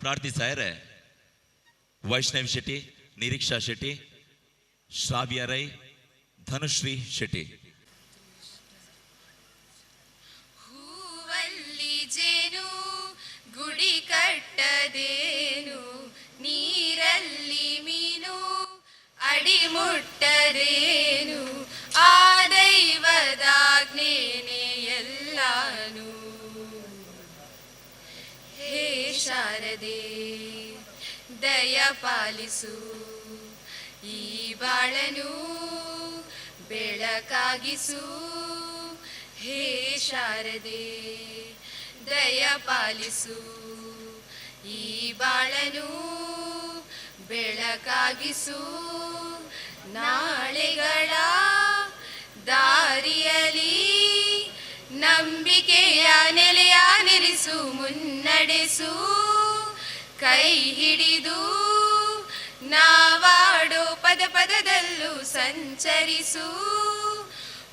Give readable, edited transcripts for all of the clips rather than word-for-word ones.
ಪ್ರಾರ್ಥಿಸಾಯರೆ ವೈಷ್ಣವಿ ಶೆಟ್ಟಿ, ನಿರೀಕ್ಷಾ ಶೆಟ್ಟಿ, ಶ್ರಾವ್ಯ ರೈ, ಧನುಶ್ರೀ ಶೆಟ್ಟಿ. ಹೂವಲ್ಲಿ ಜೇನು ಗುಡಿ ಕಟ್ಟದೇನು, ನೀರಲ್ಲಿ ಮೀನು ಅಡಿ ಮುಟ್ಟದೇನು, ಆ ದೈವದಾಜ್ಞೆನೇ ಎಲ್ಲಾನು. ಹೇ ಶಾರದೆ ದಯ ಪಾಲಿಸು, ಈ ಬಾಳನು ಬೆಳಕಾಗಿಸು. ಹೇ ಶಾರದೆ ದಯ ಪಾಲಿಸು, ಈ ಬಾಳನು ಬೆಳಕಾಗಿಸು. ನಾಳೆಗಳ ದಾರಿಯಲಿ ನಂಬಿಕೆಯ ನೆಲೆಯ ನಿಲ್ಲಿಸು, ಮುನ್ನಡೆಸು. ಕೈ ಹಿಡಿದು ನಾವಾಡೋ ಪದ ಪದದಲ್ಲೂ ಸಂಚರಿಸು.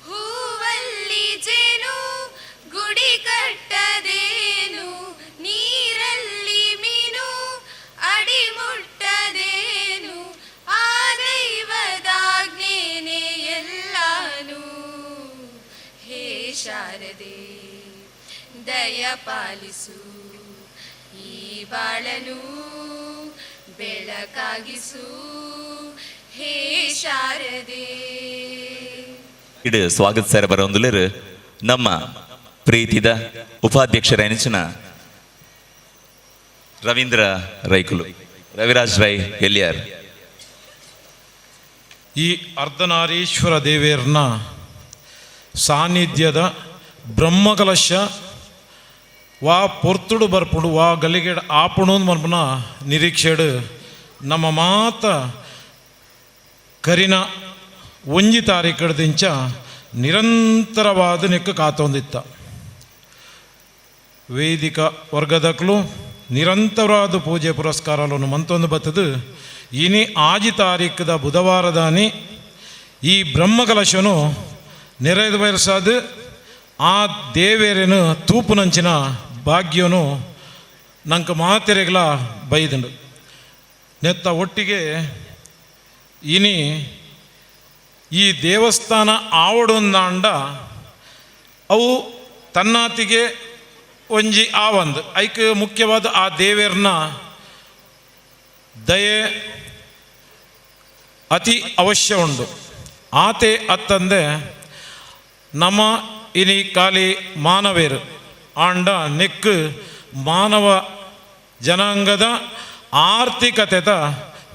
ಹೂವಲ್ಲಿ ಜೇನು ಗುಡಿ ಕಟ್ಟದೇನು, ನೀರಲ್ಲಿ ಮೀನು ಅಡಿ ಮುಟ್ಟದೇನು, ಆ ದೈವದಾಜ್ಞೆನೇ ಎಲ್ಲಾನು. ಹೇ ಶಾರದೆ ದಯ ಪಾಲಿಸು, ಈ ಬಾಳನು ಬೆಳಕಾಗಿಸು. ಹೇ ಶಾರದೆ. ಇಡು ಸ್ವಾಗತ ಸರ ಬರೋಂದುಲೇರು ನಮ್ಮ ಪ್ರೀತಿದ ಉಪಾಧ್ಯಕ್ಷರ ಎನಿಚಿನ ರವೀಂದ್ರ ರೈಕುಲು, ರವಿರಾಜ್ ರೈ ಎಲ್ಲಿಯಾರ್. ಈ ಅರ್ಧನಾರೀಶ್ವರ ದೇವೇರ್ನ ಸಾನ್ನಿಧ್ಯದ ಬ್ರಹ್ಮಕಲಶ ವಾ ಪೊರ್ತುಡು ಬರ್ಪುಡು ವಾ ಗಲ್ಲಿಗೆಡ್ ಆಪುಣು ಮನ್ಪುನ ನಿರೀಕ್ಷೆಡು ನಮ್ಮ ಮಾತ ಕರಿನ 1 ತಾರೀಕುದಿಂಚ ನಿರಂತರವಾದ ನೆಕ್ಕ ಕಾತೊಂದಿತ್ತ. ವೇದಿಕ ವರ್ಗದಕ್ಕಲು ನಿರಂತರವಾದ ಪೂಜೆ ಪುರಸ್ಕಾರಗಳನ್ನು ಮಂತೊಂದು ಬತ್ತದು. ಇನಿ 6 ತಾರೀಕದ ಬುಧವಾರದಾನಿ ಈ ಬ್ರಹ್ಮಕಲಶನು ನೆರವೇರಿಸಾದು ಆ ದೇವೇರೇನು ತೂಪುನಂಚಿನ ಭಾಗ್ಯನು ನಂಗೆ ಮಾತೆರೆಗಳ ಬೈದಂಡು ನೆತ್ತ ಒಟ್ಟಿಗೆ ಇನಿ ಈ ದೇವಸ್ಥಾನ ಆವಡೊಂದಾಂಡ ಅವು ತನ್ನಾತಿಗೆ ಒಂಜಿ ಆವಂದು ಐಕ್ ಮುಖ್ಯವಾದ ಆ ದೇವೇರ್ನ ದಯೆ ಅತಿ ಅವಶ್ಯ ಉಂಡು. ಆತೆ ಅತ್ತಂದೆ ನಮ್ಮ ಇನಿ ಖಾಲಿ ಮಾನವೇರು ಆಂಡ ನೆಕ್ ಮಾನವ ಜನಾಂಗದ ಆರ್ಥಿಕತೆದ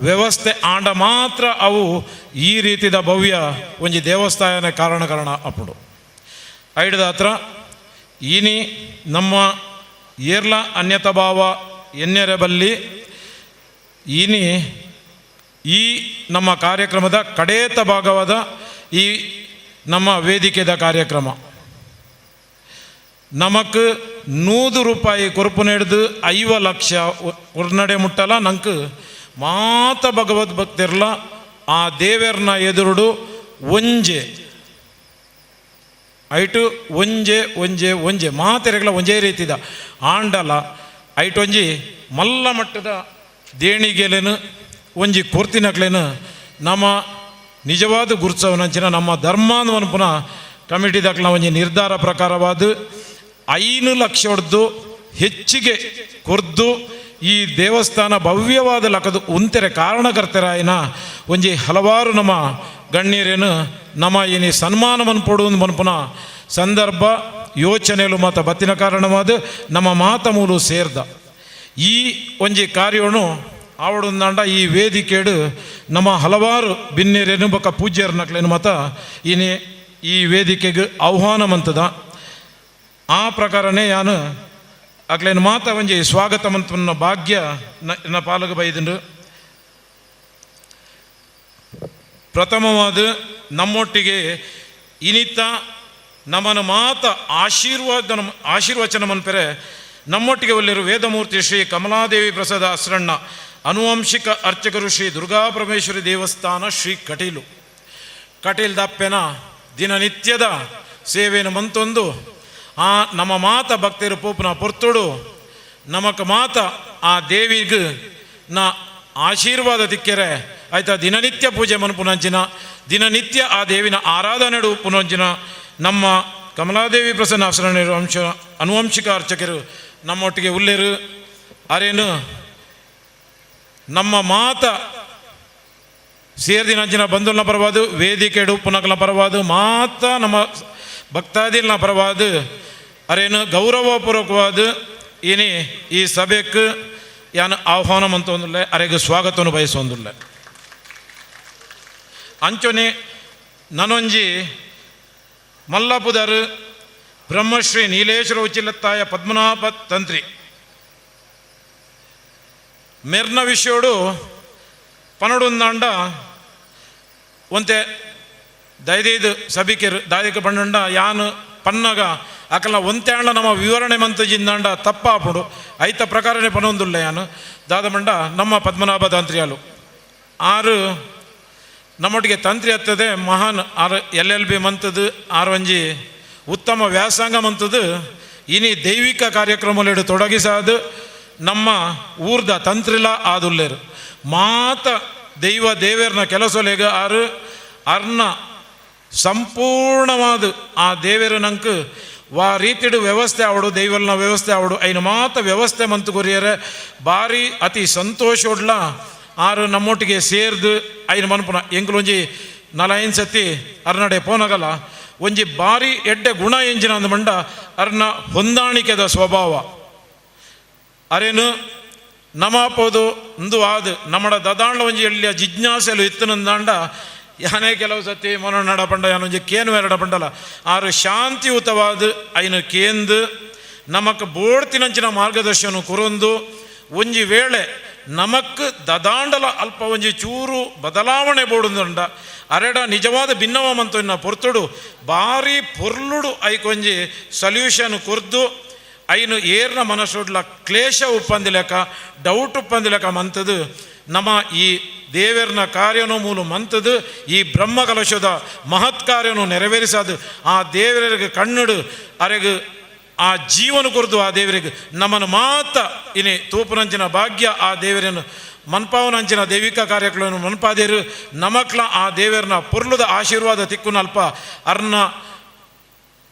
ವ್ಯವಸ್ಥೆ ಆಂಡ ಮಾತ್ರ ಅವು ಈ ರೀತಿದ ಭವ್ಯ ಒಂಜಿ ದೇವಸ್ಥಾನ ಕಾರಣ ಅಪ್ಪುಡು ಐಡದ ಹತ್ರ ಇನಿ ನಮ್ಮ ಏರ್ಲ ಅನ್ಯತಭಾವ ಎನ್ನೆರೆ ಬಲ್ಲಿ ಇನಿ ಈ ನಮ್ಮ ಕಾರ್ಯಕ್ರಮದ ಕಡೇತ ಭಾಗವಾದ ಈ ನಮ್ಮ ವೇದಿಕೆದ ಕಾರ್ಯಕ್ರಮ ನಮಕ್ 100 ರೂಪಾಯಿ ಕೊರಪು ನಡೆದು 5 ಲಕ್ಷ ಉರ್ನಡೆ ಮುಟ್ಟಲ ನಂಗೆ ಮಾತ ಭಗವದ್ ಭಕ್ತಿರ್ಲ ಆ ದೇವೇರ್ನ ಎದುರುಡು ಒಂಜೆ ಐಟು ಒಂಜೆ ಮಾತೆರೆಗಳ ಒಂಜೇ ರೀತಿದ ಆಂಡಲ ಐಟೊಂಜಿ ಮಲ್ಲ ಮಟ್ಟದ ದೇಣಿಗೆಲೇನು ಒಂಜಿ ಕೊರ್ತಿನಕ್ಲೇನು ನಮ್ಮ ನಿಜವಾದ ಗುರುತ್ಸವನಂಚಿನ ನಮ್ಮ ಧರ್ಮಾಂಧವನ ಪುನಃ ಕಮಿಟಿದಾಕ್ಲ ಒಂಜಿ ನಿರ್ಧಾರ ಪ್ರಕಾರವಾದ 5 ಲಕ್ಷ ಹೊಡೆದು ಹೆಚ್ಚಿಗೆ ಕೊರ್ದು ಈ ದೇವಸ್ಥಾನ ಭವ್ಯವಾದ ಲಕದು ಉಂತೆರೆ ಕಾರಣಕರ್ತೆರಾಯಿನ ಒಂಜಿ ಹಲವಾರು ನಮ್ಮ ಗಣ್ಯರೇನು ನಮ್ಮ ಏನಿ ಸನ್ಮಾನವನ್ನು ಕೊಡುವುದು ಮನ್ಪುನ ಸಂದರ್ಭ ಯೋಚನೆಲು ಮಾತ ಬತ್ತಿನ ಕಾರಣವಾದ ನಮ್ಮ ಮಾತ ಮೂಲು ಸೇರ್ದ ಈ ಒಂಜಿ ಕಾರ್ಯವನ್ನು ಆವಡೊಂದಾಂಡ ಈ ವೇದಿಕೆಡು ನಮ್ಮ ಹಲವಾರು ಭಿನ್ನರೇನು ಬೊಕ್ಕ ಪೂಜ್ಯರ್ನಕ್ಲೇನು ಮತ ಇನಿ ಈ ವೇದಿಕೆಗೆ ಆಹ್ವಾನ ಮಂತದ ಆ ಪ್ರಕಾರನೇ ಯಾನು ಅಕ್ಲೇನು ಮಾತ ಒಂಜಿ ಸ್ವಾಗತ ಮಂತನ ಭಾಗ್ಯ ನ ಪಾಲಗ ಬೈದಂಡು ಪ್ರಥಮವಾದ ನಮ್ಮೊಟ್ಟಿಗೆ ಇನಿತ ನಮ್ಮನ ಮಾತ ಆಶೀರ್ವಚನ ಮನ್ಪೆರೆ ನಮ್ಮೊಟ್ಟಿಗೆ ಒಳ್ಳೆರು ವೇದಮೂರ್ತಿ ಶ್ರೀ ಕಮಲಾದೇವಿ ಪ್ರಸಾದ ಅಸ್ರಣ್ಣ ಅನುವಂಶಿಕ ಅರ್ಚಕರು ಶ್ರೀ ದುರ್ಗಾಪರಮೇಶ್ವರಿ ದೇವಸ್ಥಾನ ಶ್ರೀ ಕಟೀಲ್ ದಪ್ಪೆನ ದಿನನಿತ್ಯದ ಸೇವೆಯನ್ನು ಮಂತೊಂದು ಆ ನಮ್ಮ ಮಾತ ಭಕ್ತರು ಪೋಪನ ಪೊರ್ತುಡು ನಮಕ ಮಾತ ಆ ದೇವಿಗೆ ನಾ ಆಶೀರ್ವಾದ ತಿಕ್ಕೆರೆ ಆಯ್ತಾ ದಿನನಿತ್ಯ ಪೂಜೆ ಮನ್ಪುನಂಚಿನ ದಿನನಿತ್ಯ ಆ ದೇವಿನ ಆರಾಧನೆಡು ಪುನಂಚಿನ ನಮ್ಮ ಕಮಲಾದೇವಿ ಪ್ರಸನ್ನ ಆಶ್ರಮರು ಅನುವಂಶಿಕ ಅರ್ಚಕರು ನಮ್ಮೊಟ್ಟಿಗೆ ಉಲ್ಲೇರು ಅರೇನು ನಮ್ಮ ಮಾತ ಸೇರ್ದಿನಂಚಿನ ಬಂಧುಲ್ನ ಪರವಾದು ವೇದಿಕೆಡು ಪುನಕಲ ಪರವಾದು ಮಾತ ನಮ್ಮ ಭಕ್ತಾದಿಲ್ನ ಪರವಾದು ಅರೇನು ಗೌರವಪೂರ್ವಕವಾದ ಇನಿ ಈ ಸಭೆಗೆ ಯಾನು ಆಹ್ವಾನ ಅಂತಂದಿಲ್ಲ ಅರೆಗೆ ಸ್ವಾಗತವನ್ನು ಬಯಸೊಂದಿಲ್ಲ ಅಂಚನೆ ನನೊಂಜಿ ಮಲ್ಲಪುದರ್ ಬ್ರಹ್ಮಶ್ರೀ ನೀಲೇಶ್ವರ ಉಚಿಲತ್ತಾಯ ಪದ್ಮನಾಭ ತಂತ್ರಿ ಮೆರ್ನ ವಿಷಯೋಡು ಪನಡುಂದಾಂಡ ಒಂತೆ ದೈದೈದು ಸಭಿಕೆರು ದಾಯಕ ಪಂಡ ಯಾನು ಪನ್ನಗ ಅಕಲ ಒಂತೇಳ ನಮ್ಮ ವಿವರಣೆ ಮಂತಜಿಂದಾಂಡ ತಪ್ಪಾಪುಡು ಐತ ಪ್ರಕಾರನೇ ಪನೊಂದುಲ್ಲ ಯಾನು ದಾದಮಂಡ ನಮ್ಮ ಪದ್ಮನಾಭ ತಂತ್ರಿಯಾಲು ಆರು ನಮ್ಮೊಟ್ಟಿಗೆ ತಂತ್ರಿ ಹತ್ತದೆ ಮಹಾನ್ ಆರು LLB ಮಂತದ್ದು ಆರು ಒಂಜಿ ಉತ್ತಮ ವ್ಯಾಸಂಗ ಮಂತದ್ದು ಇನಿ ದೈವಿಕ ಕಾರ್ಯಕ್ರಮಗಳು ತೊಡಗಿಸಾದು ನಮ್ಮ ಊರ್ದ ತಂತ್ರಿಲ ಆದುಲ್ಲೇರು ಮಾತ ದೈವ ದೇವೇರ್ನ ಕೆಲಸಲೇಗ ಆರು ಅರ್ನ ಸಂಪೂರ್ಣವಾದ ಆ ದೇವೇರ ನಂಗೆ ವಾ ರೀತಿಡು ವ್ಯವಸ್ಥೆ ಆವಡು ದೈವಲ್ನ ವ್ಯವಸ್ಥೆ ಆವಡು ಐನು ಮಾತ ವ್ಯವಸ್ಥೆ ಮಂತು ಕೊರಿಯರೆ ಭಾರಿ ಅತಿ ಸಂತೋಷೋಡ್ಲ ಆರು ನಮ್ಮೊಟ್ಟಿಗೆ ಸೇರ್ದು ಐನು ಮನ್ಪುನ ಎಂಕ್ಲೊಂಜಿ 4-5 ಸತಿ ಅರ್ನಡೆ ಪೋನಗಲ ಒಂಜಿ ಭಾರಿ ಎಡ್ಡೆ ಗುಣ ಎಂಜಿನ ಅಂದ ಮಂಡ ಅರ್ನ ಹೊಂದಾಣಿಕೆದ ಸ್ವಭಾವ ಅರೇನು ನಮಾಪೋದು ಇಂದು ಆದು ನಮ್ಮಡ ದದಾಂಡ ಒಂಜಿ ಎಳ್ಳಿಯ ಜಿಜ್ಞಾಸೆಲು ಇತ್ತನಂದಾಂಡ ಯಾನೇ ಕೆಲವು ಸತಿ ಮನ ನಡಪಂಡ ಯಾನೊಂಜಿ ಕೇನು ಎರಡಪಂಡಲ್ಲ ಆರು ಶಾಂತಿಯುತವಾದ ಐನು ಕೇಂದು ನಮಕ್ ಬೋಡ್ತಿನಂಚಿನ ಮಾರ್ಗದರ್ಶನ ಕುರೊಂದು ಒಂಜಿ ವೇಳೆ ನಮಕ್ ದದಾಂಡಲ ಅಲ್ಪ ಒಂಜಿ ಚೂರು ಬದಲಾವಣೆ ಬೋಡುಂದಂಡ ಅರೆಡ ನಿಜವಾದ ಭಿನ್ನವ ಮಂತು ಇನ್ನ ಪೊರ್ತುಡು ಭಾರಿ ಪೊರ್ಲುಡು ಐಕೊಂಜಿ ಸೊಲ್ಯೂಷನ್ ಕೊರ್ದು ಐನು ಏರ್ನ ಮನಸ್ಸುಡ್ಲ ಕ್ಲೇಶ ಉಪ್ಪಂದಿಲೆಕ ಡೌಟ್ ಉಪ್ಪಂದಿಲೆಕ ಮಂತದು ನಮ್ಮ ಈ ದೇವರನ ಕಾರ್ಯನೂ ಮೂಲು ಮಂತದು ಈ ಬ್ರಹ್ಮ ಕಲಶದ ಮಹತ್ ಕಾರ್ಯನು ನೆರವೇರಿಸದು ಆ ದೇವರಿಗೆ ಕಣ್ಣುಡು ಅರೆಗೆ ಆ ಜೀವನ ಕೊರ್ದು ಆ ದೇವರಿಗೆ ನಮ್ಮನ್ನು ಮಾತ ಇನಿ ತೂಪುನಂಚಿನ ಭಾಗ್ಯ ಆ ದೇವರನ್ನು ಮನ್ಪಾವನಂಚಿನ ದೈವಿಕ ಕಾರ್ಯಕ್ರಮವನ್ನು ಮನ್ಪಾದೇರು ನಮಕ್ಲ ಆ ದೇವರನ ಪೊರ್ಲುದ ಆಶೀರ್ವಾದ ತಿಕ್ಕುನಲ್ಪ ಅರ್ನ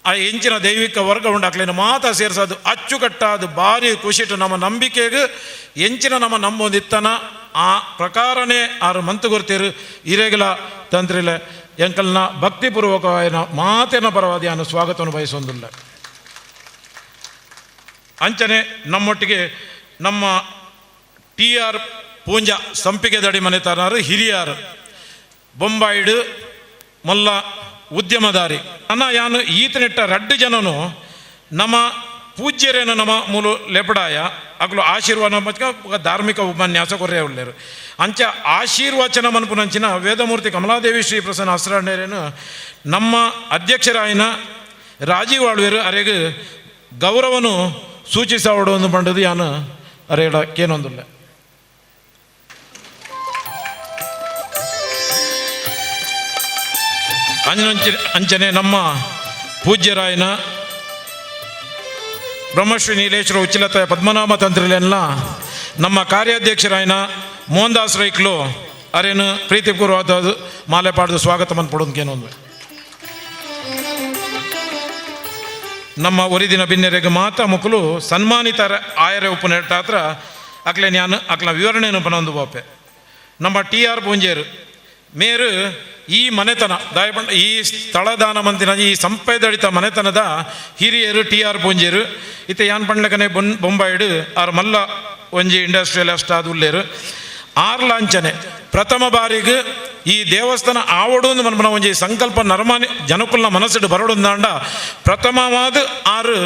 ಆ ಎಂಚಿನ ದೈವಿಕ ವರ್ಗ ಉಂಡಾಕ್ಲೇನು ಮಾತ ಸೇರಿಸೋದು ಅಚ್ಚುಕಟ್ಟಾದು ಭಾರಿ ಖುಷಿಟ್ಟು ನಮ್ಮ ನಂಬಿಕೆಗೆ ಎಂಚಿನ ನಮ್ಮ ನಂಬೊಂದಿತ್ತನ ಆ ಪ್ರಕಾರನೇ ಆರು ಮಂತು ಗೊರ್ತೀರು ಇರೆಗಲ ತಂತ್ರಿಲೆ ಎಂಕಲ್ನ ಭಕ್ತಿಪೂರ್ವಕವಾದ ಮಾತಿನ ಪರವಾದಿ ನಾನು ಸ್ವಾಗತವನ್ನು ಬಯಸೊಂದಿಲ್ಲ ಅಂಚನೆ ನಮ್ಮೊಟ್ಟಿಗೆ ನಮ್ಮ TR ಪೂಂಜ ಸಂಪಿಗೆ ದಡಿ ಮನೆತನಾರು ಹಿರಿಯರು ಬೊಂಬಾಯಿಡು ಮಲ್ಲ ಉದ್ಯಮದಾರಿ ನನ್ನ ಯಾನು ಈತನಿಟ್ಟ 2 ಜನನು ನಮ್ಮ ಪೂಜ್ಯರೇನು ನಮ್ಮ ಮೂಲು ಲೆಪಡಾಯ ಅಗ್ಲು ಆಶೀರ್ವಾದ ಮಚ್ಚ ಧಾರ್ಮಿಕ ಉಪನ್ಯಾಸ ಕೊರ್ರೆ ಉಳ್ಳೇರು ಅಂಚ ಆಶೀರ್ವಚನ ಮನ್ಪುನಂಚಿನ ವೇದಮೂರ್ತಿ ಕಮಲಾದೇವಿ ಶ್ರೀ ಪ್ರಸನ್ನ ಆಶ್ರಮೇರೇನು ನಮ್ಮ ಅಧ್ಯಕ್ಷರಾಯಿನ ರಾಜೀವ್ ಆಳ್ವೇರು ಅರೆಗೆ ಗೌರವನು ಸೂಚಿಸವಡು ಒಂದು ಬಂಡದು ಯಾನು ಅರೆಡ ಕೇನೊಂದಿಲ್ಲ ಅಂಚನೆ ನಮ್ಮ ಪೂಜ್ಯರಾಯನ ಬ್ರಹ್ಮಶ್ರೀ ನೀಲೇಶ್ವರ ಉಚ್ಚಿಲತಾಯ ಪದ್ಮನಾಭ ತಂತ್ರಿಲೆಲ್ಲ ನಮ್ಮ ಕಾರ್ಯಾಧ್ಯಕ್ಷರಾಯನ ಮೋಹನ್ ದಾಸ್ ರೈಕ್ಲು ಅರೇನು ಪ್ರೀತಿಪೂರ್ವವಾದ ಮಾಲೆ ಪಾಡ್ದು ಸ್ವಾಗತ ಮಂತ್ ಪಡೋದಕ್ಕೇನೊಂದು ನಮ್ಮ ಒರಿದಿನ ಭಿನ್ನರೆಗೆ ಮಾತ ಮುಕ್ಕಲು ಸನ್ಮಾನಿತರ ಆಯರೆ ಉಪನೆಟ್ಟ ಹತ್ರ ಅಕ್ಲೆ ನ್ಯಾನು ಅಕ್ಲ ವಿವರಣೆಯನ್ನು ಪನೊಂದು ಬಾಪೆ ನಮ್ಮ TR ಪೂಂಜೇರು ಮೇರು ಈ ಮನೆತನ ದಾಯಪಂಡ ಈ ಸ್ಥಳದಾನ ಮಂತಿನ ಈ ಸಂಪೇದಳಿತ ಮನೆತನದ ಹಿರಿಯರು TR ಪೂಂಜೇರು ಇತ್ತೆ ಯಾನ್ ಪಂಡ್ಲಕನೆ ಬೊಂಬಾಯಿಡು ಆರು ಮಲ್ಲ ಒಂಜಿ ಇಂಡಸ್ಟ್ರಿಯಲ್ ಅಷ್ಟಾದ ಉಳ್ಳೇರು ಆರ್ಲಾಂಚನೆ ಪ್ರಥಮ ಬಾರಿಗೆ ಈ ದೇವಸ್ಥಾನ ಆವಡೊಂದು ಮನ್ಪನ ಒಂಜಿ ಸಂಕಲ್ಪ ನರ್ಮಾನಿ ಜನಕುಲ್ನ ಮನಸ್ಸಿಡು ಬರಡೊಂದಾಂಡ ಪ್ರಥಮವಾದ ಆರು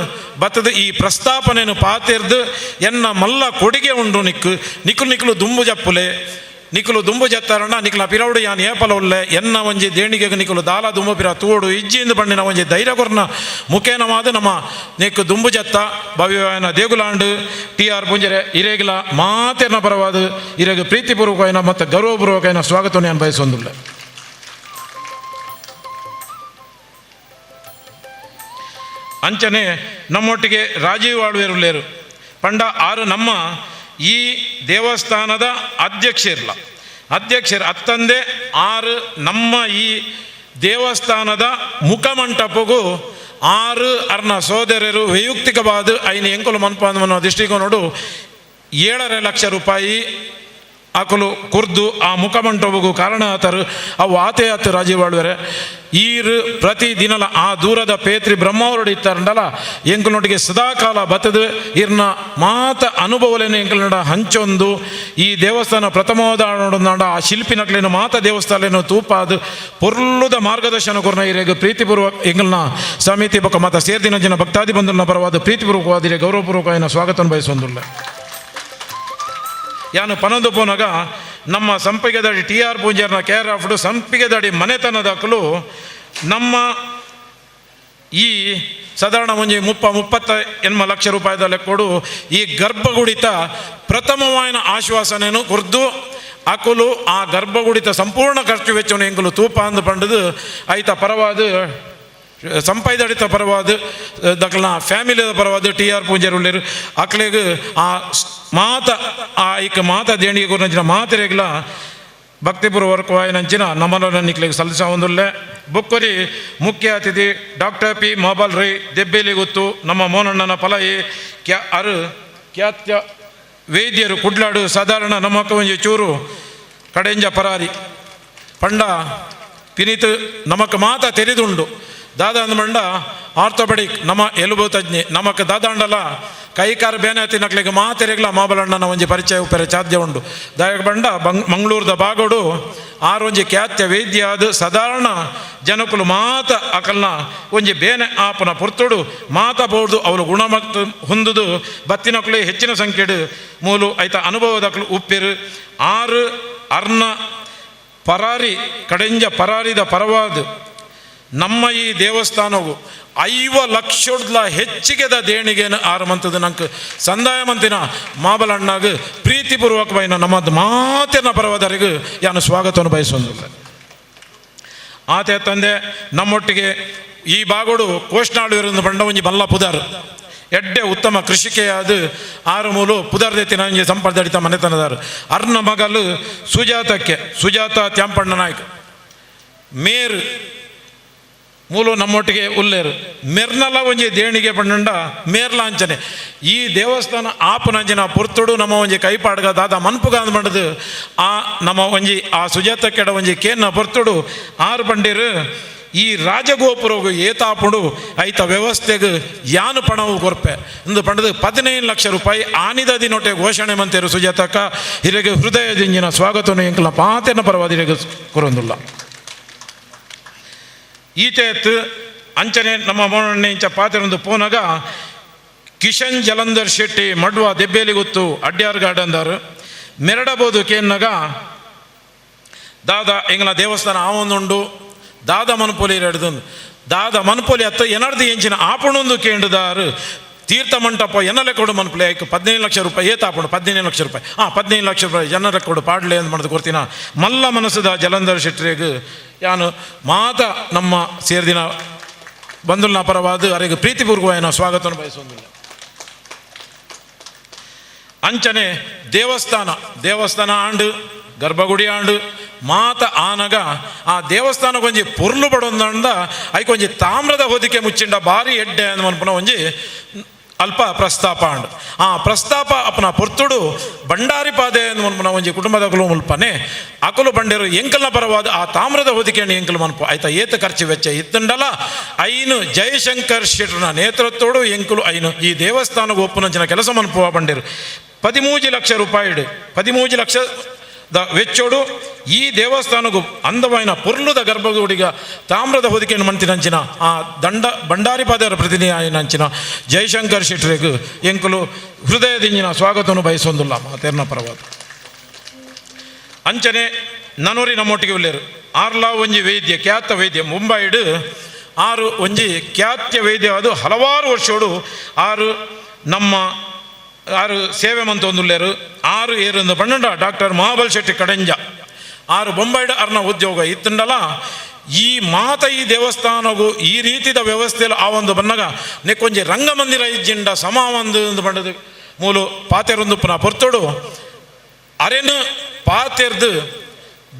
ಬತ್ತದ ಈ ಪ್ರಸ್ತಾಪನೆಯನ್ನು ಪಾತಿರ್ದು ಎನ್ನ ಮಲ್ಲ ಕೊಡುಗೆ ಉಂಡು ನಿಕ್ಕಲು ದುಂಬು ಜಪ್ಪುಲೆ ನಿಕ್ಕಲು ದುಂಬು ಜತ್ತಾರಣ್ಣ ನಿಕ್ಕಲ ಪಿರೌಡು ಯಾನ್ ಏಪಲ ಉಳ್ಳೆ ಎನ್ನ ಒಂಜಿ ದೇಣಿಗೆಗೆ ನಿಕ್ಕಲು ದಾಲ ದುಂಬು ಪಿರ ತೂಡು ಇಜ್ಜಿಂದ ಬಂಡಿನ ಒಂಜಿ ಧೈರ್ಯ ಕೊರ್ನ ಮುಖೇನವಾದ ನಮ್ಮ ನಿಕ್ಕು ದುಂಬು ಜತ್ತ ಭವ್ಯವಾಯನ ದೇಗುಲಾಂಡು TR ಪುಂಜರೆ ಇರೆಗಿಲ ಮಾತೇನ ಪರವಾದ ಇರೆಗೆ ಪ್ರೀತಿಪೂರ್ವಕವಾಯಿನ ಮತ್ತು ಗೌರವಪೂರ್ವಕವಾಯಿನ ಸ್ವಾಗತವನ್ನು ನಾನು ಬಯಸೊಂದಿಲ್ಲ ಅಂಚನೆ ನಮ್ಮೊಟ್ಟಿಗೆ ರಾಜೀವ್ ಆಳ್ವೇರುಳ್ಳೇರು ಪಂಡ ಆರು ನಮ್ಮ ಈ ದೇವಸ್ಥಾನದ ಅಧ್ಯಕ್ಷರು ಅತ್ತಂದೆ 6 ನಮ್ಮ ಈ ದೇವಸ್ಥಾನದ ಮುಖಮಂಟಪಗೂ 6 ಅರ್ನ ಸೋದರರು ವೈಯಕ್ತಿಕವಾದ ಐನು ಎಂಕುಲು ಮನ್ಪಾದವನ್ನು ದೃಷ್ಟಿಕೋನೋಡು 7.5 ಲಕ್ಷ ರೂಪಾಯಿ ಆಕಲು ಕುರ್ದು ಆ ಮುಖಮಂಟಪಗೂ ಕಾರಣ ಆತರು ಅವು ಆತೆ ಆತು ರಾಜೀವಾಳ್ವರೆ ಈರು ಪ್ರತಿ ದಿನಲ ಆ ದೂರದ ಪೇತ್ರಿ ಬ್ರಹ್ಮವರಡು ಇತ್ತಾರಂಡಲ್ಲ ಎಂಕುನೊಟ್ಟಿಗೆ ಸದಾಕಾಲ ಬತ್ತದು ಇರ್ನ ಮಾತ ಅನುಭವಲೇನು ಎಂಕಲ್ನಡ ಹಂಚೊಂದು ಈ ದೇವಸ್ಥಾನ ಪ್ರಥಮೋದಾಡ ಆ ಶಿಲ್ಪಿನಕ್ಲೇನು ಮಾತ ದೇವಸ್ಥಾನ ತೂಪಾದು ಪೊರ್ಲುದ ಮಾರ್ಗದರ್ಶನ ಕೊರ್ನ ಇರೇಗ ಪ್ರೀತಿಪೂರ್ವಕ ಎಂಕಲ್ನ ಸಮಿತಿ ಬೊಕ್ಕ ಮಾತ ಸೇರ್ದಿನ ಜನ ಭಕ್ತಾದಿ ಬಂಧುನ ಪರವಾದ ಪ್ರೀತಿಪೂರ್ವಕವಾದಿರೆ ಗೌರವಪೂರ್ವಕ ಸ್ವಾಗತ ಬಯಸೊಂದುಲ್ಲ ಯಾನು ಪನೊಂದು ಪೋನಾಗ ನಮ್ಮ ಸಂಪಿಗೆದಡಿ TR ಪೂಂಜರ್ನ ಕೇರ್ ಆಫ್ಡು ಸಂಪಿಗೆದಡಿ ಮನೆತನದಕ್ಕಲು ನಮ್ಮ ಈ ಸಾಧಾರಣ ಒಂಜಿ 30-30 ಲಕ್ಷ ರೂಪಾಯಿದ ಲೆಕ್ಕೊಡು ಈ ಗರ್ಭಗುಡಿತ ಪ್ರಥಮವಾಯಿನ ಆಶ್ವಾಸನೆಯನ್ನು ಕುರ್ದು ಅಕುಲು ಆ ಗರ್ಭಗುಡಿತ ಸಂಪೂರ್ಣ ಖರ್ಚು ವೆಚ್ಚವನ್ನು ಎಂಕುಲು ತೂಪ ಅಂದು ಪಂಡದು ಐತ ಪರವಾದ ಸಂಪೈದಡಿತ ಪರವಾದ ದಕ್ಲನ ಫ್ಯಾಮಿಲಿದ ಪರವಾದ TR ಪೂಂಜರ್ ಉಳ್ಳೇರು ಅಕ್ಲೆಗ್ ಆ ಮಾತ ಆ ಇಕ್ಕ ಮಾತ ದೇಣಿಗೆ ಕೊರ್ನಂಚಿನ ಮಾತೆರೆಗ್ಲ ಭಕ್ತಿಪೂರ್ವಕವಾಯಿನಂಚಿನ ನಮ್ಮನಿಕ್ಲೆಗ್ ಸಲ್ಲಿಸ ಒಂದುಲ್ಲೆ ಬುಕ್ಕರಿ ಮುಖ್ಯ ಅತಿಥಿ ಡಾಕ್ಟರ್ P. ಮಹಾಬಲ್ ರೈ ದೆಬ್ಬೇಲಿ ಗೊತ್ತು ನಮ್ಮ ಮೋನಣ್ಣನ ಫಲಯಿ ಖ್ಯಾತ್ಯ ವೈದ್ಯರು ಕುಡ್ಲಾಡು ಸಾಧಾರಣ ನಮ್ಮಕ್ಕ ಒಂಜಿ ಚೂರು ಕಡೆಂಜ ಪರಾರಿ ಪಂಡ ಪಿನಿತು ನಮಕ್ ಮಾತ ತೆರೆದುಂಡು ದಾದ ಅಂದ್ಮಂಡ ಆರ್ಥೋಪೆಡಿಕ್ ನಮ್ಮ ಎಲುಬು ತಜ್ಞೆ ನಮಕ್ ದಾದಾಂಡಲ ಕೈಕಾರ ಬೇನೆ ತಿನ್ನಕ್ಲಿಗೆ ಮಾತೆರೆಗ್ಲ ಮಾಬಲಣ್ಣನ ಒಂಜಿ ಪರಿಚಯ ಉಪ್ಪೆರೆ ಸಾಧ್ಯ ಉಂಡು ದಾಯಕ ಬಂಡ ಮಂಗಳೂರದ ಬಾಗೋಡು ಆರೊಂಜಿ ಖ್ಯಾತ್ಯ ವೈದ್ಯ ಅದು ಸಾಧಾರಣ ಜನಕುಲು ಮಾತ ಅಕಲ್ನ ಒಂಜಿ ಬೇನೆ ಆಪನ ಪುರ್ತುಡು ಮಾತಬಹುದು ಅವಳು ಗುಣಮಟ್ಟ ಹೊಂದುದು ಬತ್ತಿನಕ್ಲೆ ಹೆಚ್ಚಿನ ಸಂಖ್ಯೆಡು ಮೂಲು ಐತ ಅನುಭವದಕ್ಲು ಉಪ್ಪಿರು 6 ಅರ್ನ ಪರಾರಿ ಕಡೆಂಜ ಪರಾರಿದ ಪರವಾದ ನಮ್ಮ ಈ ದೇವಸ್ಥಾನವು 5 ಲಕ್ಷದ ಹೆಚ್ಚಿಗೆದ ದೇಣಿಗೆಯನ್ನು ಆರಂಭಂತದ್ದು ನಂಗೆ ಸಂದಾಯ ಮಂತಿನ ಮಾಬಲಣ್ಣಾಗ ಪ್ರೀತಿಪೂರ್ವಕವಾಯಿನ ನಮ್ಮದು ಮಾತಿನ ಪರವಾದರಿಗೂ ಯಾನು ಸ್ವಾಗತವನ್ನು ಬಯಸೊಂದಿಲ್ಲ ಆತೆ ತಂದೆ ನಮ್ಮೊಟ್ಟಿಗೆ ಈ ಬಾಗೋಡು ಕೋಷ್ನಾಳು ಇರೋದು ಬಂಡ ಒಂಜಿ ಬಲ್ಲ ಪುದಾರ್ ಎಡ್ಡೆ ಉತ್ತಮ ಕೃಷಿಕೆಯಾದ 6 ಮೂಲು ಪುದಾರ್ದೆತ್ತಿನ ಸಂಪರ್ದಡಿತ ಮನೆತನದಾರು ಅರ್ನ ಮಗಲು ಸುಜಾತ ತ್ಯಾಂಪಣ್ಣ ನಾಯ್ಕ ಮೇರು ಮೂಲು ನಮ್ಮೊಟ್ಟಿಗೆ ಉಲ್ಲೇರು ಮೆರ್ನಲ ಒಂಜಿ ದೇಣಿಗೆ ಪಂಡ ಮೇರ್ಲಾಂಚನೆ ಈ ದೇವಸ್ಥಾನ ಆಪನಂಚಿನ ಪುರ್ತುಡು ನಮ್ಮ ಒಂಜಿ ಕೈಪಾಡ್ಗ ದಾದ ಮನ್ಪುಗ ಅಂದ್ಮಂಡದು ಆ ನಮ್ಮ ಒಂಜಿ ಆ ಸುಜಾತ ಕೆಡ ಒಂಜಿ ಕೇನ್ನ ಪುರ್ತುಡು 6 ಪಂಡಿರು ಈ ರಾಜಗೋಪುರವು ಏತಾಪುಡು ಐತ ವ್ಯವಸ್ಥೆಗೆ ಯಾನು ಪಣವು ಕೊರ್ಪೆ ಇಂದು ಪಂಡದು 15 ಲಕ್ಷ ರೂಪಾಯಿ ಆನಿದ ದಿನೊಟ್ಟೆ ಘೋಷಣೆ ಮಂತೇರು ಸುಜಾತಕ್ಕ ಹಿರೆಗೆ ಹೃದಯದಿಂಜಿನ ಸ್ವಾಗತವನ್ನು ಎಂಕಲ ಪಾತೆನ ಪರವಾದ ಹಿರೆಗೆ ಕೊರೊಂದುಲ್ಲ ಈತೆತ್ತು ಅಂಚನೆ ನಮ್ಮ ಮೋನಣ್ಣೆ ಇಂಚ ಪಾತೆರೊಂದು ಪೋನಾಗ ಕಿಶನ್ ಜಲಂಧರ್ ಶೆಟ್ಟಿ ಮಡ್ವ ದೆಬ್ಬೇಲಿ ಗೊತ್ತು ಅಡ್ಯಾರ್ ಗಾರ್ಡನ್ದಾರು ಮೆರಡಬೋದು ಕೇನ್ನಾಗ ದಾದ ಎಂಗ್ಲ ದೇವಸ್ಥಾನ ಆವೊಂದುಂಡು ದಾದ ಮನ್ಪೊಲಿ ಹಿಡಿದು ದಾದ ಮನ್ಪೊಲಿ ಹತ್ತು ಎನರ್ದು ಎಂಚಿನ ಆಪಣೊಂದು ಕೇಂದ್ರದಾರು ತೀರ್ಥ ಮಂಟಪ ಎನ್ನಲೆ ಕೊಡು ಮನ್ಪಲೆ ಆಯ್ಕೆ 15 ಲಕ್ಷ ರೂಪಾಯಿ ಏತಾಪುಂಡು 15 ಲಕ್ಷ ರೂಪಾಯಿ 15 ಲಕ್ಷ ರೂಪಾಯಿ ಜನರ ಕೊಡು ಪಾಡ್ಲೆ ಅಂತ ಮಾಡೋದು ಕೊಡ್ತೀನ ಮಲ್ಲ ಮನಸ್ಸದ ಜಲಂಧರ್ ಶೆಟ್ಟಿಗೆ ಯಾನು ಮಾತ ನಮ್ಮ ಸೇರ್ದಿನ ಬಂಧುಲ್ನ ಪರವಾದ ಅವರಿಗೆ ಪ್ರೀತಿಪೂರ್ವಕವಾದ ಸ್ವಾಗತವನ್ನು ಬಯಸೊಂದಿಲ್ಲ ಅಂಚನೆ ದೇವಸ್ಥಾನ ಆಂಡು ಗರ್ಭಗುಡಿ ಆಂಡು ಮಾತ ಆನಗ ಆ ದೇವಸ್ಥಾನಕ್ಕೆ ಒಂಜಿ ಪೊರ್ಲು ಪಡೊಂದಂಡ ಐಕೊಂಜಿ ತಾಮ್ರದ ಹೊದಿಕೆ ಮುಚ್ಚಿಂಡ ಭಾರಿ ಎಡ್ಡೆ ಅಂದ್ ಮನ್ಪುನ ಒಂಜಿ ಅಲ್ಪ ಪ್ರಸ್ತಾಪ ಅಂಡು ಆ ಪ್ರಸ್ತಾಪ ಅಪ್ಪನ ಪೊರ್ತುಡು ಭಂಡಾರಿ ಪಾದೆ ಅಂದ್ ಮನ್ಪುನ ಒಂಜಿ ಕುಟುಂಬದ ಮುಲ್ಪನೆ ಅಕಲು ಬಂಡೇರು ಎಂಕಲ್ನ ಪರವಾದ ಆ ತಾಮ್ರದ ಹೊದಿಕೆಯನ್ನು ಎಂಕಲು ಮನ್ಪು ಆಯ್ತಾ ಏತ ಖರ್ಚು ವೆಚ್ಚ ಇತ್ತಂಡಲ ಐನು ಜಯಶಂಕರ್ ಶೆಟ್ರನ ನೇತೃತ್ವಡು ಎಂಕುಲು ಐನು ಈ ದೇವಸ್ಥಾನಕ್ಕೆ ಒಪ್ಪುನಂಚಿನ ಕೆಲಸ ಮನ್ಪುವ ಬಂಡೇರು 13 ಲಕ್ಷ ರೂಪಾಯಿ 13 ಲಕ್ಷ ದ ವೆಚ್ಚೋಡು ಈ ದೇವಸ್ಥಾನಕ್ಕೂ ಅಂದವಾಯಿನ ಪೊರ್ಲುದ ಗರ್ಭಗುಡಿಗ ತಾಮ್ರದ ಹೊದಿಕೆಯನ್ನು ಮಂತಿನಂಚಿನ ಆ ಭಂಡಾರಿ ಪಾದರ ಪ್ರತಿನಿಧಿ ಆಯ್ನಂಚಿನ ಜಯಶಂಕರ್ ಶೆಟ್ರಿಗೂ ಎಂಕುಲು ಹೃದಯದಿಂಜಿನ ಸ್ವಾಗತವನ್ನು ಬಯಸೊಂದಿಲ್ಲ ಮಾತೇರ್ನ ಪರವಾದ ಅಂಚನೆ ನನೂರಿ ನಮ್ಮೊಟ್ಟಿಗೆ ಉಳ್ಳೇರು ಆರ್ಲಾ ಒಂಜಿ ವೈದ್ಯ ಖ್ಯಾತ ವೈದ್ಯ ಮುಂಬೈಡು 6 ಒಂಜಿ ಖ್ಯಾತ್ಯ ವೈದ್ಯ ಅದು ಹಲವಾರು ವರ್ಷೋಡು 6 ನಮ್ಮ 6 ಸೇವೆ ಮಂತೊಂದುಲ್ಲೇರು 6 ಏರೊಂದು ಪಂಡ ಡಾಕ್ಟರ್ ಮಹಾಬಲ್ ಶೆಟ್ಟಿ ಕಡೆಂಜ 6 ಬೊಂಬೈಡ್ ಅರ್ನ ಉದ್ಯೋಗ ಇತ್ತಂಡಲ ಈ ಮಾತ ಈ ದೇವಸ್ಥಾನಗೂ ಈ ರೀತಿದ ವ್ಯವಸ್ಥೆಯಲ್ಲಿ ಆ ಒಂದು ಬನ್ನಗ ನೆಕ್ಕೊಂಜಿ ರಂಗಮಂದಿರ ಇಜ್ಜಿಂಡ ಸಮ ಒಂದು ಪಂಡದು ಮೂಲು ಪಾತೆರೊಂದು ಪುನಃ ಪೊರ್ತೋಡು ಅರೆನು ಪಾತೆರ್ದು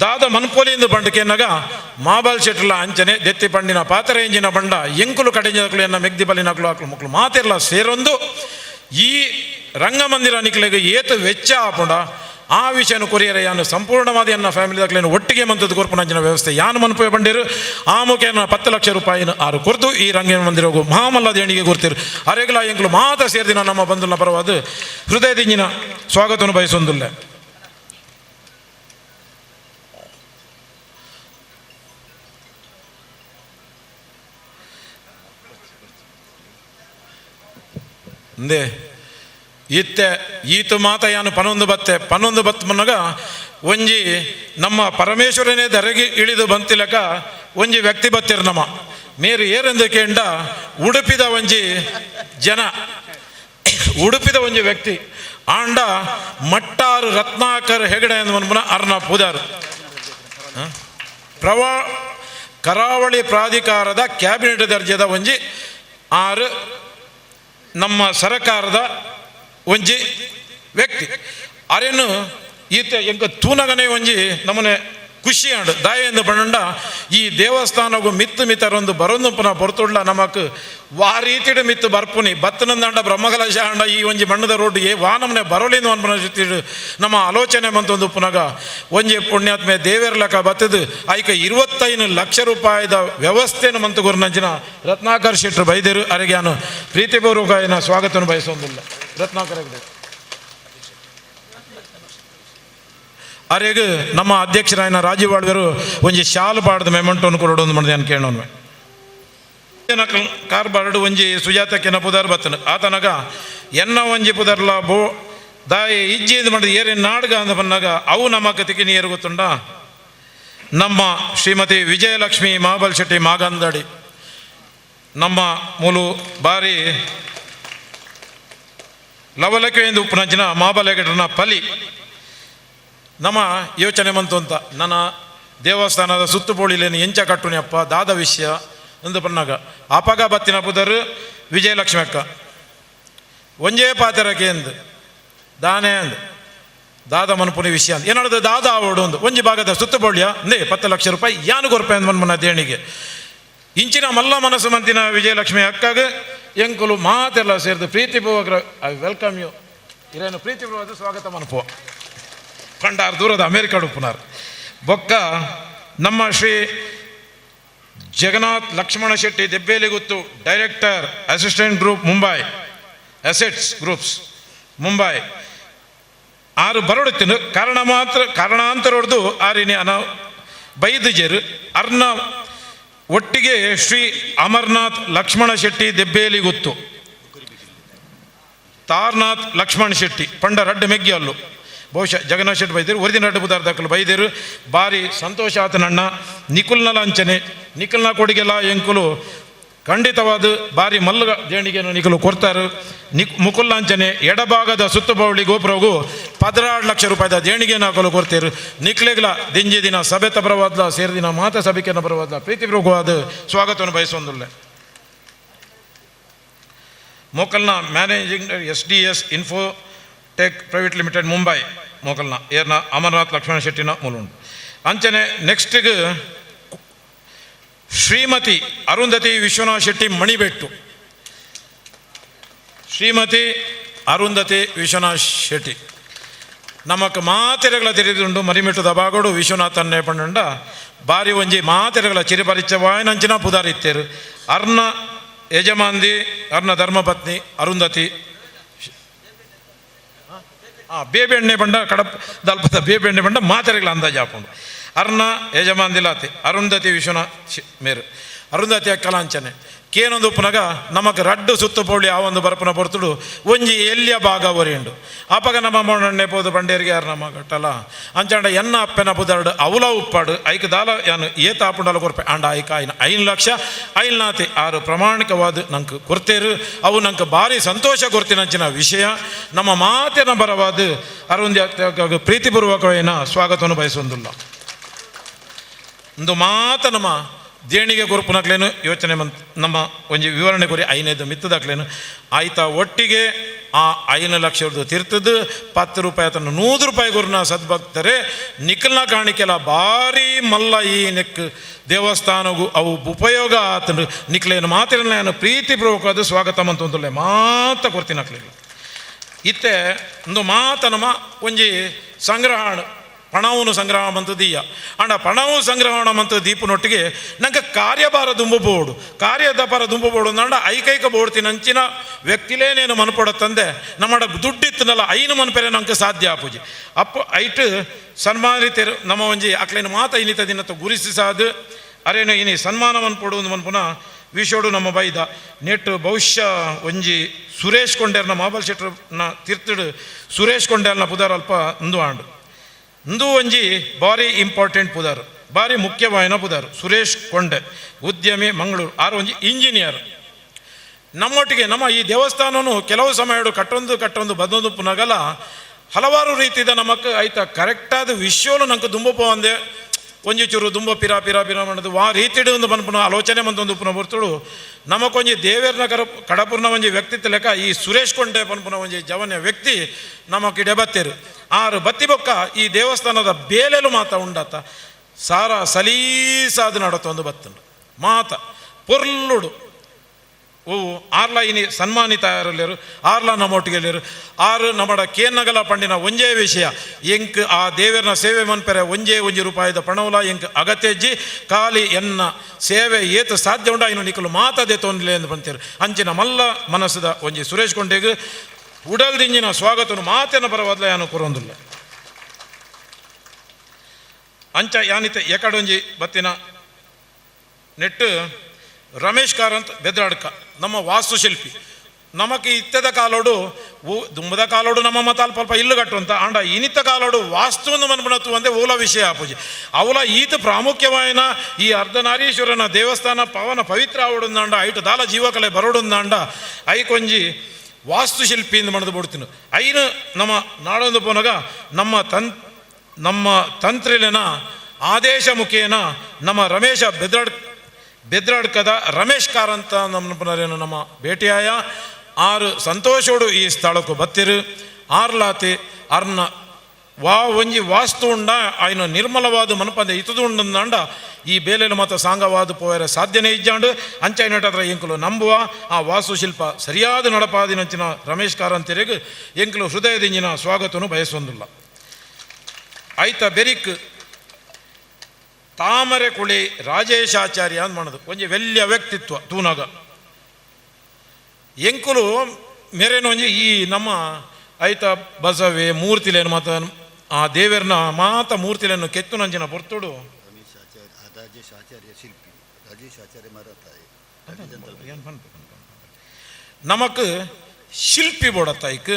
ದಾದ ಮನ್ಪೋಲಿಂದು ಬಂಡಕೇನಾಗ ಮಾಬಾಲ್ ಶೆಟ್ಲ ಅಂಚನೆ ದೆತ್ತಿ ಪಂಡಿನ ಪಾತ್ರೆ ಎಂಜಿನ ಬಂಡ ಎಂಕುಲು ಕಡೆಂಜಕಲು ಎನ್ನ ಮೆಗ್ದಿ ಬಲಿನಕಲು ಹಾಕಲು ಮಕ್ಕಳು ಮಾತೆರ್ಲ ಸೇರೊಂದು ಈ ರಂಗಮಂದಿರ ನಿಕ್ಲೆಗೆ ಏತು ವೆಚ್ಚ ಆಪುಂಡ ಆ ವಿಷಯನು ಕೊರಿಯರ ಯಾನು ಸಂಪೂರ್ಣವಾದ ಎನ್ನ ಫ್ಯಾಮಿಲಿದಾಗ್ಲೇನು ಒಟ್ಟಿಗೆ ಮಂತದ್ದು ಕೊರ್ಪುನಂಚಿನ ವ್ಯವಸ್ಥೆ ಯಾನು ಮನ್ಪೋಯ ಬಂದಿರು ಆ ಮುಖೇನ 10 ಲಕ್ಷ ರೂಪಾಯಿನ ಆರು ಕೊರ್ತು ಈ ರಂಗ ಮಂದಿರ ಹೋಗು ಮಹಾಮಲ್ಲ ದೇಣಿಗೆ ಕೊರ್ತಿರು ಅರೆಗ್ಲ ಎಂಕ್ಲು ಮಾತ್ರ ಸೇರ್ದಿನ ನಮ್ಮ ಬಂಧುನ ಪರವಾದ ಹೃದಯದಿಂಜಿನ ಸ್ವಾಗತವನ್ನು ಬಯಸೊಂದಿಲ್ಲ. ಅಂದೇ ಇತ್ತೆ ಈತು ಮಾತ ಯಾನು ಪನೊಂದು ಬತ್ ಮುನ್ನಗ ಒಂಜಿ ನಮ್ಮ ಪರಮೇಶ್ವರನೇ ದರಗಿ ಇಳಿದು ಬಂತಿಲಕ ಒಂಜಿ ವ್ಯಕ್ತಿ ಬತ್ತಿರು ನಮ್ಮ ಮೇರು ಏರೆಂದು ಕೇಂಡ ಉಡುಪಿದ ಒಂಜಿ ಜನ ಉಡುಪಿದ ಒಂಜಿ ವ್ಯಕ್ತಿ ಆಂಡ ಮಟ್ಟಾರು ರತ್ನಾಕರ್ ಹೆಗಡೆ ಎಂದು ಅರ್ನ ಪೂದಾರು ಕರಾವಳಿ ಪ್ರಾಧಿಕಾರದ ಕ್ಯಾಬಿನೆಟ್ ದರ್ಜೆದ ಒಂಜಿ ಆರು ನಮ್ಮ ಸರಕಾರದ ಒಂಜಿ ವ್ಯಕ್ತಿ ಅರೇನು ಈತ ಎಂಕ ತೂನಗನೆ ಒಂಜಿ ನಮ್ಮನೆ ಖುಷಿ ಆಂಡು ದಾಯೆಂದು ಬಣ್ಣ ಈ ದೇವಸ್ಥಾನಗೂ ಮಿತ್ತರೊಂದು ಬರೊಂದು ಪುನಃ ಬರ್ತುಡ್ಲ ನಮಕ್ ವಾರೀತಿಡು ಮಿತ್ತು ಬರ್ಪುನಿ ಬತ್ತನಂದಾಂಡ ಬ್ರಹ್ಮಕಲಶ ಆಂಡ ಈ ಒಂಜಿ ಬಣ್ಣದ ರೋಡ್ ವಾನಮ್ನೆ ಬರೋಲಿಂದ ಅನ್ಪನ ಜೊತೆ ನಮ್ಮ ಆಲೋಚನೆ ಬಂತೊಂದು ಪುನಗ ಒಂಜಿ ಪುಣ್ಯಾತ್ಮೆ ದೇವೇರ್ಲಕ ಬತ್ತದು ಐಕ 25 ಲಕ್ಷ ರೂಪಾಯಿದ ವ್ಯವಸ್ಥೆನ ಮಂತು ಗುರುನಂಚಿನ ರತ್ನಾಕರ್ ಶೆಟ್ರು ಬೈದೇರು ಅರೆಗೆ ನಾನು ಪ್ರೀತಿಪೂರ್ವಕ ಏನ ಸ್ವಾಗತವನ್ನು ಬಯಸೋದಿಲ್ಲ. ರತ್ನಾಕರ್ ಅರೆಗೆ ನಮ್ಮ ಅಧ್ಯಕ್ಷರಾಯನ ರಾಜೀವ್ ಆಳ್ವರು ಒಂಜಿ ಶಾಲು ಪಾಡ್ದ ಮೆಮೆಂಟೋನು ಕೊಡೋದು ಮಾಡಿದೆ ನಾನು ಕೇಳೋನ್ವೆ ಕಾರ್ಬಾರ್ಡು ಒಂಜಿ ಸುಜಾತಕ್ಕೆನ ಪುದರ್ ಬತ್ತನು ಆತನಗ ಎನ್ನ ಒಂಜಿ ಪುದರ್ಲ ಬೋ ದಾಯಿ ಇಜ್ಜಿದು ಮಾಡಿದ ಏರಿನ ನಾಡ್ಗ ಅಂದ ಬಂದಾಗ ಅವು ನಮ್ಮ ಕತಿಗೆ ನೀರು ಗೊತ್ತುಂಡ ನಮ್ಮ ಶ್ರೀಮತಿ ವಿಜಯಲಕ್ಷ್ಮಿ ಮಹಾಬಲ್ ಶೆಟ್ಟಿ ಮಾಗಂದಡಿ ನಮ್ಮ ಮೂಲು ಬಾರಿ ಲವಲಕೆಂದು ಉಪ್ಪುನಂಚಿನ ಮಹಾಬಲೇಗಡನ ಪಲಿ ನಮ್ಮ ಯೋಚನೆ ಬಂತು ಅಂತ ನನ್ನ ದೇವಸ್ಥಾನದ ಸುತ್ತುಬೋಳಿಲೇನು ಎಂಚ ಕಟ್ಟುನಿ ಅಪ್ಪ ದಾದ ವಿಷಯ ಎಂದು ಪನ್ನಾಗ ಅಪಗ ಬತ್ತಿನ ಪುದರು ವಿಜಯಲಕ್ಷ್ಮಿ ಅಕ್ಕ ಒಂಜೇ ಪಾತೆರಕ್ಕೆ ಎಂದು ದಾನೆ ಅಂದು ದಾದ ಮನ್ಪುನಿ ವಿಷಯ ಅಂತ ಏನಾದ್ರು ದಾದ ಆವೋಡು ಒಂದು ಒಂಜಿ ಭಾಗದ ಸುತ್ತುಬೋಳಿಯ ಅಂದೇ 10 ಲಕ್ಷ ರೂಪಾಯಿ ಯಾನು ಕೊರ್ಪೆ ಅಂದ್ ಮನ್ಮನ ದೇಣಿಗೆ ಇಂಚಿನ ಮಲ್ಲ ಮನಸ್ಸು ಮಂತಿನ ವಿಜಯಲಕ್ಷ್ಮಿ ಅಕ್ಕಾಗ ಎಂಕುಲು ಮಾತೆಲ್ಲ ಸೇರಿದು ಪ್ರೀತಿಪೂರ್ವಕ ಐ ವೆಲ್ಕಮ್ ಯು ಇರೇನು ಪ್ರೀತಿಪೂರ್ವಕ ಸ್ವಾಗತ ಮನಪೋ ಕಂಡಾರು ದೂರದ ಅಮೇರಿಕಾ ಉಪ್ಪುನಾರ್ ಬೊಕ್ಕ ನಮ್ಮ Shri Jagannath Lakshmana Shetty Debbeliguttu director assistant group Mumbai assets groups Mumbai ಆರು ಬರೋಡುತ್ತಿನ ಕಾರಣಾಂತರ ಹೊಡೆದು ಆರಿನಿ ಅನ ಬೈದಜರು ಅರ್ನ ಒಟ್ಟಿಗೆ ಶ್ರೀ ಅಮರ್ನಾಥ್ ಲಕ್ಷ್ಮಣ ಶೆಟ್ಟಿ ದೆಬ್ಬೇಲಿಗುತ್ತು ತಾರ್ನಾಥ್ ಲಕ್ಷ್ಮಣ ಶೆಟ್ಟಿ ಪಂಡ ರಡ್ಡು ಮೆಗ್ಗಿ ಅಲ್ಲು ಬಹುಶಃ ಜಗನ್ನಾಥ್ ಶೆಟ್ಟಿ ಬೈದರು ಒರಿದಿನ ಅಡ್ಡು ಪದಾರ್ಥಗಳು ಬೈದರು ಭಾರಿ ಸಂತೋಷ ಆತನಣ್ಣ ನಿಖುಲ್ನ ಲಾಂಚನೆ ನಿಖುಲ್ನ ಕೊಡುಗೆಲ್ಲ ಎಂಕುಲು ಖಂಡಿತವಾದ ಭಾರಿ ಮಲ್ಲ ದೇಣಿಗೆಯನ್ನು ನಿಖಲು ಕೊಡ್ತಾರೆ. ಮುಕುಲ್ ಲಾಂಚನೆ ಎಡಭಾಗದ ಸುತ್ತುಬೌಳಿ ಗೋಪುರಗೂ 16 ಲಕ್ಷ ರೂಪಾಯಿದ ದೇಣಿಗೆಯನ್ನು ಹಾಕಲು ಕೊಡ್ತೀರು. ನಿಕ್ಲೆಗ್ಲ ದಿಂಜಿ ದಿನ ಸಭೆತ ಬರವಾದ್ಲ ಸೇರಿದಿನ ಮಾತ ಸಭೆಕೆನ ಬರವಾದ್ಲ ಪ್ರೀತಿಪೂರ್ವಕವಾದ ಸ್ವಾಗತವನ್ನು ಬಯಸೊಂದಿಲ್ಲ. ಮೋಕಲ್ನ managing SDS infotech private limited Mumbai ಮೋಕಲ್ನ ಏರ್ನ ಅಮರನಾಥ್ ಲಕ್ಷ್ಮಣ ಶೆಟ್ಟಿನ ಮೂಲುಂಡು ಅಂಚನೆ ನೆಕ್ಸ್ಟ್ಗೆ ಶ್ರೀಮತಿ ಅರುಂಧತಿ ವಿಶ್ವನಾಥ್ ಶೆಟ್ಟಿ ಮಣಿಬೆಟ್ಟು. ಶ್ರೀಮತಿ ಅರುಂಧತಿ ವಿಶ್ವನಾಥ್ ಶೆಟ್ಟಿ ನಮಕ್ ಮಾತೆರೆಗಳ ತೆರೆದುಂಡು ಮರಿಮೆಟ್ಟುದ ಬಾಗೋಡು ವಿಶ್ವನಾಥನ್ನೇ ಪಂಡ ಬಾರಿ ಒಂಜಿ ಮಾತೆರೆಗಳ ಚಿರಿಪರಿಚವಾಯನಂಚಿನ ಪುದಾರಿತ್ತೇರು ಅರ್ನ ಯಜಮಾಂದಿ ಅರ್ನ ಧರ್ಮಪತ್ನಿ ಅರುಂಧತಿ ಬೇಬೆ ಎಣ್ಣೆ ಬಂಡ ಕಡಪ ದಲ್ಪದ ಬೇಬೆ ಎಣ್ಣೆ ಬಂಡ ಮಾತೆರೆಗಳ ಅಂದಾಜು ಹಾಕೊಂಡು ಅರ್ನ ಯಜಮಾಂದಿಲಾತಿ ಅರುಂಧತಿ ವಿಶ್ವನಾಥ್ ಮೇರು ಅರುಂಧತಿ ಅಕ್ಕಲಾಂಚನೆ ಕೇನೊಂದು ಉಪ್ಪನಾಗ ನಮಕ್ ರಡ್ಡು ಸುತ್ತು ಪೌಳಿ ಆ ಒಂದು ಬರಪನ ಬರ್ತುಡು ಒಂಜಿ ಎಲ್ಲಿಯ ಭಾಗ ಒರಿಯಂಡು ಅಪಗ ನಮ್ಮ ಮೊಣ್ಣೆ ಪೋದು ಬಂಡೇರಿಗೆ ಯಾರು ನಮ್ಮ ಗಟ್ಟಲ್ಲ ಅಂಚಾಂಡ ಎನ್ನ ಅಪ್ಪೆನ ಪುದಾಡು ಅವಲ ಉಪ್ಪಾಡು ಐಕ್ ದಾಲ ಯಾನು ಏತ ಆಪುಂಡಲ ಕೊರ್ಪೆ ಅಂಡ ಐಕ ಐನ 5 ಲಕ್ಷ ಐಲ್ನಾತಿ ಆರು ಪ್ರಾಮಾಣಿಕವಾದ ನಂಗೆ ಕೊರ್ತೇರು ಅವು ನಂಗೆ ಭಾರಿ ಸಂತೋಷ ಕೊರ್ತಿನಂಚಿನ ವಿಷಯ ನಮ್ಮ ಮಾತಿನ ಬರವಾದ ಅರುಂಧತಿ ಪ್ರೀತಿಪೂರ್ವಕವೇನ ಸ್ವಾಗತವನ್ನು ಬಯಸೊಂದಿಲ್ಲ. ಒಂದು ಮಾತ ನಮ್ಮ ದೇಣಿಗೆ ಕೊರ್ಪುನಕ್ಲೇನು ಯೋಚನೆ ನಮ್ಮ ಒಂಜಿ ವಿವರಣೆ ಕೊರಿ ಐನೇದು ಮಿತ್ತದಾಕ್ಲೇನು ಆಯ್ತಾ ಒಟ್ಟಿಗೆ ಆ 5 ಲಕ್ಷದ್ದು ತಿರ್ತದ 10 ರೂಪಾಯಿ ತನ್ನ 100 ರೂಪಾಯಿ ಗುರುನ ಸದ್ಭಕ್ತರೆ ನಿಖಲ್ನ ಕಾಣಿಕೆಲ್ಲ ಭಾರಿ ಮಲ್ಲ ಈ ನೆಕ್ ದೇವಸ್ಥಾನಗೂ ಅವು ಉಪಯೋಗ ಆತಂಡು ನಿಖಲೇನು ಮಾತಿರಲ್ಲ ಪ್ರೀತಿಪೂರ್ವಕವಾದ ಸ್ವಾಗತ ಅಂತಂದುಲ್ಲೆ ಮಾತ ಕೊಡ್ತೀನಿ ಅಕ್ಲಿಗೆ ಇತ್ತೆ ಒಂದು ಮಾತ ನಮ್ಮ ಒಂಜಿ ಸಂಗ್ರಹಣ ಪಣವನ್ನು ಸಂಗ್ರಹ ಮಂತು ದೀಯ ಅಂಡ ಪಣವು ಸಂಗ್ರಹಣ ಮಂತು ದೀಪನೊಟ್ಟಿಗೆ ನಂಗೆ ಕಾರ್ಯಭಾರ ದುಂಬುಬೋಡು ಕಾರ್ಯದಭಾರ ದುಂಬುಬೋಡು ಅಂದ ಐಕೈಕ ಬೋಡ್ತೀನಿ ಅಂಚಿನ ವ್ಯಕ್ತಿಲೇನೇನು ಮನ್ಪಡತ್ತಂದೆ ನಮ್ಮ ದುಡ್ಡಿತ್ತನಲ್ಲ ಐನು ಮನ್ಪೆರೆ ನಂಗೆ ಸಾಧ್ಯ ಆಪುಜಿ ಅಪ್ಪ ಐಟ್ ಸನ್ಮಾನಿತರು ನಮ್ಮ ಒಂಜಿ ಅಕ್ಲೇನು ಮಾತ ಇನ್ನಿತ ದಿನತ್ತು ಗುರುತಿಸಾದು ಅರೇನು ಇನಿ ಸನ್ಮಾನವನ್ನು ಕೊಡುವುದು ಮನ್ಪುನ ವಿಷೋಡು ನಮ್ಮ ಬೈದ ನೆಟ್ಟು ಬಹುಶಃ ಒಂಜಿ ಸುರೇಶ್ ಕೊಂಡೇರ್ನ ಮಾಬಲ್ ಶೆಟ್ರನ ತಿರ್ತಡು ಸುರೇಶ್ ಕೊಂಡೇರ್ನ ಪುದಾರ್ ಅಲ್ಪ ಇಂದು ಆಂಡು ಇಂದು ಒಂಜಿ ಭಾರಿ ಇಂಪಾರ್ಟೆಂಟ್ ಪುದಾರು ಭಾರಿ ಮುಖ್ಯವಾಯಿನ ಪುದಾರು ಸುರೇಶ್ ಕೊಂಡೆ ಉದ್ಯಮಿ ಮಂಗಳೂರು ಆರು ಒಂಜಿ ಇಂಜಿನಿಯರ್ ನಮ್ಮೊಟ್ಟಿಗೆ ನಮ್ಮ ಈ ದೇವಸ್ಥಾನನು ಕೆಲವು ಸಮಯ ಕಟ್ಟೊಂದು ಬಂದೊಂದು ಪುನಗಲ ಹಲವಾರು ರೀತಿಯ ನಮಕ್ ಆಯ್ತಾ ಕರೆಕ್ಟಾದ ವಿಷಯಲು ನಂಗೆ ದುಂಬಪ್ಪ ಅಂದೆ ಒಂಜಿ ಚೂರು ದುಂಬ ಪಿರಾ ಮಾಡೋದು ಆ ರೀತಿಡು ಒಂದು ಬಂದ್ಪುನ ಆಲೋಚನೆ ಬಂದೊಂದು ಪುನಃ ಬರ್ತಳು ನಮಕೊಂಜಿ ದೇವೇರ್ನ ಕಡಪುರ್ನ ಒಂಜಿ ವ್ಯಕ್ತಿತ್ವ ಲೆಕ್ಕ ಈ ಸುರೇಶ್ ಕೊಂಡೆ ಪನ್ಪುನ ಒಂಜಿ ಜವನ್ಯ ವ್ಯಕ್ತಿ ನಮಕಿಡೆ ಬತ್ತೇರು ಆರು ಬತ್ತಿ ಬೊಕ್ಕ ಈ ದೇವಸ್ಥಾನದ ಬೇಲೆಲು ಮಾತ ಉಂಡಾತ ಸಾರ ಸಲೀಸಾದ ನಡತ ಒಂದು ಬತ್ತುಂಡು ಮಾತ ಪೊರ್ಲುಡು ಓ ಆರ್ಲ ಇನಿ ಸನ್ಮಾನಿತ ಯಾರಲ್ಲೇರು ಆರ್ಲ ನಮ್ಮೊಟ್ಟಿಗೆಲ್ಲೇರು ಆರು ನಮ್ಮಡ ಕೇನ್ನಗಲ ಪಂಡಿನ ಒಂಜೇ ವಿಷಯ ಎಂಕ್ ಆ ದೇವರನ ಸೇವೆ ಮನ್ಪೆರೆ ಒಂಜಿ ರೂಪಾಯಿದ ಪಣವಲ ಎಂಕ್ ಅಗತ್ಯಜ್ಜಿ ಖಾಲಿ ಎನ್ನ ಸೇವೆ ಏತು ಸಾಧ್ಯ ಉಂಡ ಇನ್ನು ನಿಕಲು ಮಾತದೆ ತೊಂದಿಲೆ ಎಂದು ಬಂತೇರು ಅಂಚಿನ ಮಲ್ಲ ಮನಸ್ಸದ ಒಂಜಿ ಸುರೇಶ್ ಕೊಂಡೆಗೆ ಉಡಲ್ದಿಂಜಿನ ಸ್ವಾಗತನು ಮಾತೇನ ಪರವಾದ್ಲ ಯಾನು ಕೊರೊಂದಿಲ್ಲ ಅಂಚ ಯಾನಿತೆ ಎಕಡೊಂಜಿ ಬತ್ತಿನ ನೆಟ್ಟು ರಮೇಶ್ ಕಾರಂತ್ ಬೆದ್ರಾಡ್ಕ ನಮ್ಮ ವಾಸ್ತುಶಿಲ್ಪಿ ನಮಕ್ ಇತ್ತದ ಕಾಲೋಡು ದುಂಬದ ಕಾಲೋಡು ನಮ್ಮ ಮತ ಅಲ್ಪ ಇಲ್ಲು ಕಟ್ಟು ಅಂತ ಅಂಡ ಇನಿತ ಕಾಲೋಡು ವಾಸ್ತುವನ್ನು ಮನ್ಪಣತ್ತು ಅಂದೆ ಓಲ ವಿಷಯ ಆಪುಜಿ ಅವಲ ಈತ ಪ್ರಾಮುಖ್ಯವಾಯಿನ ಈ ಅರ್ಧನಾರೀಶ್ವರನ ದೇವಸ್ಥಾನ ಪವನ ಪವಿತ್ರ ಆವಡುಂದಾಂಡ ಐಟು ದಾಲ ಜೀವಕಲೆ ಬರೋಡುಂದಾಂಡ ಐಕೊಂಜಿ ವಾಸ್ತುಶಿಲ್ಪಿಯಿಂದ ಮಣದು ಬಿಡ್ತೀನಿ ಐನು ನಮ್ಮ ನಾಡೊಂದು ಪೋನಾಗ ನಮ್ಮ ತಂತ್ರಿಲಿನ ಆದೇಶ ಮುಖೇನ ನಮ್ಮ ರಮೇಶ ಬೆದ್ರಾಡ್ಕದ ರಮೇಶ್ ಕಾರಂತ ನಮ್ಮ ನಮ್ಮ ಭೇಟಿಯಾಯ ಆರು ಸಂತೋಷೋಡು ಈ ಸ್ಥಳಕ್ಕೂ ಬತ್ತಿರು ಆರ್ಲಾತಿ ಅರ್ನ ಒಂಜಿ ವಾಸ್ತು ಉಂಡ ಆಯ್ನ ನಿರ್ಮಲವಾದ ಮನಪಂದೆ ಇತದು ಉಂಡಂದಾಂಡ ಈ ಬೇಲೆಲು ಮಾತ್ರ ಸಾಂಗವಾದ ಪೋಯರ ಸಾಧ್ಯನೇ ಇಜ್ಜಾಂಡು ಅಂಚೈನಟದ್ರ ಎಂಕುಲು ನಂಬುವ ಆ ವಾಸ್ತುಶಿಲ್ಪ ಸರಿಯಾದ ನಡಪಾದಿನಂಚಿನ ರಮೇಶ್ ಕಾರಂತರಿಗೆ ಎಂಕುಲು ಹೃದಯದಿಂಜಿನ ಸ್ವಾಗತನು ಬಯಸೊಂದಿಲ್ಲ ಆಯ್ತ ಬೆರಿಕ್ ತಾಮರೆ ಕುಳಿ ರಾಜೇಶಾಚಾರ್ಯ ಅಂತ ಮಾಡೋದು ಒಂಜಿ ವೆಲ್ಯ ವ್ಯಕ್ತಿತ್ವ ತೂನಾಗ ಎಂಕುಲು ಮೇರೇನು ಒಂಜಿ ಈ ನಮ್ಮ ಐತ ಬಸವೆ ಮೂರ್ತಿಲೇನು ಮಾತ ಆ ದೇವರನ ಮಾತ ಮೂರ್ತಿಲೇನು ಕೆತ್ತು ನಂಜಿನ ಪೊರ್ತುಡು ನಮಕ್ ಶಿಲ್ಪಿ ಬೋಡತ್ತ ಐಕ್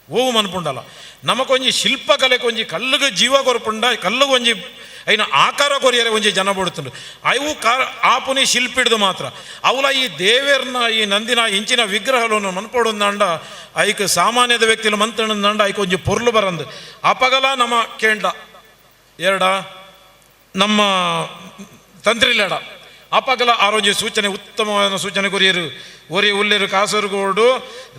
ಓವು ಮನ್ಪುಂಡಲ್ಲ ನಮಕೊಂಜಿ ಶಿಲ್ಪಕಲೆ ಕೊಂಜಿ ಕಲ್ಲುಗ ಜೀವ ಕೊರ್ಪುಂಡ ಕಲ್ಲುಗ ಒಂಜಿ ಐನ ಆಕಾರ ಕೊರಿಯರೆ ಒಂಜಿ ಜನ ಬೋಡುತ್ತುಂಡು ಅವು ಆಪುನಿ ಶಿಲ್ಪಿಡ್ದು ಮಾತ್ರ ಅವಲ ಈ ದೇವೇರ್ನ ಈ ನಂದಿನ ಇಂಚಿನ ವಿಗ್ರಹಗಳನ್ನು ಮನ್ಪೊಡುಂದಾಂಡ ಐಕ್ ಸಾಮಾನ್ಯದ ವ್ಯಕ್ತಿಲು ಮಂತಣಂದಾಂಡ ಐಕ್ ಒಂಜಿ ಪೊರ್ಲು ಬರಂದು ಅಪಗಲ ನಮ್ಮ ಕೇಂಡ ಎರಡ ನಮ್ಮ ತಂತ್ರಿಲೆಡ ಅಪಗಲ ಆರೊಂಜಿ ಸೂಚನೆ ಉತ್ತಮವಾದ ಸೂಚನೆ ಕೊರಿಯರು ಒರಿ ಉಲ್ಲೇರು ಕಾಸರಗೋಡು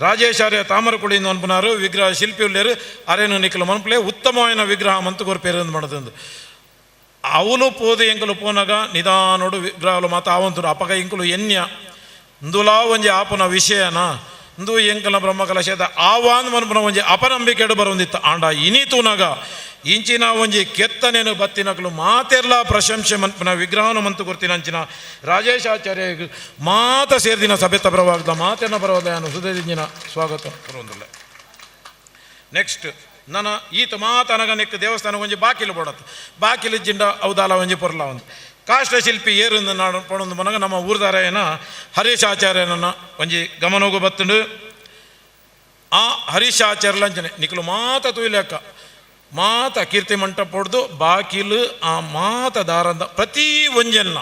ರಾಜೇಶಾರ್ಯ ತಾಮರಕುಳಿಯಿಂದ ಮನ್ಪುನಾರು ವಿಗ್ರಹ ಶಿಲ್ಪಿ ಉಲ್ಲೇರು ಅರೇನು ನಿಖಲು ಮನ್ಪಲೆ ಉತ್ತಮವಾದ ವಿಗ್ರಹ ಮಂತು ಕೊರ್ಪೇರು ಮಾಡೋದು ಅವಲು ಪೋದು ಎಂಕಲು ಪೋನಾಗ ನಿಧಾನೋಡು ವಿಗ್ರಹಲು ಮಾತ ಆವಂತು ಅಪಗ ಎಂಕುಲು ಎನ್ಯ ಇಂದುಲಾ ಒಂಜಿ ಆಪುನ ವಿಷಯನ ಇಂದು ಎಂಕಲ ಬ್ರಹ್ಮಕಲಶದ ಆವಾನ್ ಮನ್ಪುನ ಒಂಜಿ ಅಪನಂಬಿಕೆಡು ಬರೊಂದಿತ್ತ ಆಂಡ ಇನಿತೂನಾಗ ಇಂಚಿನ ಒಂಜಿ ಕೆತ್ತನೇನು ಬತ್ತಿನಕಲು ಮಾತೆರ್ಲ ಪ್ರಶಂಸೆ ಮನ್ಪುನ ವಿಗ್ರಹನು ಮಂತು ಕೊರ್ತಿನ ಅಂಚಿನ ರಾಜೇಶಾಚಾರ್ಯ ಮಾತ ಸೇರ್ದಿನ ಸಭೆತ ಬರವಾಗ್ದ ಮಾತೆನ ಬರವಾದ ಹೃದಯದಿಂಜಿನ ಸ್ವಾಗತ ಬರೋದಿಲ್ಲ ನೆಕ್ಸ್ಟ್ ನನ್ನ ಈತ ಮಾತನಗ ನೆಕ್ ದೇವಸ್ಥಾನ ಒಂಜಿ ಬಾಕಿಲು ಬೋಡತ್ತು ಬಾಕಿಲು ಜಿಂಡ ಅವದಾಲ ಒಂಜಿ ಪೊರ್ಲ ಒಂದು ಕಾಷ್ಟಶಿಲ್ಪಿ ಏರಿಂದ ನಾಡು ಪೊಣೊಂದು ಮನಗ ನಮ್ಮ ಊರ್ದಾರಾಯನ ಹರೀಶಾಚಾರ್ಯನ ಒಂಜಿ ಗಮನೋಗು ಬತ್ತುಂಡು ಆ ಹರೀಶಾಚಾರ್ಯಲಂಚನೆ ನಿಖಲು ಮಾತ ತುಯ್ಲೆಕ್ಕ ಮಾತ ಕೀರ್ತಿ ಮಂಟಪ ಹೊಡೆದು ಬಾಕಿಲು ಆ ಮಾತ ದಾರಂದ ಪ್ರತಿ ಒಂಜೆಲ್ಲ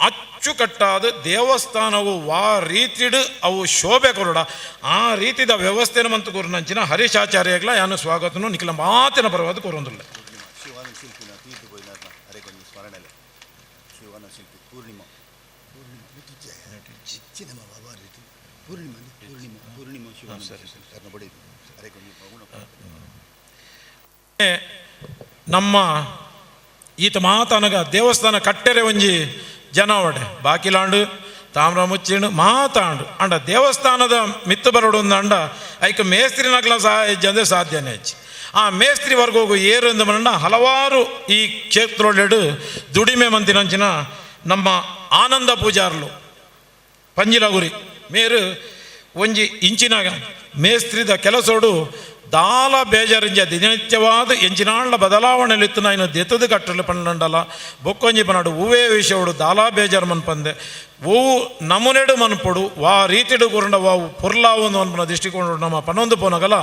ಅಚ್ಚುಕಟ್ಟಾದ ದೇವಸ್ಥಾನವು ವಾ ರೀತಿಡು ಅವು ಶೋಭೆ ಕೊರಡ ಆ ರೀತಿದ ವ್ಯವಸ್ಥೆನ ಮಂತು ಕೊರನಂಚಿನ ಹರೀಶಾಚಾರ್ಯಗಳ ಯಾನು ಸ್ವಾಗತನು ನಿಖಿಲ ಮಾತಿನ ಪರವಾದ ಕೊರೊಂದಿಲ್ಲ ನಮ್ಮ ಈತ ಮಾತನಗ ದೇವಸ್ಥಾನ ಕಟ್ಟೆರೆ ಒಂಜಿ ಜನವಡೆ ಬಾಕಿಲಾಂಡು ತಾಮ್ರ ಮುಚ್ಚಿಂಡು ಮಾತಾಂಡು ಅಂಡ ದೇವಸ್ಥಾನದ ಮಿತ್ತು ಬರೋಡು ಅಂಡ ಐಕ ಮೇಸ್ತ್ರಿನಗ್ಲ ಸಹ ಸಾಧ್ಯನೇ ಹೆಚ್ಚು ಆ ಮೇಸ್ತ್ರಿ ವರ್ಗ ಹೋಗು ಏರು ಎಂದು ಬಂಡ ಹಲವಾರು ಈ ಕ್ಷೇತ್ರೊಳ್ಳೆಡು ದುಡಿಮೆ ಮಂತಿನಂಚಿನ ನಮ್ಮ ಆನಂದ ಪೂಜಾರ್ಲು ಪಂಜಿಲಗುರಿ ಮೇರು ಒಂಜಿ ಇಂಚಿನಾಗ ಮೇಸ್ತ್ರಿದ ಕೆಲಸೋಡು ದಾಲ ಬೇಜಾರಿಂಜ ದಿನನಿತ್ಯವಾದ ಎಂಚಿನಾಳ ಬದಲಾವಣೆಲಿತ್ತು ನಾನು ದೆತ್ತದು ಕಟ್ಟಲು ಪಂಡಲ ಬೊಕ್ಕೊಂಜಿ ಪನಾಡು ಹೂವೇ ವಿಷಯಡು ದಾಲ ಬೇಜಾರು ಮನ್ಪಂದೆ ಹೂವು ನಮುನೆಡು ಮನ್ಪೊಡು ವಾ ರೀತಿಡು ಗುರುಂಡ ವಾವು ಪೊರ್ಲಾವು ಅನ್ಪನ ದೃಷ್ಟಿಕೋಣ ನಮ್ಮ ಪನ್ನೊಂದು ಪೋನಗಲ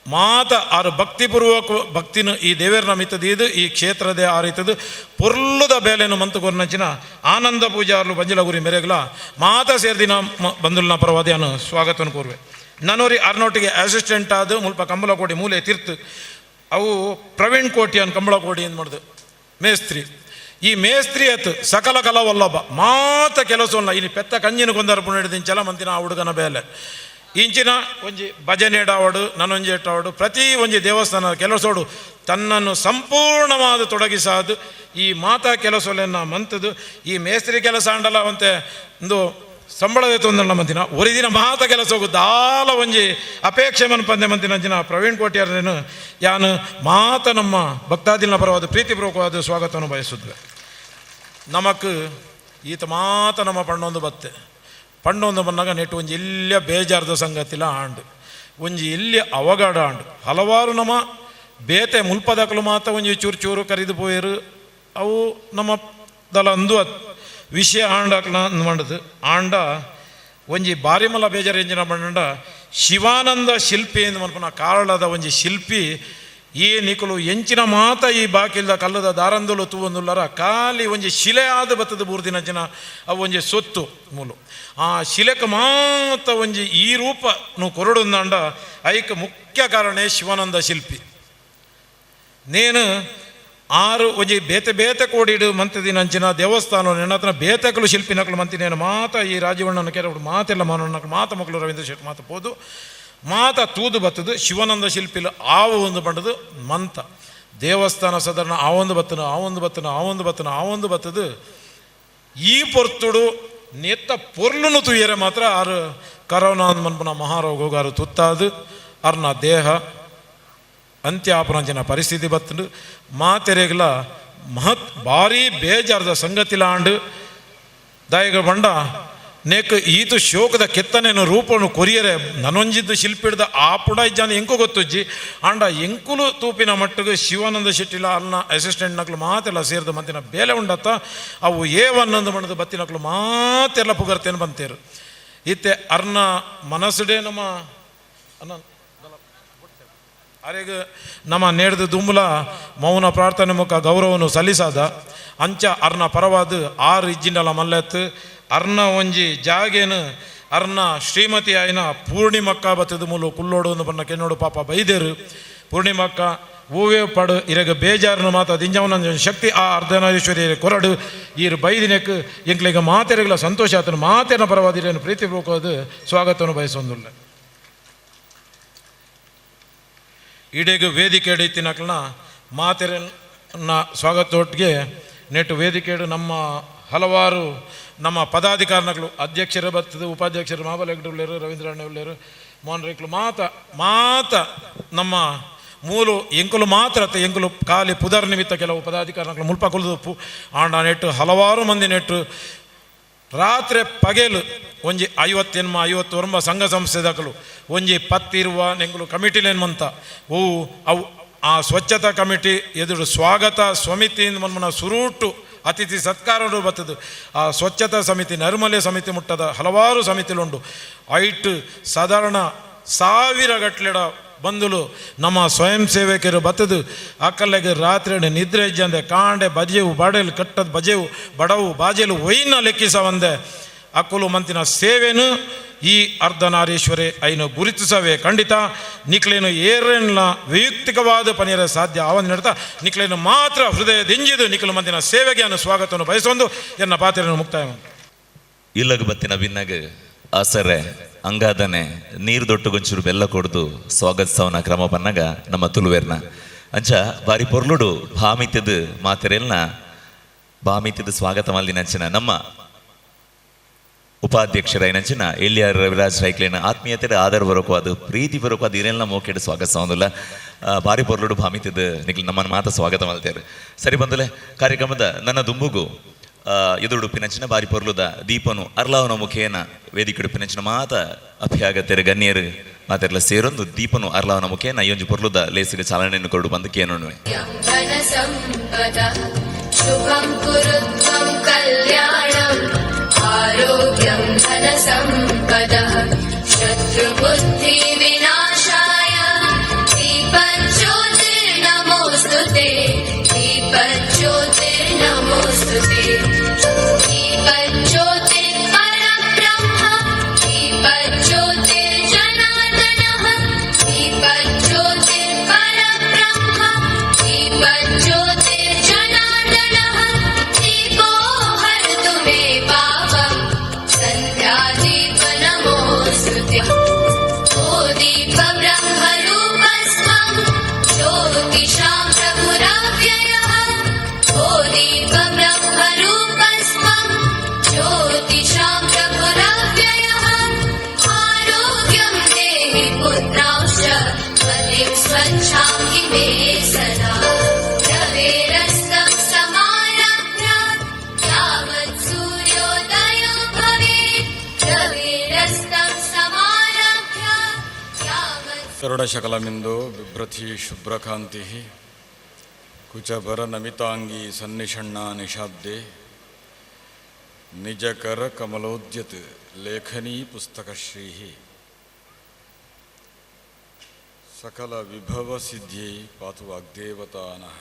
ಮಾತ ಆರು ಭಕ್ತಿಪೂರ್ವಕ ಭಕ್ತಿನ ಈ ದೇವೇರ್ನ ಮಿತ್ತದ ಇದು ಈ ಕ್ಷೇತ್ರದೇ ಆರಿತದು ಪೊರ್ಲುದ ಬೇಲೆನು ಮಂತು ಕೊರ್ನಂಚಿನ ಆನಂದ ಪೂಜಾರ್ಲು ಬಂಜಿಲಗುರಿ ಮೆರೆಗಲ ಮಾತ ಸೇರ್ದಿನ ಬಂದುಲ್ನ ಪರವಾದಿಯನ್ನು ಸ್ವಾಗತವನ್ನು ಕೋರುವೆ ನನ್ನೂರಿ ಅರ್ನೊಟ್ಟಿಗೆ ಅಸಿಸ್ಟೆಂಟ್ ಆದ ಮುಲ್ಪ ಕಂಬಳಕೋಡಿ ಮೂಲೆ ತೀರ್ತು ಅವು ಪ್ರವೀಣ್ ಕೋಟಿ ಅನ್ನು ಕಂಬಳಕೋಡಿ ಏನು ಮಾಡಿದು ಮೇಸ್ತ್ರಿ ಈ ಮೇಸ್ತ್ರಿ ಅತ್ತು ಸಕಲ ಕಲವಲ್ಲಭ ಮಾತ ಕೆಲಸವಲ್ಲ ಇನ್ನು ಪೆತ್ತ ಕಂಜಿನ ಕೊಂದರ ಪುಣ್ಯದಿಂಚಲ ಮಂತಿನ ಆ ಹುಡುಗನ ಬೇಲೆ ಇಂಚಿನ ಒಂಜಿ ಭಜನೆ ಇಡಾವಡು ನನ್ನೊಂಜಿ ಇಟ್ಟಾವಡು ಪ್ರತಿ ಒಂಜಿ ದೇವಸ್ಥಾನದ ಕೆಲಸೋಡು ತನ್ನನ್ನು ಸಂಪೂರ್ಣವಾದ ತೊಡಗಿಸಾದು ಈ ಮಾತಾ ಕೆಲಸಲೆನ್ನ ಮಂತದು ಈ ಮೇಸ್ತ್ರಿ ಕೆಲಸ ಅಂಡಲ್ಲ ಅಂತೆ ಒಂದು ಸಂಬಳದ ತೊಂದಲ್ಲ ಮಂತಿನ ಒರಿದಿನ ಮಾತ ಕೆಲಸ ಹೋಗು ದಾಲ ಒಂಜಿ ಅಪೇಕ್ಷೆ ಮನ್ಪಂದೆ ಮಂತಿನಂಚಿನ ಪ್ರವೀಣ್ ಕೋಟ್ಯಾರನೇನು ಯಾನು ಮಾತ ನಮ್ಮ ಭಕ್ತಾದಿನ ಪರವಾದ ಪ್ರೀತಿಪೂರ್ವಕವಾದ ಸ್ವಾಗತವನ್ನು ಬಯಸಿದ್ವೆ ನಮಕ್ ಈತ ಮಾತ ನಮ್ಮ ಪಣ್ಣೊಂದು ಬತ್ತೆ ಪಣ್ಣೊಂದು ಬಂದಾಗ ನೆಟ್ಟು ಒಂಜಿ ಇಲ್ಲಿಯ ಬೇಜಾರ್ದ ಸಂಗತಿಲ ಆಂಡು ಒಂಜಿ ಇಲ್ಲಿ ಅವಘಡ ಆಂಡು ಹಲವಾರು ನಮ್ಮ ಬೇತೆ ಮುಲ್ಪದಕಲು ಮಾತ ಒಂಜಿ ಚೂರು ಚೂರು ಕರಿದು ಪೋಯರು ಅವು ನಮ್ಮ ದಲ ಅಂದು ವಿಷಯ ಆಂಡಕ್ಲ ಮಂಡದು ಆಂಡ ಒಂಜಿ ಬಾರಿಮಲ ಬೇಜಾರು ಎಂಜಿನ ಬಂಡ ಶಿವಾನಂದ ಶಿಲ್ಪಿ ಎಂದು ಮನ್ಪನ ಕಾರಳದ ಒಂಜಿ ಶಿಲ್ಪಿ ಈ ನಿಕುಲು ಎಂಚಿನ ಮಾತ ಈ ಬಾಕಿಲ್ದ ಕಲ್ಲದ ದಾರಂದುಲು ತೂವೊಂದುಲ್ಲರ ಖಾಲಿ ಒಂಜಿ ಶಿಲೆ ಆದ ಬತ್ತದ ಬೂರ್ದಿನಂಚಿನ ಅವು ಒಂಜಿ ಸೊತ್ತು ಮೂಲು ಆ ಶಿಲೆಕ ಮಾತ ಒಂಜಿ ಈ ರೂಪ ನೀವು ಕೊರಡುಂದಂಡ ಐಕ ಮುಖ್ಯ ಕಾರಣ ಶಿವಾನಂದ ಶಿಲ್ಪಿ ನೇನು ಆರು ಒಂಜಿ ಬೇತೆ ಬೇತೆ ಕೋಡಿಡು ಮಂತದಿನಂಚಿನ ದೇವಸ್ಥಾನ ನೆನತ್ರ ಬೇತೆಕಲು ಶಿಲ್ಪಿ ನಕಲು ಮಂತಿನೇನು ಮಾತ ಈ ರಾಜವಣ್ಣನ ಕೆರೆ ಮಾತೆಲ್ಲ ಮಾನವನಕಲು ಮಾತ ಮಕ್ಕಳು ರವೀಂದ್ರ ಶೆಟ್ಟಿ ಮಾತ ಪೋದು ಮಾತ ತೂದು ಬತ್ತದು ಶಿವಾನಂದ ಶಿಲ್ಪಿಲು ಆವು ಒಂದು ಬಂಡದು ಮಂತ ದೇವಸ್ಥಾನ ಸಾಧಾರಣ ಆ ಒಂದು ಬತ್ತದು ಈ ಪೊರ್ತುಡು ನೆತ್ತ ಪೊರ್ಲುನು ತುಯ್ಯರೆ ಮಾತ್ರ ಆರು ಕರೋನಾ ಮನ್ಪನ ಮಹಾರೋಗಾರು ತುತ್ತಾದು ಅರ್ನ ದೇಹ ಅಂತ್ಯಾಪರಂಚಿನ ಪರಿಸ್ಥಿತಿ ಬತ್ತಂಡು ಮಾತೆರೆಗಲ ಭಾರಿ ಬೇಜಾರ್ದ ಸಂಗತಿಲ ಆಂಡು ದಾಯಿಗ ಬಂಡ ನೇಕ್ ಈತು ಶೋಕದ ಕೆತ್ತನೇನು ರೂಪವನ್ನು ಕೊರಿಯರೆ ನನೊಂಜಿದ್ದು ಶಿಲ್ಪಿಡ್ದ ಆ ಪುಡ ಇಜ್ಜಾನ ಎಂಕು ಗೊತ್ತುಜ್ಜಿ ಆಂಡ ಎಂಕುಲು ತೂಪಿನ ಮಟ್ಟಿಗೆ ಶಿವಾನಂದ ಶೆಟ್ಟಿಲ ಅಲ್ನ ಅಸಿಸ್ಟೆಂಟ್ ನಕ್ಲು ಮಾತೆಲ್ಲ ಸೇರಿದು ಮಂತಿನ ಬೇಲೆ ಉಂಡತ್ತ ಅವು ಏವನ್ನೊಂದು ಮಣದು ಬತ್ತಿನಕ್ಲು ಮಾತೆಲ್ಲ ಪುಗರ್ತೇನು ಬಂತೇರು ಇತ್ತೆ ಅರ್ನ ಮನಸ್ಸುಡೇ ನಮ್ಮ ಅನ್ನ ಅರೆಗ ನಮ್ಮ ನೇಡ್ದು ದುಂಬುಲ ಮೌನ ಪ್ರಾರ್ಥನೆ ಮುಖ ಗೌರವನು ಸಲ್ಲಿಸಾದ ಅಂಚ ಅರ್ನ ಪರವಾದ ಆರು ಇಜ್ಜಿಂಡಲ ಮಲ್ಲೆತ್ತು ಅರ್ನ ಒಂಜಿ ಜಾಗೇನು ಅರ್ನ ಶ್ರೀಮತಿ ಆಯ್ನ ಪೂರ್ಣಿಮಕ್ಕ ಬತ್ತದ ಮೂಲು ಕುಲ್ಲೋಡು ಒಂದು ಬಣ್ಣ ಕೆನ್ನೋಡು ಪಾಪ ಬೈದೇರು ಪೂರ್ಣಿಮಕ್ಕ ಹೂವೇ ಪಡು ಇರಗ ಬೇಜಾರನು ಮಾತ ದಿಂಜವನ ಶಕ್ತಿ ಆ ಅರ್ಧನಾರೀಶ್ವರಿ ಕೊರಡು ಈರು ಬೈದಿನಕ್ಕೆ ಎಂಕ್ಲಿಗ ಮಾತೆರೆಗಳ ಸಂತೋಷ ಆತನು ಮಾತೆನ ಪರವಾದಿರೇನು ಪ್ರೀತಿಪೂರ್ವಕವಾದ ಸ್ವಾಗತವನ್ನು ಬಯಸೊಂದಿಲ್ಲ ಇಡೀಗ ವೇದಿಕೆ ಹಿಡಿತಿನಕ್ಲನ ಮಾತೆರನ್ನ ಸ್ವಾಗತೊಟ್ಟಿಗೆ ನೆಟ್ಟು ವೇದಿಕೆಡು ನಮ್ಮ ಹಲವಾರು ನಮ್ಮ ಪದಾಧಿಕಾರಿಗಳು ಅಧ್ಯಕ್ಷರು ಬರ್ತದೆ ಉಪಾಧ್ಯಕ್ಷರು ಮಾಬಲೆಗಡುಳ್ಳರು ರವೀಂದ್ರಣ್ಣ ಉಳ್ಳರು ಮೋಹನ್ ರೇಕ್ಲು ಮಾತ ನಮ್ಮ ಮೂಲು ಎಂಕುಲು ಮಾತ್ರ ಎಂಕುಲು ಖಾಲಿ ಪುದರ್ ನಿಮಿತ್ತ ಕೆಲವು ಪದಾಧಿಕಾರಿಗಳು ಮುಲ್ಪ ಕುಲ್ದಪ್ಪು ಆಂಡ ನೆಟ್ಟು ಹಲವಾರು ಮಂದಿ ನೆಟ್ಟು ರಾತ್ರಿ ಪಗೇಲು ಒಂಜಿ 50 ವರ್ಷ ಸಂಘ ಸಂಸ್ಥೆದಕಲು ಒಂಜಿ 10 ನೆಂಗುಲು ಕಮಿಟಿಲೇನ್ಮಂತ ಅವು ಆ ಸ್ವಚ್ಛತಾ ಕಮಿಟಿ ಎದುರು ಸ್ವಾಗತ ಸಮಿತಿಯಿಂದ ಮನ್ಮನ ಸುರೂಟು ಅತಿಥಿ ಸತ್ಕಾರರು ಬರ್ತದೆ ಆ ಸ್ವಚ್ಛತಾ ಸಮಿತಿ ನೈರ್ಮಲ್ಯ ಸಮಿತಿ ಮುಟ್ಟದ ಹಲವಾರು ಸಮಿತಿಲುಂಡು ಐಟ್ ಸಾಧಾರಣ 1000 ಗಟ್ಲೆಡ ಬಂದುಲು ನಮ್ಮ ಸ್ವಯಂ ಸೇವಕರು ಬತ್ತದು ಅಕ್ಕಲ್ಲಿಗೆ ರಾತ್ರಿ ನಿದ್ರೆ ಇಜ್ಜಂದೆ ಕಾಂಡೆ ಬಜೆವು ಬಡಲು ಕಟ್ಟದ ಬಜೆವು ಬಡವು ಬಾಜೆಲು ಒಯ್ನ ಲೆಕ್ಕಿಸವಂದೆ ಅಕ್ಕಲು ಮಂತಿನ ಸೇವೆನು ಈ ಅರ್ಧನಾರೀಶ್ವರಿ ಐನು ಗುರುತಿಸವೇ ಖಂಡಿತ ನಿಕ್ಲೇನು ಏರೆಲ್ಲ ವೈಯಕ್ತಿಕವಾದ ಪನಿಯರ ಸಾಧ್ಯ ಆವಂದು ನಡ್ತಾ ನಿಕ್ಲೇನು ಮಾತ್ರ ಹೃದಯ ದಿಂಜಿದು ನಿಕ್ಲು ಮಂತಿನ ಸೇವೆಗೆ ಅನ್ನು ಸ್ವಾಗತವನ್ನು ಬಯಸೊಂದು ಎನ್ನ ಪಾತ್ರೆಯನ್ನು ಮುಕ್ತಾಯ ಇಲ್ಲಗ ಬತ್ತಿನ ಬಿನ್ನಾಗ ಆಸರೆ ಅಂಗಾದನೆ ನೀರು ದೊಟ್ಟುಗೊಂಚೂರು ಬೆಲ್ಲ ಕೊಡ್ದು ಸ್ವಾಗತಿಸವನ ಕ್ರಮ ಪನ್ನಗ ನಮ್ಮ ತುಳುವೆರ್ನ ಅಂಚ ಬಾರಿ ಪೊರ್ಲುಡು ಭಾಮಿತ್ಯದ ಮಾತೆರೆಲ್ನ ಭಾಮಿತ್ಯದ ಸ್ವಾಗತ ಮಲ್ದಿನಂಚಿನ ನಮ್ಮ ಉಪಾಧ್ಯಕ್ಷರೈನಂಚಿನ ಎಲ್ಲಿಯಾರ್ ರವಿರಾಜ್ ರೈಕ್ಲೇನ ಆತ್ಮೀಯತೆ ಆಧಾರ ಬರೋಕು ಅದು ಪ್ರೀತಿ ಬರೋಕು ಅದು ಇರೆಲ್ಲ ಮೋಕೆಡು ಸ್ವಾಗತ ಸಾವಂದಿಲ್ಲ ಬಾರಿ ಪೊರ್ಲುಡು ಭಾಮಿತ್ಯದ ನಿಖಿಲ್ ನಮ್ಮನ್ನು ಮಾತ ಸ್ವಾಗತ ಮಲ್ತೇರು ಸರಿ ಬಂದಲೆ ಕಾರ್ಯಕ್ರಮದ ನನ್ನ ದುಂಬುಗು ಎದುರುಡುಪಿನಂಚಿನ ಬಾರಿ ಪೊರ್ಲುದ ದೀಪನು ಅರ್ಲಾವನ ಮುಖೇನ ವೇದಿಕೆಡುಪಿನಂಚಿನ ಮಾತ ಅಭ್ಯಾಗತ್ಯರು ಗಣ್ಯರು ಮಾತೆಲ್ಲ ಸೇರೊಂದು ದೀಪನು ಅರ್ಲಾವನ ಮುಖೇನ ಈ ಒಂದು ಪೊರ್ಲುದ ಲೇಸಿಗೆ ಚಾಲನೆಯನ್ನು ಕೊಡು ಬಂದು ಕೇನೋಣ್ವೆ शुभं कुरुत्वं कल्याणम् आरोग्यं धनसम्पदः शत्रुबुद्धिविनाशाय दीपज्योतिर्नमोऽस्तुते दीपज्योतिर्नमोऽस्तुते दीपज्योतिर्परब्रह्म दीपज्योतिर्जनार्दनः दीपज्योतिर्परब्रह्म दीपज्योतिर्जनार्दनः दीपो हरतु मे पापं सन्ध्यादीपनमोऽस्तुते ओ दीपब्रह्मरूपस्त्वं ज्योतिषां प्रभुरव्ययः ओ दीपब्रह्मरूपस्त्वं ज्योतिषां प्रभुरव्ययः आरोग्यं देहि पुत्रांश्च मतिं स्वच्छां मे सदा रवेरस्तं समारभ्य यावत् सूर्योदयो भवेत् रवेरस्तं समारभ्य यावत् ಕರುಣಶಕಲಮಿಂದು ಬಿಭ್ರತಿ ಶುಭ್ರಕಾಂತಿ ಕುಚಭರ ನಮಿತಾಂಗಿ ಸನ್ನಿಷಣ್ಣ ನಿಶಾಬ್ದೆ ನಿಜಕರ ಕಮಲೋದ್ಯತ್ ಲೇಖನೀ ಪುಸ್ತಕಶ್ರೀ ಸಕಲ ವಿಭವ ಸಿದ್ಧ್ಯೈ ಪಾತು ವಾಗ್ದೇವತಾನಃ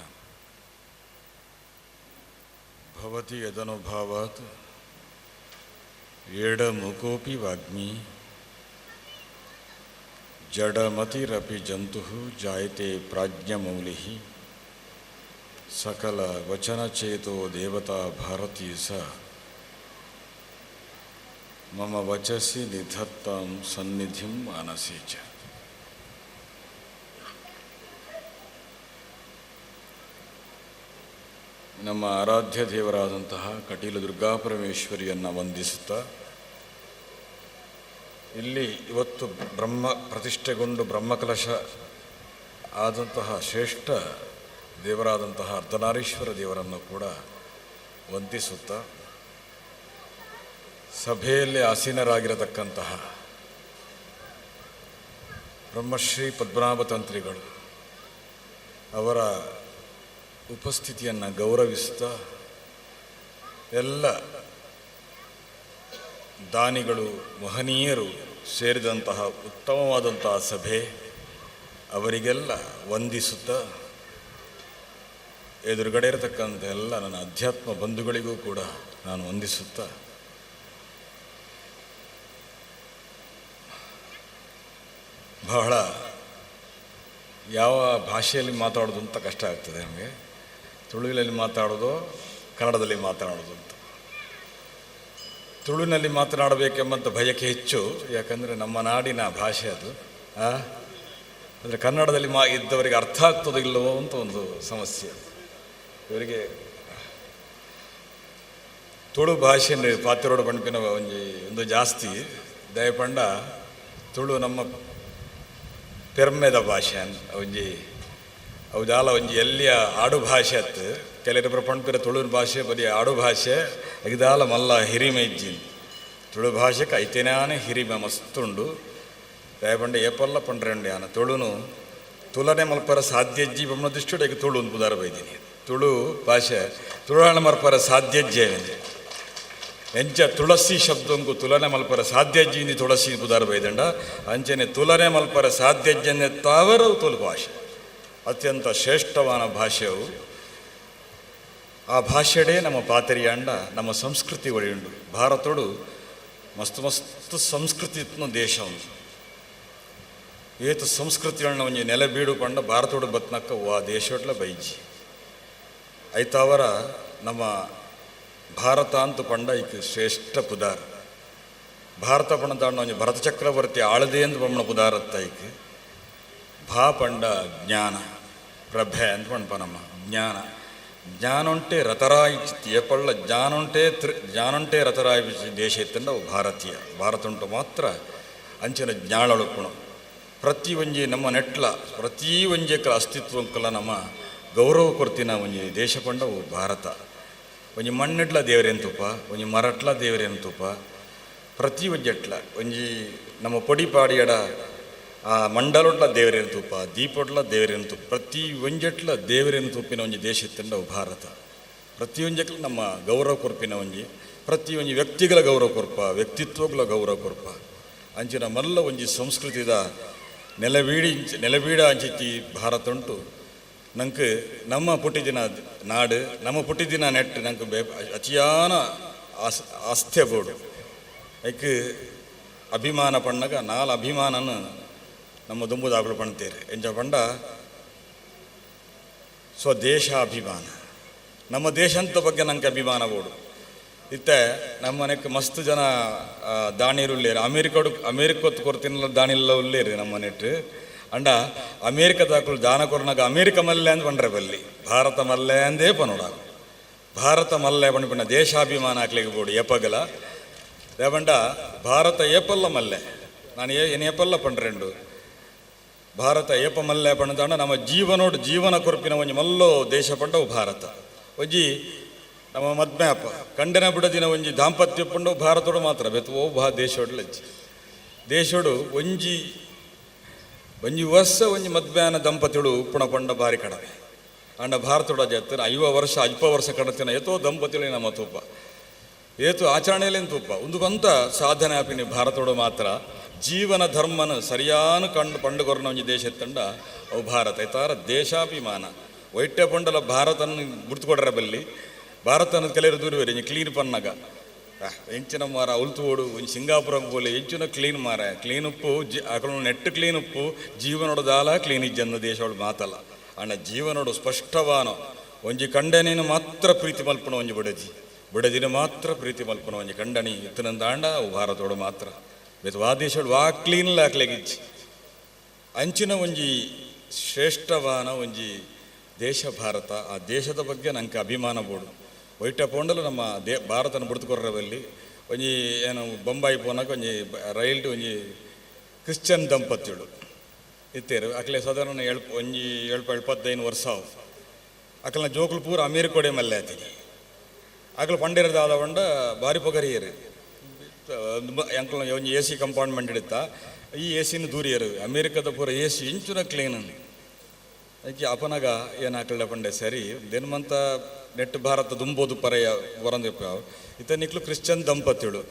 ಭವತಿ ಯದನುಭಾವಾತ್ ಏಡಮುಕೋಪಿ ವಾಗ್ಮಿ ಜಡಮತಿರಪಿ ಜಂತು ಜಾಯತೆ ಪ್ರಾಜ್ಞಮೌಲಿಃ ಸಕಲ ವಚನಚೇತೋ ದೇವತಾ ಭಾರತೀ ಸ ಮಮ ವಚಸಿ ನಿಧತ್ತಾಂ ಸನ್ನಿಧಿಂ ಮಾನಸೇ ಚ. ನಮ್ಮ ಆರಾಧ್ಯ ದೇವರಾದಂತಹ ಕಟೀಲು ದುರ್ಗಾಪರಮೇಶ್ವರಿಯನ್ನು ವಂದಿಸುತ್ತಾ ಇಲ್ಲಿ ಇವತ್ತು ಪ್ರತಿಷ್ಠೆಗೊಂಡು ಬ್ರಹ್ಮಕಲಶ ಆದಂತಹ ಶ್ರೇಷ್ಠ ದೇವರಾದಂತಹ ಅರ್ಧನಾರೀಶ್ವರ ದೇವರನ್ನು ಕೂಡ ವಂದಿಸುತ್ತಾ ಸಭೆಯಲ್ಲಿ ಆಸೀನರಾಗಿರತಕ್ಕಂತಹ ಬ್ರಹ್ಮಶ್ರೀ ಪದ್ಮನಾಭ ತಂತ್ರಿಗಳು ಅವರ ಉಪಸ್ಥಿತಿಯನ್ನು ಗೌರವಿಸುತ್ತಾ ಎಲ್ಲ ದಾನಿಗಳು ಮಹನೀಯರು ಸೇರಿದಂತಹ ಉತ್ತಮವಾದಂತಹ ಸಭೆ ಅವರಿಗೆಲ್ಲ ವಂದಿಸುತ್ತಾ ಎದುರುಗಡೆ ಇರತಕ್ಕಂಥ ಎಲ್ಲ ನನ್ನ ಅಧ್ಯಾತ್ಮ ಬಂಧುಗಳಿಗೂ ಕೂಡ ನಾನು ವಂದಿಸುತ್ತಾ ಬಹಳ ಯಾವ ಭಾಷೆಯಲ್ಲಿ ಮಾತಾಡೋದು ಅಂತ ಕಷ್ಟ ಆಗ್ತದೆ ನಮಗೆ. ತುಳುವಿನಲ್ಲಿ ಮಾತಾಡೋದು, ಕನ್ನಡದಲ್ಲಿ ಮಾತನಾಡೋದು ಅಂತ. ತುಳುವಿನಲ್ಲಿ ಮಾತನಾಡಬೇಕೆಂಬಂಥ ಬಯಕೆ ಹೆಚ್ಚು, ಯಾಕಂದರೆ ನಮ್ಮ ನಾಡಿನ ಭಾಷೆ ಅದು. ಅಂದರೆ ಕನ್ನಡದಲ್ಲಿ ಇದ್ದವರಿಗೆ ಅರ್ಥ ಆಗ್ತದೋ ಇಲ್ಲವೋ ಅಂತ ಒಂದು ಸಮಸ್ಯೆ. ಇವರಿಗೆ ತುಳು ಭಾಷೆ ಪಾತಿರೋಡ ಪಂಪಿನ ಒಂದು ಜಾಸ್ತಿ ದಯಪಂಡ ತುಳು ನಮ್ಮ ಪೆರ್ಮೆದ ಭಾಷೆ ಒಂಜಿ ಅವುದಾಲ ಒಂಜಿ ಎಲ್ಲಿಯ ಆಡು ಭಾಷೆ ಅತ್ತು ಕೆಲವರು ಪಂಪಿರ ತುಳುವಿನ ಭಾಷೆ ಬರೀ ಆಡು ಭಾಷೆ ಇದಾಲ ಮಲ್ಲ ಹಿರಿಮೆ ಇಜ್ಜಿನ್ ತುಳು ಭಾಷೆಗೆ ಐತೇನಾನೆ ಹಿರಿಮೆ ಮಸ್ತುಂಡು ದಯಪಂಡ ಏಪಲ್ಲ ಪಂಡ್ರಂಡಿ ಆನ ತುಳುನು ತುಲನೆ ಮಲ್ಪರ ಸಾಧ್ಯಜ್ಜಿ ಬಮ್ಮದಿಷ್ಟು ಈಗ ತುಳು ಒಂದು ಪುದಾರ ಬೈದೀನಿ. ತುಳು ಭಾಷೆ ತುಳುಳ ಮಲ್ಪರ ಸಾಧ್ಯಜ್ಜೆ ಎಂಚ ತುಳಸಿ ಶಬ್ದಂಗು ತುಲನೆ ಮಲ್ಪರ ಸಾಧ್ಯಜ್ಜಿಂದಿ ತುಳಸಿ ಪುದಾರ ಬೈದಂಡ ಅಂಚನೆ ತುಲನೆ ಮಲ್ಪರ ಸಾಧ್ಯಜ್ಜನೆ ತಾವರ ತುಳು ಭಾಷೆ ಅತ್ಯಂತ ಶ್ರೇಷ್ಠವಾದ ಭಾಷೆಯು. ಆ ಭಾಷೆಡೇ ನಮ್ಮ ಪಾತರಿಯಾಂಡ ನಮ್ಮ ಸಂಸ್ಕೃತಿ ಒಳಿಯುಂಡು. ಭಾರತೋಡು ಮಸ್ತ್ ಮಸ್ತ್ ಸಂಸ್ಕೃತಿತ್ನ ದೇಶ ಉಂಟು. ಏತು ಸಂಸ್ಕೃತಿಗಳನ್ನ ಒಂಜಿ ನೆಲೆ ಬೀಡು ಪಂಡ ಭಾರತೋಡು ಬತ್ನಕ್ಕ ಆ ದೇಶೋಟ್ಲ ಬೈಜಿ ಐತಾವರ ನಮ್ಮ ಭಾರತ ಅಂತ ಪಂಡ ಈಕ ಶ್ರೇಷ್ಠ ಪುದಾರ. ಭಾರತ ಪಣದಾಂಡ ಒಂಜಿ ಭರತ ಚಕ್ರವರ್ತಿ ಆಳದೆ ಅಂತ ಪಮ್ಮನ ಪುದಾರತ್ತೈಕ್ ಭಾ ಪಂಡ ಜ್ಞಾನ ಪ್ರಭೆ ಅಂತ ಪಣಪನಮ್ಮ ಜ್ಞಾನ ಜ್ಞಾನೊಂಟೆ ರತರಾಯಿಚಿತ್ತಿ ಏಪಳ್ಳ ಜ್ಞಾನೊಂಟೆ ರತರಾಯಿಸಿ ದೇಶ ಇತ್ತಂಡ ಅವು ಭಾರತೀಯ ಭಾರತ ಉಂಟು ಮಾತ್ರ ಅಂಚಿನ ಜ್ಞಾನಳುಪ್ಪುಣು ಪ್ರತಿ ಒಂಜಿ ನಮ್ಮ ನೆಟ್ಲ ಪ್ರತಿ ಒಂಜೆಕ್ಕಲ ಅಸ್ತಿತ್ವಕ್ಕಲ ನಮ್ಮ ಗೌರವ ಕೊರ್ತಿನ ಒಂಜಿ ದೇಶ ಪಂಡವು ಭಾರತ ಒಂಜಿ ಮಣ್ಣೆಟ್ಲ ದೇವರೇಂತುಪ ಒಂಜಿ ಮರಟ್ಲ ದೇವರೇಂತುಪ ಪ್ರತಿ ಒಂಜೆಟ್ಲ ಒಂಜಿ ನಮ್ಮ ಪೊಡಿ ಪಾಡಿಯಡ ಆ ಮಂಡಲೊಟ್ಲ ದೇವರೇಂತುಪ ದೀಪೊಟ್ಲ ದೇವರೇಂತುಪ ಪ್ರತಿ ಒಂಜೆಟ್ಲ ದೇವರೇಂತುಪಿನ ಒಂಜಿ ದೇಶ ಇತ್ತಂಡವು ಭಾರತ ಪ್ರತಿ ಒಂಜೆಕ್ಲ ನಮ್ಮ ಗೌರವ ಕೊರ್ಪಿನ ಒಂಜಿ ಪ್ರತಿ ಒಂಜಿ ವ್ಯಕ್ತಿಗಳ ಗೌರವ ಕೊರ್ಪ ವ್ಯಕ್ತಿತ್ವಗಳ ಗೌರವ ಕೊರ್ಪ ಅಂಚಿನ ಮಲ್ಲ ಒಂಜಿ ಸಂಸ್ಕೃತಿದ ನೆಲಬೀಡ ಅಂಚಿತ್ತಿ ಭಾರತ ಉಂಟು ನಂಗೆ ನಮ್ಮ ಪುಟ್ಟಿದಿನ ನಾಡು ನಮ್ಮ ಪುಟ್ಟಿದಿನ ನೆಟ್ ನಂಗೆ ಅತಿಯಾನ ಆಸ್ಥೆ ಬೋಡು ಐಕ್ ಅಭಿಮಾನ ಪಣ್ಣಗ ನಾಲ್ ಅಭಿಮಾನನ ನಮ್ಮ ದುಂಬುದಾಗಲು ಪಣ್ತೀರಿ ಎಂಚ ಪಂಡ ಸ್ವದೇಶಾಭಿಮಾನ ನಮ್ಮ ದೇಶಂತ ಬಗ್ಗೆ ನಂಗೆ ಅಭಿಮಾನ ಬೋಡು ಇತ್ತೆ ನಮ್ಮ ಮನೆಗೆ ಮಸ್ತ್ ಜನ ದಾಣಿರು ಉಳ್ಳೇರು ಅಮೇರಿಕತ್ತು ಕೊರ್ತಿನಲ್ಲ ದಾಣಿಲ್ಲ ಉಳ್ಳೇರಿ ನಮ್ಮ ನೆಟ್ಟು ಅಂಡ ಅಮೇರಿಕದಾಕಲು ದಾನ ಕೊರನಾಗ ಅಮೇರಿಕ ಮಲ್ಲೆ ಅಂತ ಪಂಡ್ರೆ ಬಲ್ಲಿ ಭಾರತ ಮಲ್ಲೆ ಅಂದೇ ಪನೋಡ ಭಾರತ ಮಲ್ಲೆ ಪಂಡಿಪಿನ ದೇಶಾಭಿಮಾನ ಹಾಕ್ಲಿಕ್ಕೆ ಬೋಡು ಎಪ್ಪಗಲ ರೇಪಂಡ ಭಾರತ ಏಪಲ್ಲ ಮಲ್ಲೆ ನಾನು ಏನು ಏಪಲ್ಲ ಪಂಡ್ರೆಂಡು ಭಾರತ ಏಪ ಮಲ್ಲೆ ಪಂಡದಾಂಡ ನಮ್ಮ ಜೀವನ ಕೊರ್ಪಿನ ಒಂಜಿ ಮಲ್ಲೋ ದೇಶ ಪಂಡವು ಭಾರತ ಒಂಜಿ ನಮ್ಮ ಮದ್ಮ್ಯಾಪ ಕಂಡನ ಬಿಡದಿನ ಒಂಜಿ ದಾಂಪತ್ಯ ಪಂಡು ಭಾರತೋಡು ಮಾತ್ರ ಬೆತ್ತು ಓ ದೇಶೋಡ್ಲಜ್ಜಿ ದೇಶೋಡು ಒಂಜಿ ವರ್ಷ ಒಂಜಿ ಮದ್ಮ್ಯಾನ ದಂಪತಿಗಳು ಉಪ್ಪುಣ ಪಂಡ ಬಾರಿ ಕಡವೆ ಅಂಡ ಭಾರತೋಡ ಜತ್ತಿನ 50 ವರ್ಷ ಕಡತಿನ ಏತೋ ದಂಪತಿಗಳು ನಮ್ಮ ತೂಪ ಏತು ಆಚರಣೆಯಲ್ಲೇನು ತೂಪ ಒಂದು ಬಂತ ಸಾಧನೆ ಆಪಿನಿ ಭಾರತೋಡು ಮಾತ್ರ ಜೀವನ ಧರ್ಮನ ಸರಿಯಾನು ಪಂಡುಗೊರನ ಒಂಜಿ ದೇಶ ಎತ್ತಂಡ ಅವು ಭಾರತ ಇತಾರ ದೇಶಾಭಿಮಾನ ಒಯ್ಟೆ ಪಂಡಲ ಭಾರತನ ಗುರ್ತುಕೊಡ್ರ ಬಲ್ಲಿ ಭಾರತ ಅನ್ನೋದು ಕೆಲವರು ದೂರವೇರಿ ಇಂಚ ಕ್ಲೀನ್ ಪನ್ನಗ ಎಂಚಿನ ಮಾರ ಉಲ್ತುவோಡು ಒಂಜಿ ಸಿಂಗಾಪುರಕ್ಕೆ ಬೋಲೆ ಎಂಚಿನ ಕ್ಲೀನ್ ಮಾರ ಕ್ಲೀನ್ ಉಪ್ಪು ಅಕಲು ನೆಟ್ ಕ್ಲೀನ್ ಉಪ್ಪು ಜೀವನೋಡು ದಾಲ ಕ್ಲೀನ್ ಇಜ್ಜಂದ ದೇಶಗಳು ಮಾತಲ್ಲ ಅಣ್ಣ ಜೀವನೋಡು ಸ್ಪಷ್ಟವಾನ ಒಂಜಿ ಕಂಡನೇನು ಮಾತ್ರ ಪ್ರೀತಿ ಮಲ್ಪಣ ಒಂಜಿ ಬುಡದಿನ ಮಾತ್ರ ಪ್ರೀತಿ ಮಲ್ಪಣ ಒಂಜಿ ಕಂಡನಿ ಇತ್ತನಂದ ಆಂಡ ಅವು ಭಾರತೋಡು ಮಾತ್ರ ಬೇತು ಆ ದೇಶಗಳು ವಾ ಕ್ಲೀನ್ ಹಾಕ್ಲೆಗಿಜ್ಜಿ ಅಂಚಿನ ಒಂಜಿ ಶ್ರೇಷ್ಠವಾನ ಒಂಜಿ ದೇಶ ಭಾರತ ಆ ದೇಶದ ಬಗ್ಗೆ ನಂಗೆ ಅಭಿಮಾನ ಬೋಡು ಒಯ್ಟ ಪೋಂಡಲು ನಮ್ಮ ಭಾರತನ ಬುಡ್ತುಕೊರ್ರವಲ್ಲಿ ಒಂಜಿ ಏನು ಬೊಂಬಾಯಿ ಪೋನಾಗ ಒಂಜಿ ರೈಲ್ ಒಂಜಿ ಕ್ರಿಶ್ಚಿಯನ್ ದಂಪತಿಗಳು ಇತ್ತೇರು ಅಕ್ಲೆ ಸಾಧಾರಣ ಒಂಜಿ 75 ವರ್ಷ ಅಕಲ್ನ ಜೋಕುಲು ಪೂರ ಅಮೇರಿಕೋಡೆ ಮಲ್ಲೆ ಆತೀನಿ ಅಕಲು ಪಂಡಿರದ ಪಂಡ ಬಾರಿ ಪೊಗರಿಯರು ಅಂಕಲ್ ಒಂಜಿ AC ಕಂಪಾರ್ಟ್ಮೆಂಟ್ ಹಿಡಿತ ಈ AC ದೂರಿಯರು ಅಮೇರಿಕದ ಪೂರ AC ಇಂಚುನ ಕ್ಲೀನ್ ಅದಕ್ಕೆ ಅಪನಗ ಏನು ಹಾಕಲ್ಲ ಪಂಡೆ ಸರಿ ದಿನಮಂತ ನೆಟ್ ಭಾರತ ದುಂಬೋದು ಪರೆಯ ವರಂದಿಪ್ಪ ಇತ ನಿಕ್ಲು ಕ್ರಿಶ್ಚಿಯನ್ ದಂಪತಿಗಳು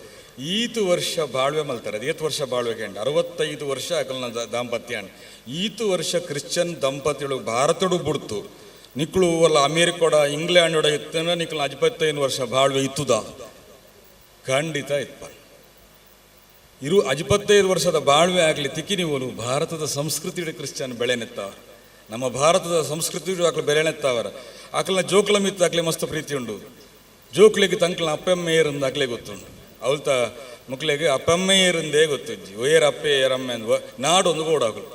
ಈತು ವರ್ಷ ಬಾಳ್ವೆ ಮಲ್ತಾರೆ ಅದು 8 ವರ್ಷ ಬಾಳ್ವೆ ಕಂಡು 65 ವರ್ಷ ಅಕಲ್ನ ದಾಂಪತ್ಯ ಅಂಡ್ ಈತು ವರ್ಷ ಕ್ರಿಶ್ಚಿಯನ್ ದಂಪತಿಗಳು ಭಾರತಡು ಬಿಡ್ತು ನಿಕ್ಳು ಅಲ್ಲ ಅಮೇರಿಕೋಡ ಇಂಗ್ಲೆಂಡೋಡ ಇತ್ತನ ನಿಕ್ಲು 25 ವರ್ಷ ಬಾಳ್ವೆ ಇತ್ತುದ ಖಂಡಿತ ಇತ್ತ 25 ವರ್ಷದ ಬಾಳ್ವೆ ಆಗಲಿ ತಿಕ್ಕಿ ನೀವು ಭಾರತದ ಸಂಸ್ಕೃತಿ ಕ್ರಿಶ್ಚಿಯನ್ ಬೆಳೆನೆತ್ತವ ನಮ್ಮ ಭಾರತದ ಸಂಸ್ಕೃತಿ ಆಕಲು ಬೆಳೆನೆತ್ತವರ ಆಕಲ್ನ ಜೋಕ್ಲ ಮಿತ್ತು ಆಕಲೆ ಮಸ್ತ್ ಪ್ರೀತಿ ಉಂಡು ಜೋಕ್ಲಿಗೆ ತಂಕ್ಲ ಅಪ್ಪೆಮ್ಮೆಯರಿಂದ ಆಕಲೆ ಗೊತ್ತುಂಡು ಅವಲ್ತ ಮಕ್ಳಿಗೆ ಅಪ್ಪೆಮ್ಮೆಯರಿಂದೇ ಗೊತ್ತಿಜ್ಜಿ ಒಯ್ಯರ್ ಅಪ್ಪೆ ಏರಮ್ಮೆ ಅಂದ್ ನಾಡು ಒಂದು ಗೋಡಾಕಲು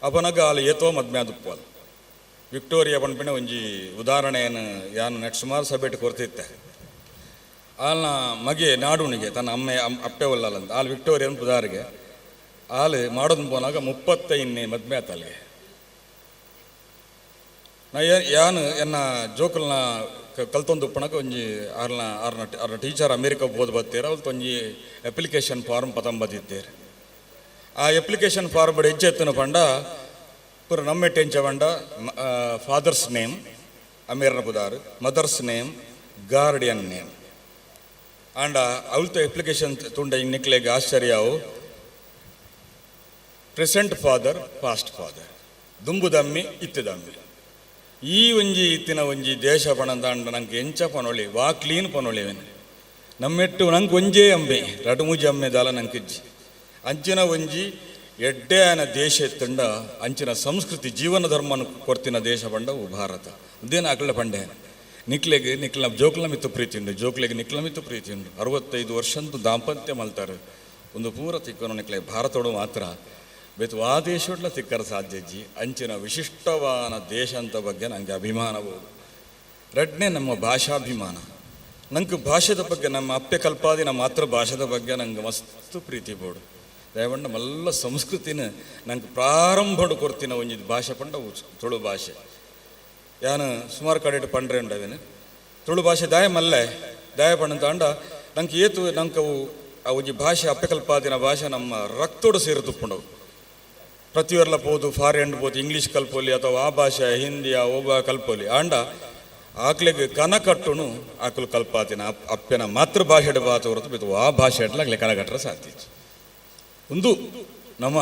ಅಪನಗ ಅಲ್ಲಿ ಏತೋ ಮದ್ಮ್ಯಾದುಪ್ಪ ಅದು ವಿಕ್ಟೋರಿಯಾ ಪಂಪಿನ ಒಂಜಿ ಉದಾಹರಣೆಯನ್ನು ಯಾನು ನೆಟ್ ಸುಮಾರು ಸಭೆಟ್ ಕೊರ್ತಿತ್ತೆ ಆಲ್ನ ಮಗೆ ನಾಡುನಿಗೆ ತನ್ನ ಅಪ್ಪೆ ಒಲ್ಲಂತ ಆಲ್ ವಿಕ್ಟೋರಿಯನ್ ಪುದಾರಿಗೆ ಆಲ್ ಮಾಡೋದು ಪೋನಾಗ 35ನೇ ಮದ್ಮ್ಯಾತಲ್ಲಿಗೆ ನಾ ಯಾನು ಎನ್ನ ಜೋಕಲ್ನ ಕಲ್ತೊಂದು ಉಪ್ಪಣಕ್ಕೆ ಒಂಜಿ ಆರ್ನ ಟೀಚರ್ ಅಮೇರಿಕಾ ಓದ್ ಬತ್ತೀರ ಅವತ್ತು ಒಂಜಿ ಅಪ್ಲಿಕೇಶನ್ ಫಾರ್ಮ್ ಪತಂಬತ್ತಿದ್ದೇರು ಆ ಅಪ್ಲಿಕೇಶನ್ ಫಾರ್ಮ್ ಬಡ ಹೆಜ್ಜೆ ಎತ್ತನ ಪಂಡ ಪೂರ ನಮ್ಮೆಟ್ಟು ಹೆಂಚ ಪಂಡ ಫಾದರ್ಸ್ ನೇಮ್ ಅಮೇರ್ನ ಪುದಾರ್ ಮದರ್ಸ್ ನೇಮ್ ಗಾರ್ಡಿಯನ್ ನೇಮ್ ಆಂಡ ಅವಲ್ತ ಅಪ್ಲಿಕೇಶನ್ ತುಂಡ ಇನ್ನಿಕ್ಲೆಗೆ ಆಶ್ಚರ್ಯವು ಪ್ರೆಸೆಂಟ್ ಫಾದರ್ ಪಾಸ್ಟ್ ಫಾದರ್ ದುಂಬುದಮ್ಮಿ ಇತ್ತಿದಮ್ಮಿ ಈ ಒಂಜಿ ಇತ್ತಿನ ಒಂಜಿ ದೇಶ ಪಣಂದಾಂಡ ನಂಗೆ ಎಂಚ ಪನೊಳಿ ವಾ ಕ್ಲೀನ್ ಪನೊಳಿವೇನು ನಮ್ಮೆಟ್ಟು ನಂಗೆ ಒಂಜೇ ಅಂಬೆ ರಟುಮುಜಿ ಅಮ್ಮೆದಾಲ ನಂಗೆ ಇಜ್ಜಿ ಅಂಚಿನ ಒಂಜಿ ಎಡ್ಡೆ ಆನ ದೇಶ ಎತ್ತಂಡ ಅಂಚಿನ ಸಂಸ್ಕೃತಿ ಜೀವನ ಧರ್ಮನ ಕೊರ್ತಿನ ದೇಶ ಪಂಡವು ಭಾರತ ಉದ್ದೇನ ಆಕಳ ಪಂಡೆ ನಿಕ್ಲೆಗೆ ನಿಕ್ಲ ಜೋಕ್ಲ ಮಿತ್ತು ಪ್ರೀತಿ ಉಂಡು ಜೋಕ್ಲೆಗೆ ನಿಕ್ಲ ಮಿತ್ತು ಪ್ರೀತಿ ಉಂಡು 65 ವರ್ಷಂತೂ ದಾಂಪತ್ಯ ಮಲ್ತಾರೆ ಒಂದು ಪೂರ ತಿಕ್ಕನೊನಿಕ್ಲೆ ಭಾರತೋಡು ಮಾತ್ರ ಬೇತು ಆ ದೇಶೋಡ್ಲ ತಿಕ್ಕರ ಸಾಧ್ಯಜ್ಜಿ ಅಂಚಿನ ವಿಶಿಷ್ಟವಾದ ದೇಶ ಅಂತ ಬಗ್ಗೆ ನನಗೆ ಅಭಿಮಾನಬಹುದು. ಎರಡನೇ ನಮ್ಮ ಭಾಷಾಭಿಮಾನ. ನಂಗೆ ಭಾಷೆದ ಬಗ್ಗೆ ನಮ್ಮ ಅಪ್ಪೆ ಕಲ್ಪಾದಿ ನಮ್ಮ ಮಾತೃ ಭಾಷೆದ ಬಗ್ಗೆ ನಂಗೆ ಮಸ್ತ್ ಪ್ರೀತಿ ಬೋಡು. ದಯವಂಡ ಮಲ್ಲ ಸಂಸ್ಕೃತಿನ ನಂಗೆ ಪ್ರಾರಂಭಡು ಕೊಡ್ತೀನಿ ಒಂಜಿದು ಭಾಷೆ ಪಂಡ ತುಳು ಭಾಷೆ. ಯಾನು ಸುಮಾರು ಕಡೆ ಪಂಡ್ರೆ ಉಂಡವೇನು ತುಳು ಭಾಷೆ ದಾಯ ಮಲ್ಲೆ ದಾಯ ಪಂಡ ತಾಂಡ ನಂಗೆ ಏತು ನಂಗೆ ಅವು ಒಂಜಿ ಭಾಷೆ ಅಪ್ಪೆ ಕಲ್ಪಾದಿನ ಭಾಷೆ ನಮ್ಮ ರಕ್ತೋಡು ಸೇರಿ ತುಪ್ಪುಂಡವು. ಪ್ರತಿಯೊರ್ಲ ಪೋದು ಫಾರಿನ್ ಪೋದು ಇಂಗ್ಲೀಷ್ ಕಲ್ಪೋಲಿ ಅಥವಾ ಆ ಭಾಷೆ ಹಿಂದಿ ಒಬ್ಬ ಕಲ್ಪೋಲಿ ಆಂಡ ಆಕ್ಲೆಗೆ ಕನ ಕಟ್ಟುನು ಆಕಲು ಕಲ್ಪಾತಿನ ಅಪ್ಪೆನ ಮಾತೃಭಾಷೆಡ್ ಬಾತ ಹೊರತು ಬಿತ್ತು ಆ ಭಾಷೆ ಅಟ್ಲಾಗ್ಲೆ ಕನ ಕಟ್ಟರೆ ಸಾಧ್ಯ. ಒಂದು ನಮ್ಮ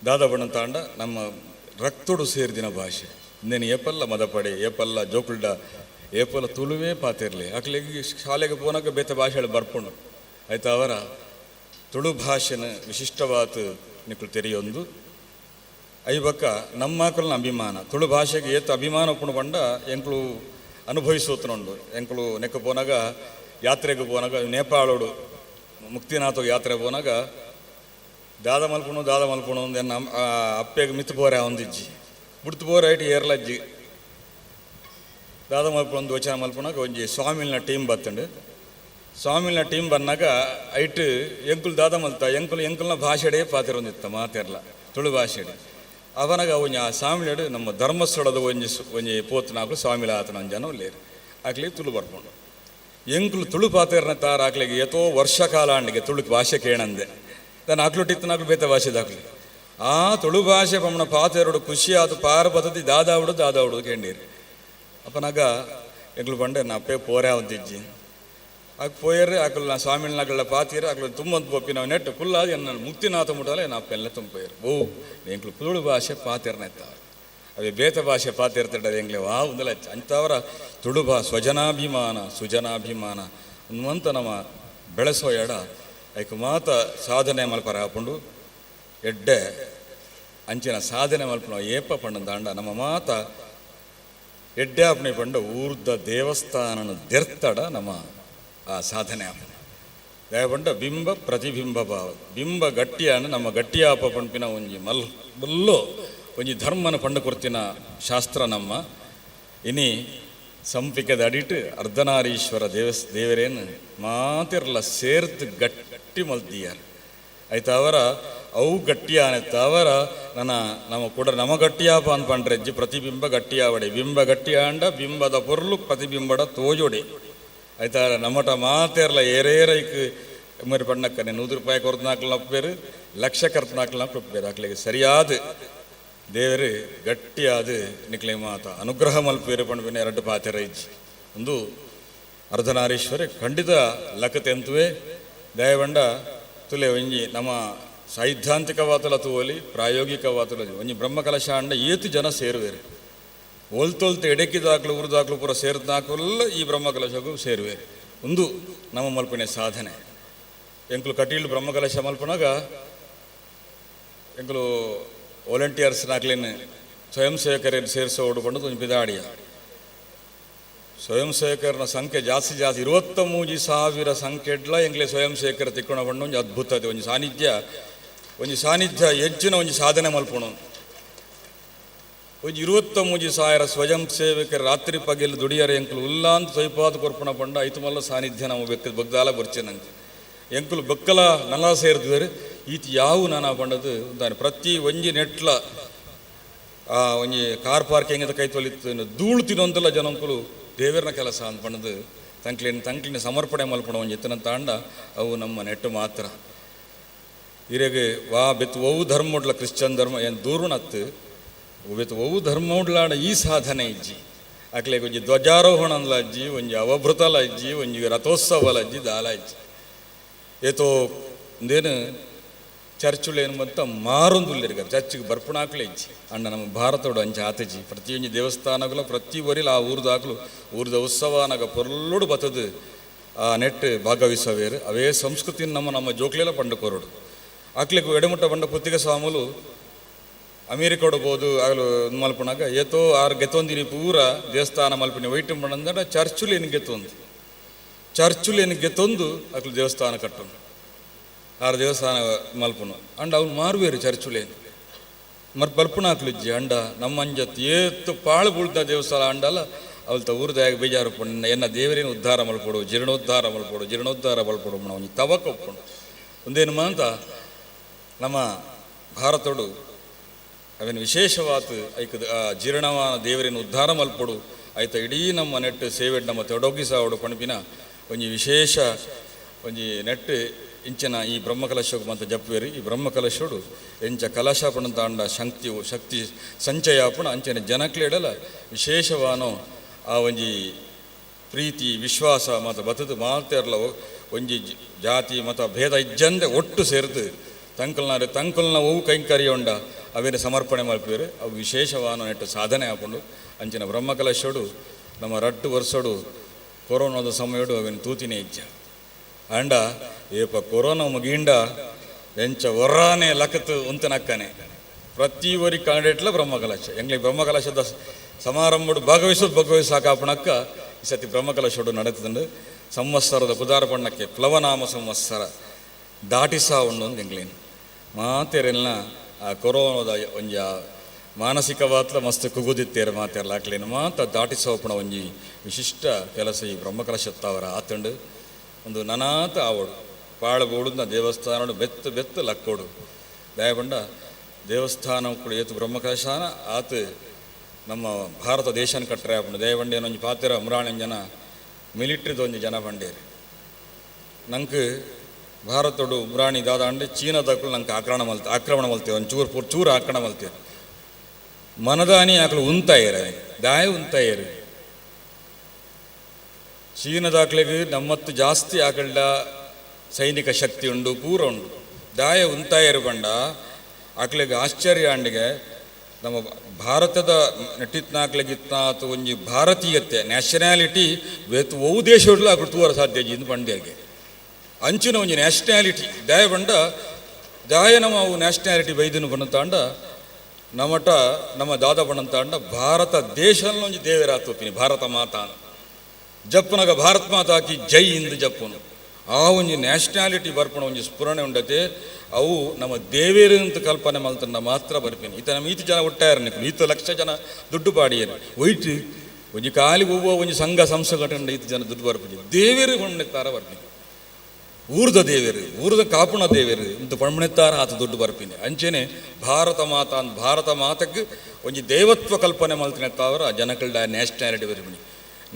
ದಾದ ಬಣ್ಣ ತಾಂಡ ನಮ್ಮ ರಕ್ತೋಡು ಸೇರಿದಿನ ಭಾಷೆ. ಇನ್ನೇನು ಏಪಲ್ಲ ಮದಪಡೆ ಏಪಲ್ಲ ಜೋಕುಲ್ಡ ಏಪಲ್ಲ ತುಳುವೇ ಪಾತಿರ್ಲಿ ಆಕ್ಲೆಗೆ ಶಾಲೆಗೆ ಪೋನಾಗ ಬೇತೆ ಭಾಷೆಗಳು ಬರ್ಪುಂಡು ಆಯ್ತು. ಅವರ ತುಳು ಭಾಷೆನ ವಿಶಿಷ್ಟವಾದ ನಿಕ್ಕಳು ತೆರೆಯೊಂದು ಐಬಕ್ಕ ನಮ್ಮ ಮಕ್ಕಳನ್ನ ಅಭಿಮಾನ ತುಳು ಭಾಷೆಗೆ ಏತು ಅಭಿಮಾನ ಉಪ್ಪುಂಡು ಪಂಡ ಎಂಕ್ಳು ಅನುಭವಿಸೋತನುಂಡು. ಎಂಕ್ಳು ನೆಕ್ಕ ಪೋನಾಗ ಯಾತ್ರೆಗೆ ಪೋನಾಗ ನೇಪಾಳೋಡು ಮುಕ್ತಿನಾಥ ಯಾತ್ರೆ ಪೋನಾಗ ದಾದ ಮಲ್ಪುಣು ಒಂದು ಅಪ್ಪೆಗೆ ಮಿತ್ತು ಬೋರೆ ಒಂದಿಜ್ಜಿ ಬಿಡ್ತು ಬೋರೆ ಐಟಿ ಏರ್ಲಜ್ಜಿ ದಾದ ಮಲ್ಪುಣ ಒಂದು ವಚನ ಮಲ್ಪುನಾಗ ಒಂಜಿ ಸ್ವಾಮಿಲ್ನ ಟೀಮ್ ಬತ್ತಂಡು. ಸ್ವಾಮಿಲ್ನ ಟೀಮ್ ಬಂದಾಗ ಐಟ್ ಎಂಕುಲು ದಾದ ಮಲ್ತ ಎಂಕುಲ್ನ ಭಾಷೆಡೇ ಪಾತಿರೊಂದಿತ್ತ ಮಾತಿರ್ಲ ತುಳು ಭಾಷೆಡೆ. ಅವನಾಗ ಒಂಜಿ ಆ ಸ್ವಾಮಿಲೇಡು ನಮ್ಮ ಧರ್ಮಸ್ಥಳದ ಒಂಜಿ ಪೋತ್ನಾಕ್ಲು ಸ್ವಾಮಿಲ ಆತನ ಜನ ಲೇರು ಆಗ್ಲಿ ತುಳು ಬರ್ಕೊಂಡು ಎಂಕುಲು ತುಳು ಪಾತಿರ್ನ ತಾರ ಆಗ್ಲಿಗೆ ಏತೋ ವರ್ಷ ಕಾಲ ಅಂಡಿಗೆ ತುಳು ಭಾಷೆ ಕೇಳಂದೆ ತನ್ನ ಆಕ್ಲುಟ್ಟಿತ್ತನಾಗ್ಲು ಬೇತ ಭಾಷೆದಾಗ್ಲಿ ಆ ತುಳು ಭಾಷೆ ಪಮ್ಮನ ಪಾತೆರಡು ಖುಷಿ ಆತು ಪಾರ ಪದ್ಧತಿ ದಾದಾವುಡು ಕೇಂಡೀರಿ ಅಪ್ಪನಾಗ ಎಂಕ್ಲು ಬಂಡೆ ನಾ ಅಪ್ಪೆ ಪೋರೆ ಅವತ್ತಿಜ್ಜಿ ಆಗ ಪೋಯರ್ರಿ ಆಕಲು ನಾ ಸ್ವಾಮಿನಾಗಲ್ಲ ಪಾತೀರ ಆಕಲು ತುಂಬೊಂದು ಪೊಪ್ಪಿ ನಾವು ನೆಟ್ಟು ಫುಲ್ಲಾದ ಎನ್ನ ಮುಕ್ತಿನಾಥ ಮುಟ್ಟಲ್ಲ ನಾ ಅಪ್ಪೆಲ್ಲ ತುಂಬೋಯರು ಓ ಎಂಕ್ಲು ತುಳು ಭಾಷೆ ಪಾತಿರ್ನೆತ್ತವ್ರು ಅವೇ ಬೇತ ಭಾಷೆ ಪಾತಿರ್ತಡ್ಡ ಎಂಗ್ಲೆ ವಾ ಒಂದಲ್ಲ ಅಂಥವರ ತುಳು ಸ್ವಜನಾಭಿಮಾನ ಸುಜನಾಭಿಮಾನ ಅನ್ನುವಂಥ ನಮ್ಮ ಬೆಳೆಸೋ ಎಡ ಐಕು ಮಾತ ಸಾಧನೆ ಮಲ್ಪರ ಹಾಕೊಂಡು ಎಡ್ಡೆ ಅಂಚಿನ ಸಾಧನೆ ಮಲ್ಪನ ಏಪ ಪಂಡ ದಾಂಡ ನಮ್ಮ ಮಾತ ಎಡ್ಡೆ ಆಪಣೆ ಪಂಡ ಊರ್ದ ದೇವಸ್ಥಾನನ ದೆರ್ತಡ ನಮ್ಮ ಆ ಸಾಧನೆ ಆಪಣ ದಯಪಂಡ ಬಿಂಬ ಪ್ರತಿಬಿಂಬ ಭಾವ ಬಿಂಬ ಗಟ್ಟಿಯಾನ ನಮ್ಮ ಗಟ್ಟಿಯಾಪ ಪಂಪಿನ ಒಂಜಿ ಮಲ್ಲೋ ಒಂಜಿ ಧರ್ಮನ ಪಂಡ ಕೊರ್ತಿನ ಶಾಸ್ತ್ರ ನಮ್ಮ ಇನಿ ಸಂಪಿಕದ ಅಡಿಟ್ ಅರ್ಧನಾರೀಶ್ವರ ದೇವರೇನು ಮಾತಿರ್ಲ ಸೇರ್ತು ಗಟ್ಟಿ ಮಲ್ದಿಯಾರ ಆಯ್ತು ಅವರ ಅವು ಗಟ್ಟಿಯಾನೆತ್ತ ಅವರ ನಮ್ಮ ಕೂಡ ನಮ ಗಟ್ಟಿಯಾಪ ಅಂತ ಪಂಡ್ರೆಜ್ಜಿ ಪ್ರತಿಬಿಂಬ ಗಟ್ಟಿಯಾವಡೆ ಬಿಂಬ ಗಟ್ಟಿಯಾಂಡ ಬಿಂಬದ ಪೊರ್ಲು ಪ್ರತಿಬಿಂಬಡ ತೋಜೊಡೆ ಆಯ್ತಾ ನಮ್ಮಟ ಮಾತೇರ್ಲ ಏರೇರೈಕ್ ಮರಿ ಪಣ್ಣಕ್ಕನೆ ₹100 ಕೊರ್ದು ಪೇರು ಲಕ್ಷ ಕರ್ತು ಪೇರು ಆಕ್ಲಿಗೆ ಸರಿಯಾದ ದೇವರು ಗಟ್ಟಿಯಾದ ನಿಕ್ಲೆ ಮಾತ ಅನುಗ್ರಹ ಮಲ್ಪೇರು ಪಂಡ್ಬಿನ 2 ಪಾತೆರ ಇಜ್ಜಿ ಒಂದು ಅರ್ಧನಾರೀಶ್ವರಿ ಖಂಡಿತ ಲಕ್ಕತೆಂತುವೆ ದಯವಂಡ ತುಲೆ ಒಂಜಿ ನಮ್ಮ ಸೈದ್ಧಾಂತಿಕವಾತಲ ತೂವಲಿ ಪ್ರಾಯೋಗಿಕವಾತಲ ಒಂಜಿ ಬ್ರಹ್ಮಕಲಶ ಅಂಡ ಏತು ಜನ ಸೇರುವೇರು ಓಲ್ತೋಲ್ತು ಎಡೆಕಿದಾಕ್ಲು ಉರಿದಾಕ್ಲು ಪೂರ ಸೇರಿದಾಕಲ್ಲ ಈ ಬ್ರಹ್ಮಕಲಶಗೂ ಸೇರುವೇರು ಒಂದು ನಮ್ಮ ಮಲ್ಪನೆ ಸಾಧನೆ ಎಂಕ್ಲು ಕಟೀಲು ಬ್ರಹ್ಮಕಲಶ ಮಲ್ಪನಾಗ ಎಂಕ್ಲು ವಾಲಂಟಿಯರ್ಸ್ ನಾಕ್ಲೇನು ಸ್ವಯಂ ಸೇವಕರಲ್ಲಿ ಸೇರಿಸೋ ಓಡ್ಕೊಂಡು ಒಂದು ಬಿದಾಡಿಯ ಸ್ವಯಂ ಸೇವಕರನ ಸಂಖ್ಯೆ ಜಾಸ್ತಿ 23,000 ಸಂಖ್ಯೆಡ್ಲ ಎಂಗ್ಲೆ ಸ್ವಯಂ ಸೇವಕರ ತಿಕ್ಕೊಂಡು ಬಂದು ಒಂದು ಅದ್ಭುತತೆ ಒಂದು ಸಾನ್ನಿಧ್ಯ ಹೆಚ್ಚಿನ ಒಂದು ಸಾಧನೆ ಮಲ್ಪಣ ಒಂದು 23,000 ಸ್ವಯಂ ಸೇವಕರ ರಾತ್ರಿ ಪಗೆಲ್ ದುಡಿಯರ ಎಂಕುಲು ಉಲ್ಲಾಂತ ಸ್ವೈಪಾದ ಕೊರ್ಪಣ ಪಂಡ ಐತು ಮಲ್ಲ ಸಾನ್ನಿಧ್ಯ ನಮ್ಮ ಬೆಕ್ಕದ ಬಗ್ದಾಲ ಬರ್ಚೆನಂತೆ ಎಂಕುಲು ಬೆಕ್ಕಲ ನಲ ಸೇರಿದ್ವೇರು ಈತ ಯಾವು ನಾನು ಪಂಡದು ದಾನಿ ಪ್ರತಿ ಒಂಜಿ ನೆಟ್ಲ ಒಂಜಿ ಕಾರ್ ಪಾರ್ಕಿಂಗ್ ಕೈ ತೊಲಿತ್ತು ಧೂಳು ತಿನ್ನೊಂದಲ್ಲ ಜನಂಕುಲು ದೇವರನ ಕೆಲಸ ಅಂತ ಪಂಡದು ತಂಕ್ಲಿನ ಸಮರ್ಪಣೆ ಮಲ್ಪಣ ಒಂದು ಎತ್ತನ ತಾಂಡ ಅವು ನಮ್ಮ ನೆಟ್ಟು ಮಾತ್ರ ಇರೆಗೆ ವಾ ಬೆತ್ತು ಒವು ಧರ್ಮೋಡ್ಲ ಕ್ರಿಶ್ಚಿಯನ್ ಧರ್ಮ ಏನು ದೂರುಣತ್ತು ಬೆತ್ತು ಒವು ಧರ್ಮೋಡ್ಲಾಡ ಈ ಸಾಧನೆ ಇಜ್ಜಿ ಆಕ್ಲೆ ಒಂಜಿ ಧ್ವಜಾರೋಹಣಲ ಅಜ್ಜಿ ಒಂಜಿ ಅವಭೃತಲ ಅಜ್ಜಿ ಒಂಜಿ ರಥೋತ್ಸವಲ ಅಜ್ಜಿ ದಾಲ ಅಜ್ಜಿ ಏತೋ ಇಂದೇನು ಚರ್ಚುಳು ಏನು ಬಂತ ಮಾರೊಂದುಲ್ಲೆರ್ಗ ಚರ್ಚಿಗೆ ಬರ್ಪುಣಾಕ್ಲೆ ಇಜ್ಜಿ ಅಣ್ಣ ನಮ್ಮ ಭಾರತೋಡು ಅಂಚೆ ಆತಜಿ ಪ್ರತಿಯೊಂದು ದೇವಸ್ಥಾನಗಳ ಪ್ರತಿ ವರಿಲ ಆ ಊರ್ದಾಕ್ಲು ಊರ್ದ ಉತ್ಸವನಾಗ ಪೊರ್ಲೋಡು ಬತ್ತದು ಆ ನೆಟ್ಟು ಭಾಗವಹಿಸವೇರು ಅವೇ ಸಂಸ್ಕೃತಿ ನಮ್ಮ ಜೋಕ್ಲೆಲ್ಲ ಪಂಡ ಕೊರಡು ಆಕ್ಲಿಗೆ ಎಡೆಮುಟ್ಟ ಪಂಡ ಪುತ್ತಿಗೆ ಸ್ವಾಮುಲು ಅಮೇರಿಕಾಡು ಬೋದು ಆಗಲು ಮಲ್ಪನಾಗ ಏತೋ ಆರು ಗೆತ್ತೊಂದಿನಿ ಪೂರ ದೇವಸ್ಥಾನ ಮಲ್ಪಿನಿ ವೈಟ್ ಬಂದ ಚರ್ಚುಲು ಏನು ಗೆತ್ತೊಂದು ಆಕ್ಲು ದೇವಸ್ಥಾನ ಕಟ್ಟೊಂದು 6 ದೇವಸ್ಥಾನ ಮಲ್ಪುನು ಅಂಡ ಅವ್ನು ಮಾರುವೇರು ಚರ್ಚುಲೇನು ಮರ್ ಬಲ್ಪುನಾಕ್ಲಿಜ್ಜಿ ಅಂಡ ನಮ್ಮ ಅಂಜತ್ ಏತ್ತು ಪಾಳು ಬುಳ್ದ ದೇವಸ್ಥಾನ ಅಂಡಲ್ಲ ಅವಲ್ತ ಊರ್ದಾಗ ಬೇಜಾರು ಪಣ್ಣ ಎನ್ನ ದೇವರೇನು ಉದ್ಧಾರ ಮಲ್ಪಡು ಜೀರ್ಣೋದ್ಧಾರ ಮಲ್ಪಡು ಒಂದು ತವಕ ಒಪ್ಕೊಂಡು ಒಂದೇನು ಅಂತ ನಮ್ಮ ಭಾರತೋಡು ಅವೇನು ವಿಶೇಷವಾದ ಐಕ ಜೀರ್ಣವಾನ ದೇವರೇನು ಉದ್ಧಾರ ಮಲ್ಪಡು ಆಯ್ತಾ ಇಡೀ ನಮ್ಮ ನೆಟ್ಟು ಸೇವೆಡ್ ನಮ್ಮ ತೊಡಗಿ ಸಾವಡು ಪಣಪಿನ ಒಂಜಿ ವಿಶೇಷ ಒಂಜಿ ನೆಟ್ಟು ಇಂಚಿನ ಈ ಬ್ರಹ್ಮಕಲಶಕ್ಕೆ ಮತ್ತು ಜಪ್ಪೇರಿ ಈ ಬ್ರಹ್ಮಕಲಶೋಡು ಎಂಚ ಕಲಶ ಪಣಂತ ಅಂಡ ಶಕ್ತಿ ಸಂಚಯ ಪುಣ ಅಂಚನೆ ಜನಕ್ಲೇಡಲ ವಿಶೇಷವಾನೋ ಆ ಒಂಜಿ ಪ್ರೀತಿ ವಿಶ್ವಾಸ ಮತ್ತು ಬತ್ತದು ಮಾತೆರ್ಲ ಒಂಜಿ ಜಾತಿ ಮತ್ತು ಭೇದ ಇಜ್ಜಂದೆ ಒಟ್ಟು ಸೇರ್ದು ತಂಕಲ್ನ ಹೂವು ಕೈಂಕರ್ಯ ಉಂಡ ಅವೇನು ಸಮರ್ಪಣೆ ಮಲ್ಪೇರು ಅವು ವಿಶೇಷವಾನ ನೆಟ್ಟು ಸಾಧನೆ ಹಾಕೊಂಡು ಅಂಚಿನ ಬ್ರಹ್ಮಕಲಶೋಡು ನಮ್ಮ ರಟ್ಟು ವರ್ಷೋಡು ಕೊರೋನಾದ ಸಮಯೋಡು ಅವೇನು ತೂತಿನೇ ಇಜ್ಜ ಅಂಡ ಏಪ ಕೊರೋನಾ ಮುಗಿಂಡ ಎಂಚ ಒರ್ರಾನೆ ಲಕತ್ ಉಂತನಕ್ಕನೆ ಪ್ರತಿ ಒರಿ ಕಾಂಡೇಟ್ಲ ಬ್ರಹ್ಮಕಲಶ ಎಂಗ್ಲಿ ಬ್ರಹ್ಮಕಲಶದ ಸಮಾರಂಭಡು ಭಾಗವಹಿಸಾಕಾಪಣಕ್ಕ ಈ ಸತಿ ಬ್ರಹ್ಮಕಲಶೋಡು ನಡೆತಂಡು ಸಂವತ್ಸರದ ಕುದಾರಪಣ್ಣಕ್ಕೆ ಪ್ಲವನಾಮ ಸಂವತ್ಸರ ದಾಟಿಸಾ ಉಂಡು ಒಂದು ಎಂಗ್ಲೇನು ಮಾತೆರೆಲ್ಲ ಆ ಕೊರೋನಾದ ಒಂಜಿ ಮಾನಸಿಕವಾತ್ಲ ಮಸ್ತ್ ಕುಗುದಿತ್ತೇರು ಮಾತೆರ್ಲ ಹಾಕ್ಲೇನು ಮಾತ ದಾಟಿಸೋಪಣ ಒಂಜಿ ವಿಶಿಷ್ಟ ಕೆಲಸ ಈ ಬ್ರಹ್ಮಕಲಶತ್ತವರ ಆತಂಡು ಒಂದು ನನಾತ ಆವಡು ಪಾಳು ಬೋಡುದ ದೇವಸ್ಥಾನ ಬೆತ್ತು ಲಕ್ಕೋಡು ದಯಪಂಡ ದೇವಸ್ಥಾನ ಕೂಡ ಏತು ಬ್ರಹ್ಮಕಲಶಾನ ಆತು ನಮ್ಮ ಭಾರತ ದೇಶನ ಕಟ್ಟರೆ ಆಪುಂಡು ದಯಪಂಡ ಏನೊಂದು ಪಾತಿರ ಮುರಾಣಿ ಜನ ಮಿಲಿಟ್ರಿದ ಒಂದು ಜನ ಪಂಡೇರು ನಂಗೆ ಭಾರತಡು ಮುರಾಣಿ ದಾದ ಅಂಡೆ ಚೀನಾದಕ್ಕೂ ನಂಗೆ ಆಕ್ರಮಣ ಮಲ್ತೇವೆ ಒಂದು ಚೂರು ಆಕ್ರಮಣ ಮಲ್ತೇವೆ ಮನದಾನಿ ಆಕಳು ಉಂತಾಯೇರ ದಾಯ ಉಂತಾಯೇರು ಚೀನದಾಕ್ಲೆಗೆ ನಮ್ಮತ್ತು ಜಾಸ್ತಿ ಆಕಳ್ಳ ಸೈನಿಕ ಶಕ್ತಿ ಉಂಡು ಪೂರ ಉಂಡು ದಾಯ ಉಂತಾಯರು ಬಂಡ ಆಕ್ಲೆಗೆ ಆಶ್ಚರ್ಯ ಅಂಡಿಗೆ ನಮ್ಮ ಭಾರತದ ನೆಟ್ಟಿತ್ನಾಕ್ಲೆಗಿತ್ನಾತು ಒಂಜಿ ಭಾರತೀಯತೆ ನ್ಯಾಷನಾಲಿಟಿ ಬೇತು ಒವು ದೇಶಗಳು ಆಕಳು ತೂವರ ಸಾಧ್ಯ ಇಂದು ಪಂಡ್ಯಗೆ ಅಂಚಿನ ಒಂಜಿ ನ್ಯಾಷನಾಲಿಟಿ ದಾಯ ಬಂಡ ದಾಯ ನಮ್ಮ ಅವು ನ್ಯಾಷನಾಲಿಟಿ ಬೈದನು ಬಣ್ಣತಾಂಡ ನಮ್ಮಟ ನಮ್ಮ ದಾದ ಬಣ್ಣತಾಂಡ ಭಾರತ ದೇಶನ ಒಂಜಿ ದೇವರಾತೋಪಿನಿ ಭಾರತ ಮಾತಾ ಜಪ್ಪುನಾಗ ಭಾರತ್ ಮಾತಾಕಿ ಜೈ ಇಂದು ಜಪ್ಪುನು ಆ ಒಂಜಿ ನ್ಯಾಷನಾಲಿಟಿ ಬರ್ಪಣ ಒಂಜಿ ಸ್ಫುರಣೆ ಉಂಡತೆ ಅವು ನಮ್ಮ ದೇವೇರು ಅಂತ ಕಲ್ಪನೆ ಮಲ್ತಂಡ ಮಾತ್ರ ಬರ್ಪೇನೆ ಈತ ನಮ್ಮ ಈತ ಜನ ಒಟ್ಟಾರ ನಿಕ್ಲು 100 ಜನ ದುಡ್ಡು ಪಾಡಿಯರು ಒಯ್ಟ್ ಒಂಜಿ ಕಾಲಿ ಹೋಗುವ ಒಂಜಿ ಸಂಘ ಸಂಸ್ಥೆಗಟ್ಟಂಡ ಈತ ಜನ ದುಡ್ಡು ಬರ್ಪೇನೆ ದೇವೇರು ಪಣ್ಣೆತ್ತಾರ ಬರ್ಪೇನೆ ಊರದ ಕಾಪುಣ ದೇವೇರು ಇಂತ ಪಣ್ಮೆತ್ತಾರ ಆತ ದುಡ್ಡು ಬರ್ಪೇನೆ ಅಂಚೆನೆ ಭಾರತ ಮಾತಕ್ಕೆ ಒಂಜಿ ದೇವತ್ವ ಕಲ್ಪನೆ ಮಲ್ತಿನೆತ್ತಾವರ ಜನಕಲ್ಡ ನ್ಯಾಷನಾಲಿಟಿ ಬರ್ಪೇನೆ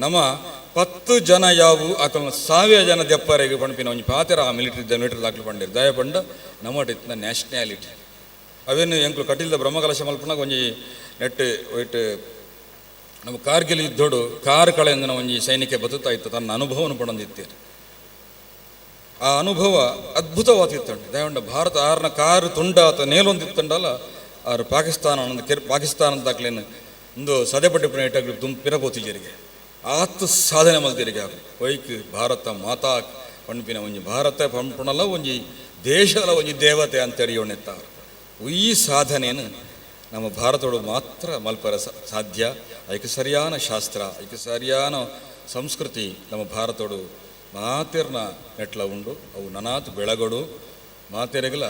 ನಮ್ಮ 10 ಜನ ಯಾವು ಆಕಲ್ನ 1000 ಜನ ದೆಪ್ಪರೆಗೆ ಪಣಪಿನ ಒಂಜಿ ಪಾತೆರ ಆ ಮಿಲಿಟ್ರಿ ದಾಖಲು ಪಂಡೇರು ದಯ ಪಂಡ ನಮ್ಮಟ ಇತ್ತಿನ ನ್ಯಾಷನಾಲಿಟಿ ಅವೇನು ಎಂಕ್ಲು ಕಟೀಲ್ದ ಬ್ರಹ್ಮಕಲಶ ಮಲ್ಪನಾಗ ಒಂಜಿ ನೆಟ್ ಒಯ್ಟ್ ನಮ್ಮ ಕಾರ್ಗಿಲ್ ಯುದ್ಧೋಡು ಕಾರ್ ಕಳೆಯಿಂದ ಒಂಜಿ ಸೈನಿಕ ಬದುತಾಯ್ತು ತನ್ನ ಅನುಭವವನ್ನು ಪಡೊಂದಿತ್ತೇರು ಆ ಅನುಭವ ಅದ್ಭುತವಾತಿತ್ತಂಡು ದಯವಂಡ ಭಾರತ ಆರ್ನ ಕಾರು ತುಂಡಾತ ನೇಲೊಂದಿತ್ತಂಡಲ್ಲ ಆರು ಪಾಕಿಸ್ತಾನದ ದಾಖಲೇನು ಒಂದು ಸದೆಪಟ್ಟಿ ಪುಣ ಪಿರಬೋತಿಜರಿಗೆ ಆತು ಸಾಧನೆ ಮಲ್ತಿರಿಗೆ ವೈಕ್ ಭಾರತ ಮಾತಾ ಪಂಪಿನ ಒಂಜಿ ಭಾರತ ಪಂಪುಣಲ್ಲ ಒಂಜಿ ದೇಶದ ಒಂಜಿ ದೇವತೆ ಅಂತೇಳಿ ಎತ್ತಾರ ಈ ಸಾಧನೆಯನ್ನು ನಮ್ಮ ಭಾರತೋಡು ಮಾತ್ರ ಮಲ್ಪರ ಸಾಧ್ಯ ಅದಕ್ಕೆ ಸರಿಯಾನ ಶಾಸ್ತ್ರ ಅದಕ್ಕೆ ಸರಿಯಾನ ಸಂಸ್ಕೃತಿ ನಮ್ಮ ಭಾರತೋಡು ಮಾತೆರ್ನ ನೆಟ್ಲ ಉಂಡು ಅವು ನನಾತ್ ಬೆಳಗಡು ಮಾತೆರೆಗಲ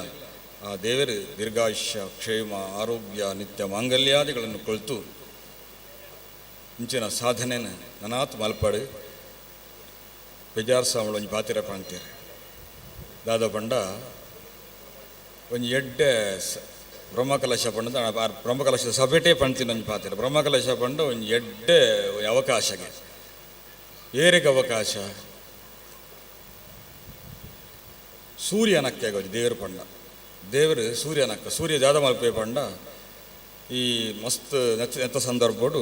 ಆ ದೇವರು ದೀರ್ಘಾಯುಷ್ಯ ಕ್ಷೇಮ ಆರೋಗ್ಯ ನಿತ್ಯ ಮಾಂಗಲ್ಯಾದಿಗಳನ್ನು ಕೊಳ್ತು ಇಂಚಿನ ಸಾಧನೆನ ನನಾತ್ ಮಲ್ಪಾಡು ಬೇಜಾರು ಸಾವಳು ಒಂಜಿ ಪಾತಿರ ಪಂತೀರಿ ದಾದ ಪಂಡ ಒಂಜಿ ಎಡ್ಡೆ ಬ್ರಹ್ಮಕಲಶ ಪಂಡ ಬ್ರಹ್ಮಕಲಶ ಸಭೆಟೇ ಪಣ್ತಿನ ಒಂಜಿ ಪಾತಿರ ಬ್ರಹ್ಮಕಲಶ ಪಂಡ ಒಂಜಿ ಎಡ್ಡೆ ಅವಕಾಶಗೆ ಏರೆಗೆ ಅವಕಾಶ ಸೂರ್ಯನಕ್ಕೆ ಆಗೋದು ದೇವರು ಪಂಡ ದೇವರು ಸೂರ್ಯನಕ್ಕ ಸೂರ್ಯ ಜಾದ ಮಲ್ಪೆ ಪಂಡ ಈ ಮಸ್ತ್ ನೆತ್ತ ಸಂದರ್ಭಡು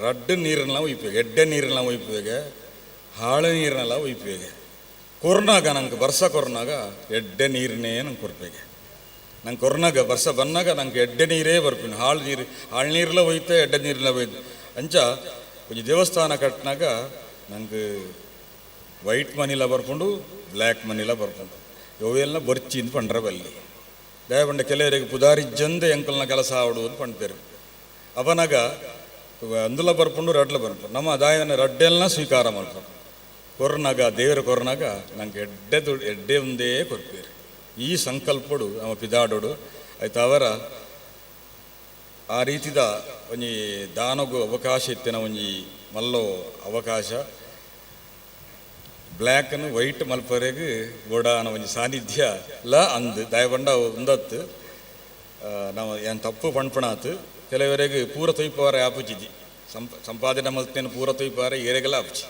ರಡ್ಡು ನೀರನ್ನ ಒಯ್ಪೇಗೆ ಎಡ್ಡೆ ನೀರನ್ನ ಒಯ್ಪೇಗೆ ಹಾಳು ನೀರನ್ನೆಲ್ಲ ಒಯ್ಪೇಗೆ ಕೊರ್ನಾಗ ನಂಗೆ ಬರ್ಸ ಕೊರ್ನಾಗ ಎಡ್ಡೆ ನೀರನ್ನೇ ನಂಗೆ ಕೊರ್ಪೇಗೆ ನಂಗೆ ಕೊರ್ನಾಗ ಬರ್ಸ ಬಂದಾಗ ನಂಗೆ ಎಡ್ಡೆ ನೀರೇ ಬರ್ಪೀನಿ ಹಾಳು ನೀರೆಲ್ಲ ಒಯ್ತೆ ಎಡ್ಡೆ ನೀರೆಲ್ಲ ಒಯ್ದು ಅಂಚ ಒಂಜಿ ದೇವಸ್ಥಾನ ಕಟ್ಟಿನಾಗ ನಂಗೆ ವೈಟ್ ಮನಿಲ ಬರ್ಕೊಂಡು ಬ್ಲ್ಯಾಕ್ ಮನಿಲ ಬರ್ಕೊಂಡು ಇವೆಲ್ಲ ಬರ್ಚಿಂದು ಪಂಡ್ರ ಬಲ್ಲಿ ದಯಪಂಡ ಕೆಲವರಿಗೆ ಪುದಾರಿಜ್ಜಂದೆ ಎಂಕಲ್ನ ಕೆಲಸ ಆಡುವುದು ಪಂಡ್ತೇರು ಅವನಾಗ అందులో ಬರ್ಪುಂಡು ರಡ್ಲ ಬರ್ಪುಂಡು ನಮ್ಮ ದಾಯನ ರಡ್ಡೆಲ್ಲ ಸ್ವೀಕಾರ ಮಾಡ್ಕೊಂಡು ಕೊರ್ನಾಗ ದೇವರ ಕೊರ್ನಾಗ ನಂಗೆ ಎಡ್ಡೆ ಒಂದೇ ಕೊರ್ಪೇರು ಈ ಸಂಕಲ್ಪಡು ಅವ ಪಿದಾಡೋಡು ಆಯ್ತು ಅವರ ಆ ರೀತಿದ ಒಂಜಿ ದಾನಗು ಅವಕಾಶ ಇತ್ತಿನ ಒಂಜಿ ಮಲ್ಲೋ ಅವಕಾಶ ಬ್ಲ್ಯಾಕ್ನು ವೈಟ್ ಮಲ್ಪರೆಗೆ ಗೋಡಾನ ಒಂಜಿ ಸಾನ್ನಿಧ್ಯ ಲ ಅಂದು ದಯಪಂಡ ಉಂದತ್ತು ನಾವು ಏನು ತಪ್ಪು ಪಣ್ಪಣಾತು ಕೆಲವರೆಗೆ ಪೂರ ತೊಯ್ಪಾರ ಆಪುಜಿದಿ ಸಂಪಾದನೆ ಮಲ್ತೇನು ಪೂರ ತೊಯ್ಪಾರ ಏರೆಗೆಲ್ಲ ಆಪುಜಿ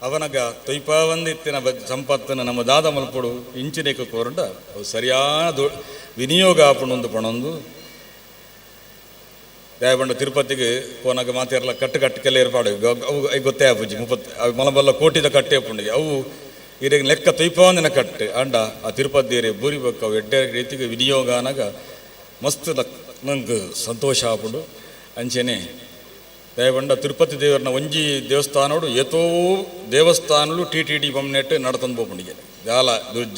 ಅವನಗ ತೊಯ್ಪಾವಂದು ಇತ್ತಿನ ಸಂಪತ್ತನ್ನು ನಮ್ಮ ದಾದ ಮಲ್ಪಡು ಇಂಚಿನೇಕ ಕೋರಂಡ ಅವು ಸರಿಯಾದ ವಿನಿಯೋಗ ಆಪಣೊಂದು ಪಣೊಂದು ದಯಪಂಡ ತಿರುಪತಿಗೆ ಪೋನಾಗ ಮಾತೆರ್ಲ ಕಟ್ಟೆಲ್ಲ ಏರ್ಪಾಡು ಅವು ಗೊತ್ತೇ ಆಪುಜಿ 30 ಅವು ಮಲಬಲ್ಲ ಕೋಟಿದ ಕಟ್ಟೆ ಪುಂಡಿಗೆ ಅವು ಇರೆಗೆ ಲೆಕ್ಕ ತೊಯ್ಪಾವಂದಿನ ಕಟ್ಟೆ ಅಂಡ ಆ ತಿರುಪತಿ ಏರಿಯ ಬೂರಿಬೇಕು ಅವು ಎಡ್ಡೆ ರೀತಿಗೆ ವಿನಿಯೋಗ ಅನಾಗ ಮಸ್ತ್ ನಂಗೆ ಸಂತೋಷ ಆಪುಂಡು ಅಂಚೆನೆ ದಯಪಂಡ ತಿರುಪತಿ ದೇವರನ್ನ ಒಂಜಿ ದೇವಸ್ಥಾನೋಡು ಏತೋ ದೇವಸ್ಥಾನಲು ಟಿ ಬೊಮ್ಮನೆಟ್ಟು ನಡತಂದು ಬೋಪುಂಡಿಗೆ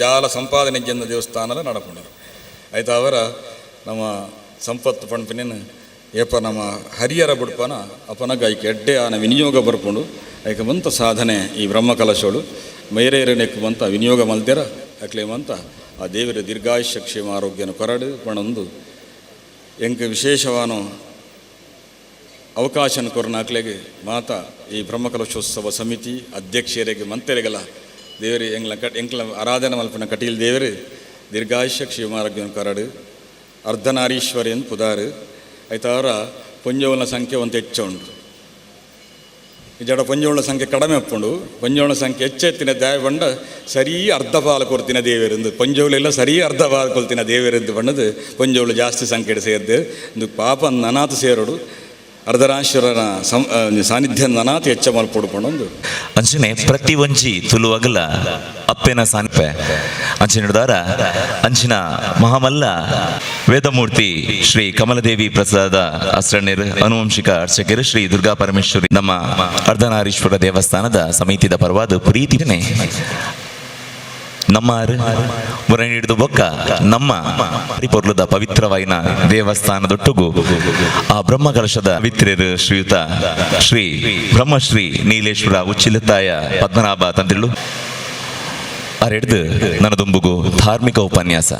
ಜಾಲ ಸಂಪಾದನೆ ಚೆಂದ ದೇವಸ್ಥಾನದ ನಡಪುಂಡಿಗೆ ಆಯ್ತು ಅವರ ನಮ್ಮ ಸಂಪತ್ತು ಪಣ್ಪಿನೇನು ಏಪ ನಮ್ಮ ಹರಿಯರ ಬಿಡ್ಪನ ಅಪನಗ ಐಕೆ ಎಡ್ಡೆ ಆನ ವಿನಿಯೋಗ ಬರ್ಕೊಂಡು ಐಕೆ ಬಂತ ಸಾಧನೆ ಈ ಬ್ರಹ್ಮಕಲಶೋಡು ಮೈರೇರನೆಕ್ಕು ಬಂತ ವಿನಿಯೋಗ ಮಲ್ತೆರ ಅಕ್ಲೆ ಬಂತ ಆ ದೇವರ ದೀರ್ಘಾಯುಷ್ಯ ಕ್ಷೇಮ ಆರೋಗ್ಯನ ಕೊರಡು ಪಣೊಂದು ಎಂಕ ವಿಶೇಷವಾನು ಅವಕಾಶನ ಕೊರನಾಕ್ಲೆಗೆ ಮಾತ ಈ ಬ್ರಹ್ಮಕಲಶೋತ್ಸವ ಸಮಿತಿ ಅಧ್ಯಕ್ಷರಿಗೆ ಮಂತೆರೆಗಲ ದೇವರಿ ಎಂಕ್ಲ ಆರಾಧನೆ ಮಲ್ಪನ ಕಟೀಲ್ ದೇವರು ದೀರ್ಘಾಯುಷ್ಯ ಕ್ಷೇಮಾರೋಗ್ಯನ ಕೊರಡು ಅರ್ಧನಾರೀಶ್ವರಿಯನ್ ಪುದಾರು ಆಯ್ತು ಅವರ ಪೊಂಜೋಳ ಸಂಖ್ಯೆ ಒಂದು ಹೆಚ್ಚು ಉಂಟು ಈ ಜಡ ಪೊಂಜೋಳ ಸಂಖ್ಯೆ ಕಡಿಮೆ ಒಪ್ಪುಂಡು ಪೊಂಜೋಳ ಸಂಖ್ಯೆ ಹೆಚ್ಚೆತ್ತಿನ ದಯಪಂಡ ಸರಿ ಅರ್ಧ ಪಾಲು ಕೊಡ್ತಿನ ದೇವರಿಂದ ಪೊಂಜೋಳೆಲ್ಲ ಸರಿ ಅರ್ಧ ಪಾಲು ಕೊಲ್ತಿನ ದೇವರಿಂದ ಬಣ್ಣದು ಪೊಂಜೋಳು ಜಾಸ್ತಿ ಸಂಖ್ಯೆ ಸೇರಿದೆ ಒಂದು ಪಾಪ ನನಾತು ಸೇರೋಡು ಅರ್ಧರಾಶ್ವರನ ಸಾನ್ನಿಧ್ಯ ನನಾತು ಹೆಚ್ಚ ಮಲ್ಪೊಡ್ಕೊಂಡೊಂದು ಅಂಚನೆ ಪ್ರತಿ ಒಂಜಿ ತುಲುವಗಲ ಅಪ್ಪೆನ ಸಾನ್ಪೆ ಅಂಚಿನ ಹಿಡ್ದಾರ ಅಂಚಿನ ಮಹಾಮಲ್ಲ ವೇದಮೂರ್ತಿ ಶ್ರೀ ಕಮಲದೇವಿ ಪ್ರಸಾದ ಅಸ್ರಣ್ಯರು ಅನುವಂಶಿಕ ಅರ್ಚಕರು ಶ್ರೀ ದುರ್ಗಾ ಪರಮೇಶ್ವರಿ ನಮ್ಮ ಅರ್ಧನಾರೀಶ್ವರ ದೇವಸ್ಥಾನದ ಸಮಿತಿದ ಪರವಾದ ಪ್ರೀತಿನೇ ನಮ್ಮ ಮುರ ಹಿಡಿದು ಬೊಕ್ಕ ನಮ್ಮ ಪರಿಪೊರ್ಲದ ಪವಿತ್ರವಾಯಿನ ದೇವಸ್ಥಾನದೊಟ್ಟುಗು ಆ ಬ್ರಹ್ಮಕಲಶದ ಪವಿತ್ರರು ಶ್ರೀಯುತ ಶ್ರೀ ಬ್ರಹ್ಮಶ್ರೀ ನೀಲೇಶ್ವರ ಉಚ್ಚಿಲತಾಯ ಪದ್ಮನಾಭ ತಂದಿಳು ಅರೆಡ್ದು ನನ್ನದೊಂಬುಗು ಧಾರ್ಮಿಕ ಉಪನ್ಯಾಸ.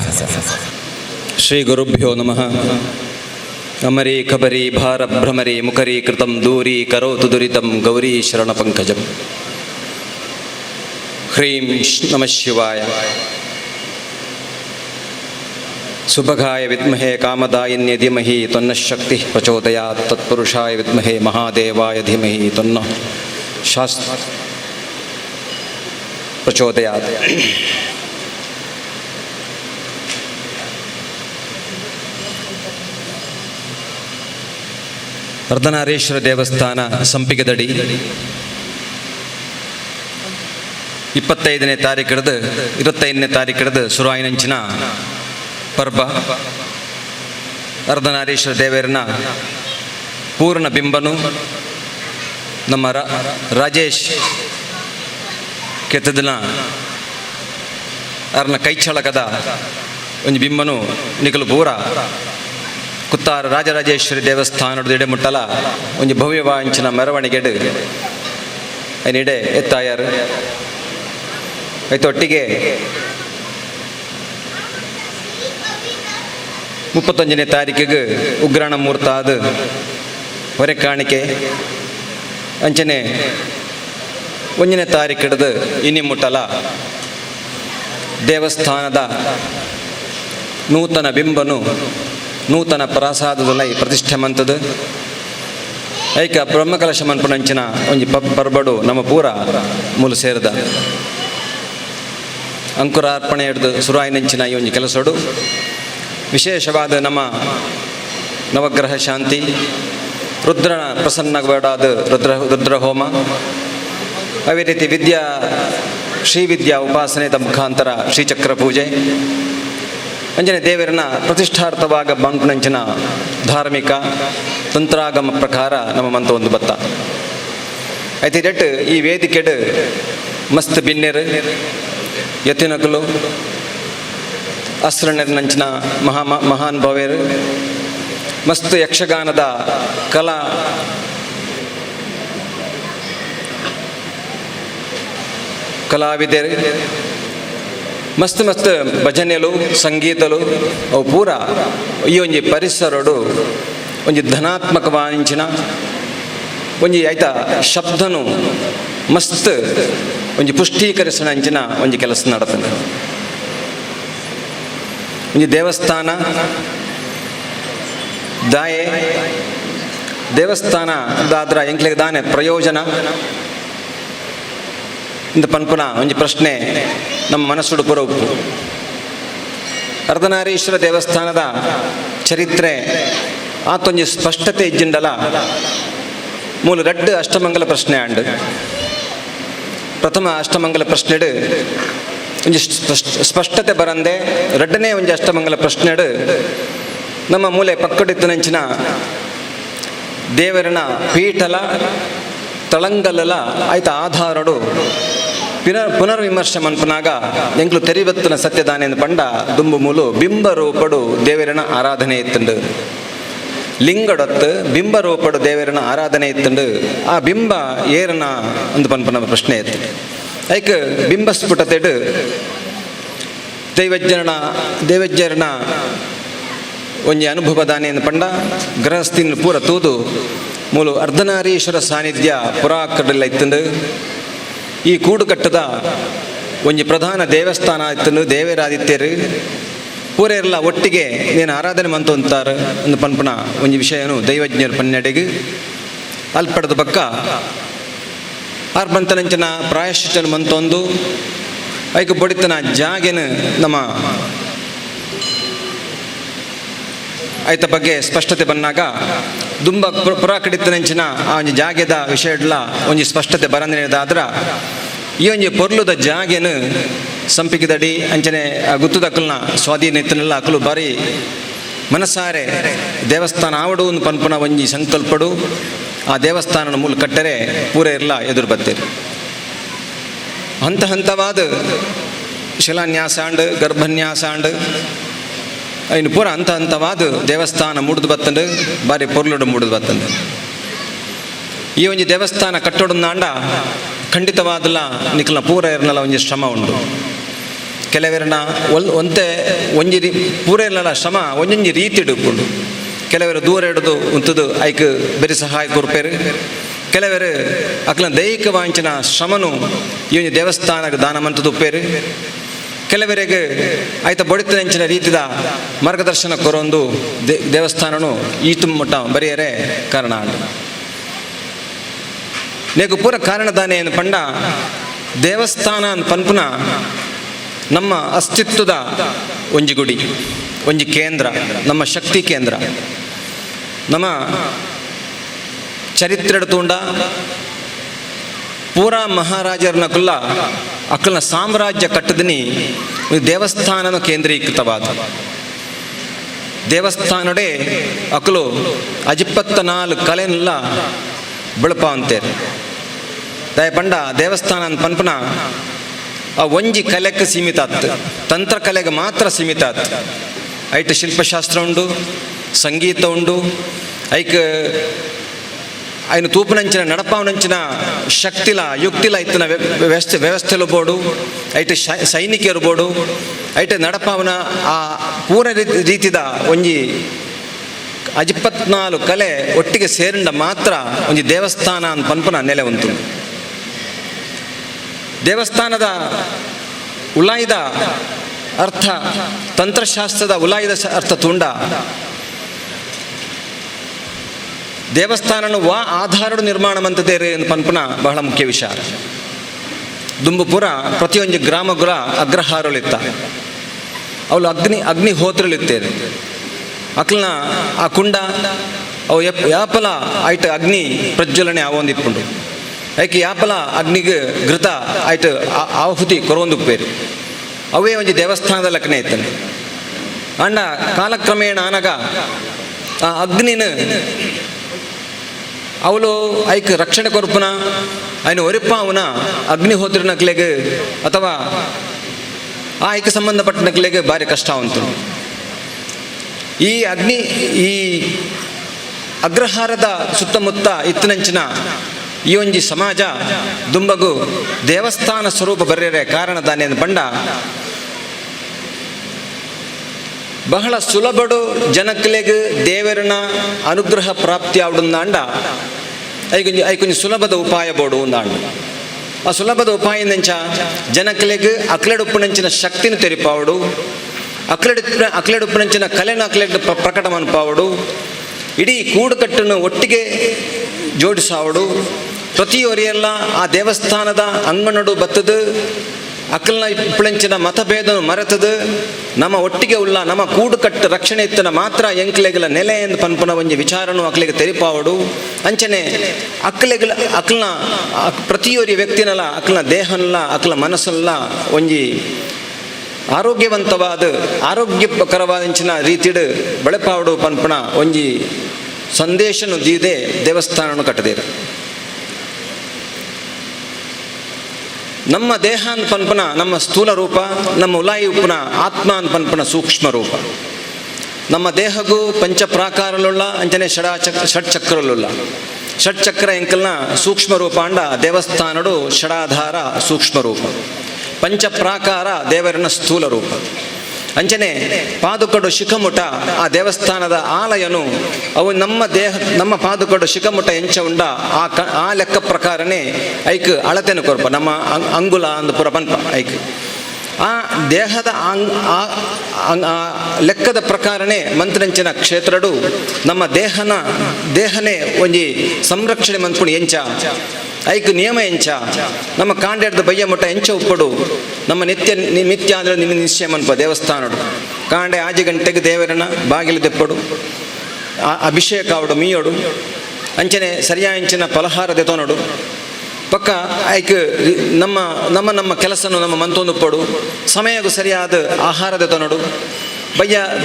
ಶ್ರೀ ಗುರುಭ್ಯೋ ನಮಃ. ಅಮರಿ ಕಬರಿ ಭಾರ ಭ್ರಮರಿ ಮುಖರಿ ಕೃತಂ ದೂರಿ ಕರೋತು ದುರಿತಂ ಗೌರಿ ಶರಣ ಪಂಕಜಂ. ಹ್ರೀಂ ನಮಃ ಶಿವಾಯ. ಸುಭಗಾಯ ವಿದ್ಮಹೇ ಕಾಮದಾಯಿನ್ಯ ಧೀಮಹಿ ತನ್ನಃ ಶಕ್ತಿ ಪ್ರಚೋದಯಾತ್. ತತ್ಪುರುಷಾಯ ವಿದ್ಮಹೇ ಮಹಾದೇವಾಯ ಧೀಮಹಿ ತನ್ನಃ ಶಾಸ್ತ್ರ ಪ್ರಚೋದಯಾತ್. ಅರ್ಧನಾರೀಶ್ವರ ದೇವಸ್ಥಾನ ಸಂಪಿಗೆದಡಿ 25ನೇ ತಾರೀಕು ಹಿಡಿದು 25ನೇ ತಾರೀಕು ಹಿಡಿದು ಶುರುವಾಯಿನಂಚಿನ ಪರ್ಬ ಅರ್ಧನಾರೀಶ್ವರ ದೇವರನ್ನ ಪೂರ್ಣ ಬಿಂಬನು ನಮ್ಮ ರಾಜೇಶ್ ಕೆತ್ತದನ ಅರ್ನ ಕೈಚಳಕದ ಒಂದು ಬಿಂಬನು ನಿಖಲು ಪೂರ ಕುತ್ತಾರ ರಾಜರಾಜೇಶ್ವರಿ ದೇವಸ್ಥಾನದ ಎಡೆ ಮುಟ್ಟಲ ಒಂದು ಭವ್ಯವಾಂಚಿನ ಮೆರವಣಿಗೆಡು ಐನಿಡೆ ಎತ್ತಾಯರು ಐತೊಟ್ಟಿಗೆ 31ನೇ ತಾರೀಕಿಗೆ ಉಗ್ರಾಣ ಮುಹೂರ್ತ ಅದು ಹೊರೆ ಕಾಣಿಕೆ ಅಂಚನೆ 1ನೇ ತಾರೀಕು ಹಿಡಿದು ಇನ್ನಿ ಮುಟ್ಟಲ ದೇವಸ್ಥಾನದ ನೂತನ ಬಿಂಬನು ನೂತನ ಪ್ರಸಾದದಲ್ಲಿ ಪ್ರತಿಷ್ಠೆ ಮಂತದು ಐಕ ಬ್ರಹ್ಮಕಲಶ ಮನ್ಪುನಂಚಿನ ಒಂಜಿ ಪರ್ಬಡು ನಮ್ಮ ಪೂರ ಮೂಲ ಸೇರಿದ ಅಂಕುರಾರ್ಪಣೆ ಹಿಡಿದು ಶುರುವಾಯಿನಂಚಿನ ಈ ಒಂಜಿ ಕೆಲಸಡು ವಿಶೇಷವಾದ ನಮ್ಮ ನವಗ್ರಹ ಶಾಂತಿ ರುದ್ರನ ಪ್ರಸನ್ನವಾದ ರುದ್ರ ಹೋಮ ಅದೇ ರೀತಿ ಶ್ರೀ ವಿದ್ಯಾ ಉಪಾಸನೆದ ಮುಖಾಂತರ ಶ್ರೀಚಕ್ರ ಪೂಜೆ ಅಂಜನೆ ದೇವರನ್ನ ಪ್ರತಿಷ್ಠಾರ್ಥವಾಗ ಬಂಪುನಂಚಿನ ಧಾರ್ಮಿಕ ತಂತ್ರಾಗಮ ಪ್ರಕಾರ ನಮ್ಮ ಮಂತ ಒಂದು ಬತ್ತ ಐತಿ ಡಟ್ ಈ ವೇದಿಕೆಡು ಮಸ್ತ್ ಬಿನ್ನೆರು ಯತಿನಕಲು ಅಸ್ರಣ್ಯರ ನಂಚಿನ ಮಹಾನ್ ಭವ್ಯರು ಮಸ್ತ್ ಯಕ್ಷಗಾನದ ಕಲಾವಿದರು ಮಸ್ತ್ ಮಸ್ತ್ ಭಜನೆಲು ಸಂಗೀತಲು ಅವು ಪೂರ ಈ ಒಂಜಿ ಪರಿಸರಡು ಒಂಜಿ ಧನಾತ್ಮಕವಾಂಚಿನ ಒಂಜಿ ಐತ ಶಬ್ದನು ಮಸ್ತ್ ಒಂಜಿ ಪುಷ್ಟೀಕರಿಸಣಂಚಿನ ಒಂಜಿ ಕೆಲಸ ನಡತದೆ. ಒಂಜಿ ದೇವಸ್ಥಾನ ದಾಯೆ ದೇವಸ್ಥಾನ ದಾದ್ರ ಎಂಕ್ಲೆಗ್ ದಾನೆ ಪ್ರಯೋಜನ ಇಂದ ಪನ್ಪುನ ಒಂಜಿ ಪ್ರಶ್ನೆ ನಮ್ಮ ಮನಸ್ಸುಡು ಪುರ ಉಪ್ಪು. ಅರ್ಧನಾರೀಶ್ವರ ದೇವಸ್ಥಾನದ ಚರಿತ್ರೆ ಆತೊಂಜಿ ಸ್ಪಷ್ಟತೆ ಇಜ್ಜಿಂಡಲ ಮೂಲ ರಡ್ಡು ಅಷ್ಟಮಂಗಲ ಪ್ರಶ್ನೆ ಆಂಡ್ ಪ್ರಥಮ ಅಷ್ಟಮಂಗಲ ಪ್ರಶ್ನೆಡು ಒಂಜಿ ಸ್ಪಷ್ಟತೆ ಬರಂದೆ ರಡ್ಡನೇ ಒಂಜಿ ಅಷ್ಟಮಂಗಲ ಪ್ರಶ್ನೆಡು ನಮ್ಮ ಮೂಲೆ ಪಕ್ಕಡಿತ್ತನಂಚಿನ ದೇವರನ ಪೀಠಲ ತಳಂಗಲಲ ಆಯ್ತ ಆಧಾರಡು ಪುನರ್ವಿಮರ್ಶೆ ಮನ್ಪನಾಗ ಎಂಕ್ಲು ತೆರಿವತ್ತನ ಸತ್ಯದಾನೆಂದು ಪಂಡ ದುಂಬು ಮೂಲು ಬಿಂಬರೂಪಡು ದೇವರನ ಆರಾಧನೆ ಇತ್ತುಂಡು. ಲಿಂಗಡೊತ್ತು ಬಿಂಬರೂಪಡು ದೇವರನ ಆರಾಧನೆ ಇತ್ತುಂಡು. ಆ ಬಿಂಬ ಏರನ ಒಂದು ಪನ್ಪನ ಪ್ರಶ್ನೆ ಇತ್ತು. ಐಕ್ ಬಿಂಬಸ್ಫುಟತೆಡು ದೈವಜ್ಞರನ ಒಂಜಿ ಅನುಭವದಾನೆ ಎಂದು ಪಂಡ ಗೃಹಸ್ಥಿನ ಪೂರ ತೂದು ಮೂಲು ಅರ್ಧನಾರೀಶ್ವರ ಸಾನ್ನಿಧ್ಯ ಪುರಾಕಡಲ್ಲ ಇತ್ತುಂಡು. ಈ ಕೂಡುಕಟ್ಟದ ಒಂಜಿ ಪ್ರಧಾನ ದೇವಸ್ಥಾನ ಇತ್ತುಂಡು. ದೇವರಾದಿತ್ಯರು ಪೂರೆಲ್ಲ ಒಟ್ಟಿಗೆ ನೀನು ಆರಾಧನೆ ಮಂತು ಅಂತಾರೆ ಒಂದು ಪನ್ಪನ ಒಂಜಿ ವಿಷಯನು ದೈವಜ್ಞರು ಪನ್ನೆಡೆಗೆ ಅಲ್ಪಡದ ಪಕ್ಕ ಆರ್ಪಂತನಂಚನ ಪ್ರಾಯಶ್ಚಿತ್ತನ ಮಂತೊಂದು ಐಕ ಬೊಡಿತನ ಜಾಗೆನು ನಮ್ಮ ಆಯ್ತ ಬಗ್ಗೆ ಸ್ಪಷ್ಟತೆ ಬಂದಾಗ ದುಂಬ ಪುರಾಕಡಿತನಂಚಿನ ಆ ಒಂಜಿ ಜಾಗೆದ ವಿಷಯಡ್ಲ ಒಂಜಿ ಸ್ಪಷ್ಟತೆ ಬರಂದಿನದಾದ್ರ ಈ ಒಂಜಿ ಪೊರ್ಲುದ ಜಾಗೆನು ಸಂಪಿಕಿದಡಿ ಅಂಚನೆ ಗುತ್ತುದ ಅಕ್ಕಲ್ನ ಸ್ವಾಧೀನ ಇತ್ತನೆಲ್ಲ ಅಕ್ಕಲು ಬಾರಿ ಮನಸಾರೆ ದೇವಸ್ಥಾನ ಆವಡು ಒಂದು ಪನ್ಪನ ಒಂಜಿ ಸಂಕಲ್ಪಡು ಆ ದೇವಸ್ಥಾನದ ಮೂಲ ಕಟ್ಟರೆ ಪೂರ ಇರಲ್ಲ ಎದುರು ಬತ್ತೇರಿ. ಹಂತ ಹಂತವಾದ ಶಿಲಾನ್ಯಾಸ ಅಂಡ್ ಗರ್ಭನ್ಯಾಸ ಅಂಡ್ ಇನ್ನು ಪೂರ ಹಂತ ಹಂತವಾದ ದೇವಸ್ಥಾನ ಮುಡಿದು ಬತ್ತಂಡು ಬಾರಿ ಪೊರ್ಲುಡು ಮುಡಿದು ಬತ್ತಂಡು. ಈ ಒಂಜಿ ದೇವಸ್ಥಾನ ಕಟ್ಟೋಡಂದಾಂಡ ಖಂಡಿತವಾದಲ್ಲ ನಿಖಲ್ನ ಪೂರ ಇರನಲ್ಲ ಒಂಜಿ ಶ್ರಮ ಉಂಡು. ಕೆಲವರನ್ನ ಒಂತೆ ಒಂಜಿ ಪೂರ ಇರನಲ್ಲ ಶ್ರಮ ಒಂಜೊಂಜಿ ರೀತಿ ಇಡುಕೊಂಡು ಕೆಲವರು ದೂರ ಹಿಡಿದು ಉಂತದು ಐಕ್ ಬೇರೆ ಸಹಾಯ ಕೊರ್ಪೇರು. ಕೆಲವರು ಅಕ್ಲ ದೈಹಿಕ ವಾಂಚನ ಶ್ರಮನು ಈ ಒಂದು ದೇವಸ್ಥಾನಕ್ಕೆ ದಾನ ಮಂತದ್ದು ಉಪ್ಪೇರು. ಕೆಲವರಿಗೆ ಆಯ್ತ ಬಡಿತಂಚಿನ ರೀತಿದ ಮಾರ್ಗದರ್ಶನ ಕೊರೊಂದು ದೇವಸ್ಥಾನನು ಈತು ಮುಟ್ಟ ಬರೆಯರೆ ಕಾರಣ ನೇಕು ಪೂರ ಕಾರಣದಾನೆ ಎಂದು ಪಂಡ ದೇವಸ್ಥಾನ ಅಂತ ಪನ್ಪುನ ನಮ್ಮ ಅಸ್ತಿತ್ವದ ಒಂಜಿ ಗುಡಿ, ಒಂಜಿ ಕೇಂದ್ರ, ನಮ್ಮ ಶಕ್ತಿ ಕೇಂದ್ರ. ನಮ್ಮ ಚರಿತ್ರೆ ತೂಂಡ ಪೂರ ಮಹಾರಾಜರನಕುಲ್ಲ ಅಕ್ಕಲ್ನ ಸಾಮ್ರಾಜ್ಯ ಕಟ್ಟದಿನಿ ದೇವಸ್ಥಾನನ ಕೇಂದ್ರೀಕೃತವಾದ ದೇವಸ್ಥಾನಡೆ ಅಕ್ಕಲು 24 ಕಲೆನೆಲ್ಲ ಬೆಳಪ ಅಂತೇರು ದಯಪಂಡ ದೇವಸ್ಥಾನ ಅಂತ ಪನ್ಪನ ಆ ಒಂಜಿ ಕಲೆಗೆ ಸೀಮಿತ ಆತ್, ತಂತ್ರ ಕಲೆಗೆ ಮಾತ್ರ ಸೀಮಿತ ಆತ್. ಐಟ್ ಶಿಲ್ಪಶಾಸ್ತ್ರ ಉಂಡು, ಸಂಗೀತ ಉಂಡು, ಐಕ್ ఆయన తూపునంచిన నడపావనంచిన శక్తిల యుక్తిల ఇతన వ్యవస్థలు ಬೋಡು ಐಟೆ ಸೈನಿಕರು ಬೋಡು ಐಟೆ ನಡಪಾವನ ಆ ಪೂರ ರೀತಿದ ಒಂಜಿ 24 ಕಲೆ ಒಟ್ಟಿಗೆ ಸೇರಿಂಡ ಮಾತ್ರ ಒಂಜಿ ದೇವಸ್ಥಾನ ಅಂತ ಪನ್ಪನ ನೆಲೆ ಉಂಟು. ದೇವಸ್ಥಾನದ ಉಲಾಯ್ದ ಅರ್ಥ ತಂತ್ರಶಾಸ್ತ್ರದ ಉಲಾಯ್ದ ಅರ್ಥ ತುಂಡ ದೇವಸ್ಥಾನನು ಆಧಾರಡು ನಿರ್ಮಾಣ ಮಂತದೇರಿ ಅಂತ ಪನ್ಪನ ಬಹಳ ಮುಖ್ಯ ವಿಷಯ. ದುಂಬುಪುರ ಪ್ರತಿಯೊಂದು ಗ್ರಾಮಗಳ ಅಗ್ರಹಾರಗಳಿತ್ತ, ಅವಳು ಅಗ್ನಿಹೋತ್ರಗಳಿತ್ತೇರಿ. ಅಕ್ಲನ ಆ ಕುಂಡ ಅವು ಯಾಪಲ ಆಯ್ತು ಅಗ್ನಿ ಪ್ರಜ್ವಲನೆ ಆವೊಂದಿತ್ಕೊಂಡು ಐಕೆ ಯಾಪಲ ಅಗ್ನಿಗೆ ಘೃತ ಆಯ್ತು ಆಹುತಿ ಕೊರೊಂದುಪ್ಪೇರಿ. ಅವೇ ಒಂಜಿ ದೇವಸ್ಥಾನದ ಲಕ್ಕನೆ ಇತ್ತಂడి. ಅಂಡ ಕಾಲಕ್ರಮೇಣ ಆನಗ ಆ ಅಗ್ನಿನ ಅವಳು ಐಕ್ ರಕ್ಷಣೆ ಕೊರ್ಪುನ ఆయన ಒರಿಪಾವುನ ಅಗ್ನಿಹೋತ್ರ ನಕ್ಲೆಗೆ ಅಥವಾ ಆ ಐಕ್ ಸಂಬಂಧಪಟ್ಟ ನಕ್ಲೆಗೆ ಭಾರಿ ಕಷ್ಟ ಉಂಟು. ಈ ಅಗ್ರಹಾರದ ಸುತ್ತಮುತ್ತ ಇತ್ತನಂಚಿನ ಈ ಒಂಜಿ ಸಮಾಜ ದುಂಬಗು ದೇವಸ್ಥಾನ ಸ್ವರೂಪ ಬರ್ರೆ ಕಾರಣದಾನೆ ಪಂಡ ಬಹಳ ಸುಲಭಡು ಜನಕ್ಲೆಗ್ ದೇವರನ ಅನುಗ್ರಹ ಪ್ರಾಪ್ತಿ ಆವಡುಂದಾಂಡ ಐಕೊಂಜಿ ಸುಲಭದ ಉಪಾಯ ಬೋಡು ಉಂದಾಂಡ ಆ ಸುಲಭದ ಉಪಾಯ ನಂಚ ಜನಕ್ಲೆಗ್ ಅಕ್ಲೆಡುಪ್ಪುನಂಚಿನ ಶಕ್ತಿನ ತೆರಿಪಾವಡು ಅಕ್ಲೆಡುಪ್ಪುನಂಚಿನ ಕಲೆನ ಅಕ್ಲೆಡ್ ಪ್ರಕಟ ಮನ್ಪಾವಡು ಇಡೀ ಕೂಡುಕಟ್ಟನ್ನು ಒಟ್ಟಿಗೆ ಜೋಡಿಸಾವಡು ಪ್ರತಿಯೊರಿಯೆಲ್ಲ ಆ ದೇವಸ್ಥಾನದ ಅಂಗನಡು ಬತ್ತದು ಅಕ್ಕಲ್ನ ಇಪ್ಪಳಂಚಿನ ಮತಭೇದನು ಮರೆತದು ನಮ್ಮ ಒಟ್ಟಿಗೆ ಉಳ್ಳ ನಮ್ಮ ಕೂಡುಕಟ್ಟು ರಕ್ಷಣೆ ಇತ್ತನ ಮಾತ್ರ ಎಂಕ್ಲೆಗಳ ನೆಲೆ ಎಂದು ಪನ್ಪನ ಒಂಜಿ ವಿಚಾರನು ಅಕ್ಲೆಗೆ ತೆರಿಪಾವಡು ಅಂಚನೆ ಅಕ್ಕಲ್ನ ಪ್ರತಿಯೊರಿ ವ್ಯಕ್ತಿನಲ್ಲ ಅಕ್ಕಲ್ನ ದೇಹನಲ್ಲ ಅಕ್ಕಲ ಮನಸ್ಸಲ್ಲ ಒಂಜಿ ಆರೋಗ್ಯಕರವಾದಂಚಿನ ರೀತಿಡ್ ಬೆಳೆಪಾವಡು ಪನ್ಪನ ಒಂಜಿ ಸಂದೇಶನು ದೀದೆ ದೇವಸ್ಥಾನನು ಕಟ್ಟದೇರು. ನಮ್ಮ ದೇಹ ಅಂತ ಪನ್ಪನ ನಮ್ಮ ಸ್ಥೂಲ ರೂಪ, ನಮ್ಮ ಉಲಾಯಿ ಉಪ್ಪನ ಆತ್ಮ ಅಂತ ಪನ್ಪನ ಸೂಕ್ಷ್ಮ ರೂಪ. ನಮ್ಮ ದೇಹಗೂ ಪಂಚಪ್ರಾಕಾರಲುಳ್ಳ ಅಂಚನೆ ಷಟ್ಚಕ್ರಲುಳ್ಳ ಷಟ್ಚಕ್ರ ಎಂಕಲ್ನ ಸೂಕ್ಷ್ಮ ರೂಪ ಅಂಡ ದೇವಸ್ಥಾನಡು ಷಡಾಧಾರ ಸೂಕ್ಷ್ಮ ರೂಪ, ಪಂಚಪ್ರಾಕಾರ ದೇವರನ ಸ್ಥೂಲ ರೂಪ. ಅಂಚನೆ ಪಾದುಕಡು ಶಿಖಮುಟ ಆ ದೇವಸ್ಥಾನದ ಆಲಯನು ಅವು ನಮ್ಮ ಪಾದುಕಡು ಶಿಖಮುಟ ಎಂಚ ಉಂಡ ಆ ಲೆಕ್ಕ ಪ್ರಕಾರನೇ ಐಕ್ ಅಳತೆನು ಕೊರ್ಪ ನಮ್ಮ ಅಂಗುಲ ಅಂದು ಪುರ ಪನ್ಪ ಐಕ್ ಆ ದೇಹದ ಲೆಕ್ಕದ ಪ್ರಕಾರನೇ ಮಂತ್ರಂಚಿನ ಕ್ಷೇತ್ರಡು ನಮ್ಮ ದೇಹನೇ ಒಂಜಿ ಸಂರಕ್ಷಣೆ ಮನ್ಪುಣಿ ಎಂಚ ಐಕ್ ನಿಯಮ ಎಂಚ ನಮ್ಮ ಕಾಂಡೆಡ್ದ ಬಯ್ಯ ಮುಟ್ಟ ಎಂಚ ಉಪ್ಪಡು ನಮ್ಮ ನಿತ್ಯ ಅಂದ್ರೆ ನಿಶ್ಚಯ ಮನ್ಪ ದೇವಸ್ಥಾನಡು ಕಾಂಡೆ ಆಜಿ ಗಂಟೆಗೆ ದೇವರನ ಬಾಗಿಲು ದೆಪ್ಪಡು ಅಭಿಷೇಕ ಆವಡು ಮೀಯೋಡು ಅಂಚನೆ ಸರಿಯಾಂಚಿನ ಫಲಹಾರ ದೆತೋನಡು ಪಕ್ಕ ಐಕ್ ನಮ್ಮ ಕೆಲಸನು ನಮ್ಮ ಮಂತೊಂದುಪ್ಪಡು ಸಮಯಗೂ ಸರಿಯಾದ ಆಹಾರ ದೆತೋನಡು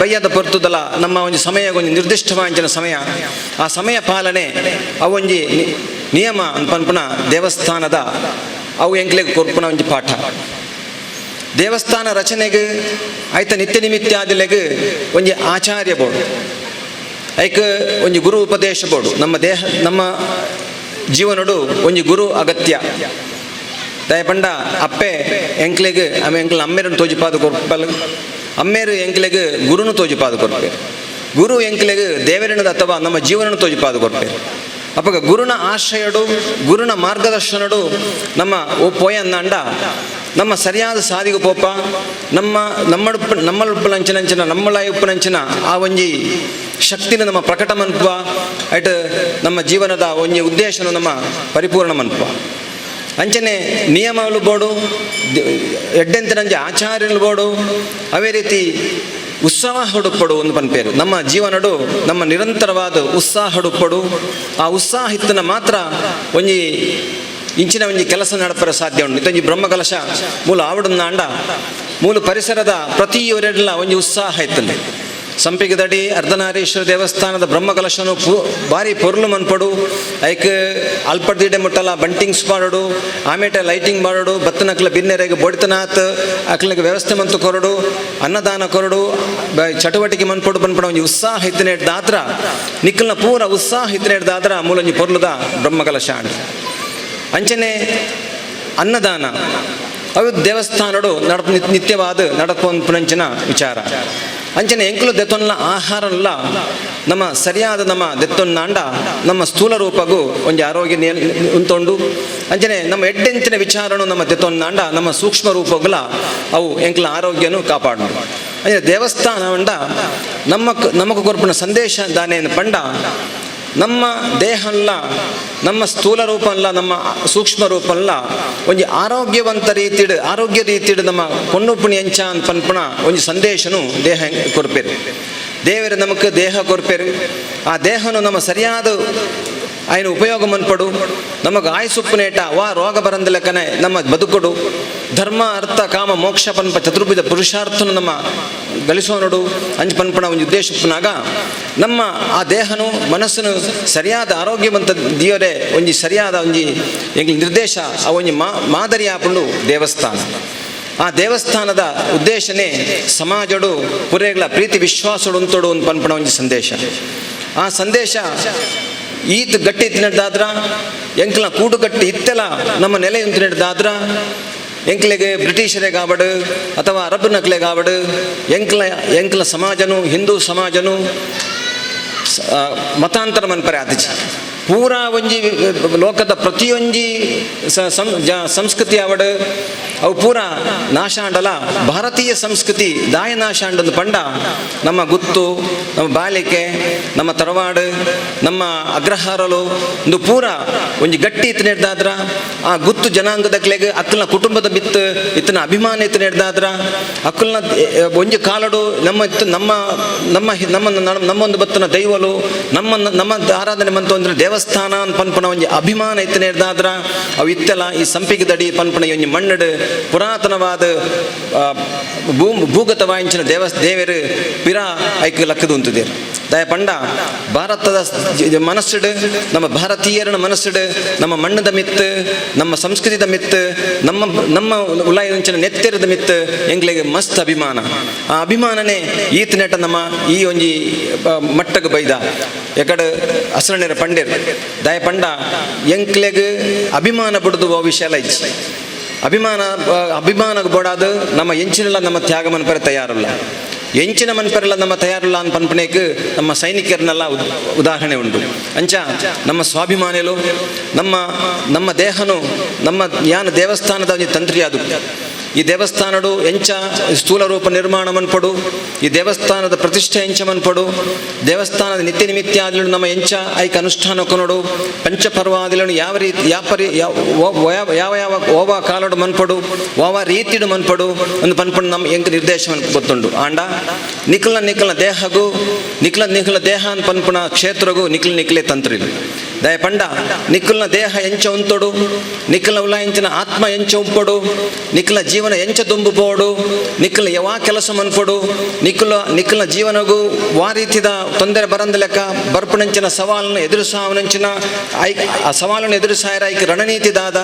ಬಯ್ಯದ ಪೊರ್ತುದಲ್ಲ ನಮ್ಮ ಒಂಜಿ ಸಮಯ ಒಂಜಿ ನಿರ್ದಿಷ್ಟವಾಂಚಿನ ಸಮಯ ಆ ಸಮಯ ಪಾಲನೆ ಅವೊಂಜಿ ನಿಯಮ ಅನ್ಪನ್ಪುನ ದೇವಸ್ಥಾನದ ಅವು ಎಂಕ್ಲೆಗ್ ಕೊರ್ಪುನ ಒಂಜಿ ಪಾಠ. ದೇವಸ್ಥಾನ ರಚನೆಗೆ ಐತ ನಿತ್ಯ ನಿಮಿತ್ತಾದಿಲೆಗ್ ಒಂಜಿ ಆಚಾರ್ಯ ಬೋಡು ಐಕ್ ಒಂಜಿ ಗುರು ಉಪದೇಶ ಬೋಡು. ನಮ್ಮ ಜೀವನಡು ಒಂಜಿ ಗುರು ಅಗತ್ಯ ದಯಪಂಡ ಅಪ್ಪೆ ಎಂಕ್ಲೆಗ್ ಎಂಕ್ಲ ಅಮ್ಮೆರನ್ನು ತೋಜಿಪಾದು ಕೊರ್ಪಲ್ ಅಮ್ಮೇರು ಎಂಕ್ಲೆಗ್ ಗುರುನು ತೋಜಿಪಾದು ಕೊರ್ಪೇರು ಗುರು ಎಂಕ್ಲೆಗ್ ದೇವರನದ ಅಥವಾ ನಮ್ಮ ಜೀವನನು ತೋಜಿಪಾದು ಕೊರ್ಪೇರು ಅಪ್ಪಗ ಗುರುನ ಆಶ್ರಯಡು ಗುರುನ ಮಾರ್ಗದರ್ಶನಡು ನಮ್ಮ ಪೋಯನ್ನಂಡ ನಮ್ಮ ಸರಿಯಾದ ಸಾದಿಗೆ ಪೋಪ ನಮ್ಮಳುಪ್ಪನಂಚಿನ ನಮ್ಮಳಾಯಿ ಉಪ್ಪನಂಚಿನ ಆ ಒಂಜಿ ಶಕ್ತಿನ ನಮ್ಮ ಪ್ರಕಟ ಮನ್ಪುವ ಐಟ್ ನಮ್ಮ ಜೀವನದ ಒಂಜಿ ಉದ್ದೇಶನು ನಮ್ಮ ಪರಿಪೂರ್ಣ ಮನ್ಪುವ. ಅಂಚನೆ ನಿಯಮಗಳು ಬೋಡು ಎಡ್ಡೆಂತಿನಂಜಿ ಆಚಾರ್ಯಗಳು ಬೋಡು ಅವೇ ರೀತಿ ಉತ್ಸಾಹ ಹುಡುಪಡು ಒಂದು ಪನ್ಪೇರು ನಮ್ಮ ಜೀವನಡು ನಮ್ಮ ನಿರಂತರವಾದ ಉತ್ಸಾಹ ಹುಡುಪಡು ಆ ಉತ್ಸಾಹ ಇತ್ತನ ಮಾತ್ರ ಒಂಜಿ ಇಂಚಿನ ಒಂಜಿ ಕೆಲಸ ನಡಪರ ಸಾಧ್ಯ ಉಂಟು. ಇತ್ತೊಂಜಿ ಬ್ರಹ್ಮಕಲಶ ಮೂಲ ಆವಡನ್ನ ಅಂಡ ಮೂಲ ಪರಿಸರದ ಪ್ರತಿಯೊರೆಲ್ಲ ಒಂಜಿ ಉತ್ಸಾಹ ಇತ್ತಂದೆ ಸಂಪಿಗೆದಡಿ ಅರ್ಧನಾರೀಶ್ವರ ದೇವಸ್ಥಾನದ ಬ್ರಹ್ಮಕಲಶನು ಭಾರಿ ಪೊರ್ಲು ಮನ್ಪಡು ಐಕ್ ಅಲ್ಪಡ್ದಿಡೆ ಮುಟ್ಟಲ್ಲ ಬಂಟಿಂಗ್ಸ್ ಮಾಡೋಡು ಆಮೇಲೆ ಲೈಟಿಂಗ್ ಮಾಡೋಡು ಬತ್ತನಕ್ಲ ಬಿನ್ನೆರೆಗೆ ಬೊಡಿತನಾತ್ ಅಕ್ಲಿಗೆ ವ್ಯವಸ್ಥೆ ಮಂತು ಕೊರಡು ಅನ್ನದಾನ ಕೊರಡು ಚಟುವಟಿಕೆ ಮನ್ಪಡು ಪನ್ಪಡ ಒಂಜಿ ಉತ್ಸಾಹ ಇತ್ತನೆ ಹಿಡ್ದಾದ್ರ ನಿಕ್ಕಲ್ನ ಪೂರ ಉತ್ಸಾಹ ಇತ್ತನೆ ಹಿಡ್ದಾದ್ರ ಮೂಲೊಂಜಿ ಪೊರ್ಲುದ ಬ್ರಹ್ಮಕಲಶ ಅಂಡ. ಅಂಚನೆ ಅನ್ನದಾನ ಅವು ದೇವಸ್ಥಾನಡು ನಿತ್ಯವಾದ ನಡಪಂಚಿನ ವಿಚಾರ. ಅಂಚನೆ ಎಂಕ್ಲು ದೆತ್ತೊನ್ನ ಆಹಾರಲ್ಲ ನಮ್ಮ ಸರಿಯಾದ ನಮ್ಮ ದೆತ್ತೊನ್ನಾಂಡ ನಮ್ಮ ಸ್ಥೂಲ ರೂಪಗೂ ಒಂಜಿ ಆರೋಗ್ಯ ಉಂತೊಂಡು ಅಂಚನೆ ನಮ್ಮ ಎಡ್ಡೆಂಚಿನ ವಿಚಾರನು ನಮ್ಮ ದೆತ್ತೊನ್ನಾಂಡ ನಮ್ಮ ಸೂಕ್ಷ್ಮ ರೂಪಗಳ ಅವು ಎಂಕ್ಲ ಆರೋಗ್ಯನು ಕಾಪಾಡು. ಅಂದರೆ ದೇವಸ್ಥಾನ ಅಂಡ ನಮకు ಕೊರ್ಪುನ ಸಂದೇಶ ದಾನೇನು ಪಂಡ ನಮ್ಮ ದೇಹಲ್ಲ ನಮ್ಮ ಸ್ಥೂಲ ರೂಪಲ್ಲ ನಮ್ಮ ಸೂಕ್ಷ್ಮ ರೂಪಲ್ಲ ಒಂಜಿ ಆರೋಗ್ಯ ರೀತಿಡ್ ನಮ್ಮ ಪೊನ್ನುಪುಣಿ ಎಂಚ ಅಂತ ಪನ್ಪುಣ ಒಂಜಿ ಸಂದೇಶನು ದೇಹ ಕೊರ್ಪೇರು. ದೇವರು ನಮಕ್ ದೇಹ ಕೊರ್ಪೇರು. ಆ ದೇಹನು ನಮ್ಮ ಸರಿಯಾದ ಆಯ್ನ ಉಪಯೋಗ ಮನ್ಪಡು ನಮಗೆ ಆಯುಸುಪ್ಪನೇಟ ರೋಗ ಬರಂದ ಲೆಕ್ಕನೆ ನಮ್ಮ ಬದುಕೊಡು ಧರ್ಮ ಅರ್ಥ ಕಾಮ ಮೋಕ್ಷ ಪನ್ಪ ಚತುರ್ಭುಜ ಪುರುಷಾರ್ಥನು ನಮ್ಮ ಗಳಿಸೋನಡು ಅಂಚ ಪನ್ಪಣ ಒಂದು ಉದ್ದೇಶಪ್ಪನಾಗ ನಮ್ಮ ಆ ದೇಹನು ಮನಸ್ಸನು ಸರಿಯಾದ ಆರೋಗ್ಯವಂತ ದಿಯೋರೆ ಒಂಜಿ ಸರಿಯಾದ ಒಂಜಿ ನಿರ್ದೇಶ ಆ ಒಂಜಿ ಮಾದರಿ ಆಪುಂಡು ದೇವಸ್ಥಾನ. ಆ ದೇವಸ್ಥಾನದ ಉದ್ದೇಶನೇ ಸಮಾಜಡು ಪುರೇಗಳ ಪ್ರೀತಿ ವಿಶ್ವಾಸಡು ಉಂತೋಡು ಒಂದು ಪನ್ಪಣ ಒಂಜಿ ಸಂದೇಶ. ಆ ಸಂದೇಶ ಈತ ಗಟ್ಟಿ ಇತ್ತು ನಡೆದಾದ್ರ ಎಂಕ್ಲ ಕೂಡು ಗಟ್ಟಿ ಇತ್ತೆಲ್ಲ ನಮ್ಮ ನೆಲೆ ಅಂತ ನಡೆದಾದ್ರ ಎಂಕ್ಲೆಗೆ ಬ್ರಿಟಿಷರೇ ಕಾಬಡು ಅಥವಾ ಅರಬ್ ನಕ್ಲೆ ಕಾಬಡು ಎಂಕ್ಲ ಸಮಾಜನು ಹಿಂದೂ ಸಮಾಜನು ಮತಾಂತರ ಮನ್ಪರೆ ಆತಿಜಿ ಪೂರಾ ಒಂಜಿ ಲೋಕದ ಪ್ರತಿಯೊಂಜಿ ಸಂಸ್ಕೃತಿ ಅವಡು ಅವು ಪೂರ ನಾಶ ಅಂಡಲ ಭಾರತೀಯ ಸಂಸ್ಕೃತಿ ದಾಯ ನಾಶ ಅಂಡೊಂದು ಪಂಡ ನಮ್ಮ ಗುತ್ತು ನಮ್ಮ ಬಾಲಿಕೆ ನಮ್ಮ ತರವಾಡು ನಮ್ಮ ಅಗ್ರಹಾರಲು ಒಂದು ಪೂರ ಒಂಜಿ ಗಟ್ಟಿ ಇತ್ತು ನಡೆದಾದ್ರ ಆ ಗುತ್ತು ಜನಾಂಗದಕ್ಲೆಗೆ ಅಕ್ಕಲ್ನ ಕುಟುಂಬದ ಬಿತ್ತು ಇತ್ತನ ಅಭಿಮಾನ ಇತ್ತು ನಡೆದಾದ್ರ ಅಕ್ಕಲ್ನ ಒಂಜಿ ಕಾಲಡು ನಮ್ಮ ಇತ್ತು ನಮ್ಮ ನಮ್ಮ ನಮ್ಮ ನಮ್ಮೊಂದು ಬತ್ತನ ದೈವಲು ನಮ್ಮ ಆರಾಧನೆ ಮಂತು ಅಂದ್ರೆ ದೇವಸ್ಥಾನ ಅಂತ ಪನ್ಪನ ಒಂಜಿ ಅಭಿಮಾನ ಇತ್ತು ನಡೆದಾದ್ರ ಅವು ಇತ್ತೆಲ್ಲ ಈ ಸಂಪಿಗೆ ದಡಿ ಪನ್ಪನ ಒಂಜಿ ಮಣ್ಣಡು ಪುರಾತನವಾದ ಭೂಗತವಾಯಿಂಚಿನ ದೇವರು ಪಿರಾ ಐಕ್ಯ ಲಕ್ಕದು ಅಂತಿದ್ದೇರು ದಯ ಪಂಡ ಭಾರತದ ಮನಸ್ಸಿಡು ನಮ್ಮ ಭಾರತೀಯರ ಮನಸ್ಸಿಡು ನಮ್ಮ ಮಣ್ಣದ ಮಿತ್ತು ನಮ್ಮ ಸಂಸ್ಕೃತಿದ ಮಿತ್ತು ನಮ್ಮ ಉಲಾಯಿಂಚಿನ ನೆತ್ತೆರದ ಮಿತ್ತು ಎಂಗ್ಲಿಗೆ ಮಸ್ತ್ ಅಭಿಮಾನ ಆ ಅಭಿಮಾನನೇ ಈತ ನೆಟ ನಮ್ಮ ಈ ಒಂಜಿ ಮಟ್ಟಗೆ ಬೈದ ಎಕಡೆ ಹಸರನೇರ ಪಂಡೇರು ದಯ ಪಂಡ ಎಂಕ್ಲೆಗೆ ಅಭಿಮಾನ ಬಿಡುದು ವಿಷಯ ಇಚ್ಚಿ ಅಭಿಮಾನ ಬೋಡಾದು ನಮ್ಮ ಎಂಚಿನೆಲ್ಲ ನಮ್ಮ ತ್ಯಾಗ ಮನ್ಪರೆ ತಯಾರಲ್ಲ ಎಂಚಿನ ಮನ್ಪರೆಲ್ಲ ನಮ್ಮ ತಯಾರಲ್ಲ ಅಂತ ಪನ್ಪನೇಕ್ ನಮ್ಮ ಸೈನಿಕರನ್ನೆಲ್ಲ ಉದಾಹರಣೆ ಉಂಟು ಅಂಚ ನಮ್ಮ ಸ್ವಾಭಿಮಾನಿಲು ನಮ್ಮ ದೇಹನು ನಮ್ಮ ಯಾನ ದೇವಸ್ಥಾನದ ಒಂದು ತಂತ್ರಿ ಅದು ಈ ದೇವಸ್ಥಾನಡು ಎಂಚ ಸ್ಥೂಲ ರೂಪ ನಿರ್ಮಾಣ ಮನ್ಪಡು ಈ ದೇವಸ್ಥಾನದ ಪ್ರತಿಷ್ಠೆ ಎಂಚ ಮನ್ಪಡು ದೇವಸ್ಥಾನದ ನಿತ್ಯ ನಿಮಿತ್ಯಾದಿಗಳು ನಮ್ಮ ಎಂಚ ಐಕ ಅನುಷ್ಠಾನಕ್ಕೆ ನೋಡು ಪಂಚಪರ್ವಾದಿಗಳನ್ನು ಯಾವ ರೀತಿ ಯಾವ ಓವ ಕಾಲಡು ಮನ್ಪಡು ಓವ ರೀತಿಡು ಮನ್ಪಡು ಒಂದು ಪನ್ಪಡು ನಮ್ಮ ಎಂಕ ನಿರ್ದೇಶ ಗೊತ್ತುಂಡು ಆಂಡ ನಿಖಲ ದೇಹಗೂ ನಿಖಲ ದೇಹ ಅಂತ ಪನ್ಪುಣ ಕ್ಷೇತ್ರಗೂ ನಿಖಲೆ ತಂತ್ರಿಲು ದಯ ಪಂಡ ನಿಖಲ್ನ ದೇಹ ಎಂಚ ಉಂತೊಡು ನಿಖಲ ಉಲಾಯಿಂಚಿನ ಆತ್ಮ ಎಂಚ ಉಂಪಡು ನಿಖಲ ಜೀವನ ಎಂಚ ತುಂಬುಬೋಡು ನಿಖಲ ಯಾವ ಕೆಲಸ ಮನ್ಪಡು ನಿಖಲ ಜೀವನಗೂ ವಾ ರೀತಿದ ತೊಂದರೆ ಬರಂದ ಲೆಕ್ಕ ಬರ್ಪುಣಂಚಿನ ಸವಾಲನ್ನು ಎದುರಿಸಾವನಂಚಿನ ಆ ಸವಾಲನ್ನು ಎದುರಿಸಾಯರ ಐಕ ರಣನೀತಿದಾದ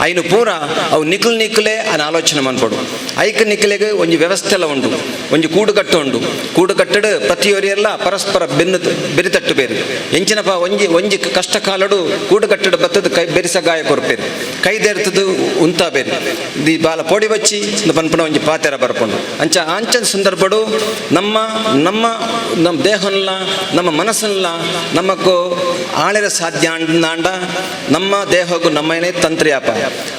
ಐನು ಪೂರ ಅವು ನಿಖಲೆ ಅನ್ನ ಆಲೋಚನೆ ಮನ್ಪಡು ಐಕ ನಿಖಲೆಗೆ ಒಂಜಿ ವ್ಯವಸ್ಥೆ ಎಲ್ಲ ಉಂಟು ಒಂಜಿ ಕೂಡುಕಟ್ಟು ಉಂಟು ಕೂಡುಕಟ್ಟಡು ಪ್ರತಿಯೊರಿಯೆಲ್ಲ ಪರಸ್ಪರ ಬೆರಿತಟ್ಟು ಬೇರು ಎಂಚಿನಪ್ಪ ಒಂಜಿ ಕಷ್ಟ ಕಾಲಡು ಕೂಡುಕಟ್ಟಡು ಬತ್ತದು ಕೈ ಬೆರಿಸ ಗಾಯ ಕೊರ್ಪೇರು ಕೈದೇರ್ತದು ಉಂತ ಬೇರು ದಿ ಬಾಲ ಪೋಡಿ ಬಚ್ಚಿ ಪನ್ಪನ ಒಂಜಿ ಪಾತೆರ ಬರ್ಪುಂಡು ಅಂಚನ ಸಂದರ್ಭಡು ನಮ್ಮ ದೇಹನ್ಲ ನಮ್ಮ ಮನಸ್ಸನ್ಲ ನಮಗೂ ಆಳಿರ ಸಾಧ್ಯ ಅಂಡ ನಮ್ಮ ದೇಹಗೂ ನಮ್ಮನೇ ತಂತ್ರಿಯಪ್ಪ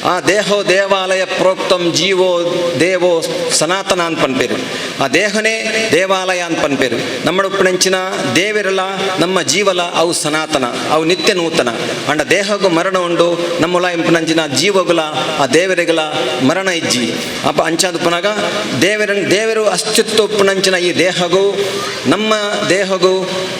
ಆ ದೇಹೋ ದೇವಾಲಯ ಪ್ರೋಕ್ತಂ ಜೀವೋ ದೇವೋ ಸನಾತನ ಅಂತ ಪನ್ಪೇರು ಆ ದೇಹನೇ ದೇವಾಲಯ ಅಂತ ಪನ್ಪೇರು ನಮ್ಮ ಉಪ್ಪನೆಂಚಿನ ದೇವರೆಲ್ಲ ನಮ್ಮ ಜೀವಲ ಅವು ಸನಾತನ ಅವು ನಿತ್ಯ ನೂತನ ಅಂಡ ದೇಹಗೂ ಮರಣ ಉಂಡು ನಮ್ಮಲ ಇಂಪನಂಚಿನ ಜೀವಗುಲ ಆ ದೇವರಿಗಳ ಮರಣ ಇಜ್ಜಿ ಅಪ್ಪ ಅಂಚಾದ ಪುನಗ ದೇವರು ಅಸ್ತಿತ್ವ ಉಪ್ಪನಂಚಿನ ಈ ದೇಹಗೂ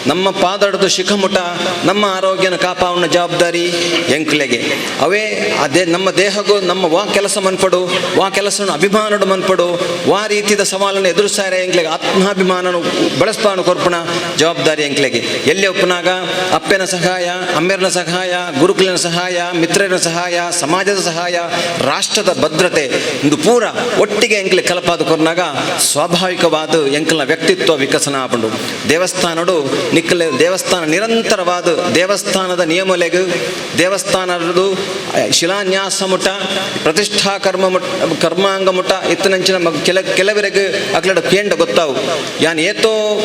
ನಮ್ಮ ಪಾದಡದು ಶಿಖಮುಟ ನಮ್ಮ ಆರೋಗ್ಯನ ಕಾಪಾವನ ಜವಾಬ್ದಾರಿ ಎಂಕ್ಲೆಗೆ ಅವೇ ಅದೇ ನಮ್ಮ ದೇಹಗೂ ನಮ್ಮ ವಾ ಕೆಲಸ ಮನ್ಪಡು ವಾ ಕೆಲಸವನ್ನು ಅಭಿಮಾನಡು ಮನ್ಪಡು ವಾ ರೀತಿಯ ಸವಾಲನ್ನು ಎದುರಿಸಾರ ಎಂಕ್ಲೆಗೆ ಆತ್ಮಾಭಿಮಾನನು ಬಳಸ್ಪಾನು ಕೊರ್ಪಣ ಜವಾಬ್ದಾರಿ ಎಂಕ್ಲೆಗೆ ಎಲ್ಲಿ ಒಪ್ಪನಾಗ ಅಪ್ಪನ ಸಹಾಯ ಅಮ್ಮೆರನ ಸಹಾಯ ಗುರುಕುಲಿನ ಸಹಾಯ ಮಿತ್ರರ ಸಹಾಯ ಸಮಾಜದ ಸಹಾಯ ರಾಷ್ಟ್ರದ ಭದ್ರತೆ ಒಂದು ಪೂರ ಒಟ್ಟಿಗೆ ಎಂಕ್ಲೆ ಕಲಪಾದ ಕೊರ್ನಾಗ ಸ್ವಾಭಾವಿಕವಾದ ಎಂಕಲ್ನ ವ್ಯಕ್ತಿತ್ವ ವಿಕಸನ ಆಪಂಡು ದೇವಸ್ಥಾನಡು ನಿಕ್ಕಲೆ ದೇವಸ್ಥಾನ ನಿರಂತರವಾದ ದೇವಸ್ಥಾನದ ನಿಯಮಲೆಗು ದೇವಸ್ಥಾನದು ಶಿಲಾನ್ಯಾಸ ಮುಟ ಪ್ರತಿಷ್ಠಾ ಕರ್ಮಾಂಗ ಮುಟ ಇತ್ತನಂಚಿನ ಕೆಲವರೆಗೆ ಅಕ್ಲಡ ಕೇಂದ್ರ ಗೊತ್ತಾವು ಯಾನ್ ಏತೋ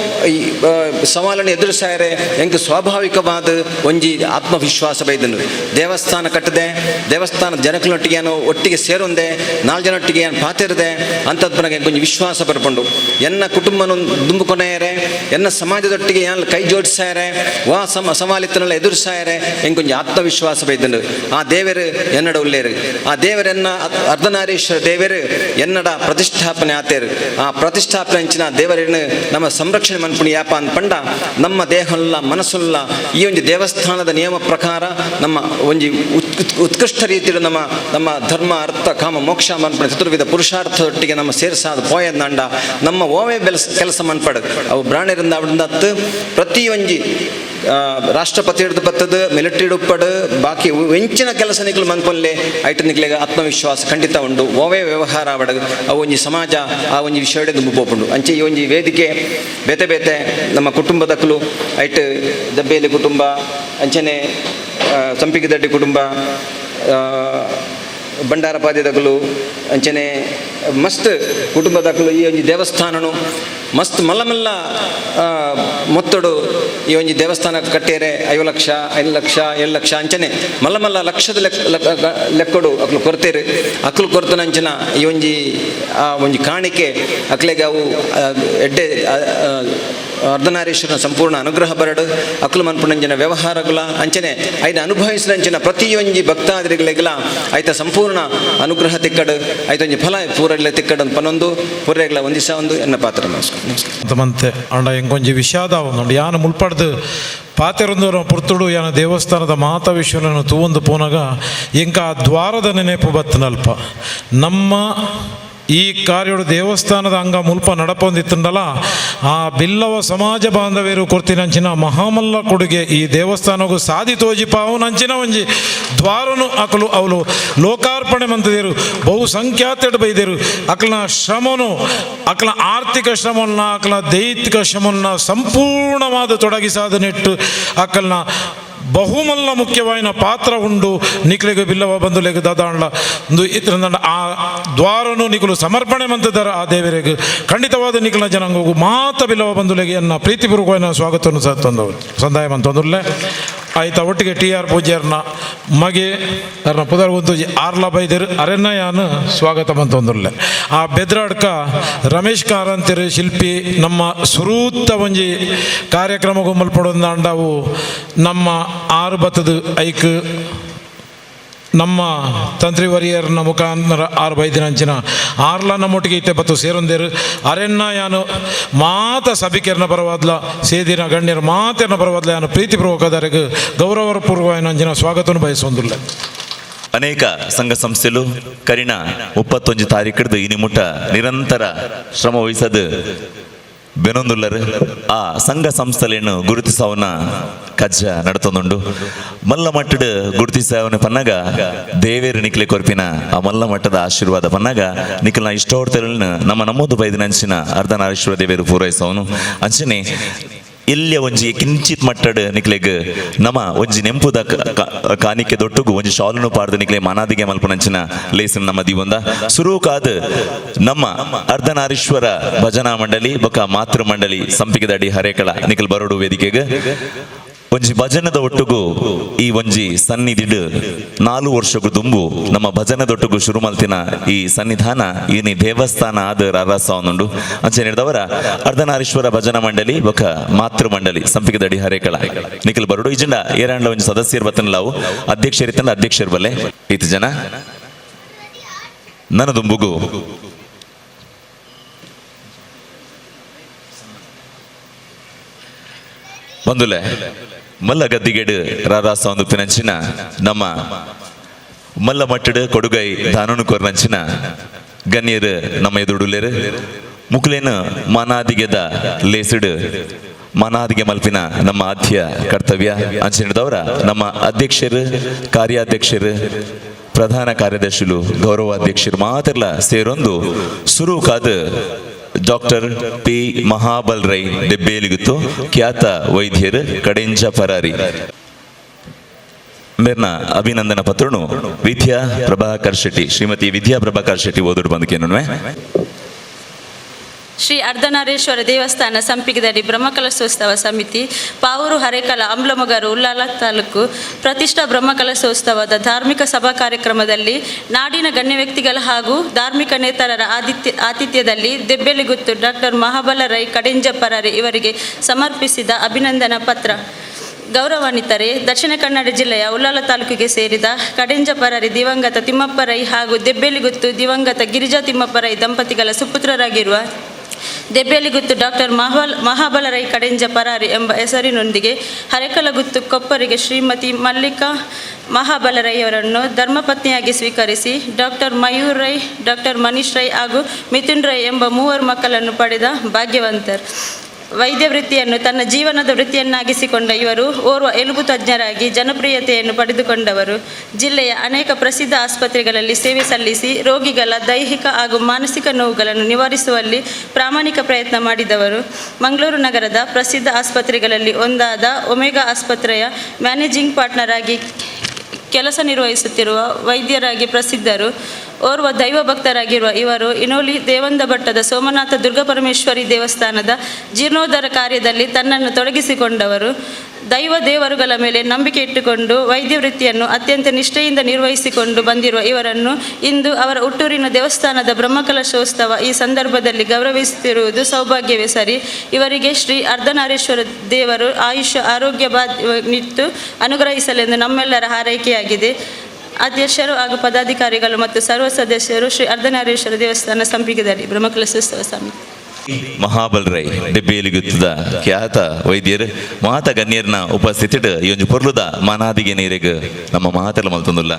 ಸವಾಲನ್ನು ಎದುರಿಸಾಯರೆ ಎಂಕ್ ಸ್ವಾಭಾವಿಕವಾದ ಒಂಜಿ ಆತ್ಮವಿಶ್ವಾಸ ಬೈದನು ದೇವಸ್ಥಾನ ಕಟ್ಟದೆ ದೇವಸ್ಥಾನದ ಜನಗಳೊಟ್ಟಿಗೆ ಒಟ್ಟಿಗೆ ಸೇರೊಂದೆ 4 ಜನೊಟ್ಟಿಗೆ ಪಾತಿರದೆ ಅಂಥದ್ದು ನನಗೆ ಕೊಂಚ ವಿಶ್ವಾಸ ಬರ್ಕೊಂಡು ಎನ್ನ ಕುಟುಂಬನ ದುಂಬುಕೊನೆಯರೆ ಎನ್ನ ಸಮಾಜದೊಟ್ಟಿಗೆ ಏನೆಲ್ಲ ಕೈ ಜೋಡಿಸಾಯರೆ ವಾ ಸವಾಲಿತನೆಲ್ಲ ಎದುರಿಸಾಯರೆ ಹೆಂಗೆ ಕೊಂಚ ಆತ್ಮವಿಶ್ವಾಸ ಬೈದನು ಆ ದೇವರು ಎನ್ನಡ ಉಳ್ಳೇರು ಆ ದೇವರೆನ್ನ ಅರ್ಧನಾರೀಶ್ವರ ದೇವರು ಎನ್ನಡ ಪ್ರತಿಷ್ಠಾಪನೆ ಆತೇರು ಆ ಪ್ರತಿಷ್ಠಾಪನೆ ಹಂಚಿನ ದೇವರನ್ನು ನಮ್ಮ ಸಂರಕ್ಷಣೆ ಮನ್ಪುಣಿ ಯಾಪ ಅಂದ್ಪಂಡ ನಮ್ಮ ದೇಹಲ್ಲ ಮನಸ್ಸುಲ್ಲ ಈ ಒಂದು ದೇವಸ್ಥಾನದ ನಿಯಮ ಪ್ರಕಾರ ನಮ್ಮ ಒಂಜಿ ಉತ್ಕೃಷ್ಟ ರೀತಿಯಲ್ಲಿ ನಮ್ಮ ಧರ್ಮ ಅರ್ಥ ಕಾಮ ಮೋಕ್ಷ ಮನ್ಪಡ ಚತುರ್ವಿಧ ಪುರುಷಾರ್ಥದೊಟ್ಟಿಗೆ ನಮ್ಮ ಸೇರಿಸಾದ ಪೋಯದಂಡ ನಮ್ಮ ಓವೆ ಕೆಲಸ ಮನ್ಪಡ ಅವು ಬ್ರಾಣ್ಯರಿಂದ ಅವಡತ್ತು ಪ್ರತಿ ಒಂಜಿ ರಾಷ್ಟ್ರಪತಿ ಹಿಡಿದು ಬತ್ತದು ಮಿಲಿಟರಿ ಉಪ್ಪಡು ಬಾಕಿ ವೆಂಚಿನ ಕೆಲಸ ನಿಕ್ಲು ಮನ್ಪೊಲ್ಲೆ ಐಟ ನಿಕ್ಲೆಗ ಆತ್ಮವಿಶ್ವಾಸ ಖಂಡಿತ ಉಂಡು ಓವೇ ವ್ಯವಹಾರ ಆವಡ ಅವು ಒಂಜಿ ಸಮಾಜ ಆ ಒಂಜಿ ವಿಷಯ ದುಂಬುಪುಂಡು ಅಂಚೆ ಈ ಒಂಜಿ ವೇದಿಕೆ ಬೇತೆ ಬೇತೆ ನಮ್ಮ ಕುಟುಂಬದಕ್ಕಲು ಐಟ್ ದಬ್ಬೇಲಿ ಕುಟುಂಬ ಅಂಚನೆ ಸಂಪಿಗೆದಡ್ಡಿ ಕುಟುಂಬ ಬಂಡಾರಪಾದ್ಯದಕ್ಕಲು ಅಂಚನೆ ಮಸ್ತ್ ಕುಟುಂಬದಕ್ಕಲು ಈ ಒಂಜಿ ದೇವಸ್ಥಾನನು ಮಸ್ತ್ ಮಲ್ಲ ಮಲ್ಲ ಮೊತ್ತಡು ಈ ಒಂಜಿ ದೇವಸ್ಥಾನ ಕಟ್ಟೇರೆ 5 ಲಕ್ಷ 5 ಲಕ್ಷ 7 ಲಕ್ಷ ಅಂಚನೆ ಮಲ್ಲ ಮಲ್ಲ ಲಕ್ಷದ ಲೆಕ್ಕಡು ಅಕ್ಲು ಕೊರ್ತೇರು ಅಕ್ಲು ಕೊರ್ತನಂಚನ ಈ ಒಂಜಿ ಆ ಒಂಜಿ ಕಾಣಿಕೆ ಅಕ್ಲೆಗೆ ಅವು ಎಡ್ಡೆ ಅರ್ಧನಾರೀಶ್ವರನ ಸಂಪೂರ್ಣ ಅನುಗ್ರಹ ಬರಡು ಅಕ್ಲು ಮನ್ಪುಣಂಚಿನ ವ್ಯವಹಾರಗಳ ಅಂಚನೆ ಐದು ಅನುಭವಿಸಿದಂಚಿನ ಪ್ರತಿಯೊಂಜಿ ಭಕ್ತಾದಿಗಳಿಗೆಲ್ಲ ಐತ ಸಂಪೂರ್ಣ ಅನುಗ್ರಹ ತಿಕ್ಕಡು ಐತೊಂಜಿ ಫಲ ಪೂರಗ್ಲ ತಿಕ್ಕಡು ಪನ್ನೊಂದು ಪೂರೆಗ್ಲ ಒಂದಿಸ ಒಂದು ಎನ್ನ ಪಾತ್ರ ನಮಸ್ಕಾರ ಮಂತೆ ಅಂಡ ಎಂಕೊಂಜಿ ವಿಷಾದ ಒಂದು ಯಾನ ಮುಲ್ಪಡ್ದು ಪಾತೆರೊಂದರ ಪುರ್ತುಡು ಯಾನ ದೇವಸ್ಥಾನದ ಮಾತವಿಶ್ವರನ್ನು ತೂವೊಂದು ಪೋನಾಗ ಎಂಕ ಆ ದ್ವಾರದ ನೆನಪು ಬತ್ತನಲ್ಪ ನಮ್ಮ ಈ ಕಾರ್ಯಡು ದೇವಸ್ಥಾನದ ಅಂಗ ಮುಲ್ಪ ನಡಪೊಂದಿತ್ತಂಡಲ ಆ ಬಿಲ್ಲವ ಸಮಾಜ ಬಾಂಧವ್ಯರು ಕೊರ್ತಿನಂಚಿನ ಮಹಾಮಲ್ಲ ಕೊಡುಗೆ ಈ ದೇವಸ್ಥಾನಗೂ ಸಾಧಿ ತೋಜಿಪ ಅವನಂಚಿನ ಒಂಜಿ ದ್ವಾರನು ಅಕಲು ಅವಳು ಲೋಕಾರ್ಪಣೆ ಮಂತಿದೇರು ಬಹುಸಂಖ್ಯಾತ ಬೈದೇರು ಅಕ್ಲನ ಶ್ರಮನು ಅಕ್ಲ ಆರ್ಥಿಕ ಶ್ರಮನ್ನ ಅಕ್ಲ ದೈಹಿಕ ಶ್ರಮನ್ನ ಸಂಪೂರ್ಣವಾದ ತೊಡಗಿಸಾದ ನೆಟ್ಟು ಅಕಲ್ನ ಬಹುಮಲ್ಲ ಮುಖ್ಯವಾಯಿನ ಪಾತ್ರ ಉಂಡು ನಿಕ್ಲೆಗೆ ಬಿಲ್ಲವ ಬಂಧುಲೆಗೆ ದಾದಾಂಡ್ಲ ಒಂದು ಇತರಂದ ಆ ದ್ವಾರನು ನಿಕಲು ಸಮರ್ಪಣೆ ಮಂತಿದ್ದಾರೆ ಆ ದೇವರಿಗೆ ಖಂಡಿತವಾದ ನಿಖಲ ಜನಾಂಗವು ಮಾತ ಬಿಲ್ಲವ ಬಂಧುಲೆಗೆ ಅನ್ನ ಪ್ರೀತಿಪೂರ್ವಕವಾದ ಸ್ವಾಗತವನ್ನು ಸಹ ತಂದವು ಸಂದಾಯ ಮಂತಂದುಲ್ಲೆ ಆಯ್ತಾ ಒಟ್ಟಿಗೆ TR ಪೂಜ್ಯರ್ನ ಮಗೆ ಅರ್ನ ಪುದರ್ ಒಂದು ಆರ್ಲ ಬೈದರು ಅರೆನ್ನ ಯಾನು ಸ್ವಾಗತ ಮಂತಂದುಲ್ಲೆ ಆ ಬೆದ್ರಾಡ್ಕ ರಮೇಶ್ ಕಾರಂತಿರು ಶಿಲ್ಪಿ ನಮ್ಮ ಸುರೂತ್ತ ಒಂಜಿ ಕಾರ್ಯಕ್ರಮಗೂ ಮಲ್ಪಡೊಂದಾಂಡವು ನಮ್ಮ 6 ಬತ್ತದ ಐಕ್ ನಮ್ಮ ತಂತ್ರಿ ವರಿಯರ್ನ ಮುಖಾಂತರ 6 ಬೈದಿನಂಚಿನ ಆರ್ಲ ನಮ್ಮೊಟ್ಟಿಗೆ ಇತ್ತೆ ಬತ್ತು ಸೇರೊಂದೇರು ಅರೆನ್ನ ಯಾನು ಮಾತ ಸಭಿಕೆರ್ನ ಪರವಾದ್ಲ ಸೇದಿನ ಗಣ್ಯರು ಮಾತೆರ್ನ ಪರವಾದ್ಲ ಯಾನು ಪ್ರೀತಿಪೂರ್ವಕದರಿಗೆ ಗೌರವಪೂರ್ವಕಂಚಿನ ಸ್ವಾಗತವನ್ನು ಬಯಸೊಂದಿಲ್ಲ ಅನೇಕ ಸಂಘ ಸಂಸ್ಥೆಲು ಕರಿಣ 31 ತಾರೀಕಿಡ್ದು ಇನಿ ಮುಟ್ಟ ನಿರಂತರ ಶ್ರಮ ವಹಿಸದು ಬೆನೊಂದುಲ್ಲರು ಆ ಸಂಘ ಸಂಸ್ಥೆಯನ್ನು ಗುರುತಿಸವನ ಕಜ್ಜ ನಡತೊಂದುಂಡು ಮಲ್ಲ ಮಟ್ಟದ ಗುರುತಿಸವನ ಪನ್ನಗ ದೇವೇರು ನಿಕ್ಲೆ ಕೊರ್ಪಿನ ಆ ಮಲ್ಲ ಮಟ್ಟದ ಆಶೀರ್ವಾದ ಪನ್ನಗ ನಿಖಲ್ನ ಇಷ್ಟೋಡ್ತಲನ್ನ ನಮ್ಮ ನಮ್ಮದು ಬೈದಿನಂಚಿನ ಅರ್ಧನಾರೀಶ್ವರ ದೇವೇರು ಪೂರೈಸವನು ಅಂಚನೆ ಎಲ್ಲಿಯ ಒಂಜಿ ಕಿಂಚಿತ್ ಮಟ್ಟಡ್ ನಿಕ್ಲೆಗ್ ನಮ ಒಂಜಿ ನೆಂಪುದ ಕಾಣಿಕೆ ದೊಟ್ಟುಗು ಒಂಜಿ ಶಾಲುನು ಪಾಡ್ದು ನಿಕ್ಲೆ ಮನಾದಿಗೆ ಮಲ್ಪನಂಚಿನ ಲೇಸನ್ ನಮ್ಮ ದಿವಂದ ಸುರೂಕಾದ್ ನಮ್ಮ ಅರ್ಧನಾರೀಶ್ವರ ಭಜನಾ ಮಂಡಳಿ ಬೊಕ ಮಾತೃ ಮಂಡಳಿ ಸಂಪಿಗೆದಡಿ ಹರೇಕಳ ನಿಖಲ್ ಬರೋಡು ವೇದಿಕೆಗೆ ಒಂಜಿ ಭಜನದ ಒಟ್ಟುಗು ಈ ಒಂಜಿ ಸನ್ನಿಧಿಡ್ 4 ವರ್ಷಕ್ಕೂ ತುಂಬು ನಮ್ಮ ಭಜನದೊಟ್ಟುಗು ಶುರು ಮಲ್ತಿನ ಈ ಸನ್ನಿಧಾನ ಈ ದೇವಸ್ಥಾನ ಆದ ರಸವನ್ನುಂಡು ಅಂಚೆ ಹೇಳಿದವರ ಅರ್ಧನಾರೀಶ್ವರ ಭಜನಾ ಮಂಡಳಿ ಬೊಕ ಮಾತೃ ಮಂಡಳಿ ಸಂಪಿಗೆದಡಿ ಹರೇಕಳ ನಿಖಲ್ ಬರೋಡು ಇಜಂಡ ಏರಾಂಡ್ಲ ಒಂಜಿ ಸದಸ್ಯರು ಬತ್ತನಲಾವು ಅಧ್ಯಕ್ಷರಿತ್ತಂಡ ಅಧ್ಯಕ್ಷರು ಬಲ್ಲೆ ಈತ ಜನ ನನ್ನ ದುಂಬುಗು ಬಂದುಲೆ ಮಲ್ಲ ಗದ್ದಿಗೆಡು ರಾರಾಸ ಒಂದು ಪಿನಂಚಿನ ನಮ್ಮ ಮಲ್ಲ ಮಟ್ಟಡು ಕೊಡುಗೈ ದಾನನು ಕೊರ್ನಂಚಿನ ಗಣ್ಯರು ನಮ್ಮ ಎದುರುಲೇರು ಮುಕ್ಲೇನು ಮನಾದಿಗೆದ ಲೇಸಿಡು ಮನಾದಿಗೆ ಮಲ್ಪಿನ ನಮ್ಮ ಆದ್ಯ ಕರ್ತವ್ಯ ಅಂಚಿನದವರ ನಮ್ಮ ಅಧ್ಯಕ್ಷರು ಕಾರ್ಯಾಧ್ಯಕ್ಷರು ಪ್ರಧಾನ ಕಾರ್ಯದರ್ಶಿಗಳು ಗೌರವಾಧ್ಯಕ್ಷರು ಮಾತೆಲ್ಲ ಸೇರೊಂದು ಸುರೂಕಾದ ಡಾಕ್ಟರ್ ಪಿ ಮಹಾಬಲ್ ರೈ ದೆಬ್ಬೇಲಿಗುತ್ತು ಖ್ಯಾತ ವೈದ್ಯರು ಕಡೆಂಜ ಪರಾರಿ ಮೇರ್ನ ಅಭಿನಂದನ ಪತ್ರನು ವಿದ್ಯಾ ಪ್ರಭಾಕರ್ ಶೆಟ್ಟಿ ಶ್ರೀಮತಿ ವಿದ್ಯಾ ಪ್ರಭಾಕರ್ ಶೆಟ್ಟಿ ಓದೋಡು ಬಂದಕೇನು ಶ್ರೀ ಅರ್ಧನಾರೀಶ್ವರ ದೇವಸ್ಥಾನ ಸಂಪಿಗೆದಡಿ ಬ್ರಹ್ಮಕಲಶೋತ್ಸವ ಸಮಿತಿ ಪಾವೂರು ಹರೇಕಲ ಅಂಬ್ಲಮೊಗರು ಉಲ್ಲಾಲ ತಾಲೂಕು ಪ್ರತಿಷ್ಠಾ ಬ್ರಹ್ಮಕಲಶೋತ್ಸವದ ಧಾರ್ಮಿಕ ಸಭಾ ಕಾರ್ಯಕ್ರಮದಲ್ಲಿ ನಾಡಿನ ಗಣ್ಯ ವ್ಯಕ್ತಿಗಳ ಹಾಗೂ ಧಾರ್ಮಿಕ ನೇತಾರರ ಆತಿಥ್ಯದಲ್ಲಿ ದೆಬ್ಬೆಲಿಗುತ್ತು ಡಾಕ್ಟರ್ ಮಹಾಬಲ ರೈ ಕಡೆಂಜ ಪರಾರಿ ಇವರಿಗೆ ಸಮರ್ಪಿಸಿದ ಅಭಿನಂದನಾ ಪತ್ರ. ಗೌರವಾನ್ವಿತರೇ, ದಕ್ಷಿಣ ಕನ್ನಡ ಜಿಲ್ಲೆಯ ಉಲ್ಲಾಲ ತಾಲೂಕಿಗೆ ಸೇರಿದ ಕಡೆಂಜ ಪರಾರಿ ದಿವಂಗತ ತಿಮ್ಮಪ್ಪ ರೈ ಹಾಗೂ ದೆಬ್ಬೆಲಿಗುತ್ತು ದಿವಂಗತ ಗಿರಿಜಾ ತಿಮ್ಮಪ್ಪ ರೈ ದಂಪತಿಗಳ ಸುಪುತ್ರರಾಗಿರುವ ದೆಬ್ಬೆಲಿಗುತ್ತು ಡಾಕ್ಟರ್ ಮಹಾಬಲ ರೈ ಕಡೆಂಜ ಪರಾರಿ ಎಂಬ ಹೆಸರಿನೊಂದಿಗೆ ಹರೇಕಲಗುತ್ತು ಕೊಪ್ಪರಿಗೆ ಶ್ರೀಮತಿ ಮಲ್ಲಿಕಾ ಮಹಾಬಲ ರೈ ಅವರನ್ನು ಧರ್ಮಪತ್ನಿಯಾಗಿ ಸ್ವೀಕರಿಸಿ ಡಾಕ್ಟರ್ ಮಯೂರ್ ರೈ, ಡಾಕ್ಟರ್ ಮನೀಶ್ ರೈ ಹಾಗೂ ಮಿಥುನ್ ರೈ ಎಂಬ 3 ಮಕ್ಕಳನ್ನು ಪಡೆದ ಭಾಗ್ಯವಂತರು. ವೈದ್ಯ ವೃತ್ತಿಯನ್ನು ತನ್ನ ಜೀವನದ ವೃತ್ತಿಯನ್ನಾಗಿಸಿಕೊಂಡ ಇವರು ಓರ್ವ ಎಲುಬು ತಜ್ಞರಾಗಿ ಜನಪ್ರಿಯತೆಯನ್ನು ಪಡೆದುಕೊಂಡವರು. ಜಿಲ್ಲೆಯ ಅನೇಕ ಪ್ರಸಿದ್ಧ ಆಸ್ಪತ್ರೆಗಳಲ್ಲಿ ಸೇವೆ ಸಲ್ಲಿಸಿ ರೋಗಿಗಳ ದೈಹಿಕ ಹಾಗೂ ಮಾನಸಿಕ ನೋವುಗಳನ್ನು ನಿವಾರಿಸುವಲ್ಲಿ ಪ್ರಾಮಾಣಿಕ ಪ್ರಯತ್ನ ಮಾಡಿದವರು. ಮಂಗಳೂರು ನಗರದ ಪ್ರಸಿದ್ಧ ಆಸ್ಪತ್ರೆಗಳಲ್ಲಿ ಒಂದಾದ ಒಮೆಗಾ ಆಸ್ಪತ್ರೆಯ ಮ್ಯಾನೇಜಿಂಗ್ ಪಾರ್ಟ್ನರ್ ಆಗಿ ಕೆಲಸ ನಿರ್ವಹಿಸುತ್ತಿರುವ ವೈದ್ಯರಾಗಿ ಪ್ರಸಿದ್ಧರು. ಓರ್ವ ದೈವ ಭಕ್ತರಾಗಿರುವ ಇವರು ಇನೋಲಿ ದೇವಂದ ಭಟ್ಟದ ಸೋಮನಾಥ ದುರ್ಗಾಪರಮೇಶ್ವರಿ ದೇವಸ್ಥಾನದ ಜೀರ್ಣೋದ್ಧಾರ ಕಾರ್ಯದಲ್ಲಿ ತನ್ನನ್ನು ತೊಡಗಿಸಿಕೊಂಡವರು. ದೇವರುಗಳ ಮೇಲೆ ನಂಬಿಕೆ ಇಟ್ಟುಕೊಂಡು ವೈದ್ಯ ವೃತ್ತಿಯನ್ನು ಅತ್ಯಂತ ನಿಷ್ಠೆಯಿಂದ ನಿರ್ವಹಿಸಿಕೊಂಡು ಬಂದಿರುವ ಇವರನ್ನು ಇಂದು ಅವರ ಹುಟ್ಟೂರಿನ ದೇವಸ್ಥಾನದ ಬ್ರಹ್ಮಕಲಶೋತ್ಸವ ಈ ಸಂದರ್ಭದಲ್ಲಿ ಗೌರವಿಸುತ್ತಿರುವುದು ಸೌಭಾಗ್ಯವೇ ಸರಿ. ಇವರಿಗೆ ಶ್ರೀ ಅರ್ಧನಾರೀಶ್ವರ ದೇವರು ಆಯುಷ್ಯ ಆರೋಗ್ಯ ನಿಟ್ಟು ಅನುಗ್ರಹಿಸಲೆಂದು ನಮ್ಮೆಲ್ಲರ ಹಾರೈಕೆಯಾಗಿದೆ. ಅಧ್ಯಕ್ಷರು ಹಾಗೂ ಪದಾಧಿಕಾರಿಗಳು ಮತ್ತು ಸರ್ವ ಸದಸ್ಯರು ಶ್ರೀ ಅರ್ಧನಾರೀಶ್ವರ ದೇವಸ್ಥಾನ ಸಂಪಿಗೆದಲ್ಲಿ ಬ್ರಹ್ಮಕಲಶೋತ್ಸವ ಸಮಿತಿ. ಮಹಾಬಲ್ ರೈ ದೆಬ್ಬೆಯಲಿಗುತ್ತದ ಖ್ಯಾತ ವೈದ್ಯರು ಮಾತ ಗಣ್ಯರ್ನ ಉಪಸ್ಥಿತಿಟ್ ಈ ಒಂದು ಪೊರ್ಲುದ ಮನಾದಿಗೆ ನೀರಿಗೆ ನಮ್ಮ ಮಾತಲ್ಲ ಮಲ್ತೊಂದುಲ್ಲ.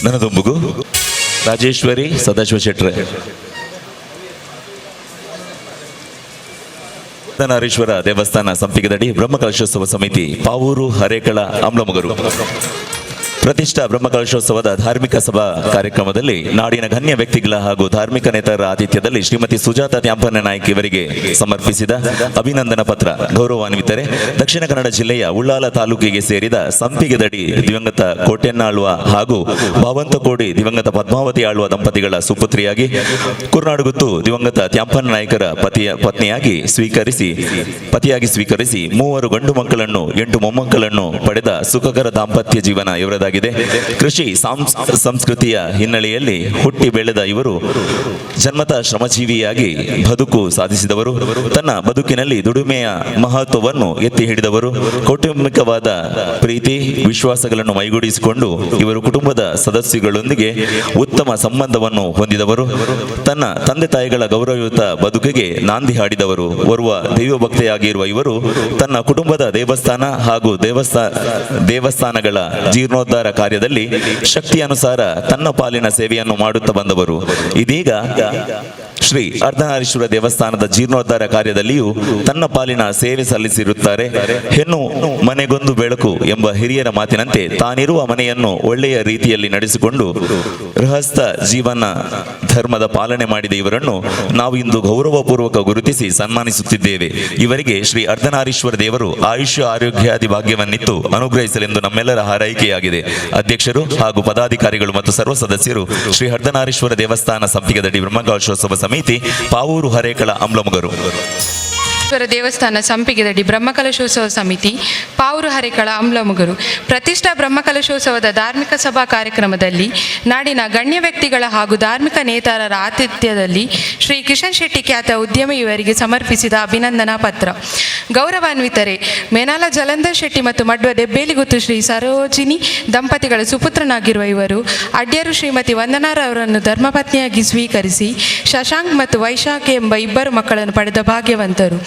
ನನ್ನದೊಂಬುಗು ರಾಜೇಶ್ವರಿ ಸದಾಶಿವ ಶೆಟ್ರೆ ಅರ್ಧನಾರೀಶ್ವರ ದೇವಸ್ಥಾನ ಸಂಪಿಗೆದಡಿ ಬ್ರಹ್ಮಕಲಶೋತ್ಸವ ಸಮಿತಿ ಪಾವೂರು ಹರೇಕಳ ಅಮ್ಲಮಗರು ಪ್ರತಿಷ್ಠಾ ಬ್ರಹ್ಮಕಲಶೋತ್ಸವದ ಧಾರ್ಮಿಕ ಸಭಾ ಕಾರ್ಯಕ್ರಮದಲ್ಲಿ ನಾಡಿನ ಗಣ್ಯ ವ್ಯಕ್ತಿಗಳ ಹಾಗೂ ಧಾರ್ಮಿಕ ನೇತರ ಆತಿಥ್ಯದಲ್ಲಿ ಶ್ರೀಮತಿ ಸುಜಾತ ತ್ಯಾಂಪನ್ನ ನಾಯ್ಕ ಇವರಿಗೆ ಸಮರ್ಪಿಸಿದ ಅಭಿನಂದನಾ ಪತ್ರ ಗೌರವಾನ್ವಿತರೆ ದಕ್ಷಿಣ ಕನ್ನಡ ಜಿಲ್ಲೆಯ ಉಳ್ಳಾಲ ತಾಲೂಕಿಗೆ ಸೇರಿದ ಸಂಪಿಗೆದಡಿ ದಿವಂಗತ ಕೋಟೆನ್ನಾಳ್ವ ಹಾಗೂ ಭಾವಂತಕೋಡಿ ದಿವಂಗತ ಪದ್ಮಾವತಿ ಆಳ್ವ ದಂಪತಿಗಳ ಸುಪುತ್ರಿಯಾಗಿ ಕುರ್ನಾಡುಗುತ್ತು ದಿವಂಗತ ತ್ಯಾಂಪನ್ನ ನಾಯ್ಕರ ಪತ್ನಿಯಾಗಿ ಸ್ವೀಕರಿಸಿ 3 ಗಂಡು ಮಕ್ಕಳನ್ನು 8 ಮೊಮ್ಮಕ್ಕಳನ್ನು ಪಡೆದ ಸುಖಕರ ದಾಂಪತ್ಯ ಜೀವನ ಇವರದಾಗಿದೆ. ಕೃಷಿ ಸಂಸ್ಕೃತಿಯ ಹಿನ್ನೆಲೆಯಲ್ಲಿ ಹುಟ್ಟಿ ಬೆಳೆದ ಇವರು ಜನ್ಮತಃ ಶ್ರಮಜೀವಿಯಾಗಿ ಬದುಕು ಸಾಧಿಸಿದವರು. ತನ್ನ ಬದುಕಿನಲ್ಲಿ ದುಡಿಮೆಯ ಮಹತ್ವವನ್ನು ಎತ್ತಿ ಹಿಡಿದವರು. ಕೌಟುಂಬಿಕವಾದ ಪ್ರೀತಿ ವಿಶ್ವಾಸಗಳನ್ನು ಮೈಗೂಡಿಸಿಕೊಂಡು ಇವರು ಕುಟುಂಬದ ಸದಸ್ಯಗಳೊಂದಿಗೆ ಉತ್ತಮ ಸಂಬಂಧವನ್ನು ಹೊಂದಿದವರು. ತನ್ನ ತಂದೆ ತಾಯಿಗಳ ಗೌರವಯುತ ಬದುಕಿಗೆ ನಾಂದಿ ಹಾಡಿದವರು. ಓರ್ವ ದೈವಭಕ್ತೆಯಾಗಿರುವ ಇವರು ತನ್ನ ಕುಟುಂಬದ ದೇವಸ್ಥಾನ ಹಾಗೂ ದೇವಸ್ಥಾನಗಳ ಜೀರ್ಣೋದ್ಧಾರ ಕಾರ್ಯದಲ್ಲಿ ಶಕ್ತಿ ಅನುಸಾರ ತನ್ನ ಪಾಲಿನ ಸೇವೆಯನ್ನು ಮಾಡುತ್ತಾ ಬಂದವರು. ಇದೀಗ ಶ್ರೀ ಅರ್ಧನಾರೀಶ್ವರ ದೇವಸ್ಥಾನದ ಜೀರ್ಣೋದ್ಧಾರ ಕಾರ್ಯದಲ್ಲಿಯೂ ತನ್ನ ಪಾಲಿನ ಸೇವೆ ಸಲ್ಲಿಸಿರುತ್ತಾರೆ. ಹೆಣ್ಣು ಮನೆಗೊಂದು ಬೆಳಕು ಎಂಬ ಹಿರಿಯರ ಮಾತಿನಂತೆ ತಾನಿರುವ ಮನೆಯನ್ನು ಒಳ್ಳೆಯ ರೀತಿಯಲ್ಲಿ ನಡೆಸಿಕೊಂಡು ಗೃಹಸ್ಥ ಜೀವನ ಧರ್ಮದ ಪಾಲನೆ ಮಾಡಿದ ಇವರನ್ನು ನಾವು ಇಂದು ಗೌರವಪೂರ್ವಕ ಗುರುತಿಸಿ ಸನ್ಮಾನಿಸುತ್ತಿದ್ದೇವೆ. ಇವರಿಗೆ ಶ್ರೀ ಅರ್ಧನಾರೀಶ್ವರ ದೇವರು ಆಯುಷ್ಯ ಆರೋಗ್ಯಾದಿ ಭಾಗ್ಯವನ್ನಿತ್ತು ಅನುಗ್ರಹಿಸಲೆಂದು ನಮ್ಮೆಲ್ಲರ ಹಾರೈಕೆಯಾಗಿದೆ. ಅಧ್ಯಕ್ಷರು ಹಾಗೂ ಪದಾಧಿಕಾರಿಗಳು ಮತ್ತು ಸರ್ವ ಸದಸ್ಯರು ಶ್ರೀ ಅರ್ಧನಾರೀಶ್ವರ ದೇವಸ್ಥಾನ ಸಂಪಿಗೆದಡಿ ಬ್ರಹ್ಮಕಲಶೋತ್ಸವ ಸಮಿತಿ ಪಾವೂರು ಹರೇಕಳ ಅಮ್ಲಮಗರು. ಅರ್ಧನಾರೀಶ್ವರ ದೇವಸ್ಥಾನ ಸಂಪಿಗೆದಡಿ ಬ್ರಹ್ಮಕಲಶೋತ್ಸವ ಸಮಿತಿ ಪಾವೂರು ಹರೇಕಳ ಅಂಬ್ಲಮುಗರು ಪ್ರತಿಷ್ಠಾ ಬ್ರಹ್ಮಕಲಶೋತ್ಸವದ ಧಾರ್ಮಿಕ ಸಭಾ ಕಾರ್ಯಕ್ರಮದಲ್ಲಿ ನಾಡಿನ ಗಣ್ಯ ವ್ಯಕ್ತಿಗಳ ಹಾಗೂ ಧಾರ್ಮಿಕ ನೇತಾರರ ಆತಿಥ್ಯದಲ್ಲಿ ಶ್ರೀ ಕಿಶನ್ ಶೆಟ್ಟಿ ಖ್ಯಾತ ಉದ್ಯಮಿ ಇವರಿಗೆ ಸಮರ್ಪಿಸಿದ ಅಭಿನಂದನಾ ಪತ್ರ. ಗೌರವಾನ್ವಿತರೆ, ಮೇನಾಲ ಜಲಂಧರ್ ಶೆಟ್ಟಿ ಮತ್ತು ಮಡ್ವ ದೆಬ್ಬೇಲಿಗುತ್ತು ಶ್ರೀ ಸರೋಜಿನಿ ದಂಪತಿಗಳ ಸುಪುತ್ರನಾಗಿರುವ ಇವರು ಅಡ್ಯರು ಶ್ರೀಮತಿ ವಂದನಾರವರನ್ನು ಧರ್ಮಪತ್ನಿಯಾಗಿ ಸ್ವೀಕರಿಸಿ ಶಶಾಂಕ್ ಮತ್ತು ವೈಶಾಖ್ ಎಂಬ ಇಬ್ಬರು ಮಕ್ಕಳನ್ನು ಪಡೆದ ಭಾಗ್ಯವಂತರು.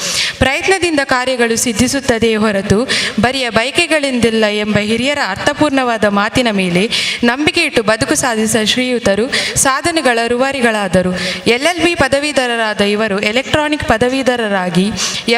ಪ್ರಯತ್ನದಿಂದ ಕಾರ್ಯಗಳು ಸಿದ್ಧಿಸುತ್ತದೆಯೇ ಹೊರತು ಬರಿಯ ಬಯಕೆಗಳಿಂದಿಲ್ಲ ಎಂಬ ಹಿರಿಯರ ಅರ್ಥಪೂರ್ಣವಾದ ಮಾತಿನ ಮೇಲೆ ನಂಬಿಕೆ ಇಟ್ಟು ಬದುಕು ಸಾಧಿಸಿದ ಶ್ರೀಯುತರು ಸಾಧನೆಗಳ ರೂವಾರಿಗಳಾದರು. LLB ಪದವೀಧರರಾದ ಇವರು ಎಲೆಕ್ಟ್ರಾನಿಕ್ ಪದವೀಧರರಾಗಿ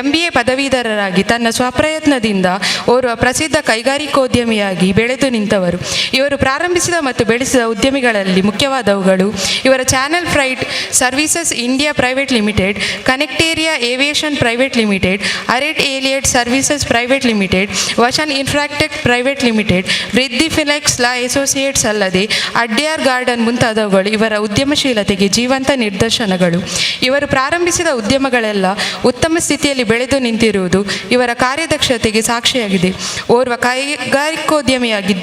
MBA ಪದವೀಧರರಾಗಿ ತನ್ನ ಸ್ವಪ್ರಯತ್ನದಿಂದ ಓರ್ವ ಪ್ರಸಿದ್ಧ ಕೈಗಾರಿಕೋದ್ಯಮಿಯಾಗಿ ಬೆಳೆದು ನಿಂತವರು. ಇವರು ಪ್ರಾರಂಭಿಸಿದ ಮತ್ತು ಬೆಳೆಸಿದ ಉದ್ಯಮಿಗಳಲ್ಲಿ ಮುಖ್ಯವಾದವುಗಳು ಇವರ channel freight services India private limited, ಕನೆಕ್ಟೇರಿಯಾ ಏವಿಯೇಷನ್ ಪ್ರೈವೇಟ್ ಲಿಮಿಟೆಡ್, ಅರೆಟ್ ಏಲಿಯಟ್ ಸರ್ವಿಸಸ್ ಪ್ರೈವೇಟ್ ಲಿಮಿಟೆಡ್, ವಶನ್ ಇನ್ಫ್ರಾಕ್ಟೆಕ್ ಪ್ರೈವೇಟ್ ಲಿಮಿಟೆಡ್, ವೃದ್ಧಿ ಫಿಲೆಕ್ಸ್ ಲಾ ಅಸೋಸಿಯೇಟ್ಸ್ ಅಲ್ಲದೆ ಅಡ್ಯಾರ್ ಗಾರ್ಡನ್ ಮುಂತಾದವುಗಳು ಇವರ ಉದ್ಯಮಶೀಲತೆಗೆ ಜೀವಂತ ನಿದರ್ಶನಗಳು. ಇವರು ಪ್ರಾರಂಭಿಸಿದ ಉದ್ಯಮಗಳೆಲ್ಲ ಉತ್ತಮ ಸ್ಥಿತಿಯಲ್ಲಿ ಬೆಳೆದು ನಿಂತಿರುವುದು ಇವರ ಕಾರ್ಯದಕ್ಷತೆಗೆ ಸಾಕ್ಷಿಯಾಗಿದೆ. ಓರ್ವ ಕೈಗಾರಿಕೋದ್ಯಮಿಯಾಗಿ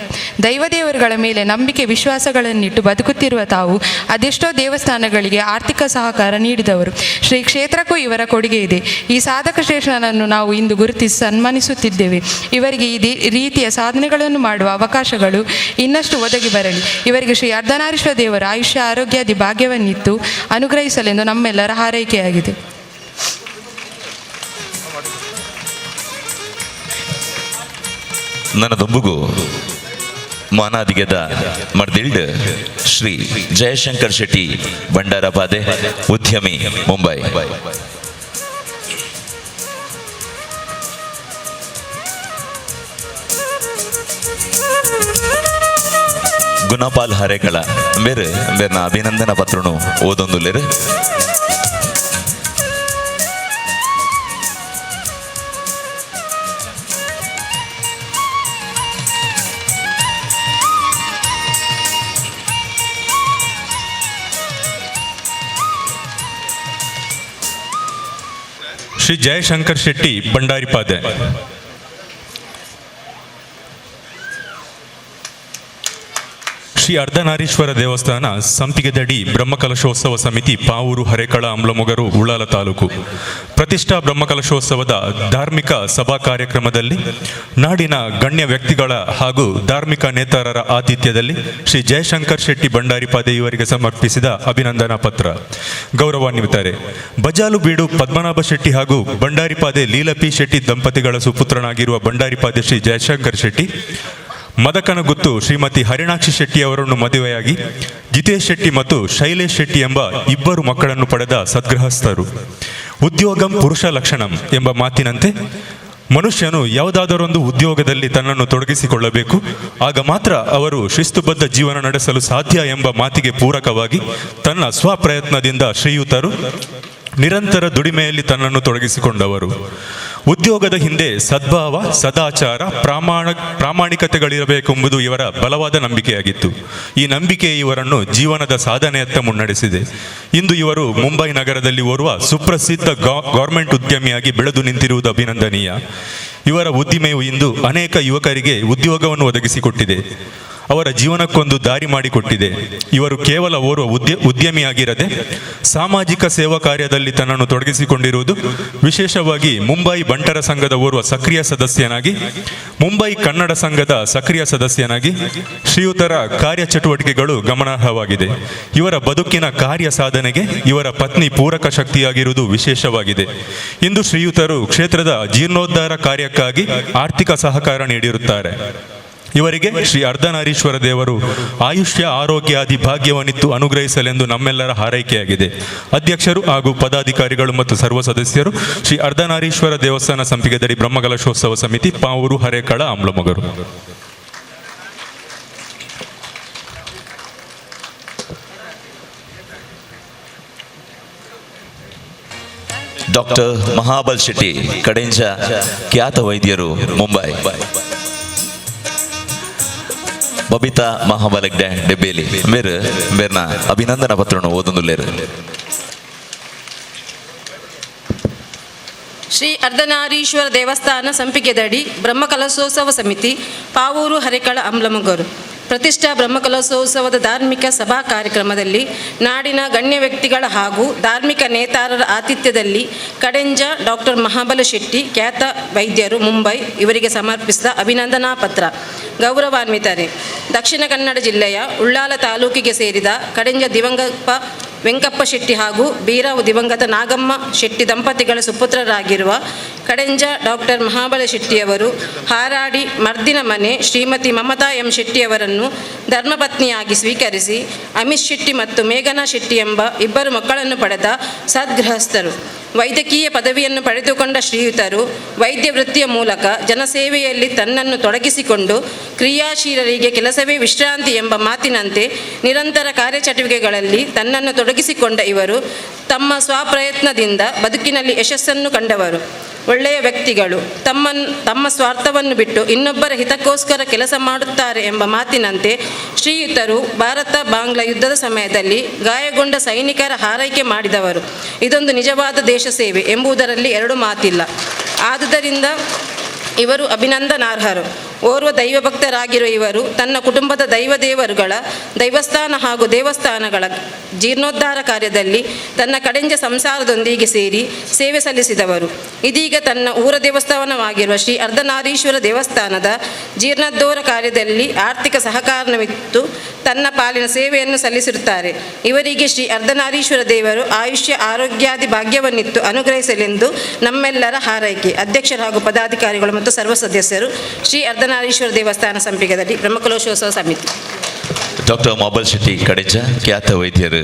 ದೈವದೇವರುಗಳ ಮೇಲೆ ನಂಬಿಕೆ ವಿಶ್ವಾಸಗಳನ್ನಿಟ್ಟು ಬದುಕುತ್ತಿರುವ ತಾವು ಅದೆಷ್ಟೋ ದೇವಸ್ಥಾನಗಳಿಗೆ ಆರ್ಥಿಕ ಸಹಕಾರ ನೀಡಿದವರು. ಶ್ರೀ ಕ್ಷೇತ್ರಕ್ಕೂ ಇವರ ಕೊಡುಗೆ ಇದೆ. ಈ ಸಾಧಕ ಶ್ರೇಷ್ಠನನ್ನು ನಾವು ಇಂದು ಗುರುತಿಸಿ ಸನ್ಮಾನಿಸುತ್ತಿದ್ದೇವೆ. ಇವರಿಗೆ ಈ ರೀತಿಯ ಸಾಧನೆಗಳನ್ನು ಮಾಡುವ ಅವಕಾಶಗಳು ಇನ್ನಷ್ಟು ಒದಗಿ ಬರಲಿ. ಇವರಿಗೆ ಶ್ರೀ ಅರ್ಧನಾರೀಶ್ವರ ದೇವರ ಆಯುಷ್ಯ ಆರೋಗ್ಯಾದಿ ಭಾಗ್ಯವನ್ನಿತ್ತು ಅನುಗ್ರಹಿಸಲೆಂದು ನಮ್ಮೆಲ್ಲರ ಹಾರೈಕೆಯಾಗಿದೆ. ನನ್ನ ದೊಂಬುಗು ಮಾನಾದಿಗೆದ ಮರ್ದಿಲ್ಡ್ ಶ್ರೀ ಜಯಶಂಕರ್ ಶೆಟ್ಟಿ ಬಂಡಾರಪಾದೆ ಉದ್ಯಮಿ ಮುಂಬೈ. ಗುಣಪಾಲ್ ಹರೇಕಳ ಬೇರೆ ಬೇರೆನ ಅಭಿನಂದನಾ ಪತ್ರನು ಓದೊಂದುಲ್ಲೇರು. ಶ್ರೀ ಜಯಶಂಕರ್ ಶೆಟ್ಟಿ ಬಂಡಾರಿಪಾದೆ. ಶ್ರೀ ಅರ್ಧನಾರೀಶ್ವರ ದೇವಸ್ಥಾನ ಸಂಪಿಗೆದಡಿ ಬ್ರಹ್ಮಕಲಶೋತ್ಸವ ಸಮಿತಿ ಪಾವೂರು ಹರೇಕಳ ಅಂಬ್ಲಮೊಗರು ಉಳ್ಳಾಲ ತಾಲೂಕು ಪ್ರತಿಷ್ಠಾ ಬ್ರಹ್ಮಕಲಶೋತ್ಸವದ ಧಾರ್ಮಿಕ ಸಭಾ ಕಾರ್ಯಕ್ರಮದಲ್ಲಿ ನಾಡಿನ ಗಣ್ಯ ವ್ಯಕ್ತಿಗಳ ಹಾಗೂ ಧಾರ್ಮಿಕ ನೇತಾರರ ಆತಿಥ್ಯದಲ್ಲಿ ಶ್ರೀ ಜಯಶಂಕರ್ ಶೆಟ್ಟಿ ಬಂಡಾರಿಪಾದೆ ಇವರಿಗೆ ಸಮರ್ಪಿಸಿದ ಅಭಿನಂದನಾ ಪತ್ರ. ಗೌರವಾನ್ವಿತರೆ, ಬಜಾಲು ಬೀಡು ಪದ್ಮನಾಭ ಶೆಟ್ಟಿ ಹಾಗೂ ಬಂಡಾರಿಪಾದೆ ಲೀಲಪಿ ಶೆಟ್ಟಿ ದಂಪತಿಗಳ ಸುಪುತ್ರನಾಗಿರುವ ಬಂಡಾರಿಪಾದೆ ಶ್ರೀ ಜಯಶಂಕರ್ ಶೆಟ್ಟಿ ಮದಕನಗುತ್ತು ಶ್ರೀಮತಿ ಹರಿಣಾಕ್ಷಿ ಶೆಟ್ಟಿ ಅವರನ್ನು ಮದುವೆಯಾಗಿ ಜಿತೇಶ್ ಶೆಟ್ಟಿ ಮತ್ತು ಶೈಲೇಶ್ ಶೆಟ್ಟಿ ಎಂಬ ಇಬ್ಬರು ಮಕ್ಕಳನ್ನು ಪಡೆದ ಸದ್ಗೃಹಸ್ಥರು. ಉದ್ಯೋಗಂ ಪುರುಷ ಲಕ್ಷಣಂ ಎಂಬ ಮಾತಿನಂತೆ ಮನುಷ್ಯನು ಯಾವುದಾದರೊಂದು ಉದ್ಯೋಗದಲ್ಲಿ ತನ್ನನ್ನು ತೊಡಗಿಸಿಕೊಳ್ಳಬೇಕು, ಆಗ ಮಾತ್ರ ಅವರು ಶಿಸ್ತುಬದ್ಧ ಜೀವನ ನಡೆಸಲು ಸಾಧ್ಯ ಎಂಬ ಮಾತಿಗೆ ಪೂರಕವಾಗಿ ತನ್ನ ಸ್ವಪ್ರಯತ್ನದಿಂದ ಶ್ರೀಯುತರು ನಿರಂತರ ದುಡಿಮೆಯಲ್ಲಿ ತನ್ನನ್ನು ತೊಡಗಿಸಿಕೊಂಡವರು. ಉದ್ಯೋಗದ ಹಿಂದೆ ಸದ್ಭಾವ, ಸದಾಚಾರ, ಪ್ರಾಮಾಣಿಕತೆಗಳಿರಬೇಕೆಂಬುದು ಇವರ ಬಲವಾದ ನಂಬಿಕೆಯಾಗಿತ್ತು. ಈ ನಂಬಿಕೆ ಇವರನ್ನು ಜೀವನದ ಸಾಧನೆಯತ್ತ ಮುನ್ನಡೆಸಿದೆ. ಇಂದು ಇವರು ಮುಂಬೈ ನಗರದಲ್ಲಿ ಓರ್ವ ಸುಪ್ರಸಿದ್ಧ ಗೌರ್ಮೆಂಟ್ ಉದ್ಯಮಿಯಾಗಿ ಬೆಳೆದು ನಿಂತಿರುವುದು ಅಭಿನಂದನೀಯ. ಇವರ ಉದ್ದಿಮೆಯು ಇಂದು ಅನೇಕ ಯುವಕರಿಗೆ ಉದ್ಯೋಗವನ್ನು ಒದಗಿಸಿಕೊಟ್ಟಿದೆ, ಅವರ ಜೀವನಕ್ಕೊಂದು ದಾರಿ ಮಾಡಿಕೊಟ್ಟಿದೆ. ಇವರು ಕೇವಲ ಓರ್ವ ಉದ್ಯಮಿಯಾಗಿರದೆ ಸಾಮಾಜಿಕ ಸೇವಾ ಕಾರ್ಯದಲ್ಲಿ ತನ್ನನ್ನು ತೊಡಗಿಸಿಕೊಂಡಿರುವುದು. ವಿಶೇಷವಾಗಿ ಮುಂಬೈ ಬಂಟರ ಸಂಘದ ಓರ್ವ ಸಕ್ರಿಯ ಸದಸ್ಯನಾಗಿ, ಮುಂಬೈ ಕನ್ನಡ ಸಂಘದ ಸಕ್ರಿಯ ಸದಸ್ಯನಾಗಿ ಶ್ರೀಯುತರ ಕಾರ್ಯಚಟುವಟಿಕೆಗಳು ಗಮನಾರ್ಹವಾಗಿದೆ. ಇವರ ಬದುಕಿನ ಕಾರ್ಯ ಸಾಧನೆಗೆ ಇವರ ಪತ್ನಿ ಪೂರಕ ಶಕ್ತಿಯಾಗಿರುವುದು ವಿಶೇಷವಾಗಿದೆ. ಇಂದು ಶ್ರೀಯುತರು ಕ್ಷೇತ್ರದ ಜೀರ್ಣೋದ್ಧಾರ ಕಾರ್ಯಕ್ಕಾಗಿ ಆರ್ಥಿಕ ಸಹಕಾರ ನೀಡಿರುತ್ತಾರೆ. ಇವರಿಗೆ ಶ್ರೀ ಅರ್ಧನಾರೀಶ್ವರ ದೇವರು ಆಯುಷ್ಯ ಆರೋಗ್ಯಾದಿ ಭಾಗ್ಯವನ್ನಿತ್ತು ಅನುಗ್ರಹಿಸಲೆಂದು ನಮ್ಮೆಲ್ಲರ ಹಾರೈಕೆಯಾಗಿದೆ. ಅಧ್ಯಕ್ಷರು ಹಾಗೂ ಪದಾಧಿಕಾರಿಗಳು ಮತ್ತು ಸರ್ವ ಸದಸ್ಯರು ಶ್ರೀ ಅರ್ಧನಾರೀಶ್ವರ ದೇವಸ್ಥಾನ ಸಂಪಿಗೆದಡಿ ಬ್ರಹ್ಮಕಲಶೋತ್ಸವ ಸಮಿತಿ ಪಾವೂರು ಹರೇಕಳ ಅಂಬ್ಲಮೊಗರು. ಡಾಕ್ಟರ್ ಮಹಾಬಲ್ ಶೆಟ್ಟಿ ಕಡೆಂಜ ಖ್ಯಾತ ವೈದ್ಯರು ಮುಂಬೈ. ಬಬಿತಾ ಮಹಾಬಲಗ್ಡೆ ಡೆಬೇಲಿ ಬೇರ್ನ ಅಭಿನಂದನಾ ಪತ್ರವನ್ನು ಓದೊಂದುಲ್ಲೇರು. ಶ್ರೀ ಅರ್ಧನಾರೀಶ್ವರ ದೇವಸ್ಥಾನ ಸಂಪಿಗೆದಡಿ ಬ್ರಹ್ಮಕಲಶೋತ್ಸವ ಸಮಿತಿ ಪಾವೂರು ಹರೇಕಳ ಅಮ್ಲಮೊಗರು ಪ್ರತಿಷ್ಠಾ ಬ್ರಹ್ಮಕಲಶೋತ್ಸವದ ಧಾರ್ಮಿಕ ಸಭಾ ಕಾರ್ಯಕ್ರಮದಲ್ಲಿ ನಾಡಿನ ಗಣ್ಯ ವ್ಯಕ್ತಿಗಳ ಹಾಗೂ ಧಾರ್ಮಿಕ ನೇತಾರರ ಆತಿಥ್ಯದಲ್ಲಿ ಕಡೆಂಜ ಡಾಕ್ಟರ್ ಮಹಾಬಲ ಶೆಟ್ಟಿ ಖ್ಯಾತ ವೈದ್ಯರು ಮುಂಬೈ ಇವರಿಗೆ ಸಮರ್ಪಿಸಿದ ಅಭಿನಂದನಾ ಪತ್ರ. ಗೌರವಾನ್ವಿತರೆ, ದಕ್ಷಿಣ ಕನ್ನಡ ಜಿಲ್ಲೆಯ ಉಳ್ಳಾಲ ತಾಲೂಕಿಗೆ ಸೇರಿದ ಕಡೆಂಜ ವೆಂಕಪ್ಪ ಶೆಟ್ಟಿ ಹಾಗೂ ಬೀರಾವು ದಿವಂಗತ ನಾಗಮ್ಮ ಶೆಟ್ಟಿ ದಂಪತಿಗಳ ಸುಪುತ್ರರಾಗಿರುವ ಕಡೆಂಜ ಡಾಕ್ಟರ್ ಮಹಾಬಲ ಶೆಟ್ಟಿಯವರು ಹಾರಾಡಿ ಮರ್ದಿನ ಮನೆ ಶ್ರೀಮತಿ ಮಮತಾ ಎಂ ಶೆಟ್ಟಿಯವರನ್ನು ಧರ್ಮಪತ್ನಿಯಾಗಿ ಸ್ವೀಕರಿಸಿ ಅಮಿತ್ ಶೆಟ್ಟಿ ಮತ್ತು ಮೇಘನಾ ಶೆಟ್ಟಿ ಎಂಬ ಇಬ್ಬರು ಮಕ್ಕಳನ್ನು ಪಡೆದ ಸದ್ಗೃಹಸ್ಥರು. ವೈದ್ಯಕೀಯ ಪದವಿಯನ್ನು ಪಡೆದುಕೊಂಡ ಶ್ರೀಯುತರು ವೈದ್ಯ ವೃತ್ತಿಯ ಮೂಲಕ ಜನಸೇವೆಯಲ್ಲಿ ತನ್ನನ್ನು ತೊಡಗಿಸಿಕೊಂಡು ಕ್ರಿಯಾಶೀಲರಿಗೆ ಕೆಲಸವೇ ವಿಶ್ರಾಂತಿ ಎಂಬ ಮಾತಿನಂತೆ ನಿರಂತರ ಕಾರ್ಯಚಟುವಟಿಕೆಗಳಲ್ಲಿ ತನ್ನನ್ನು ತೊಡಗಿಸಿಕೊಂಡ ಇವರು ತಮ್ಮ ಸ್ವಪ್ರಯತ್ನದಿಂದ ಬದುಕಿನಲ್ಲಿ ಯಶಸ್ಸನ್ನು ಕಂಡವರು. ಒಳ್ಳೆಯ ವ್ಯಕ್ತಿಗಳು ತಮ್ಮ ಸ್ವಾರ್ಥವನ್ನು ಬಿಟ್ಟು ಇನ್ನೊಬ್ಬರ ಹಿತಕ್ಕೋಸ್ಕರ ಕೆಲಸ ಮಾಡುತ್ತಾರೆ ಎಂಬ ಮಾತಿನಂತೆ ಶ್ರೀಯುತರು ಭಾರತ ಬಾಂಗ್ಲಾ ಯುದ್ಧದ ಸಮಯದಲ್ಲಿ ಗಾಯಗೊಂಡ ಸೈನಿಕರ ಹಾರೈಕೆ ಮಾಡಿದವರು. ಇದೊಂದು ನಿಜವಾದ ದೇಶ ಸೇವೆ ಎಂಬುದರಲ್ಲಿ ಎರಡು ಮಾತಿಲ್ಲ. ಆದುದರಿಂದ ಇವರು ಅಭಿನಂದನಾರ್ಹರು. ಓರ್ವ ದೈವಭಕ್ತರಾಗಿರುವ ಇವರು ತನ್ನ ಕುಟುಂಬದ ದೇವರುಗಳ ದೈವಸ್ಥಾನ ಹಾಗೂ ದೇವಸ್ಥಾನಗಳ ಜೀರ್ಣೋದ್ಧಾರ ಕಾರ್ಯದಲ್ಲಿ ತನ್ನ ಕಡೆಂಜ ಸಂಸಾರದೊಂದಿಗೆ ಸೇರಿ ಸೇವೆ ಸಲ್ಲಿಸಿದವರು. ಇದೀಗ ತನ್ನ ಊರ ದೇವಸ್ಥಾನವಾಗಿರುವ ಶ್ರೀ ಅರ್ಧನಾರೀಶ್ವರ ದೇವಸ್ಥಾನದ ಜೀರ್ಣೋದ್ಧಾರ ಕಾರ್ಯದಲ್ಲಿ ಆರ್ಥಿಕ ಸಹಕಾರವಿತ್ತು ತನ್ನ ಪಾಲಿನ ಸೇವೆಯನ್ನು ಸಲ್ಲಿಸಿರುತ್ತಾರೆ. ಇವರಿಗೆ ಶ್ರೀ ಅರ್ಧನಾರೀಶ್ವರ ದೇವರು ಆಯುಷ್ಯ ಆರೋಗ್ಯಾದಿ ಭಾಗ್ಯವನ್ನಿತ್ತು ಅನುಗ್ರಹಿಸಲೆಂದು ನಮ್ಮೆಲ್ಲರ ಹಾರೈಕೆ. ಅಧ್ಯಕ್ಷರು ಹಾಗೂ ಪದಾಧಿಕಾರಿಗಳು ಮತ್ತು ಸರ್ವ ಸದಸ್ಯರು ಶ್ರೀ ಅರ್ಧನಾರೀಶ್ವರ ದೇವಸ್ಥಾನ ಸಂಪಿಗೆದಡಿ ಬ್ರಹ್ಮಕಲಶೋತ್ಸವ ಸಮಿತಿ. ಡಾಕ್ಟರ್ ಮಹಾಬಲ್ ಶೆಟ್ಟಿ ಕಡೆಂಜ ಖ್ಯಾತ ವೈದ್ಯರು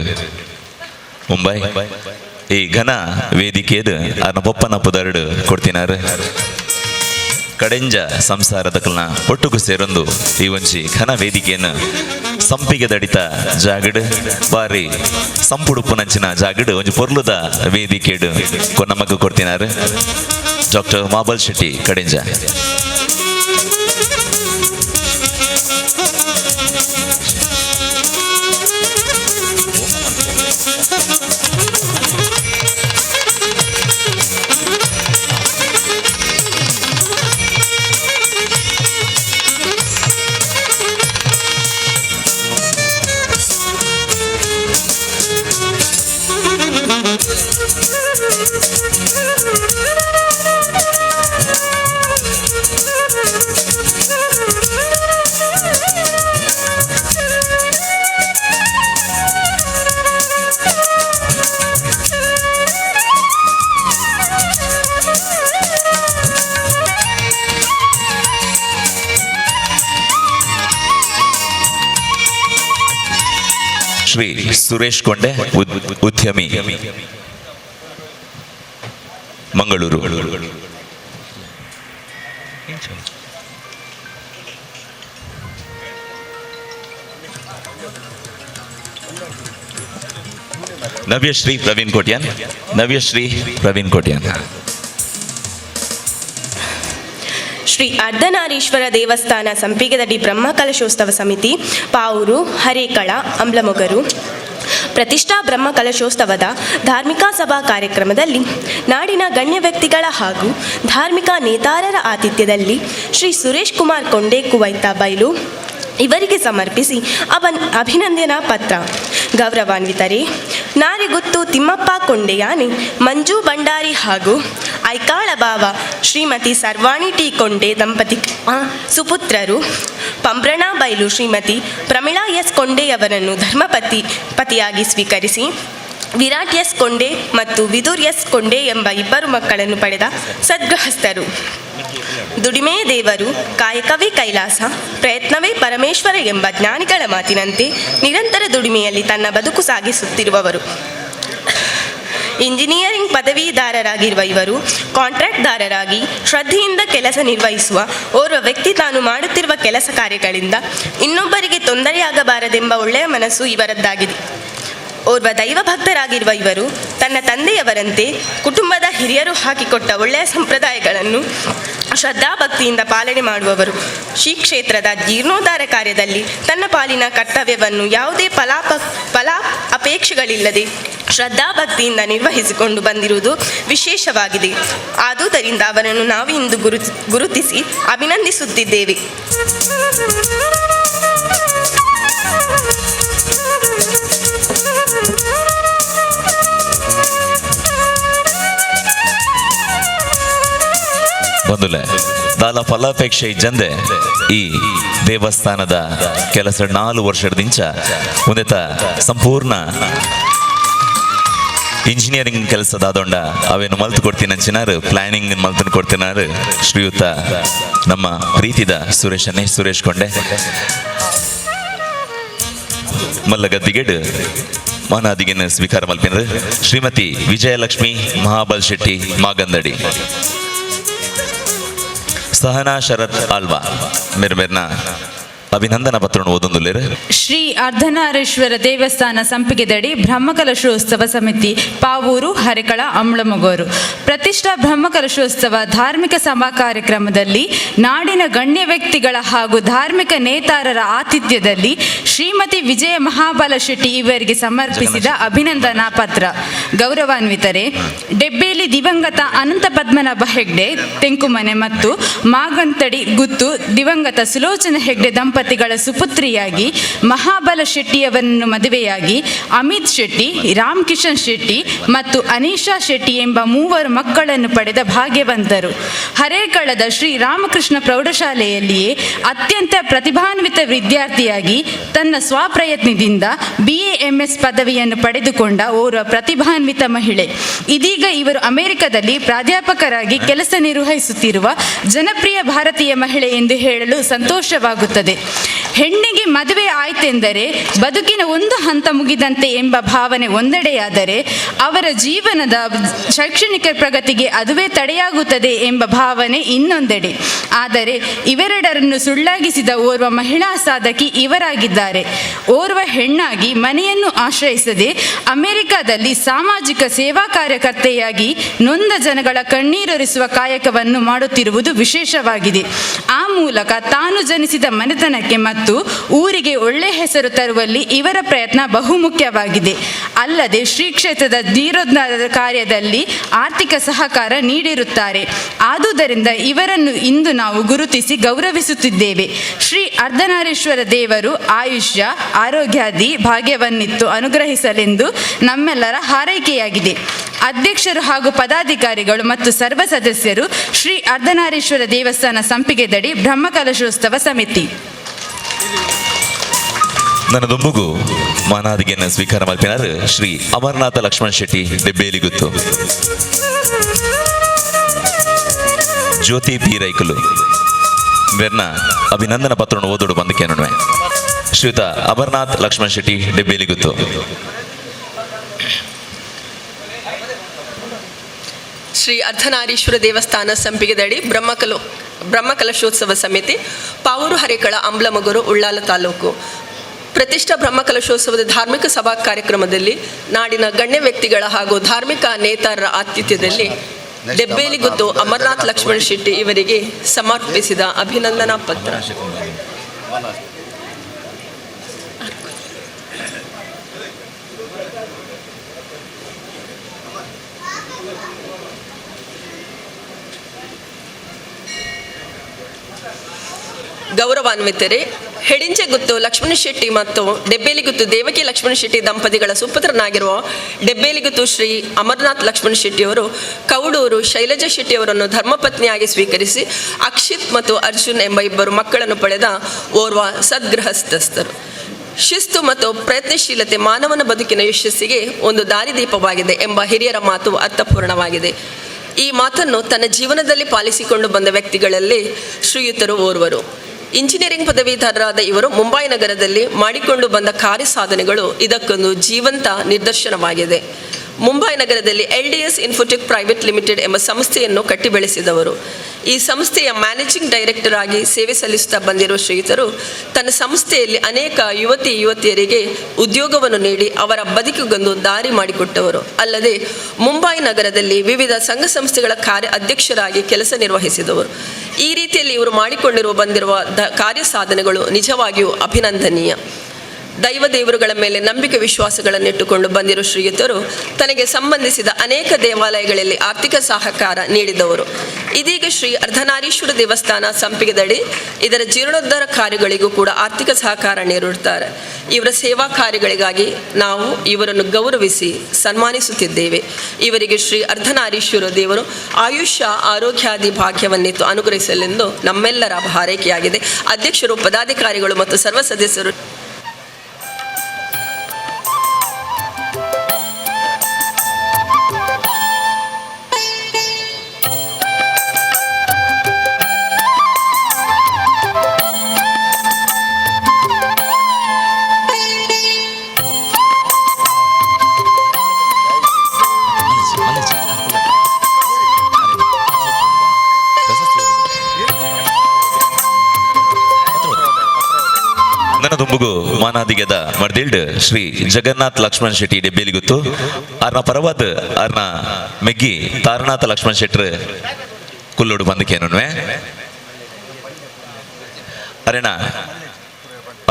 ಮುಂಬೈ ಈ ಘನ ವೇದಿಕೆದು ಅರ್ನ ಪೊಪ್ಪನ ಪುದರ್ಡು ಕೊಡ್ತಿನಾರು. ಕಡೆಂಜ ಸಂಸಾರದ ಕಲ್ನ ಒಟ್ಟುಗು ಸೇರೊಂದು ಈ ಒಂಜಿ ಘನ ವೇದಿಕೆಯನ್ನು ಸಂಪಿಗೆ ದಡಿತ ಜಾಗಡ್ ಬಾರಿ ಸಂಪುಡುಪ್ಪುನಂಚಿನ ಜಾಗಡ್ ಒಂಜಿ ಪೊರ್ಲುದ ವೇದಿಕೆಡು ನಮಗೂ ಕೊಡ್ತಿನಾರು. ಡಾಕ್ಟರ್ ಮಹಾಬಲ್ ಶೆಟ್ಟಿ ಕಡೆಂಜ. ಶ್ರೀ ಸುರೇಶ್ ಕೊಂಡೆ ಉದ್ಯಮಿ ಮಂಗಳೂರು. ನವ್ಯಶ್ರೀ ಪ್ರವೀಣ್ ಕೋಟ್ಯಾನ್. ಶ್ರೀ ಅರ್ಧನಾರೀಶ್ವರ ದೇವಸ್ಥಾನ ಸಂಪಿಗೆದಡಿ ಬ್ರಹ್ಮಕಲಶೋತ್ಸವ ಸಮಿತಿ ಪಾವೂರು ಹರೇಕಳ ಅಮ್ಲಮೊಗರು ಪ್ರತಿಷ್ಠಾ ಬ್ರಹ್ಮಕಲಶೋತ್ಸವದ ಧಾರ್ಮಿಕ ಸಭಾ ಕಾರ್ಯಕ್ರಮದಲ್ಲಿ ನಾಡಿನ ಗಣ್ಯ ವ್ಯಕ್ತಿಗಳ ಹಾಗೂ ಧಾರ್ಮಿಕ ನೇತಾರರ ಆತಿಥ್ಯದಲ್ಲಿ ಶ್ರೀ ಸುರೇಶ್ ಕುಮಾರ್ ಕೊಂಡೆ ಕುವೈತ ಬೈಲು ಇವರಿಗೆ ಸಮರ್ಪಿಸಿ ಅಭಿನಂದನಾ ಪತ್ರ. ಗೌರವಾನ್ವಿತರೇ, ನಾರಿಗುತ್ತು ತಿಮ್ಮಪ್ಪ ಕೊಂಡೆಯಾನೆ ಮಂಜು ಭಂಡಾರಿ ಹಾಗೂ ಐಕಾಳ ಭಾವ ಶ್ರೀಮತಿ ಸರ್ವಾಣಿ ಟಿ ಕೊಂಡೆ ದಂಪತಿ ಸುಪುತ್ರರು ಪಂಬ್ರಣ ಬೈಲು ಶ್ರೀಮತಿ ಪ್ರಮಿಳಾ ಎಸ್ ಕೊಂಡೆಯವರನ್ನು ಪತಿಯಾಗಿ ಸ್ವೀಕರಿಸಿ ವಿರಾಟ್ ಎಸ್ ಕೊಂಡೆ ಮತ್ತು ವಿದುರ್ ಎಸ್ ಕೊಂಡೆ ಎಂಬ ಇಬ್ಬರು ಮಕ್ಕಳನ್ನು ಪಡೆದ ಸದ್ಗೃಹಸ್ಥರು. ದುಡಿಮೆ ದೇವರು, ಕಾಯಕವೇ ಕೈಲಾಸ, ಪ್ರಯತ್ನವೇ ಪರಮೇಶ್ವರ ಎಂಬ ಜ್ಞಾನಿಗಳ ಮಾತಿನಂತೆ ನಿರಂತರ ದುಡಿಮೆಯಲ್ಲಿ ತನ್ನ ಬದುಕು ಸಾಗಿಸುತ್ತಿರುವವರು. ಇಂಜಿನಿಯರಿಂಗ್ ಪದವೀಧರರಾಗಿರುವ ಇವರು ಕಾಂಟ್ರಾಕ್ಟ್ದಾರರಾಗಿ ಶ್ರದ್ಧೆಯಿಂದ ಕೆಲಸ ನಿರ್ವಹಿಸುವ ಓರ್ವ ವ್ಯಕ್ತಿ ತಾನು ಮಾಡುತ್ತಿರುವ ಕೆಲಸ ಕಾರ್ಯಗಳಿಂದ ಇನ್ನೊಬ್ಬರಿಗೆ ತೊಂದರೆಯಾಗಬಾರದೆಂಬ ಒಳ್ಳೆಯ ಮನಸ್ಸು ಇವರದ್ದಾಗಿದೆ. ಓರ್ವ ದೈವ ಭಕ್ತರಾಗಿರುವ ಇವರು ತನ್ನ ತಂದೆಯವರಂತೆ ಕುಟುಂಬದ ಹಿರಿಯ ಹಿರಿಯರು ಹಾಕಿಕೊಟ್ಟ ಒಳ್ಳೆಯ ಸಂಪ್ರದಾಯಗಳನ್ನು ಶ್ರದ್ಧಾಭಕ್ತಿಯಿಂದ ಪಾಲನೆ ಮಾಡುವವರು. ಶ್ರೀ ಕ್ಷೇತ್ರದ ಜೀರ್ಣೋದ್ಧಾರ ಕಾರ್ಯದಲ್ಲಿ ತನ್ನ ಪಾಲಿನ ಕರ್ತವ್ಯವನ್ನು ಯಾವುದೇ ಫಲ ಅಪೇಕ್ಷೆಗಳಿಲ್ಲದೆ ಶ್ರದ್ಧಾಭಕ್ತಿಯಿಂದ ನಿರ್ವಹಿಸಿಕೊಂಡು ಬಂದಿರುವುದು ವಿಶೇಷವಾಗಿದೆ. ಆದುದರಿಂದ ಅವರನ್ನು ನಾವು ಇಂದು ಗುರುತಿಸಿ ಅಭಿನಂದಿಸುತ್ತಿದ್ದೇವೆ. ಬಂಧುಲೆ ದಾಲ ಫಲಾಪೇಕ್ಷೆ ಇಜ್ಜಂದೆ ಈ ದೇವಸ್ಥಾನದ ಕೆಲಸ 4 ವರ್ಷದಿಂಚ ಮುಂದೆತ ಸಂಪೂರ್ಣ ಇಂಜಿನಿಯರಿಂಗ್ ಕೆಲಸದಾದೊಂಡ ಅವೇನು ಮಲ್ತು ಕೊಡ್ತೀನಿ ಅಂಚಿನಾರು ಪ್ಲಾನಿಂಗ್ ಮಲ್ತನ್ ಕೊಡ್ತಿನಾರು ಶ್ರೀಯುತ ನಮ್ಮ ಪ್ರೀತಿದ ಸುರೇಶ್ ಕೊಂಡೆ ಮಲ್ಲ ಗದ್ದಿಗೆಡ್ ಮನಾದಿಗೆನ ಸ್ವೀಕಾರ ಮಲ್ಪಿನರು ಶ್ರೀಮತಿ ವಿಜಯಲಕ್ಷ್ಮಿ ಮಹಾಬಲ್ ಶೆಟ್ಟಿ ಮಾಗಂದಡಿ ಸಹನಾ ಶರತ್ ಆಲ್ವಾ ಮೇರ್ನ ಅಭಿನಂದನಾ ಪತ್ರವನ್ನು ಓದೊಂದುಲ್ಲೇರು. ಶ್ರೀ ಅರ್ಧನಾರೀಶ್ವರ ದೇವಸ್ಥಾನ ಸಂಪಿಗೆದಡಿ ಬ್ರಹ್ಮಕಲಶೋತ್ಸವ ಸಮಿತಿ ಪಾವೂರು ಹರೆಕಳ ಅಮ್ಳಮೊಗೂರು ಪ್ರತಿಷ್ಠಾ ಬ್ರಹ್ಮಕಲಶೋತ್ಸವ ಧಾರ್ಮಿಕ ಸಭಾ ಕಾರ್ಯಕ್ರಮದಲ್ಲಿ ನಾಡಿನ ಗಣ್ಯ ವ್ಯಕ್ತಿಗಳ ಹಾಗೂ ಧಾರ್ಮಿಕ ನೇತಾರರ ಆತಿಥ್ಯದಲ್ಲಿ ಶ್ರೀಮತಿ ವಿಜಯ ಮಹಾಬಲ ಶೆಟ್ಟಿ ಇವರಿಗೆ ಸಮರ್ಪಿಸಿದ ಅಭಿನಂದನಾ ಪತ್ರ. ಗೌರವಾನ್ವಿತರೆ, ಡೆಬ್ಬೇಲಿ ದಿವಂಗತ ಅನಂತ ಪದ್ಮನಾಭ ಹೆಗ್ಡೆ ತೆಂಕುಮನೆ ಮತ್ತು ಮಾಗಂತಡಿ ಗುತ್ತು ದಿವಂಗತ ಸುಲೋಚನ ಹೆಗ್ಡೆ ದಂಪತಿಗಳ ಸುಪುತ್ರಿಯಾಗಿ ಮಹಾಬಲ ಶೆಟ್ಟಿಯವರನ್ನು ಮದುವೆಯಾಗಿ ಅಮಿತ್ ಶೆಟ್ಟಿ, ರಾಮ್ ಕಿಶನ್ ಶೆಟ್ಟಿ ಮತ್ತು ಅನೀಶಾ ಶೆಟ್ಟಿ ಎಂಬ 3 ಮಕ್ಕಳನ್ನು ಪಡೆದ ಭಾಗ್ಯವಂತರು. ಹರೇಕಳದ ಶ್ರೀ ರಾಮಕೃಷ್ಣ ಪ್ರೌಢಶಾಲೆಯಲ್ಲಿಯೇ ಅತ್ಯಂತ ಪ್ರತಿಭಾನ್ವಿತ ವಿದ್ಯಾರ್ಥಿಯಾಗಿ ತನ್ನ ಸ್ವಪ್ರಯತ್ನದಿಂದ BA-MS ಪದವಿಯನ್ನು ಪಡೆದುಕೊಂಡ ಓರ್ವ ಪ್ರತಿಭಾನ್ವಿತ ಮಹಿಳೆ. ಇದೀಗ ಇವರು ಅಮೆರಿಕದಲ್ಲಿ ಪ್ರಾಧ್ಯಾಪಕರಾಗಿ ಕೆಲಸ ನಿರ್ವಹಿಸುತ್ತಿರುವ ಜನಪ್ರಿಯ ಭಾರತೀಯ ಮಹಿಳೆ ಎಂದು ಹೇಳಲು ಸಂತೋಷವಾಗುತ್ತದೆ. ಹೆಣ್ಣಿಗೆ ಮದುವೆ ಆಯ್ತೆಂದರೆ ಬದುಕಿನ ಒಂದು ಹಂತ ಮುಗಿದಂತೆ ಎಂಬ ಭಾವನೆ ಒಂದೆಡೆಯಾದರೆ ಅವರ ಜೀವನದ ಶೈಕ್ಷಣಿಕ ಪ್ರಗತಿಗೆ ಅದುವೇ ತಡೆಯಾಗುತ್ತದೆ ಎಂಬ ಭಾವನೆ ಇನ್ನೊಂದೆಡೆ. ಆದರೆ ಇವೆರಡರನ್ನು ಸುಳ್ಳಾಗಿಸಿದ ಓರ್ವ ಮಹಿಳಾ ಸಾಧಕಿ ಇವರಾಗಿದ್ದಾರೆ. ಓರ್ವ ಹೆಣ್ಣಾಗಿ ಮನೆಯನ್ನು ಆಶ್ರಯಿಸದೆ ಅಮೆರಿಕದಲ್ಲಿ ಸಾಮಾಜಿಕ ಸೇವಾ ಕಾರ್ಯಕರ್ತೆಯಾಗಿ ನೊಂದ ಜನಗಳ ಕಣ್ಣೀರೊರೆಸುವ ಕಾಯಕವನ್ನು ಮಾಡುತ್ತಿರುವುದು ವಿಶೇಷವಾಗಿದೆ. ಆ ಮೂಲಕ ತಾನು ಜನಿಸಿದ ಮನೆತನಕ್ಕೆ ಮತ್ತು ಊರಿಗೆ ಒಳ್ಳೆ ಹೆಸರು ತರುವಲ್ಲಿ ಇವರ ಪ್ರಯತ್ನ ಬಹುಮುಖ್ಯವಾಗಿದೆ. ಅಲ್ಲದೆ ಶ್ರೀ ಕ್ಷೇತ್ರದ ಜೀರ್ಣೋದ್ಧಾರದ ಕಾರ್ಯದಲ್ಲಿ ಆರ್ಥಿಕ ಸಹಕಾರ ನೀಡಿರುತ್ತಾರೆ. ಆದುದರಿಂದ ಇವರನ್ನು ಇಂದು ನಾವು ಗುರುತಿಸಿ ಗೌರವಿಸುತ್ತಿದ್ದೇವೆ. ಶ್ರೀ ಅರ್ಧನಾರೀಶ್ವರ ದೇವರು ಆಯುಷ್ಯ ಆರೋಗ್ಯಾದಿ ಭಾಗ್ಯವನ್ನಿತ್ತು ಅನುಗ್ರಹಿಸಲೆಂದು ನಮ್ಮೆಲ್ಲರ ಹಾರೈಕೆಯಾಗಿದೆ. ಅಧ್ಯಕ್ಷರು ಹಾಗೂ ಪದಾಧಿಕಾರಿಗಳು ಮತ್ತು ಸರ್ವ ಸದಸ್ಯರು ಶ್ರೀ ಅರ್ಧನಾರೀಶ್ವರ ದೇವಸ್ಥಾನ ಸಂಪಿಗೆದಡಿ ಬ್ರಹ್ಮಕಲಶೋತ್ಸವ ಸಮಿತಿ. ನನ್ನ ದುಂಬುಗು ಮಾನಾದಿಗೆಯನ್ನು ಸ್ವೀಕಾರ ಮಲ್ಪಿನಾರು ಶ್ರೀ ಅಮರನಾಥ ಲಕ್ಷ್ಮಣ್ ಶೆಟ್ಟಿ ದೆಬ್ಬೇಲಿಗುತ್ತು ಜ್ಯೋತಿ ಪಿ ರೈಕಲು ವೆರ್ನ ಅಭಿನಂದನಾ ಪತ್ರವನ್ನು ಓದೋಡು ಬಂದಕ್ಕೆ ನೋಡುವೆ. ಶ್ರೀಯುತ ಅಮರನಾಥ್ ಲಕ್ಷ್ಮಣ್ ಶೆಟ್ಟಿ ದೆಬ್ಬೇಲಿಗುತ್ತು. ಶ್ರೀ ಅರ್ಧನಾರೀಶ್ವರ ದೇವಸ್ಥಾನ ಸಂಪಿಗೆದಡಿ ಬ್ರಹ್ಮಕಲಶೋತ್ಸವ ಸಮಿತಿ ಪಾವೂರು ಹರೇಕಳ ಅಂಬ್ಲಮೊಗೂರು ಉಳ್ಳಾಲ ತಾಲೂಕು ಪ್ರತಿಷ್ಠಾ ಬ್ರಹ್ಮಕಲಶೋತ್ಸವದ ಧಾರ್ಮಿಕ ಸಭಾ ಕಾರ್ಯಕ್ರಮದಲ್ಲಿ ನಾಡಿನ ಗಣ್ಯ ವ್ಯಕ್ತಿಗಳ ಹಾಗೂ ಧಾರ್ಮಿಕ ನೇತಾರರ ಆತಿಥ್ಯದಲ್ಲಿ ದೆಬ್ಬೇಲಿಗುತ್ತು ಅಮರನಾಥ್ ಲಕ್ಷ್ಮಣ್ ಶೆಟ್ಟಿ ಇವರಿಗೆ ಸಮರ್ಪಿಸಿದ ಅಭಿನಂದನಾ ಪತ್ರ. ಗೌರವಾನ್ವಿತರೆ, ಹೆಡಿಂಚೆಗುತ್ತು ಲಕ್ಷ್ಮಣ ಶೆಟ್ಟಿ ಮತ್ತು ಡೆಬ್ಬೇಲಿಗುತ್ತು ದೇವಕಿ ಲಕ್ಷ್ಮಣ ಶೆಟ್ಟಿ ದಂಪತಿಗಳ ಸುಪುತ್ರನಾಗಿರುವ ಡೆಬ್ಬೇಲಿಗುತ್ತು ಶ್ರೀ ಅಮರನಾಥ್ ಲಕ್ಷ್ಮಣ ಶೆಟ್ಟಿಯವರು ಕೌಡೂರು ಶೈಲಜಾ ಶೆಟ್ಟಿಯವರನ್ನು ಧರ್ಮಪತ್ನಿಯಾಗಿ ಸ್ವೀಕರಿಸಿ ಅಕ್ಷಿತ್ ಮತ್ತು ಅರ್ಜುನ್ ಎಂಬ 2 ಮಕ್ಕಳನ್ನು ಪಡೆದ ಓರ್ವ ಸದ್ಗೃಹಸ್ಥರು. ಶಿಸ್ತು ಮತ್ತು ಪ್ರಯತ್ನಶೀಲತೆ ಮಾನವನ ಬದುಕಿನ ಯಶಸ್ಸಿಗೆ ಒಂದು ದಾರಿದೀಪವಾಗಿದೆ ಎಂಬ ಹಿರಿಯರ ಮಾತು ಅರ್ಥಪೂರ್ಣವಾಗಿದೆ. ಈ ಮಾತನ್ನು ತನ್ನ ಜೀವನದಲ್ಲಿ ಪಾಲಿಸಿಕೊಂಡು ಬಂದ ವ್ಯಕ್ತಿಗಳಲ್ಲಿ ಶ್ರೀಯುತರು ಓರ್ವರು. ಇಂಜಿನಿಯರಿಂಗ್ ಪದವೀಧರರಾದ ಇವರು ಮುಂಬೈ ನಗರದಲ್ಲಿ ಮಾಡಿಕೊಂಡು ಬಂದ ಕಾರ್ಯ ಸಾಧನೆಗಳು ಇದಕ್ಕೊಂದು ಜೀವಂತ ನಿದರ್ಶನವಾಗಿದೆ. ಮುಂಬೈ ನಗರದಲ್ಲಿ LDS ಇನ್ಫೋಟೆಕ್ ಪ್ರೈವೇಟ್ ಲಿಮಿಟೆಡ್ ಎಂಬ ಸಂಸ್ಥೆಯನ್ನು ಕಟ್ಟಿ ಬೆಳೆಸಿದವರು. ಈ ಸಂಸ್ಥೆಯ ಮ್ಯಾನೇಜಿಂಗ್ ಡೈರೆಕ್ಟರ್ ಆಗಿ ಸೇವೆ ಸಲ್ಲಿಸುತ್ತಾ ಬಂದಿರುವ ಶ್ರೀಯುತರು ತನ್ನ ಸಂಸ್ಥೆಯಲ್ಲಿ ಅನೇಕ ಯುವತಿಯರಿಗೆ ಉದ್ಯೋಗವನ್ನು ನೀಡಿ ಅವರ ಬದುಕಿಗೊಂದು ದಾರಿ ಮಾಡಿಕೊಟ್ಟವರು. ಅಲ್ಲದೆ ಮುಂಬೈ ನಗರದಲ್ಲಿ ವಿವಿಧ ಸಂಘ ಸಂಸ್ಥೆಗಳ ಕಾರ್ಯ ಅಧ್ಯಕ್ಷರಾಗಿ ಕೆಲಸ ನಿರ್ವಹಿಸಿದವರು. ಈ ರೀತಿಯಲ್ಲಿ ಇವರು ಮಾಡಿಕೊಂಡಿರುವ ಬಂದಿರುವ ಕಾರ್ಯ ಸಾಧನೆಗಳು ನಿಜವಾಗಿಯೂ ಅಭಿನಂದನೀಯ. ದೇವರುಗಳ ಮೇಲೆ ನಂಬಿಕೆ ವಿಶ್ವಾಸಗಳನ್ನಿಟ್ಟುಕೊಂಡು ಬಂದಿರುವ ಶ್ರೀಯುತರು ತನಗೆ ಸಂಬಂಧಿಸಿದ ಅನೇಕ ದೇವಾಲಯಗಳಲ್ಲಿ ಆರ್ಥಿಕ ಸಹಕಾರ ನೀಡಿದವರು. ಇದೀಗ ಶ್ರೀ ಅರ್ಧನಾರೀಶ್ವರ ದೇವಸ್ಥಾನ ಸಂಪಿಗೆದಡಿ ಇದರ ಜೀರ್ಣೋದ್ಧಾರ ಕಾರ್ಯಗಳಿಗೂ ಕೂಡ ಆರ್ಥಿಕ ಸಹಕಾರ ನೀಡುತ್ತಾರೆ. ಇವರ ಸೇವಾ ಕಾರ್ಯಗಳಿಗಾಗಿ ನಾವು ಇವರನ್ನು ಗೌರವಿಸಿ ಸನ್ಮಾನಿಸುತ್ತಿದ್ದೇವೆ. ಇವರಿಗೆ ಶ್ರೀ ಅರ್ಧನಾರೀಶ್ವರ ದೇವರು ಆಯುಷ್ಯ ಆರೋಗ್ಯಾದಿ ಭಾಗ್ಯವನ್ನಿತ್ತು ಅನುಗ್ರಹಿಸಲೆಂದು ನಮ್ಮೆಲ್ಲರ ಹಾರೈಕೆಯಾಗಿದೆ. ಅಧ್ಯಕ್ಷರು, ಪದಾಧಿಕಾರಿಗಳು ಮತ್ತು ಸರ್ವ ಸದಸ್ಯರು ನನ್ನ ದುಂಬುಗು ಮಾನಾದಿಗೆದ ಮರ್ದಿಲ್ಡ್ ಶ್ರೀ ಜಗನ್ನಾಥ್ ಲಕ್ಷ್ಮಣ್ ಶೆಟ್ಟಿ ಡೆಬ್ಬೇಲಿಗುತ್ತು ಅರ್ನ ಪರವಾದ ಅರ್ನ ಮೆಗ್ಗಿ ತಾರನಾಥ ಲಕ್ಷ್ಮಣ್ ಶೆಟ್ರ್ ಕುಲ್ಲೋಡು ಬಂದಕೇನುವೆ ಅರೆಣ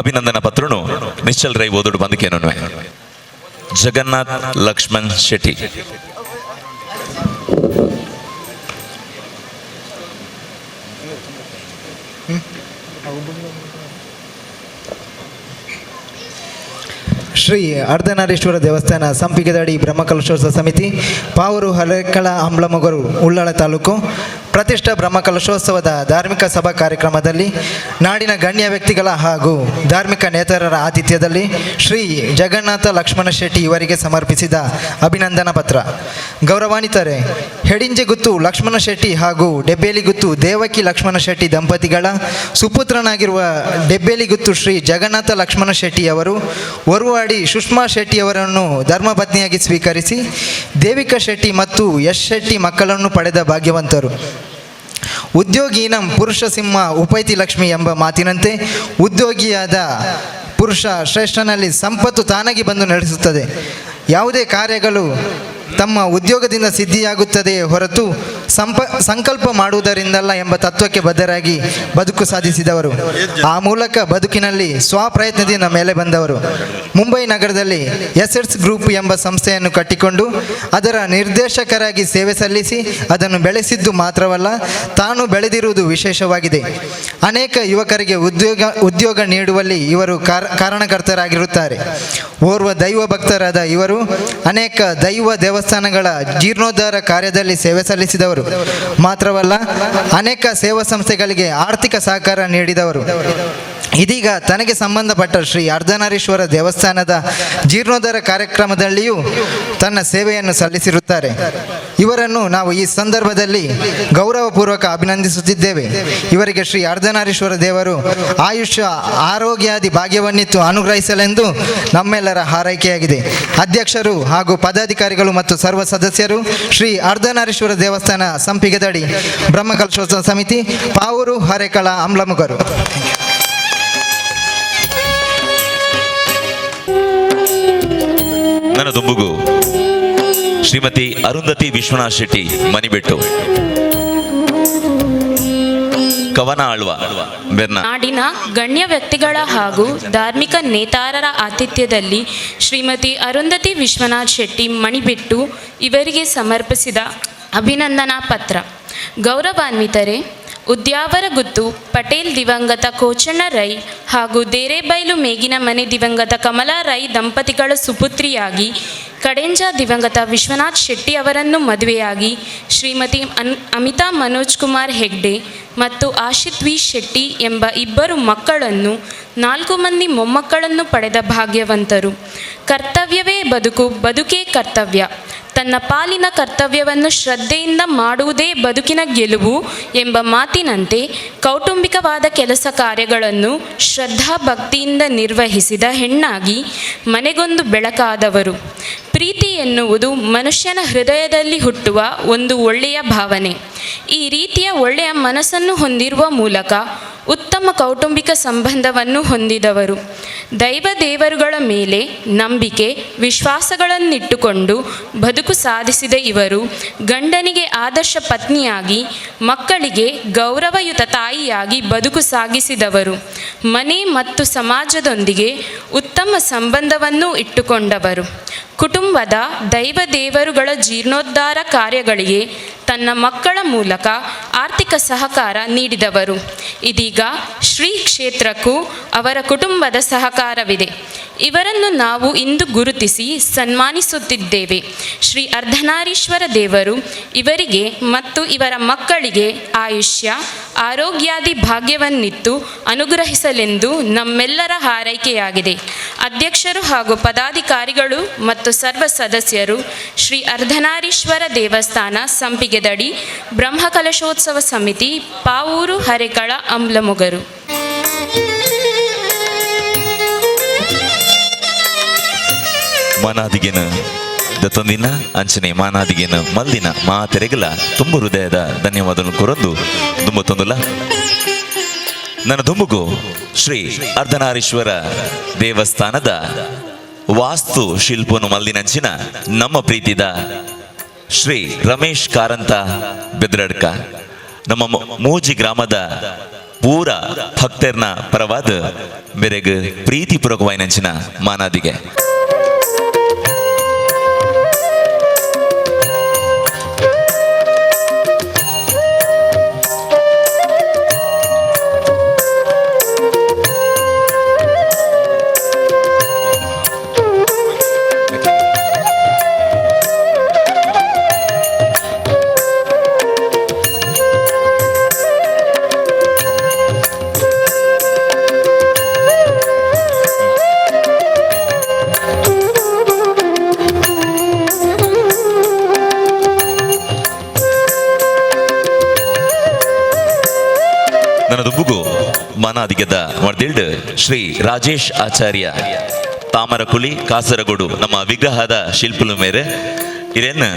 ಅಭಿನಂದನ ಪತ್ರನು ನಿಶ್ಚಲ್ ರೈ ಓದೋಡು ಬಂದಕೇನುವೆ ಜಗನ್ನಾಥ್ ಲಕ್ಷ್ಮಣ್ ಶೆಟ್ಟಿ. ಶ್ರೀ ಅರ್ಧನಾರೀಶ್ವರ ದೇವಸ್ಥಾನ ಸಂಪಿಗೆದಡಿ ಬ್ರಹ್ಮಕಲಶೋತ್ಸವ ಸಮಿತಿ ಪಾವೂರು ಹರೇಕಳ ಅಂಬ್ಲಮೊಗರು ಉಳ್ಳಾಳ ತಾಲೂಕು ಪ್ರತಿಷ್ಠಾ ಬ್ರಹ್ಮಕಲಶೋತ್ಸವದ ಧಾರ್ಮಿಕ ಸಭಾ ಕಾರ್ಯಕ್ರಮದಲ್ಲಿ ನಾಡಿನ ಗಣ್ಯ ವ್ಯಕ್ತಿಗಳ ಹಾಗೂ ಧಾರ್ಮಿಕ ನೇತಾರರ ಆತಿಥ್ಯದಲ್ಲಿ ಶ್ರೀ ಜಗನ್ನಾಥ ಲಕ್ಷ್ಮಣ ಶೆಟ್ಟಿ ಇವರಿಗೆ ಸಮರ್ಪಿಸಿದ ಅಭಿನಂದನಾ ಪತ್ರ. ಗೌರವಾನ್ವಿತರೇ, ಹೆಡಿಂಜೆಗುತ್ತು ಲಕ್ಷ್ಮಣ ಶೆಟ್ಟಿ ಹಾಗೂ ಡೆಬ್ಬೇಲಿಗುತ್ತು ದೇವಕಿ ಲಕ್ಷ್ಮಣ ಶೆಟ್ಟಿ ದಂಪತಿಗಳ ಸುಪುತ್ರನಾಗಿರುವ ಡೆಬ್ಬೇಲಿಗುತ್ತು ಶ್ರೀ ಜಗನ್ನಾಥ ಲಕ್ಷ್ಮಣ ಶೆಟ್ಟಿಯವರು ಒರುವಾಡಿ ಸುಷ್ಮಾ ಶೆಟ್ಟಿಯವರನ್ನು ಧರ್ಮಪತ್ನಿಯಾಗಿ ಸ್ವೀಕರಿಸಿ ದೇವಿಕಾ ಶೆಟ್ಟಿ ಮತ್ತು ಯಶ್ ಶೆಟ್ಟಿ ಮಕ್ಕಳನ್ನು ಪಡೆದ ಭಾಗ್ಯವಂತರು. ಉದ್ಯೋಗೀನಂ ಪುರುಷ ಸಿಂಹ ಉಪೈತಿ ಲಕ್ಷ್ಮಿ ಎಂಬ ಮಾತಿನಂತೆ ಉದ್ಯೋಗಿಯಾದ ಪುರುಷ ಶ್ರೇಷ್ಠನಲ್ಲಿ ಸಂಪತ್ತು ತಾನಾಗಿ ಬಂದು ನಡೆಸುತ್ತದೆ. ಯಾವುದೇ ಕಾರ್ಯಗಳು ತಮ್ಮ ಉದ್ಯೋಗದಿಂದ ಸಿದ್ಧಿಯಾಗುತ್ತದೆಯೇ ಹೊರತು ಸಂಕಲ್ಪ ಮಾಡುವುದರಿಂದಲ್ಲ ಎಂಬ ತತ್ವಕ್ಕೆ ಬದ್ಧರಾಗಿ ಬದುಕು ಸಾಧಿಸಿದವರು. ಆ ಮೂಲಕ ಬದುಕಿನಲ್ಲಿ ಸ್ವಪ್ರಯತ್ನದಿಂದ ಮೇಲೆ ಬಂದವರು. ಮುಂಬೈ ನಗರದಲ್ಲಿ ಎಸೆಟ್ಸ್ ಗ್ರೂಪ್ ಎಂಬ ಸಂಸ್ಥೆಯನ್ನು ಕಟ್ಟಿಕೊಂಡು ಅದರ ನಿರ್ದೇಶಕರಾಗಿ ಸೇವೆ ಸಲ್ಲಿಸಿ ಅದನ್ನು ಬೆಳೆಸಿದ್ದು ಮಾತ್ರವಲ್ಲ, ತಾನು ಬೆಳೆದಿರುವುದು ವಿಶೇಷವಾಗಿದೆ. ಅನೇಕ ಯುವಕರಿಗೆ ಉದ್ಯೋಗ ನೀಡುವಲ್ಲಿ ಇವರು ಕಾರಣಕರ್ತರಾಗಿರುತ್ತಾರೆ. ಓರ್ವ ದೈವ ಭಕ್ತರಾದ ಇವರು ಅನೇಕ ದೈವ ದೇವಸ್ಥಾನಗಳ ಜೀರ್ಣೋದ್ಧಾರ ಕಾರ್ಯದಲ್ಲಿ ಸೇವೆ ಸಲ್ಲಿಸಿದವರು ಮಾತ್ರವಲ್ಲ, ಅನೇಕ ಸೇವಾ ಸಂಸ್ಥೆಗಳಿಗೆ ಆರ್ಥಿಕ ಸಹಕಾರ ನೀಡಿದವರು. ಇದೀಗ ತನಗೆ ಸಂಬಂಧಪಟ್ಟ ಶ್ರೀ ಅರ್ಧನಾರೀಶ್ವರ ದೇವಸ್ಥಾನದ ಜೀರ್ಣೋದ್ಧಾರ ಕಾರ್ಯಕ್ರಮದಲ್ಲಿಯೂ ತನ್ನ ಸೇವೆಯನ್ನು ಸಲ್ಲಿಸಿರುತ್ತಾರೆ. ಇವರನ್ನು ನಾವು ಈ ಸಂದರ್ಭದಲ್ಲಿ ಗೌರವಪೂರ್ವಕ ಅಭಿನಂದಿಸುತ್ತಿದ್ದೇವೆ. ಇವರಿಗೆ ಶ್ರೀ ಅರ್ಧನಾರೀಶ್ವರ ದೇವರು ಆಯುಷ್ಯ ಆರೋಗ್ಯಾದಿ ಭಾಗ್ಯವನ್ನಿತ್ತು ಅನುಗ್ರಹಿಸಲೆಂದು ನಮ್ಮೆಲ್ಲರ ಹಾರೈಕೆಯಾಗಿದೆ. ಅಧ್ಯಕ್ಷರು ಹಾಗೂ ಪದಾಧಿಕಾರಿಗಳು ಮತ್ತು ಸರ್ವ ಸದಸ್ಯರು ಶ್ರೀ ಅರ್ಧನಾರೀಶ್ವರ ದೇವಸ್ಥಾನ ಸಂಪಿಗೆದಡಿ ಬ್ರಹ್ಮಕಲಶೋತ್ಸವ ಸಮಿತಿ ಪಾವೂರು ಹರೇಕಳ ಅಂಬ್ಲಮೊಗರು. ನನ್ನ ದುಂಬುಗು ಶ್ರೀಮತಿ ಅರುಂಧತಿ ವಿಶ್ವನಾಥ್ ಶೆಟ್ಟಿ ಮನಿಬೆಟ್ಟು ಕವನ ಆಳ್ವ ಬೆರ್ನ. ನಾಡಿನ ಗಣ್ಯ ವ್ಯಕ್ತಿಗಳ ಹಾಗೂ ಧಾರ್ಮಿಕ ನೇತಾರರ ಆತಿಥ್ಯದಲ್ಲಿ ಶ್ರೀಮತಿ ಅರುಂಧತಿ ವಿಶ್ವನಾಥ್ ಶೆಟ್ಟಿ ಮಣಿಬೆಟ್ಟು ಇವರಿಗೆ ಸಮರ್ಪಿಸಿದ ಅಭಿನಂದನಾ ಪತ್ರ. ಗೌರವಾನ್ವಿತರೇ, ಉದ್ಯಾವರಗುತ್ತು ಪಟೇಲ್ ದಿವಂಗತ ಕೋಚಣ್ಣ ರೈ ಹಾಗೂ ದೇರೇಬೈಲು ಮೇಗಿನ ಮನೆ ದಿವಂಗತ ಕಮಲಾ ರೈ ದಂಪತಿಗಳ ಸುಪುತ್ರಿಯಾಗಿ ಕಡೆಂಜ ದಿವಂಗತ ವಿಶ್ವನಾಥ್ ಶೆಟ್ಟಿ ಅವರನ್ನು ಮದುವೆಯಾಗಿ ಶ್ರೀಮತಿ ಅಮಿತಾ ಮನೋಜ್ ಕುಮಾರ್ ಹೆಗ್ಡೆ ಮತ್ತು ಆಶಿತ್ ವಿ ಶೆಟ್ಟಿ ಎಂಬ ಇಬ್ಬರು ಮಕ್ಕಳನ್ನು 4 ಮಂದಿ ಮೊಮ್ಮಕ್ಕಳನ್ನು ಪಡೆದ ಭಾಗ್ಯವಂತರು. ಕರ್ತವ್ಯವೇ ಬದುಕು, ಬದುಕೇ ಕರ್ತವ್ಯ. ತನ್ನ ಪಾಲಿನ ಕರ್ತವ್ಯವನ್ನು ಶ್ರದ್ಧೆಯಿಂದ ಮಾಡುವುದೇ ಬದುಕಿನ ಗೆಲುವು ಎಂಬ ಮಾತಿನಂತೆ ಕೌಟುಂಬಿಕವಾದ ಕೆಲಸ ಕಾರ್ಯಗಳನ್ನು ಶ್ರದ್ಧಾ ಭಕ್ತಿಯಿಂದ ನಿರ್ವಹಿಸಿದ ಹೆಣ್ಣಾಗಿ ಮನೆಗೊಂದು ಬೆಳಕಾದವರು. ಪ್ರೀತಿ ಎನ್ನುವುದು ಮನುಷ್ಯನ ಹೃದಯದಲ್ಲಿ ಹುಟ್ಟುವ ಒಂದು ಒಳ್ಳೆಯ ಭಾವನೆ. ಈ ರೀತಿಯ ಒಳ್ಳೆಯ ಮನಸ್ಸನ್ನು ಹೊಂದಿರುವ ಮೂಲಕ ಉತ್ತಮ ಕೌಟುಂಬಿಕ ಸಂಬಂಧವನ್ನು ಹೊಂದಿದವರು. ದೈವ ದೇವರುಗಳ ಮೇಲೆ ನಂಬಿಕೆ ವಿಶ್ವಾಸಗಳನ್ನಿಟ್ಟುಕೊಂಡು ಬದುಕು ಸಾಧಿಸಿದ ಇವರು ಗಂಡನಿಗೆ ಆದರ್ಶ ಪತ್ನಿಯಾಗಿ, ಮಕ್ಕಳಿಗೆ ಗೌರವಯುತ ತಾಯಿಯಾಗಿ ಬದುಕು ಸಾಗಿಸಿದವರು. ಮನೆ ಮತ್ತು ಸಮಾಜದೊಂದಿಗೆ ಉತ್ತಮ ಸಂಬಂಧವನ್ನು ಇಟ್ಟುಕೊಂಡವರು. ಕುಟುಂಬದ ದೈವ ದೇವರುಗಳ ಜೀರ್ಣೋದ್ಧಾರ ಕಾರ್ಯಗಳಿಗೆ ತನ್ನ ಮಕ್ಕಳ ಮೂಲಕ ಆರ್ಥಿಕ ಸಹಕಾರ ನೀಡಿದವರು. ಇದೀಗ ಶ್ರೀ ಕ್ಷೇತ್ರಕ್ಕೂ ಅವರ ಕುಟುಂಬದ ಸಹಕಾರವಿದೆ. ಇವರನ್ನು ನಾವು ಇಂದು ಗುರುತಿಸಿ ಸನ್ಮಾನಿಸುತ್ತಿದ್ದೇವೆ. ಶ್ರೀ ಅರ್ಧನಾರೀಶ್ವರ ದೇವರು ಇವರಿಗೆ ಮತ್ತು ಇವರ ಮಕ್ಕಳಿಗೆ ಆಯುಷ್ಯ ಆರೋಗ್ಯಾದಿ ಭಾಗ್ಯವನ್ನಿತ್ತು ಅನುಗ್ರಹಿಸಲೆಂದು ನಮ್ಮೆಲ್ಲರ ಹಾರೈಕೆಯಾಗಿದೆ. ಅಧ್ಯಕ್ಷರು ಹಾಗೂ ಪದಾಧಿಕಾರಿಗಳು ಮತ್ತು ಸರ್ವ ಸದಸ್ಯರು ಶ್ರೀ ಅರ್ಧನಾರೀಶ್ವರ ದೇವಸ್ಥಾನ ಸಂಪಿಗೆದಡಿ ಬ್ರಹ್ಮಕಲಶೋತ್ಸವ ಸಮಿತಿ ಪಾವೂರು ಹರೇಕಳ ಅಂಬ್ಲಮೊಗರು. ಮಾನಾದಿಗೆನ ದತ್ತೊಂದಿನ ಅಂಚನೆ ಮಾನಾದಿಗೆನ ಮಲ್ದಿನ ಮಾತೆರೆಗಲ ತುಂಬ ಹೃದಯದ ಧನ್ಯವಾದಗಳು ಕೊರೊಂದು ತುಂಬ ತೊಂದಲ ನನ್ನ ದುಂಬುಗು ಶ್ರೀ ಅರ್ಧನಾರೀಶ್ವರ ದೇವಸ್ಥಾನದ ವಾಸ್ತು ಶಿಲ್ಪನು ಮಲ್ದಿನಂಚಿನ ನಮ್ಮ ಪ್ರೀತಿದ ಶ್ರೀ ರಮೇಶ್ ಕಾರಂತ ಬೆದ್ರಡ್ಕ ನಮ್ಮ ಮೂಜಿ ಗ್ರಾಮದ ಪೂರ ಭಕ್ತರ್ನ ಪರವಾದ ಮೇರೆಗೆ ಪ್ರೀತಿಪೂರ್ವಕವಾಯಿನಂಚಿನ ಮಾನಾದಿಗೆ ನನ್ನ ದುಬ್ಬುಗು ಮಾನಾದಿಗೆದ ಮಾಡ್ದಿಲ್ಡ್ ಶ್ರೀ ರಾಜೇಶ್ ಆಚಾರ್ಯ ತಾಮರಕುಳಿ ಕಾಸರಗೋಡು ನಮ್ಮ ವಿಗ್ರಹದ ಶಿಲ್ಪಲು ಮೇರೆ ಇರೇನು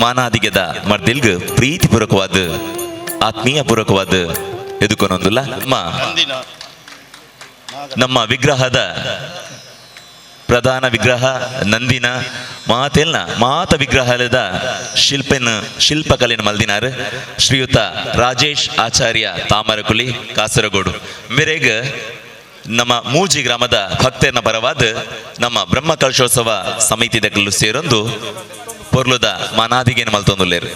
ಮಾನಾದಿಗೆದ ಮಾಡ್ದಿಲ್ಗ್ ಪ್ರೀತಿಪೂರ್ವಕವಾದ ಆತ್ಮೀಯ ಪೂರ್ವಕವಾದ ಎದುಕೊನೊಂದಿಲ್ಲ ನಮ್ಮ ವಿಗ್ರಹದ ಪ್ರಧಾನ ವಿಗ್ರಹ ನಂದಿನ ಮಾತೆಲ್ನ ಮಾತ ವಿಗ್ರಹದ ಶಿಲ್ಪಕಲೆನ ಮಲ್ದಿನಾರು ಶ್ರೀಯುತ ರಾಜೇಶ್ ಆಚಾರ್ಯ ತಾಮರಕುಳಿ ಕಾಸರಗೋಡು ಮೇರೆಗ ನಮ್ಮ ಮೂಜಿ ಗ್ರಾಮದ ಭಕ್ತರ್ನ ಪರವಾದ ನಮ್ಮ ಬ್ರಹ್ಮ ಕಲಶೋತ್ಸವ ಸಮಿತಿದ ಕಲ್ಲು ಸೇರೊಂದು ಪೊರ್ಲುದ ಮಾನಾದಿಗೆನ ಮಲ್ತೊಂದುಲ್ಲೇರು.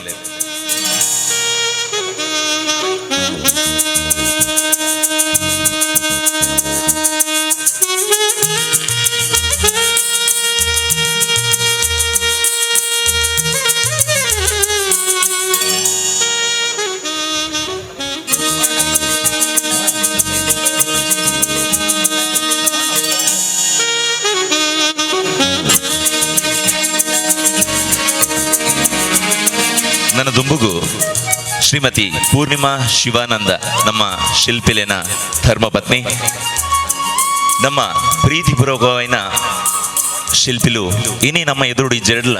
ನನ್ನ ದುಂಬುಗು ಶ್ರೀಮತಿ ಪೂರ್ಣಿಮಾ ಶಿವಾನಂದ ನಮ್ಮ ಶಿಲ್ಪಿಲೆನ ಧರ್ಮಪತ್ನಿ ನಮ್ಮ ಪ್ರೀತಿಪೂರ್ವಕವಾಯಿನ ಶಿಲ್ಪಿಲು ಇನಿ ನಮ್ಮ ಎದುರುಡಿ ಜಡ್ಲ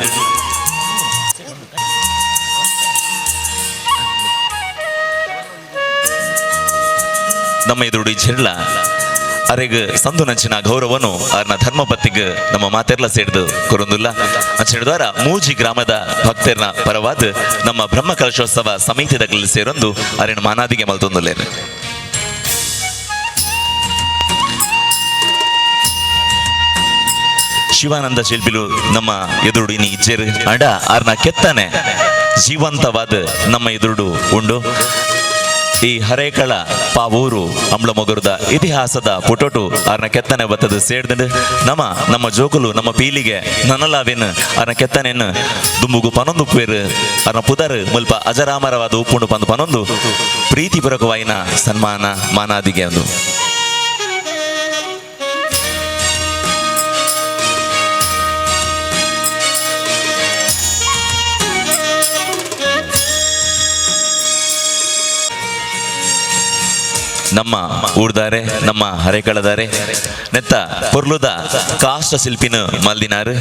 ನಮ್ಮ ಎದುರುಡಿ ಜಡ್ಲ ಅರೆಗ ಸಂದು ನಂಚಿನ ಗೌರವನು ಅವ್ರನ್ನ ಧರ್ಮಪತ್ತಿಗೆ ನಮ್ಮ ಮಾತೆರ್ಲ ಸೇಡ್ದು ಕೊರೊಂದಿಲ್ಲ ಅಂಚೆಡ್ವಾರ ಮೂಜಿ ಗ್ರಾಮದ ಭಕ್ತರ್ನ ಪರವಾದ ನಮ್ಮ ಬ್ರಹ್ಮ ಕಲಶೋತ್ಸವ ಸಮಿತಿದ ಸೇರೊಂದು ಅರೆನ ಮಾನಾದಿಗೆ ಮಲ್ತೊಂದುಲ್ಲೇನು. ಶಿವಾನಂದ ಶಿಲ್ಪಿಲು ನಮ್ಮ ಎದುರುಡಿನಿ ಇಜ್ಜೆರು ಅಡ ಆರ್ನ ಕೆತ್ತನೆ ಜೀವಂತವಾದ ನಮ್ಮ ಎದುರುಡು ಉಂಡು. ಈ ಹರೇಕಳ ಪಾವೂರು ಅಂಬ್ಲಮೊಗರದ ಇತಿಹಾಸದ ಪುಟೋಟು ಆರ್ನ ಕೆತ್ತನೆ ಬತ್ತದ ಸೇಡ್ದು ನಮ್ಮ ಜೋಕುಲು ನಮ್ಮ ಪೀಲಿಗೆ ನನಲಾವೇನು ಆರ್ನ ಕೆತ್ತನೆಯನ್ನು ದುಂಬುಗು ಪನೊಂದು ಪೇರು ಆರ್ನ ಪುದರ್ ಮುಲ್ಪ ಅಜರಾಮರವಾದ ಉಪ್ಪುಂಡು ಪಂದು ಪನೊಂದು ಪ್ರೀತಿಪೂರ್ವಕವಾಯಿನ ಸನ್ಮಾನ ಮಾನಾದಿಗೆ ಒಂದು ನಮ್ಮ ಊರ್ದಾರೆ ನಮ್ಮ ಹರೇಕಳದಾರೆ ನೆತ್ತ ಪೊರ್ಲುದ ಕಾಷ್ಟ ಶಿಲ್ಪಿನ ಮಲ್ದಿನಾರು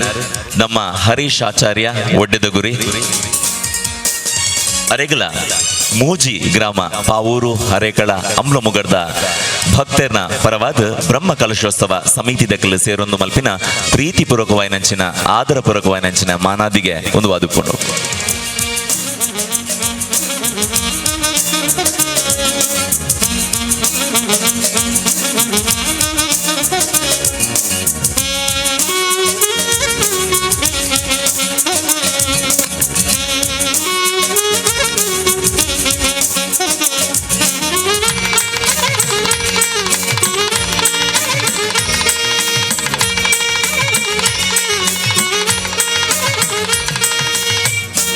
ನಮ್ಮ ಹರೀಶ್ ಆಚಾರ್ಯ ಒಡ್ಡೆದ ಗುರಿ ಅರೆಗಲ ಮೂಜಿ ಗ್ರಾಮ ಪಾವೂರು ಹರೇಕಳ ಅಂಬ್ಲಮುಗರ್ದ ಭಕ್ತರ್ನ ಪರವಾದ ಬ್ರಹ್ಮ ಕಲಶೋತ್ಸವ ಸಮಿತಿ ದಕ್ಕಲು ಸೇರೊಂದು ಮಲ್ಪಿನ ಪ್ರೀತಿಪೂರ್ವಕವಾಯಿನಂಚಿನ ಆದರಪೂರ್ವಕವಾಯಿನಂಚಿನ ಮಾನಾದಿಗೆ ಒಂದು ವಾದುಕೊಂಡು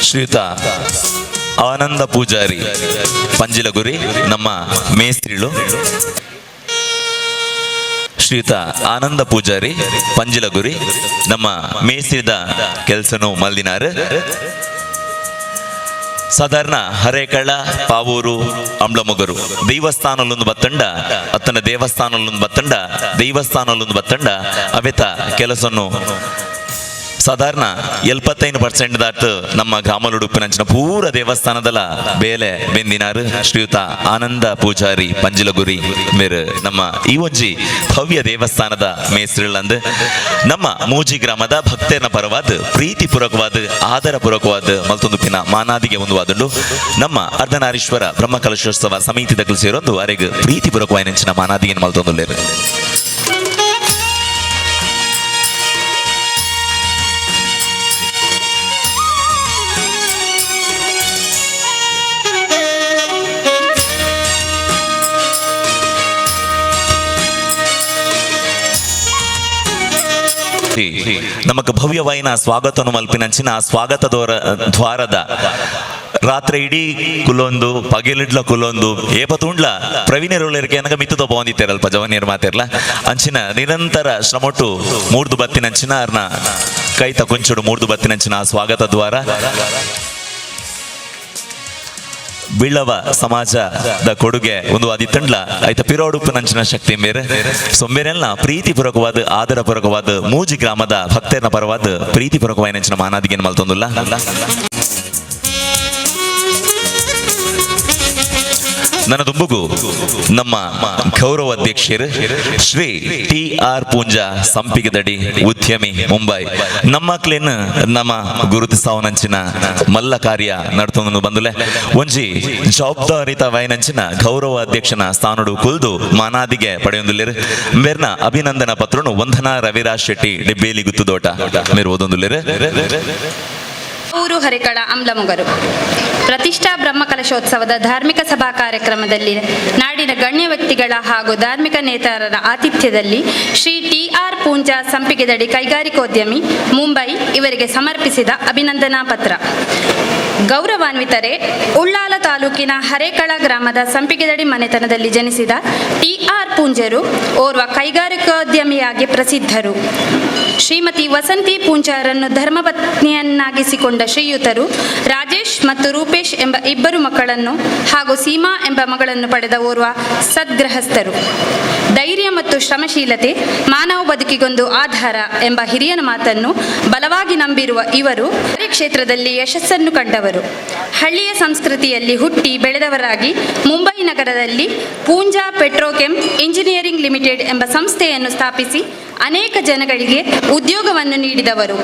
ಶ್ರೀಯುತ ಆನಂದ ಪೂಜಾರಿ ಪಂಜಿಲಗುರಿ ನಮ್ಮ ಮೇಸ್ತ್ರಿಗಳು ಶ್ರೀಯುತ ಆನಂದ ಪೂಜಾರಿ ಪಂಜಿಲಗುರಿ ನಮ್ಮ ಮೇಸ್ತ್ರಿದ ಕೆಲಸನು ಮಲ್ದಿನಾರು ಸಾಧಾರಣ ಹರೇಕಳ ಪಾವೂರು ಅಂಬ್ಲಮೊಗರು ದೇವಸ್ಥಾನಲ್ಲೊಂದು ಬತ್ತಂಡ ಅತ್ತನ ದೇವಸ್ಥಾನಲ್ಲೊಂದು ಬತ್ತಂಡ ದೇವಸ್ಥಾನಲ್ಲೊಂದು ಬತ್ತಂಡ ಅವೆತ ಕೆಲಸವನ್ನು ಸಾಧಾರಣ 75% ದಾಟ್ ನಮ್ಮ ಗ್ರಾಮಲುಡುಪಿನಂಚಿನ ಪೂರ ದೇವಸ್ಥಾನದಲ್ಲ ಬೇಲೆ ಬೆಂದಿನಾರು ಶ್ರೀಯುತ ಆನಂದ ಪೂಜಾರಿ ಪಂಜಿಲಗುರಿ ಮೇರು ನಮ್ಮ ಈ ಒಂಜಿ ಭವ್ಯ ದೇವಸ್ಥಾನದ ಮೇಸ್ತ್ರಿಗಳಂದು ನಮ್ಮ ಮೂಜಿ ಗ್ರಾಮದ ಭಕ್ತರ್ನ ಪರವಾದ ಪ್ರೀತಿಪೂರ್ವಕವಾದ ಆದರಪೂರ್ವಕವಾದ ಮಲ್ತೊಂದುಪಿನ ಮಾನಾದಿಗೆ ಒಂದು ವಾದುಂಡು ನಮ್ಮ ಅರ್ಧನಾರೀಶ್ವರ ಬ್ರಹ್ಮ ಕಲಶೋತ್ಸವ ಸಮಿತಿ ದಕ್ಕಲು ಸೇರೊಂದು ಅರೆಗ್ ಪ್ರೀತಿಪೂರ್ವಕವಾದ ನೆಂಚಿನ ಮಾನಾದಿಗೆ ಮಲ್ತೊಂದುಲ್ಲೇರು ನಮಕ್ ಭವ್ಯವಾಯಿನ ಸ್ವಾಗತವನ್ನು ಮಲ್ಪಿನಂಚಿನ ಸ್ವಾಗತ ದ್ವಾರದ ರಾತ್ರಿ ಇಡೀ ಕುಲೊಂದು ಪಗೆಲಿಡ್ಲ ಕುಲೊಂದು ಏಪತುಂಡ್ಲ ಪ್ರವೀಣರುಳರಿಗೆ ಏನಗ ಮಿತ್ತುದ ಬಂದಿತ್ತೇರಲ್ಪ ಜವನಿಯರ್ ಮಾತಿರ್ಲ ಅಂಚಿನ ನಿರಂತರ ಶ್ರಮೊಟ್ಟು ಮೂರ್ದು ಬತ್ತಿನಂಚಿನ ಅರ್ನ ಕೈತ ಕೊಂಚುಡು ಮೂರ್ದು ಬತ್ತಿನಂಚಿನ ಸ್ವಾಗತ ದ್ವಾರ ಬೀಳವ ಸಮಾಜದ ಕೊಡುಗೆ ಒಂದು ಅದಿತ್ತಂಡ್ಲ ಆಯ್ತ ಪಿರೋಡುಪ್ಪು ನಂಚಿನ ಶಕ್ತಿ ಮೇರೆ ಸೊಂಬೇರೆಲ್ಲ ಪ್ರೀತಿಪೂರ್ವಕವಾದ ಆದರಪೂರ್ವಕವಾದ ಮೂಜಿ ಗ್ರಾಮದ ಭಕ್ತರ್ನ ಪರವಾದ ಪ್ರೀತಿಪೂರ್ವಕವಾದ ನಂಚಿನ ಮಾನಾದಿಗೆ ಮಲ್ತೊಂದುಲ್ಲ ನನ್ನ ದುಂಬುಗು ನಮ್ಮ ಗೌರವ ಅಧ್ಯಕ್ಷರು ಶ್ರೀ TR ಪೂಂಜಾ ಸಂಪಿಗೆದಡಿ ಉದ್ಯಮಿ ಮುಂಬೈ ನಮ್ಮ ಕ್ಲೇನ್ ನಮ್ಮ ಗುರುತಿಸಾವನಂಚಿನ ಮಲ್ಲ ಕಾರ್ಯ ನಡ್ತೊಂದು ಬಂದುಲೆ ಒಂಜಿ ಜವಾಬ್ದಾರಿತ ವೈನಂಚಿನ ಗೌರವ ಅಧ್ಯಕ್ಷನ ಸ್ಥಾನಡು ಕುಲ್ದು ಮಾನಾದಿಗೆ ಪಡೆಯೊಂದುಲ್ಲೇರು ಮೇರ್ನ ಅಭಿನಂದನಾ ಪತ್ರನು ವಂದನಾ ರವಿರಾಜ್ ಶೆಟ್ಟಿ ಡೆಬ್ಬೇಲಿ ಗುತ್ತುದೋಟ ಮೇರು ಓದೊಂದುಲ್ಲೇರು ಊರು ಹರೇಕಳ ಅಂಬ್ಲಮೊಗರು ಪ್ರತಿಷ್ಠಾ ಬ್ರಹ್ಮ ಕಲಶೋತ್ಸವದ ಧಾರ್ಮಿಕ ಸಭಾ ಕಾರ್ಯಕ್ರಮದಲ್ಲಿ ನಾಡಿನ ಗಣ್ಯ ವ್ಯಕ್ತಿಗಳ ಹಾಗೂ ಧಾರ್ಮಿಕ ನೇತಾರರ ಆತಿಥ್ಯದಲ್ಲಿ ಶ್ರೀ TR ಪೂಂಜಾ ಸಂಪಿಗೆದಡಿ ಕೈಗಾರಿಕೋದ್ಯಮಿ ಮುಂಬೈ ಇವರಿಗೆ ಸಮರ್ಪಿಸಿದ ಅಭಿನಂದನಾ ಪತ್ರ. ಗೌರವಾನ್ವಿತರೆ, ಉಳ್ಳಾಲ ತಾಲೂಕಿನ ಹರೇಕಳ ಗ್ರಾಮದ ಸಂಪಿಗೆದಡಿ ಮನೆತನದಲ್ಲಿ ಜನಿಸಿದ TR ಪೂಂಜರು ಓರ್ವ ಕೈಗಾರಿಕೋದ್ಯಮಿಯಾಗಿ ಪ್ರಸಿದ್ಧರು. ಶ್ರೀಮತಿ ವಸಂತಿ ಪೂಂಜಾರನ್ನು ಧರ್ಮಪತ್ನಿಯನ್ನಾಗಿಸಿಕೊಂಡ ಶ್ರೀಯುತರು ರಾಜೇಶ್ ಮತ್ತು ರೂಪೇಶ್ ಎಂಬ ಇಬ್ಬರು ಮಕ್ಕಳನ್ನು ಹಾಗೂ ಸೀಮಾ ಎಂಬ ಮಗಳನ್ನು ಪಡೆದ ಓರ್ವ ಸದ್ಗೃಹಸ್ಥರು. ಧೈರ್ಯ ಮತ್ತು ಶ್ರಮಶೀಲತೆ ಮಾನವ ಬದುಕಿಗೊಂದು ಆಧಾರ ಎಂಬ ಹಿರಿಯನ ಮಾತನ್ನು ಬಲವಾಗಿ ನಂಬಿರುವ ಇವರು ಕಾರ್ಯಕ್ಷೇತ್ರದಲ್ಲಿ ಯಶಸ್ಸನ್ನು ಕಂಡವರು. ಹಳ್ಳಿಯ ಸಂಸ್ಕೃತಿಯಲ್ಲಿ ಹುಟ್ಟಿ ಬೆಳೆದವರಾಗಿ ಮುಂಬೈ ನಗರದಲ್ಲಿ ಪೂಂಜಾ ಪೆಟ್ರೋಕೆಮ್ ಇಂಜಿನಿಯರಿಂಗ್ ಲಿಮಿಟೆಡ್ ಎಂಬ ಸಂಸ್ಥೆಯನ್ನು ಸ್ಥಾಪಿಸಿ ಅನೇಕ ಜನಗಳಿಗೆ ಉದ್ಯೋಗವನ್ನು ನೀಡಿದವರು.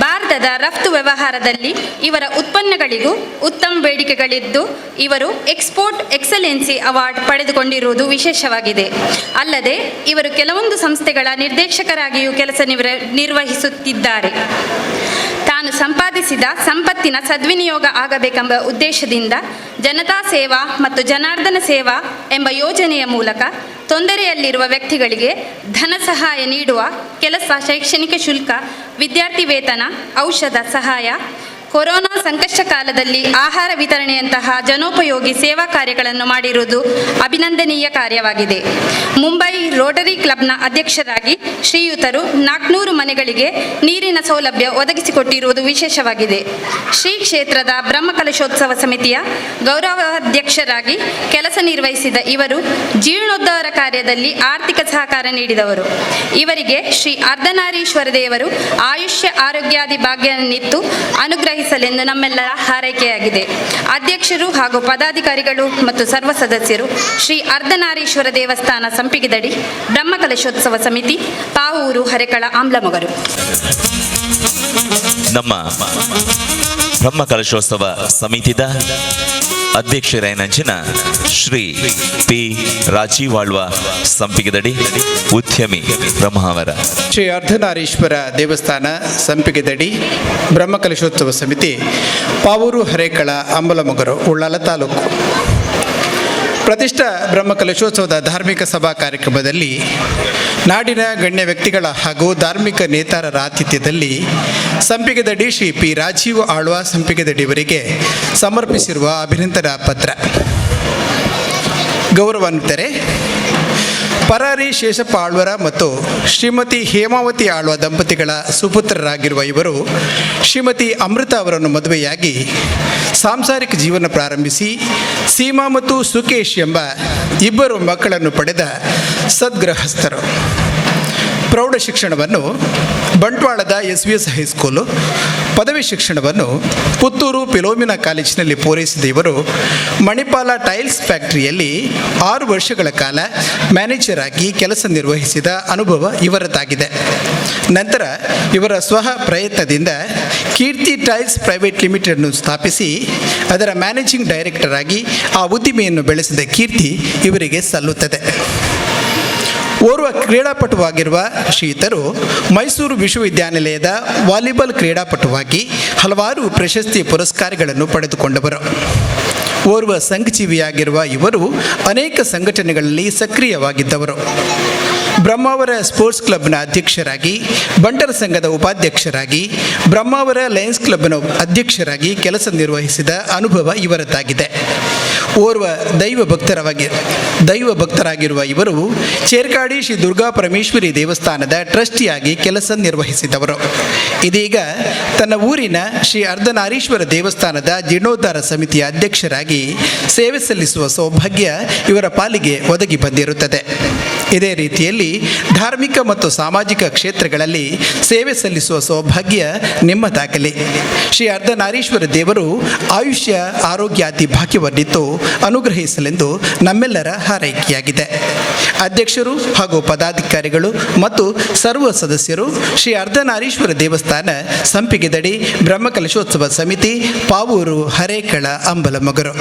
ಭಾರತದ ರಫ್ತು ವ್ಯವಹಾರದಲ್ಲಿ ಇವರ ಉತ್ಪನ್ನಗಳಿಗೂ ಉತ್ತಮ ಬೇಡಿಕೆಗಳಿದ್ದು ಇವರು ಎಕ್ಸ್ಪೋರ್ಟ್ ಎಕ್ಸಲೆನ್ಸಿ ಅವಾರ್ಡ್ ಪಡೆದುಕೊಂಡಿರುವುದು ವಿಶೇಷವಾಗಿದೆ. ಅಲ್ಲದೆ ಇವರು ಕೆಲವೊಂದು ಸಂಸ್ಥೆಗಳ ನಿರ್ದೇಶಕರಾಗಿಯೂ ಕೆಲಸ ನಿರ್ವಹಿಸುತ್ತಿದ್ದಾರೆ. ತಾನು ಸಂಪಾದಿಸಿದ ಸಂಪತ್ತಿನ ಸದ್ವಿನಿಯೋಗ ಆಗಬೇಕೆಂಬ ಉದ್ದೇಶದಿಂದ ಜನತಾ ಸೇವಾ ಮತ್ತು ಜನಾರ್ದನ ಸೇವಾ ಎಂಬ ಯೋಜನೆಯ ಮೂಲಕ ತೊಂದರೆಯಲ್ಲಿರುವ ವ್ಯಕ್ತಿಗಳಿಗೆ ಧನ ಸಹಾಯ ನೀಡುವ ಕೆಲಸ, ಶೈಕ್ಷಣಿಕ ಶುಲ್ಕ, ವಿದ್ಯಾರ್ಥಿ ವೇತನ, ಔಷಧ ಸಹಾಯ, ಕೊರೋನಾ ಸಂಕಷ್ಟ ಕಾಲದಲ್ಲಿ ಆಹಾರ ವಿತರಣೆಯಂತಹ ಜನೋಪಯೋಗಿ ಸೇವಾ ಕಾರ್ಯಗಳನ್ನು ಮಾಡಿರುವುದು ಅಭಿನಂದನೀಯ ಕಾರ್ಯವಾಗಿದೆ. ಮುಂಬೈ ರೋಟರಿ ಕ್ಲಬ್ನ ಅಧ್ಯಕ್ಷರಾಗಿ ಶ್ರೀಯುತರು 400 ಮನೆಗಳಿಗೆ ನೀರಿನ ಸೌಲಭ್ಯ ಒದಗಿಸಿಕೊಟ್ಟಿರುವುದು ವಿಶೇಷವಾಗಿದೆ. ಶ್ರೀ ಕ್ಷೇತ್ರದ ಬ್ರಹ್ಮಕಲಶೋತ್ಸವ ಸಮಿತಿಯ ಗೌರವಾಧ್ಯಕ್ಷರಾಗಿ ಕೆಲಸ ನಿರ್ವಹಿಸಿದ ಇವರು ಜೀರ್ಣೋದ್ಧಾರ ಕಾರ್ಯದಲ್ಲಿ ಆರ್ಥಿಕ ಸಹಕಾರ ನೀಡಿದವರು. ಇವರಿಗೆ ಶ್ರೀ ಅರ್ಧನಾರೀಶ್ವರ ದೇವರು ಆಯುಷ್ಯ ಆರೋಗ್ಯಾದಿ ಭಾಗ್ಯನಿತ್ತು ಅನುಗ್ರಹಿಸಲೆಂದು ನಮ್ಮೆಲ್ಲರ ಹಾರೈಕೆಯಾಗಿದೆ. ಅಧ್ಯಕ್ಷರು ಹಾಗೂ ಪದಾಧಿಕಾರಿಗಳು ಮತ್ತು ಸರ್ವ ಸದಸ್ಯರು ಶ್ರೀ ಅರ್ಧನಾರೀಶ್ವರ ದೇವಸ್ಥಾನ ಸಂಪಿಗೆದಡಿ ಬ್ರಹ್ಮಕಲಶೋತ್ಸವ ಸಮಿತಿ ಪಾವೂರು ಹರೇಕಳ ಆಮ್ಲಮೊಗರು. ನಮ್ಮ ಬ್ರಹ್ಮಕಲಶೋತ್ಸವ ಸಮಿತಿದ ಅಧ್ಯಕ್ಷರಾಯನಂಚಿನ ಶ್ರೀ ಪಿ ರಾಜೀವಾಳ್ವ ಸಂಪಿಗೆದಡಿ ಉದ್ಯಮಿ ಬ್ರಹ್ಮಾವರ. ಶ್ರೀ ಅರ್ಧನಾರೀಶ್ವರ ದೇವಸ್ಥಾನ ಸಂಪಿಗೆದಡಿ ಬ್ರಹ್ಮಕಲಶೋತ್ಸವ ಸಮಿತಿ ಪಾವೂರು ಹರೇಕಳ ಅಂಬಲಮೊಗರು ಉಳ್ಳಾಲ ತಾಲೂಕು. ಪ್ರತಿಷ್ಠಾ ಬ್ರಹ್ಮಕಲಶೋತ್ಸವದ ಧಾರ್ಮಿಕ ಸಭಾ ಕಾರ್ಯಕ್ರಮದಲ್ಲಿ ನಾಡಿನ ಗಣ್ಯ ವ್ಯಕ್ತಿಗಳ ಹಾಗೂ ಧಾರ್ಮಿಕ ನೇತಾರರ ಆತಿಥ್ಯದಲ್ಲಿ ಸಂಪಿಗೆದಡಿ ಶ್ರೀ ಪಿ ರಾಜೀವ್ ಆಳ್ವ ಸಂಪಿಗೆದಡಿಯವರಿಗೆ ಸಮರ್ಪಿಸಿರುವ ಅಭಿನಂದನಾ ಪತ್ರ. ಗೌರವಾನ್ವಿತರೆ, ಪರಾರಿ ಶೇಷಪ್ಪ ಆಳ್ವರ ಮತ್ತು ಶ್ರೀಮತಿ ಹೇಮಾವತಿ ಆಳ್ವ ದಂಪತಿಗಳ ಸುಪುತ್ರರಾಗಿರುವ ಇವರು ಶ್ರೀಮತಿ ಅಮೃತ ಅವರನ್ನು ಮದುವೆಯಾಗಿ ಸಾಂಸಾರಿಕ ಜೀವನ ಪ್ರಾರಂಭಿಸಿ ಸೀಮಾ ಮತ್ತು ಸುಕೇಶ್ ಎಂಬ ಇಬ್ಬರು ಮಕ್ಕಳನ್ನು ಪಡೆದ ಸದ್ಗೃಹಸ್ಥರು. ಪ್ರೌಢ ಶಿಕ್ಷಣವನ್ನು ಬಂಟ್ವಾಳದ SVS ಹೈಸ್ಕೂಲು, ಪದವಿ ಶಿಕ್ಷಣವನ್ನು ಪುತ್ತೂರು ಪಿಲೋಮಿನಾ ಕಾಲೇಜಿನಲ್ಲಿ ಪೂರೈಸಿದ ಇವರು ಮಣಿಪಾಲ ಟೈಲ್ಸ್ ಫ್ಯಾಕ್ಟರಿಯಲ್ಲಿ 6 ವರ್ಷಗಳ ಕಾಲ ಮ್ಯಾನೇಜರ್ ಆಗಿ ಕೆಲಸ ನಿರ್ವಹಿಸಿದ ಅನುಭವ ಇವರದ್ದಾಗಿದೆ. ನಂತರ ಇವರ ಸ್ವಹ ಪ್ರಯತ್ನದಿಂದ ಕೀರ್ತಿ ಟೈಲ್ಸ್ ಪ್ರೈವೇಟ್ ಲಿಮಿಟೆಡ್ನ್ನು ಸ್ಥಾಪಿಸಿ ಅದರ ಮ್ಯಾನೇಜಿಂಗ್ ಡೈರೆಕ್ಟರ್ ಆಗಿ ಆ ಉದ್ದಿಮೆಯನ್ನು ಬೆಳೆಸಿದ ಕೀರ್ತಿ ಇವರಿಗೆ ಸಲ್ಲುತ್ತದೆ. ಓರ್ವ ಕ್ರೀಡಾಪಟುವಾಗಿರುವ ಶ್ರೀಯುತರು ಮೈಸೂರು ವಿಶ್ವವಿದ್ಯಾನಿಲಯದ ವಾಲಿಬಾಲ್ ಕ್ರೀಡಾಪಟುವಾಗಿ ಹಲವಾರು ಪ್ರಶಸ್ತಿ ಪುರಸ್ಕಾರಗಳನ್ನು ಪಡೆದುಕೊಂಡವರು. ಓರ್ವ ಸಂಘಜೀವಿಯಾಗಿರುವ ಇವರು ಅನೇಕ ಸಂಘಟನೆಗಳಲ್ಲಿ ಸಕ್ರಿಯವಾಗಿದ್ದವರು. ಬ್ರಹ್ಮಾವರ ಸ್ಪೋರ್ಟ್ಸ್ ಕ್ಲಬ್ನ ಅಧ್ಯಕ್ಷರಾಗಿ, ಬಂಟರ ಸಂಘದ ಉಪಾಧ್ಯಕ್ಷರಾಗಿ, ಬ್ರಹ್ಮಾವರ ಲಯನ್ಸ್ ಕ್ಲಬ್ನ ಅಧ್ಯಕ್ಷರಾಗಿ ಕೆಲಸ ನಿರ್ವಹಿಸಿದ ಅನುಭವ ಇವರದ್ದಾಗಿದೆ. ಓರ್ವ ದೈವ ಭಕ್ತರಾಗಿರುವ ಇವರು ಚೇರ್ಕಾಡಿ ಶ್ರೀ ದುರ್ಗಾ ಪರಮೇಶ್ವರಿ ದೇವಸ್ಥಾನದ ಟ್ರಸ್ಟಿಯಾಗಿ ಕೆಲಸ ನಿರ್ವಹಿಸಿದವರು. ಇದೀಗ ತನ್ನ ಊರಿನ ಶ್ರೀ ಅರ್ಧನಾರೀಶ್ವರ ದೇವಸ್ಥಾನದ ಜೀರ್ಣೋದ್ಧಾರ ಸಮಿತಿಯ ಅಧ್ಯಕ್ಷರಾಗಿ ಸೇವೆ ಸಲ್ಲಿಸುವ ಸೌಭಾಗ್ಯ ಇವರ ಪಾಲಿಗೆ ಒದಗಿ ಬಂದಿರುತ್ತದೆ. ಇದೇ ರೀತಿಯಲ್ಲಿ ಧಾರ್ಮಿಕ ಮತ್ತು ಸಾಮಾಜಿಕ ಕ್ಷೇತ್ರಗಳಲ್ಲಿ ಸೇವೆ ಸಲ್ಲಿಸುವ ಸೌಭಾಗ್ಯ ನಿಮ್ಮದಾಗಲಿ. ಶ್ರೀ ಅರ್ಧನಾರೀಶ್ವರ ದೇವರು ಆಯುಷ್ಯ ಆರೋಗ್ಯಾದಿ ಭಾಗ್ಯವನ್ನಿತ್ತು ಅನುಗ್ರಹಿಸಲೆಂದು ನಮ್ಮೆಲ್ಲರ ಹಾರೈಕೆಯಾಗಿದೆ. ಅಧ್ಯಕ್ಷರು ಹಾಗೂ ಪದಾಧಿಕಾರಿಗಳು ಮತ್ತು ಸರ್ವ ಸದಸ್ಯರು ಶ್ರೀ ಅರ್ಧನಾರೀಶ್ವರ ದೇವಸ್ಥಾನ ಸಂಪಿಗೆದಡಿ ಬ್ರಹ್ಮಕಲಶೋತ್ಸವ ಸಮಿತಿ ಪಾವೂರು ಹರೇಕಳ ಅಂಬಲಮೊಗರು.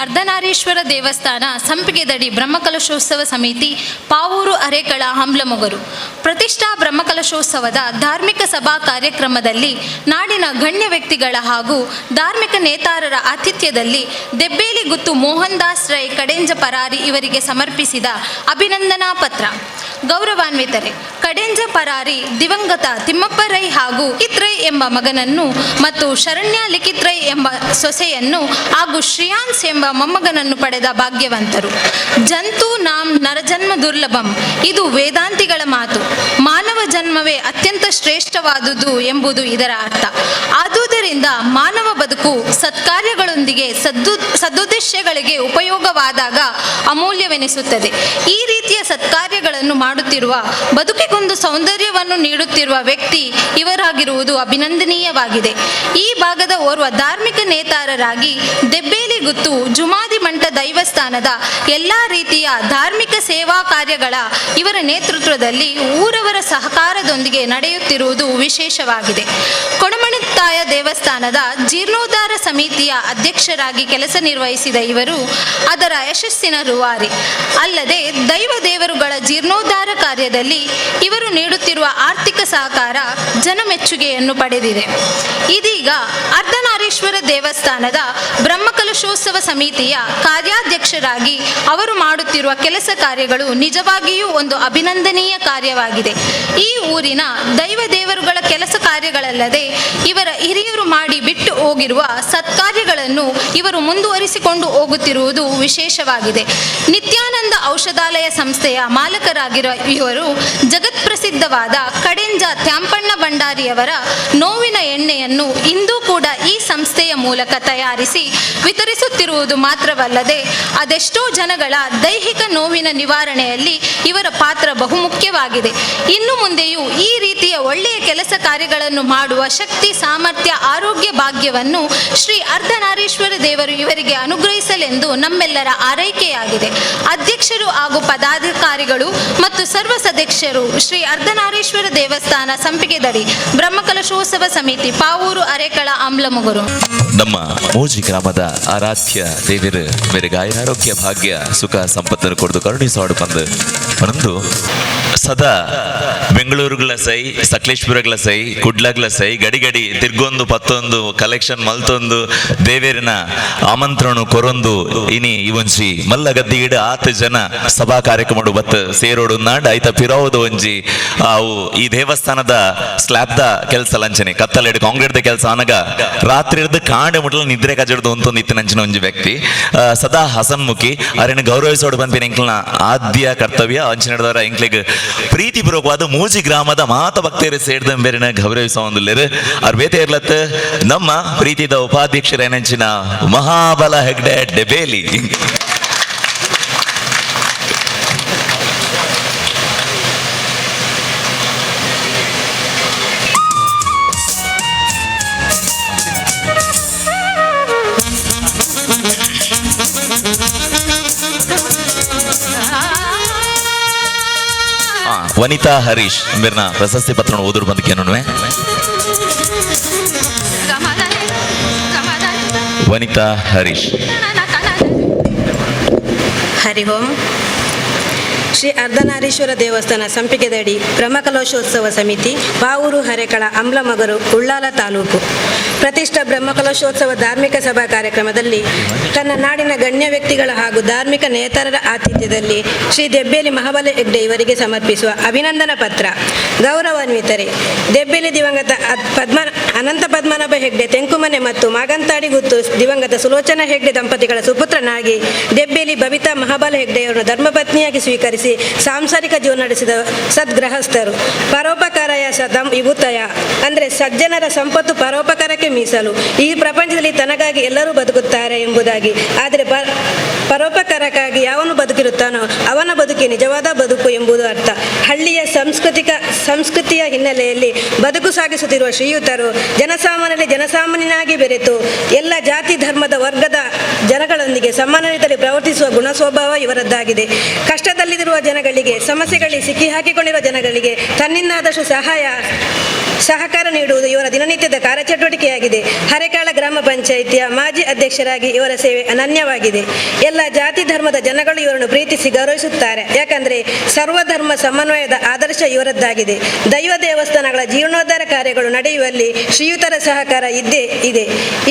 ಅರ್ಧನಾರೀಶ್ವರ ದೇವಸ್ಥಾನ ಸಂಪಿಗೆದಡಿ ಬ್ರಹ್ಮಕಲಶೋತ್ಸವ ಸಮಿತಿ ಪಾವೂರು ಹರೇಕಳ ಹಂಬ್ಲಮೊಗರು ಪ್ರತಿಷ್ಠಾ ಬ್ರಹ್ಮಕಲಶೋತ್ಸವದ ಧಾರ್ಮಿಕ ಸಭಾ ಕಾರ್ಯಕ್ರಮದಲ್ಲಿ ನಾಡಿನ ಗಣ್ಯ ವ್ಯಕ್ತಿಗಳ ಹಾಗೂ ಧಾರ್ಮಿಕ ನೇತಾರರ ಆತಿಥ್ಯದಲ್ಲಿ ದೆಬ್ಬೇಲಿ ಗುತ್ತು ಮೋಹನ್ ದಾಸ್ ರೈ ಕಡೆಂಜ ಪರಾರಿ ಇವರಿಗೆ ಸಮರ್ಪಿಸಿದ ಅಭಿನಂದನಾ ಪತ್ರ. ಗೌರವಾನ್ವಿತರೆ, ಕಡೆಂಜ ಪರಾರಿ ದಿವಂಗತ ತಿಮ್ಮಪ್ಪ ರೈ ಹಾಗೂ ಲಿಖಿತ್ ರೈ ಎಂಬ ಮಗನನ್ನು ಮತ್ತು ಶರಣ್ಯ ಲಿಖಿತ್ ರೈ ಎಂಬ ಸೊಸೆಯನ್ನು ಹಾಗೂ ಶ್ರೇಯಾನ್ಸ್ ಎಂಬ ಮೊಮ್ಮಗನನ್ನು ಪಡೆದ ಭಾಗ್ಯವಂತರು. ಜಂತು ನಾಂ ನರಜನ್ಮ ದುರ್ಲಭಂ, ಇದು ವೇದಾಂತಿಗಳ ಮಾತು. ಮಾನವ ಜನ್ಮವೇ ಅತ್ಯಂತ ಶ್ರೇಷ್ಠವಾದುದು ಎಂಬುದು ಇದರ ಅರ್ಥ. ಆದುದರಿಂದ ಮಾನವ ಬದುಕು ಸತ್ಕಾರ್ಯಗಳೊಂದಿಗೆ ಸದುದ್ದೇಶಗಳಿಗೆ ಉಪಯೋಗವಾದಾಗ ಅಮೂಲ್ಯವೆನಿಸುತ್ತದೆ. ಈ ರೀತಿಯ ಸತ್ಕಾರ್ಯಗಳನ್ನು ಮಾಡುತ್ತಿರುವ, ಬದುಕಿಗೊಂದು ಸೌಂದರ್ಯವನ್ನು ನೀಡುತ್ತಿರುವ ವ್ಯಕ್ತಿ ಇವರಾಗಿರುವುದು ಅಭಿನಂದನೀಯವಾಗಿದೆ. ಈ ಭಾಗದ ಓರ್ವ ಧಾರ್ಮಿಕ ನೇತಾರರಾಗಿ ದೆಬ್ಬೇಲಿಗುತ್ತು ಜುಮಾದಿ ಮಂಟ ದೈವಸ್ಥಾನದ ಎಲ್ಲ ರೀತಿಯ ಧಾರ್ಮಿಕ ಸೇವಾ ಕಾರ್ಯಗಳ ಇವರ ನೇತೃತ್ವದಲ್ಲಿ ಊರವರ ಸಹಕಾರದೊಂದಿಗೆ ನಡೆಯುತ್ತಿರುವುದು ವಿಶೇಷವಾಗಿದೆ. ಕೊಡಮಣಿತ್ತಾಯ ದೇವಸ್ಥಾನದ ಜೀರ್ಣೋದ್ಧಾರ ಸಮಿತಿಯ ಅಧ್ಯಕ್ಷರಾಗಿ ಕೆಲಸ ನಿರ್ವಹಿಸಿದ ಇವರು ಅದರ ಯಶಸ್ಸಿನ ರೂವಾರಿ. ಅಲ್ಲದೆ ದೈವ ದೇವರುಗಳ ಜೀರ್ಣೋದ್ಧಾರ ಕಾರ್ಯದಲ್ಲಿ ಇವರು ನೀಡುತ್ತಿರುವ ಆರ್ಥಿಕ ಸಹಕಾರ ಜನಮೆಚ್ಚುಗೆಯನ್ನು ಪಡೆದಿದೆ. ಇದೀಗ ಅರ್ಧನಾರೀಶ್ವರ ದೇವಸ್ಥಾನದ ಬ್ರಹ್ಮಕಲಶೋತ್ಸವ ಸಮಿತಿಯ ಕಾರ್ಯಾಧ್ಯಕ್ಷರಾಗಿ ಅವರು ಮಾಡುತ್ತಿರುವ ಕೆಲಸ ಕಾರ್ಯಗಳು ನಿಜವಾಗಿಯೂ ಒಂದು ಅಭಿನಂದನೀಯ ಕಾರ್ಯವಾಗಿದೆ. ಈ ಊರಿನ ದೈವ ದೇವರುಗಳ ಕೆಲಸ ಕಾರ್ಯಗಳಲ್ಲದೆ ಇವರ ಹಿರಿಯರು ಮಾಡಿ ಬಿಟ್ಟು ಹೋಗಿರುವ ಸತ್ಕಾರ್ಯಗಳನ್ನು ಇವರು ಮುಂದುವರಿಸಿಕೊಂಡು ಹೋಗುತ್ತಿರುವುದು ವಿಶೇಷವಾಗಿದೆ. ನಿತ್ಯಾನಂದ ಔಷಧಾಲಯ ಸಂಸ್ಥೆಯ ಮಾಲಕರಾಗಿರುವ ಇವರು ಜಗತ್ಪ್ರಸಿದ್ಧವಾದ ಕಡೆಂಜ ತ್ಯಾಂಪಣ್ಣ ಭಂಡಾರಿಯವರ ನೋವಿನ ಎಣ್ಣೆಯನ್ನು ಇಂದು ಕೂಡ ಈ ಸಂಸ್ಥೆಯ ಮೂಲಕ ತಯಾರಿಸಿ ವಿತರಿಸುತ್ತಿರುವುದು ಮಾತ್ರವಲ್ಲದೆ ಅದೆಷ್ಟೋ ಜನಗಳ ದೈಹಿಕ ನೋವಿನ ನಿವಾರಣೆಯಲ್ಲಿ ಇವರ ಪಾತ್ರ ಬಹುಮುಖ್ಯವಾಗಿದೆ. ಇನ್ನು ಮುಂದೆಯೂ ಈ ರೀತಿಯ ಒಳ್ಳೆಯ ಕೆಲಸ ಕಾರ್ಯಗಳನ್ನು ಮಾಡುವ ಶಕ್ತಿ, ಸಾಮರ್ಥ್ಯ, ಆರೋಗ್ಯ ಭಾಗ್ಯವನ್ನು ಶ್ರೀ ಅರ್ಧನಾರೀಶ್ವರ ದೇವರು ಇವರಿಗೆ ಅನುಗ್ರಹಿಸಲೆಂದು ನಮ್ಮೆಲ್ಲರ ಆರೈಕೆಯಾಗಿದೆ. ಅಧ್ಯಕ್ಷರು ಹಾಗೂ ಪದಾಧಿಕಾರಿಗಳು ಮತ್ತು ಸರ್ವ ಸದಸ್ಯರು ಶ್ರೀ ಅರ್ಧನಾರೀಶ್ವರ ದೇವಸ್ಥಾನ ಸಂಪಿಗೆದಡಿ ಬ್ರಹ್ಮಕಲಶೋತ್ಸವ ಸಮಿತಿ ಪಾವೂರು ಅರೆಕಳ ಆಮ್ಲಮುಗುರು. ನಮ್ಮ ಮೂಜಿ ಗ್ರಾಮದ ಆರಾಧ್ಯ ದೇವರು ಮೇರೆಗೆ ಆರೋಗ್ಯ ಭಾಗ್ಯ ಸುಖ ಸಂಪತ್ತನ್ನು ಕೊಡ್ದು ಕರುಣಿಸೋಡು ಬಂದು ಪರಂದು ಸದಾ ಬೆಂಗಳೂರುಗಳ ಸೈ, ಸಕಲೇಶ್ಪುರಗಳ ಸೈ, ಕುಡ್ಲಗಳ ಸೈ ಗಡಿ ತಿರ್ಗೊಂದು ಪತ್ತೊಂದು ಕಲೆಕ್ಷನ್ ಮಲ್ತೊಂದು ದೇವೇರಿನ ಆಮಂತ್ರಣ ಕೊರೊಂದು ಇನಿ ಇವನ್ಸಿ ಮಲ್ಲ ಗದ್ದಿಗಿಡ 8 ಜನ ಸಭಾ ಕಾರ್ಯಕ್ರಮ ಬತ್ ಸೇರೋಡು ನಾಡ್ ಆಯ್ತ ಪಿರೋದು ಒಂಜಿ ಅವು ಈ ದೇವಸ್ಥಾನದ ಸ್ಲ್ಯಾಬ್ದ ಕೆಲಸ ಲಂಚನೆ ಕತ್ತಲೆಡ್ ಕಾಂಕ್ರೀಟ್ದ ಕೆಲಸ ಆನಗ ರಾತ್ರಿ ಹಿಡ್ದು ಕಾಂಡೆ ಮುಟ್ಲ ನಿದ್ರೆ ಕಜಡ್ದು ಒಂತೊಂದು ಇತ್ತಿನಂಚಿನ ಒಂಜಿ ವ್ಯಕ್ತಿ ಸದಾ ಹಸನ್ಮುಖಿ ಅವರನ್ನು ಗೌರವಿಸೋಡು ಬಂದಿನ ಎಂಕ್ಲನ ಆದ್ಯ ಕರ್ತವ್ಯ ಅಂಚಿನದವರ ಎಂಕ್ಲಿಗೆ ಪ್ರೀತಿ ಪೂರ್ವಕವಾದ ಮೂಜಿ ಗ್ರಾಮದ ಮಾತ ಭಕ್ತರು ಸೇರಿದಂಬೇರಿನ ಗೌರವಿಸೋಂದಿಲ್ಲರು ಅವ್ರ ಬೇತೆ ಇರ್ಲತ್ತ ನಮ್ಮ ಪ್ರೀತಿದ ಉಪಾಧ್ಯಕ್ಷರೇನಂಚಿನ ಮಹಾಬಲ ಹೆಗ್ಡೆ ಡೆಬೇಲಿ. ವನಿತಾ ಹರೀಶ್ ಮೇರ್ನ ಪ್ರಶಸ್ತಿ ಪತ್ರ ಓದೋರು ಬಂದಕ್ಕೆ ವನಿತಾ ಹರೀಶ್. ಹರಿ ಓಂ. ಶ್ರೀ ಅರ್ಧನಾರೀಶ್ವರ ದೇವಸ್ಥಾನ ಸಂಪಿಗೆದಡಿ ಬ್ರಹ್ಮಕಲಶೋತ್ಸವ ಸಮಿತಿ ಪಾವೂರು ಹರೆಕಳ ಅಂಬ್ಲಮಗರು ಉಳ್ಳಾಲ ತಾಲೂಕು ಪ್ರತಿಷ್ಠಾ ಬ್ರಹ್ಮಕಲಶೋತ್ಸವ ಧಾರ್ಮಿಕ ಸಭಾ ಕಾರ್ಯಕ್ರಮದಲ್ಲಿ ತನ್ನ ನಾಡಿನ ಗಣ್ಯ ವ್ಯಕ್ತಿಗಳ ಹಾಗೂ ಧಾರ್ಮಿಕ ನೇತಾರರ ಆತಿಥ್ಯದಲ್ಲಿ ಶ್ರೀ ದೆಬ್ಬೇಲಿ ಮಹಾಬಲ ಹೆಗ್ಡೆ ಇವರಿಗೆ ಸಮರ್ಪಿಸುವ ಅಭಿನಂದನಾ ಪತ್ರ. ಗೌರವಾನ್ವಿತರೆ, ದೆಬ್ಬೇಲಿ ದಿವಂಗತ ಅನಂತ ಪದ್ಮನಾಭ ಹೆಗ್ಡೆ ತೆಂಕುಮನೆ ಮತ್ತು ಮಾಗಂತಾಡಿ ಗುತ್ತು ದಿವಂಗತ ಸುಲೋಚನಾ ಹೆಗ್ಡೆ ದಂಪತಿಗಳ ಸುಪುತ್ರನಾಗಿ ದೆಬ್ಬೇಲಿ ಬಬಿತಾ ಮಹಾಬಲ ಹೆಗ್ಡೆಯವರನ್ನು ಧರ್ಮಪತ್ನಿಯಾಗಿ ಸ್ವೀಕರಿಸಿ ಸಾಂಸಾರಿಕ ಜೀವನ ನಡೆಸಿದ ಸದ್ಗೃಹಸ್ಥರು. ಪರೋಪಕಾರಯ ಸದಂ ವಿಭೂತಯ ಅಂದರೆ ಸಜ್ಜನರ ಸಂಪತ್ತು ಪರೋಪಕಾರಕ್ಕೆ ಮೀಸಲು. ಈ ಪ್ರಪಂಚದಲ್ಲಿ ತನಗಾಗಿ ಎಲ್ಲರೂ ಬದುಕುತ್ತಾರೆ ಎಂಬುದಾಗಿ, ಆದರೆ ಪರೋಪಕಾರಕ್ಕಾಗಿ ಯಾವನು ಬದುಕಿರುತ್ತಾನೋ ಅವನ ಬದುಕಿ ನಿಜವಾದ ಬದುಕು ಎಂಬುದು ಅರ್ಥ. ಹಳ್ಳಿಯ ಸಂಸ್ಕೃತಿಯ ಹಿನ್ನೆಲೆಯಲ್ಲಿ ಬದುಕು ಸಾಗಿಸುತ್ತಿರುವ ಶ್ರೀಯುತರು ಜನಸಾಮಾನ್ಯನಾಗಿ ಬೆರೆತು ಎಲ್ಲ ಜಾತಿ ಧರ್ಮದ ವರ್ಗದ ಜನಗಳೊಂದಿಗೆ ಸಮಾನ ರೀತಿಯಲ್ಲಿ ಪ್ರವರ್ತಿಸುವ ಗುಣ ಸ್ವಭಾವ ಇವರದ್ದಾಗಿದೆ. ಕಷ್ಟದಲ್ಲಿರುವ ಜನಗಳಿಗೆ, ಸಮಸ್ಯೆಗಳಿಗೆ ಸಿಕ್ಕಿ ಹಾಕಿಕೊಂಡಿರುವ ಜನಗಳಿಗೆ ತನ್ನಿಂದಾದಷ್ಟು ಸಹಕಾರ ನೀಡುವುದು ಇವರ ದಿನನಿತ್ಯದ ಕಾರ್ಯಚಟುವಟಿಕೆಯಾಗಿದೆ. ಹರೆಕಾಳ ಗ್ರಾಮ ಪಂಚಾಯಿತಿಯ ಮಾಜಿ ಅಧ್ಯಕ್ಷರಾಗಿ ಇವರ ಸೇವೆ ಅನನ್ಯವಾಗಿದೆ. ಎಲ್ಲ ಜಾತಿ ಧರ್ಮದ ಜನಗಳು ಇವರನ್ನು ಪ್ರೀತಿಸಿ ಗೌರವಿಸುತ್ತಾರೆ. ಯಾಕಂದರೆ ಸರ್ವಧರ್ಮ ಸಮನ್ವಯದ ಆದರ್ಶ ಇವರದ್ದಾಗಿದೆ. ದೈವ ದೇವಸ್ಥಾನಗಳ ಜೀರ್ಣೋದ್ಧಾರ ಕಾರ್ಯಗಳು ನಡೆಯುವಲ್ಲಿ ಶ್ರೀಯುತರ ಸಹಕಾರ ಇದ್ದೇ ಇದೆ.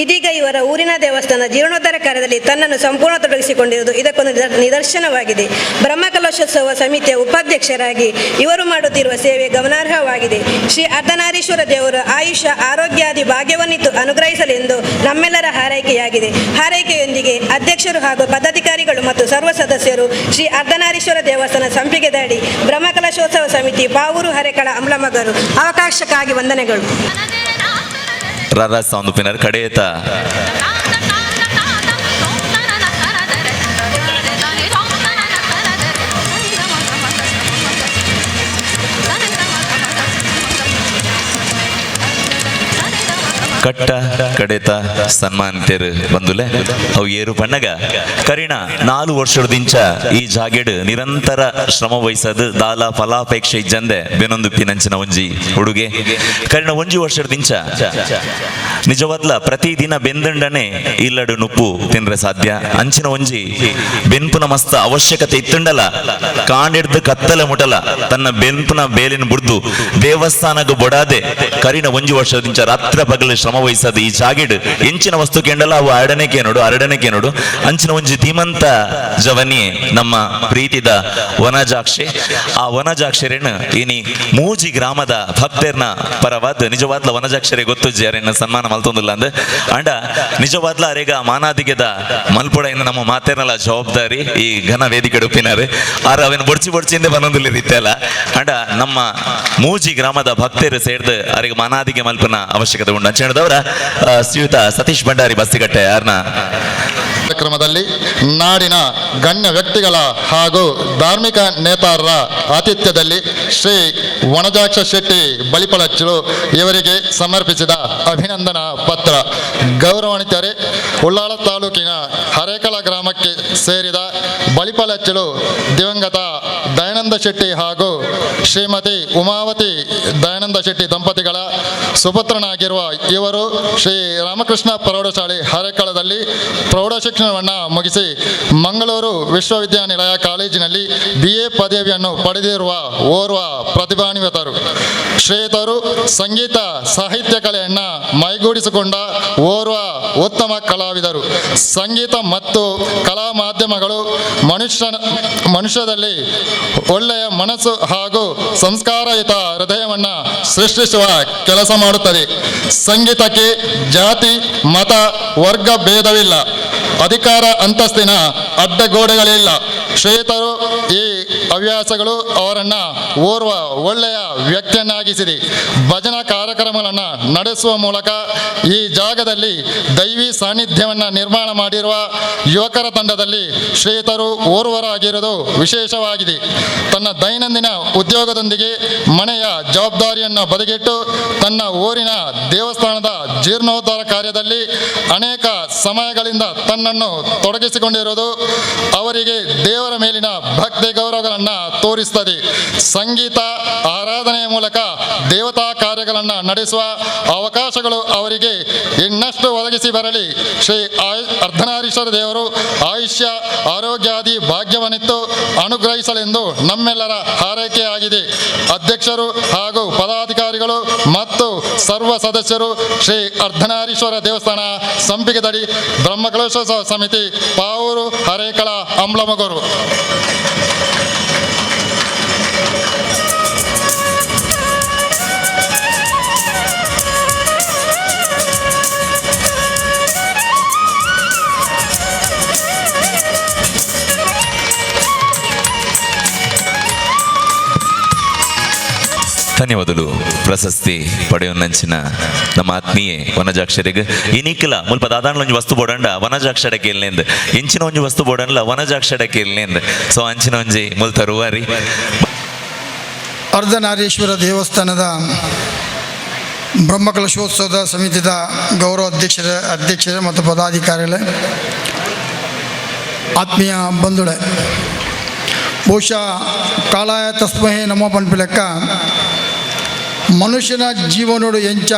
ಇದೀಗ ಇವರ ಊರಿನ ದೇವಸ್ಥಾನ ಜೀರ್ಣೋದ್ಧಾರ ಕಾರ್ಯದಲ್ಲಿ ತನ್ನನ್ನು ಸಂಪೂರ್ಣ ತೊಡಗಿಸಿಕೊಂಡಿರುವುದು ಇದಕ್ಕೊಂದು ನಿದರ್ಶನವಾಗಿದೆ. ಬ್ರಹ್ಮಕಲಶೋತ್ಸವ ಸಮಿತಿಯ ಉಪಾಧ್ಯಕ್ಷರಾಗಿ ಇವರು ಮಾಡುತ್ತಿರುವ ಸೇವೆ ಗಮನಾರ್ಹವಾಗಿದೆ. ಶ್ರೀ ಅರ್ಧನಾರಿ ಅರ್ಧನಾರೀಶ್ವರ ದೇವರು ಆಯುಷ್ಯ ಆರೋಗ್ಯಾದಿ ಭಾಗ್ಯವನ್ನಿತ್ತು ಅನುಗ್ರಹಿಸಲೆಂದು ನಮ್ಮೆಲ್ಲರ ಹಾರೈಕೆಯಾಗಿದೆ. ಹಾರೈಕೆಯೊಂದಿಗೆ ಅಧ್ಯಕ್ಷರು ಹಾಗೂ ಪದಾಧಿಕಾರಿಗಳು ಮತ್ತು ಸರ್ವ ಸದಸ್ಯರು ಶ್ರೀ ಅರ್ಧನಾರೀಶ್ವರ ದೇವಸ್ಥಾನ ಸಂಪಿಗೆದಡಿ ಬ್ರಹ್ಮಕಲಶೋತ್ಸವ ಸಮಿತಿ ಪಾವೂರು ಹರೇಕಳ ಅಮ್ಲಮಗರು ಅವಕಾಶಕ್ಕಾಗಿ ವಂದನೆಗಳು. ರಾರಾಜ್ ಸೌಂಡ್ ಪಿನರ್ ಕಡೆಯತ ಕಟ್ಟ ಕಡೆತ ಸನ್ಮಾನಿತರು ಬಂದುಲೆ ಅವು ಏರು ಪಣ್ಣಗ ಕರಿಣ 4 ವರ್ಷದಿಂಚ ಈ ಜಾಗೆಡ್ ನಿರಂತರ ಶ್ರಮ ವಹಿಸದು ದಾಲ ಫಲಾಪೇಕ್ಷೆ ಇಜ್ಜಂದೆ ಬೆನೊಂದು ಪಿನಂಚಿನ ಒಂಜಿ ಹುಡುಗೆ ಕರಿಣ 1 ವರ್ಷದಿಂಚ ನಿಜವಾದ್ಲ ಪ್ರತಿದಿನ ಬೆಂದಂಡನೆ ಇಲ್ಲಡು ನುಪ್ಪು ತಿನ್ರೆ ಸಾಧ್ಯ ಅಂಚಿನ ಒಂಜಿ ಬೆನ್ಪುನ ಮಸ್ತ ಅವಶ್ಯಕತೆ ಇತ್ತುಂಡಲ ಕಾಣಿಡ್ದು ಕತ್ತಲೆ ಮುಟಲ ತನ್ನ ಬೆನ್ಪುನ ಬೇಲಿನ ಬುಡ್ದು ದೇವಸ್ಥಾನಗ ಬೊಡಾದೆ ಕರಿಣ 1 ವರ್ಷದಿಂಚ ರಾತ್ರ ಪಗಲು ಶ್ರಮ ವಹಿಸದು ಈ ಜಾಗಿಡ್ ಎಂಚಿನ ವಸ್ತು ಕೇಂಡಲ ಅವು ಅರಡನೆ ನೋಡು ಅಂಚಿನ ಒಂಜಿ ಧೀಮಂತ ಜವನಿ ನಮ್ಮ ಪ್ರೀತಿದ ವನಜಾಕ್ಷೆ ಆ ವನಜಾಕ್ಷರೇನ ಇನಿ ಮೂಜಿ ಗ್ರಾಮದ ಭಕ್ತರ್ನ ಪರವಾದ ನಿಜವಾದ್ಲ ವನಜಾಕ್ಷರೆ ಗೊತ್ತು ಜರನ್ನ ಸನ್ಮಾನ ಮಲ್ತೊಂದಿಲ್ಲ ಅಂದ ಅಂಡ ನಿಜವಾದ್ಲ ಅರೆಗ ಮಾನಾದಿಗೆದ ಮಲ್ಪುಡ ಇನ್ನು ನಮ್ಮ ಮಾತೇನಲ್ಲ ಜವಾಬ್ದಾರಿ ಈ ಘನ ವೇದಿಕೆ ಉಪ್ಪಿನಾರೆ ಆರ ಅವನ್ ಬೊಡ್ಚಿಂದೆ ಬನ್ನೊಂದಿಲ್ಲ ರೀತಿಯಲ್ಲ ಅಂಡ ನಮ್ಮ ಮೂಜಿ ಗ್ರಾಮದ ಭಕ್ತರು ಸೇರ್ದು ಅರೆಗೆ ಮಾನಾದಿಗೆ ಮಲ್ಪನ ಅವಶ್ಯಕತೆ ಉಂಟು ಅಂಚೇಣದವರ ಶ್ರೀಯುತ ಸತೀಶ್ ಭಂಡಾರಿ ಬಸ್ತಿಗಟ್ಟೆ ಯಾರನ್ನ ಕಾರ್ಯಕ್ರಮದಲ್ಲಿ ನಾಡಿನ ಗಣ್ಯ ವ್ಯಕ್ತಿಗಳ ಹಾಗೂ ಧಾರ್ಮಿಕ ನೇತಾರರ ಆತಿಥ್ಯದಲ್ಲಿ ಶ್ರೀ ವನಜಾಕ್ಷ ಶೆಟ್ಟಿ ಬಲಿಪಳಚ್ಚಲು ಇವರಿಗೆ ಸಮರ್ಪಿಸಿದ ಅಭಿನಂದನಾ ಪತ್ರ. ಗೌರವಾನ್ವಿತರೇ, ಉಳ್ಳಾಲ ತಾಲೂಕಿನ ಹರೇಕಳ ಗ್ರಾಮಕ್ಕೆ ಸೇರಿದ ಬಲಿಪಳಚ್ಚಲು ದಿವಂಗತ ದಯಾನಂದ ಶೆಟ್ಟಿ ಹಾಗೂ ಶ್ರೀಮತಿ ಉಮಾವತಿ ದಯಾನಂದ ಶೆಟ್ಟಿ ದಂಪತಿಗಳ ಸುಪುತ್ರನಾಗಿರುವ ಇವರು ಶ್ರೀ ರಾಮಕೃಷ್ಣ ಪ್ರೌಢಶಾಲೆ ಹರೇಕಳದಲ್ಲಿ ಪ್ರೌಢ ಶಿಕ್ಷಣವನ್ನು ಮುಗಿಸಿ ಮಂಗಳೂರು ವಿಶ್ವವಿದ್ಯಾನಿಲಯ ಕಾಲೇಜಿನಲ್ಲಿ BA ಪದವಿಯನ್ನು ಪಡೆದಿರುವ ಓರ್ವ ಪ್ರತಿಭಾನ್ವಿತರು. ಶ್ರೇತರು ಸಂಗೀತ ಸಾಹಿತ್ಯ ಕಲೆಯನ್ನು ಮೈಗೂಡಿಸಿಕೊಂಡ ಓರ್ವ ಉತ್ತಮ ಕಲಾವಿದರು. ಸಂಗೀತ ಮತ್ತು ಕಲಾ ಮಾಧ್ಯಮಗಳು ಮನುಷ್ಯದಲ್ಲಿ ಒಳ್ಳೆಯ ಮನಸ್ಸು ಹಾಗೂ ಸಂಸ್ಕಾರಯುತ ಹೃದಯವನ್ನು ಸೃಷ್ಟಿಸುವ ಕೆಲಸ ಮಾಡುತ್ತದೆ. ಸಂಗೀತಕ್ಕೆ ಜಾತಿ, ಮತ, ವರ್ಗ ಭೇದವಿಲ್ಲ. ಅಧಿಕಾರ ಅಂತಸ್ತಿನ ಅಡ್ಡಗೋಡೆಗಳಿಲ್ಲ. ಶ್ರೇತರು ಈ ಹವ್ಯಾಸಗಳು ಅವರನ್ನು ಓರ್ವ ಒಳ್ಳೆಯ ವ್ಯಕ್ತಿಯನ್ನಾಗಿಸಿದೆ. ಭಜನಾ ಕಾರ್ಯಕ್ರಮಗಳನ್ನು ನಡೆಸುವ ಮೂಲಕ ಈ ಜಾಗದಲ್ಲಿ ದೈವಿ ಸಾನ್ನಿಧ್ಯವನ್ನು ನಿರ್ಮಾಣ ಮಾಡಿರುವ ಯುವಕರ ತಂಡದಲ್ಲಿ ಶ್ರೇತರು ಓರ್ವರಾಗಿರುವುದು ವಿಶೇಷವಾಗಿದೆ. ತನ್ನ ದೈನಂದಿನ ಉದ್ಯೋಗದೊಂದಿಗೆ ಮನೆಯ ಜವಾಬ್ದಾರಿಯನ್ನು ಬದಿಗಿಟ್ಟು ತನ್ನ ಊರಿನ ದೇವಸ್ಥಾನದ ಜೀರ್ಣೋದ್ಧಾರ ಕಾರ್ಯದಲ್ಲಿ ಅನೇಕ ಸಮಯಗಳಿಂದ ತನ್ನನ್ನು ತೊಡಗಿಸಿಕೊಂಡಿರುವುದು ಅವರಿಗೆ ದೇವರ ಮೇಲಿನ ಭಕ್ತಿ ಗೌರವಗಳನ್ನು ತೋರಿಸುತ್ತದೆ. ಸಂಗೀತ ಆರಾಧನೆಯ ಮೂಲಕ ದೇವತಾ ಕಾರ್ಯಗಳನ್ನು ನಡೆಸುವ ಅವಕಾಶಗಳು ಅವರಿಗೆ ಇನ್ನಷ್ಟು ಒದಗಿಸಿ ಬರಲಿ. ಶ್ರೀ ಅರ್ಧನಾರೀಶ್ವರ ದೇವರು ಆಯುಷ್ಯ ಆರೋಗ್ಯಾದಿ ಭಾಗ್ಯವನ್ನಿತ್ತು ಅನುಗ್ರಹಿಸಲೆಂದು ನಮ್ಮೆಲ್ಲರ ಹಾರೈಕೆಯಾಗಿದೆ. ಅಧ್ಯಕ್ಷರು ಹಾಗೂ ಪದಾಧಿಕಾರಿಗಳು ಮತ್ತು ಸರ್ವ ಸದಸ್ಯರು ಶ್ರೀ ಅರ್ಧನಾರೀಶ್ವರ ದೇವಸ್ಥಾನ ಸಂಪಿಗೆದಡಿ ಬ್ರಹ್ಮಕಲಶೋತ್ಸವ ಸಮಿತಿ ಪಾವೂರು ಹರೇಕಳ ಅಮ್ಲಮಗರು. ಧನ್ಯವಾದಗಳು. ಪ್ರಶಸ್ತಿ ಪಡೆಯೋನಂಚಿನ ನಮ್ಮ ಆತ್ಮೀಯೆ ವನಜಾಕ್ಷರಿಗೆ ಇನಿಕ್ಕಿಲ್ಲ ಮುಲ್ಪ ದಾದಾಂಡ್ಲ ಒಂಜಿ ವಸ್ತು ಬೋಡಂಡ ವನಜಾಕ್ಷರಕ್ಕೆ ಇಲ್ಲೆಂದು ಇಂಚಿನ ಒಂಜಿ ವಸ್ತು ಬೋಡಂಡ್ಲ ವನಜಾಕ್ಷರಕ್ಕೆ ಇಲ್ಲೆಂದು ಸೊ ಅಂಚಿನ ಒಂಜಿ ಮುಲ್ತ ರುವಾರಿ. ಅರ್ಧನಾರೀಶ್ವರ ದೇವಸ್ಥಾನದ ಬ್ರಹ್ಮಕಲಶೋತ್ಸವದ ಸಮಿತಿದ ಗೌರವ ಅಧ್ಯಕ್ಷರೇ ಮತ್ತು ಪದಾಧಿಕಾರಿಗಳೇ, ಆತ್ಮೀಯ ಬಂಧುಗಳೇ, ಬಹುಶಃ ಕಾಲಾಯ ತಸ್ಮಹೇ ನಮೋ ಪನ್ಪಿಲೆಕ್ಕ ಮನುಷ್ಯನ ಜೀವನೋಡು ಎಂಚ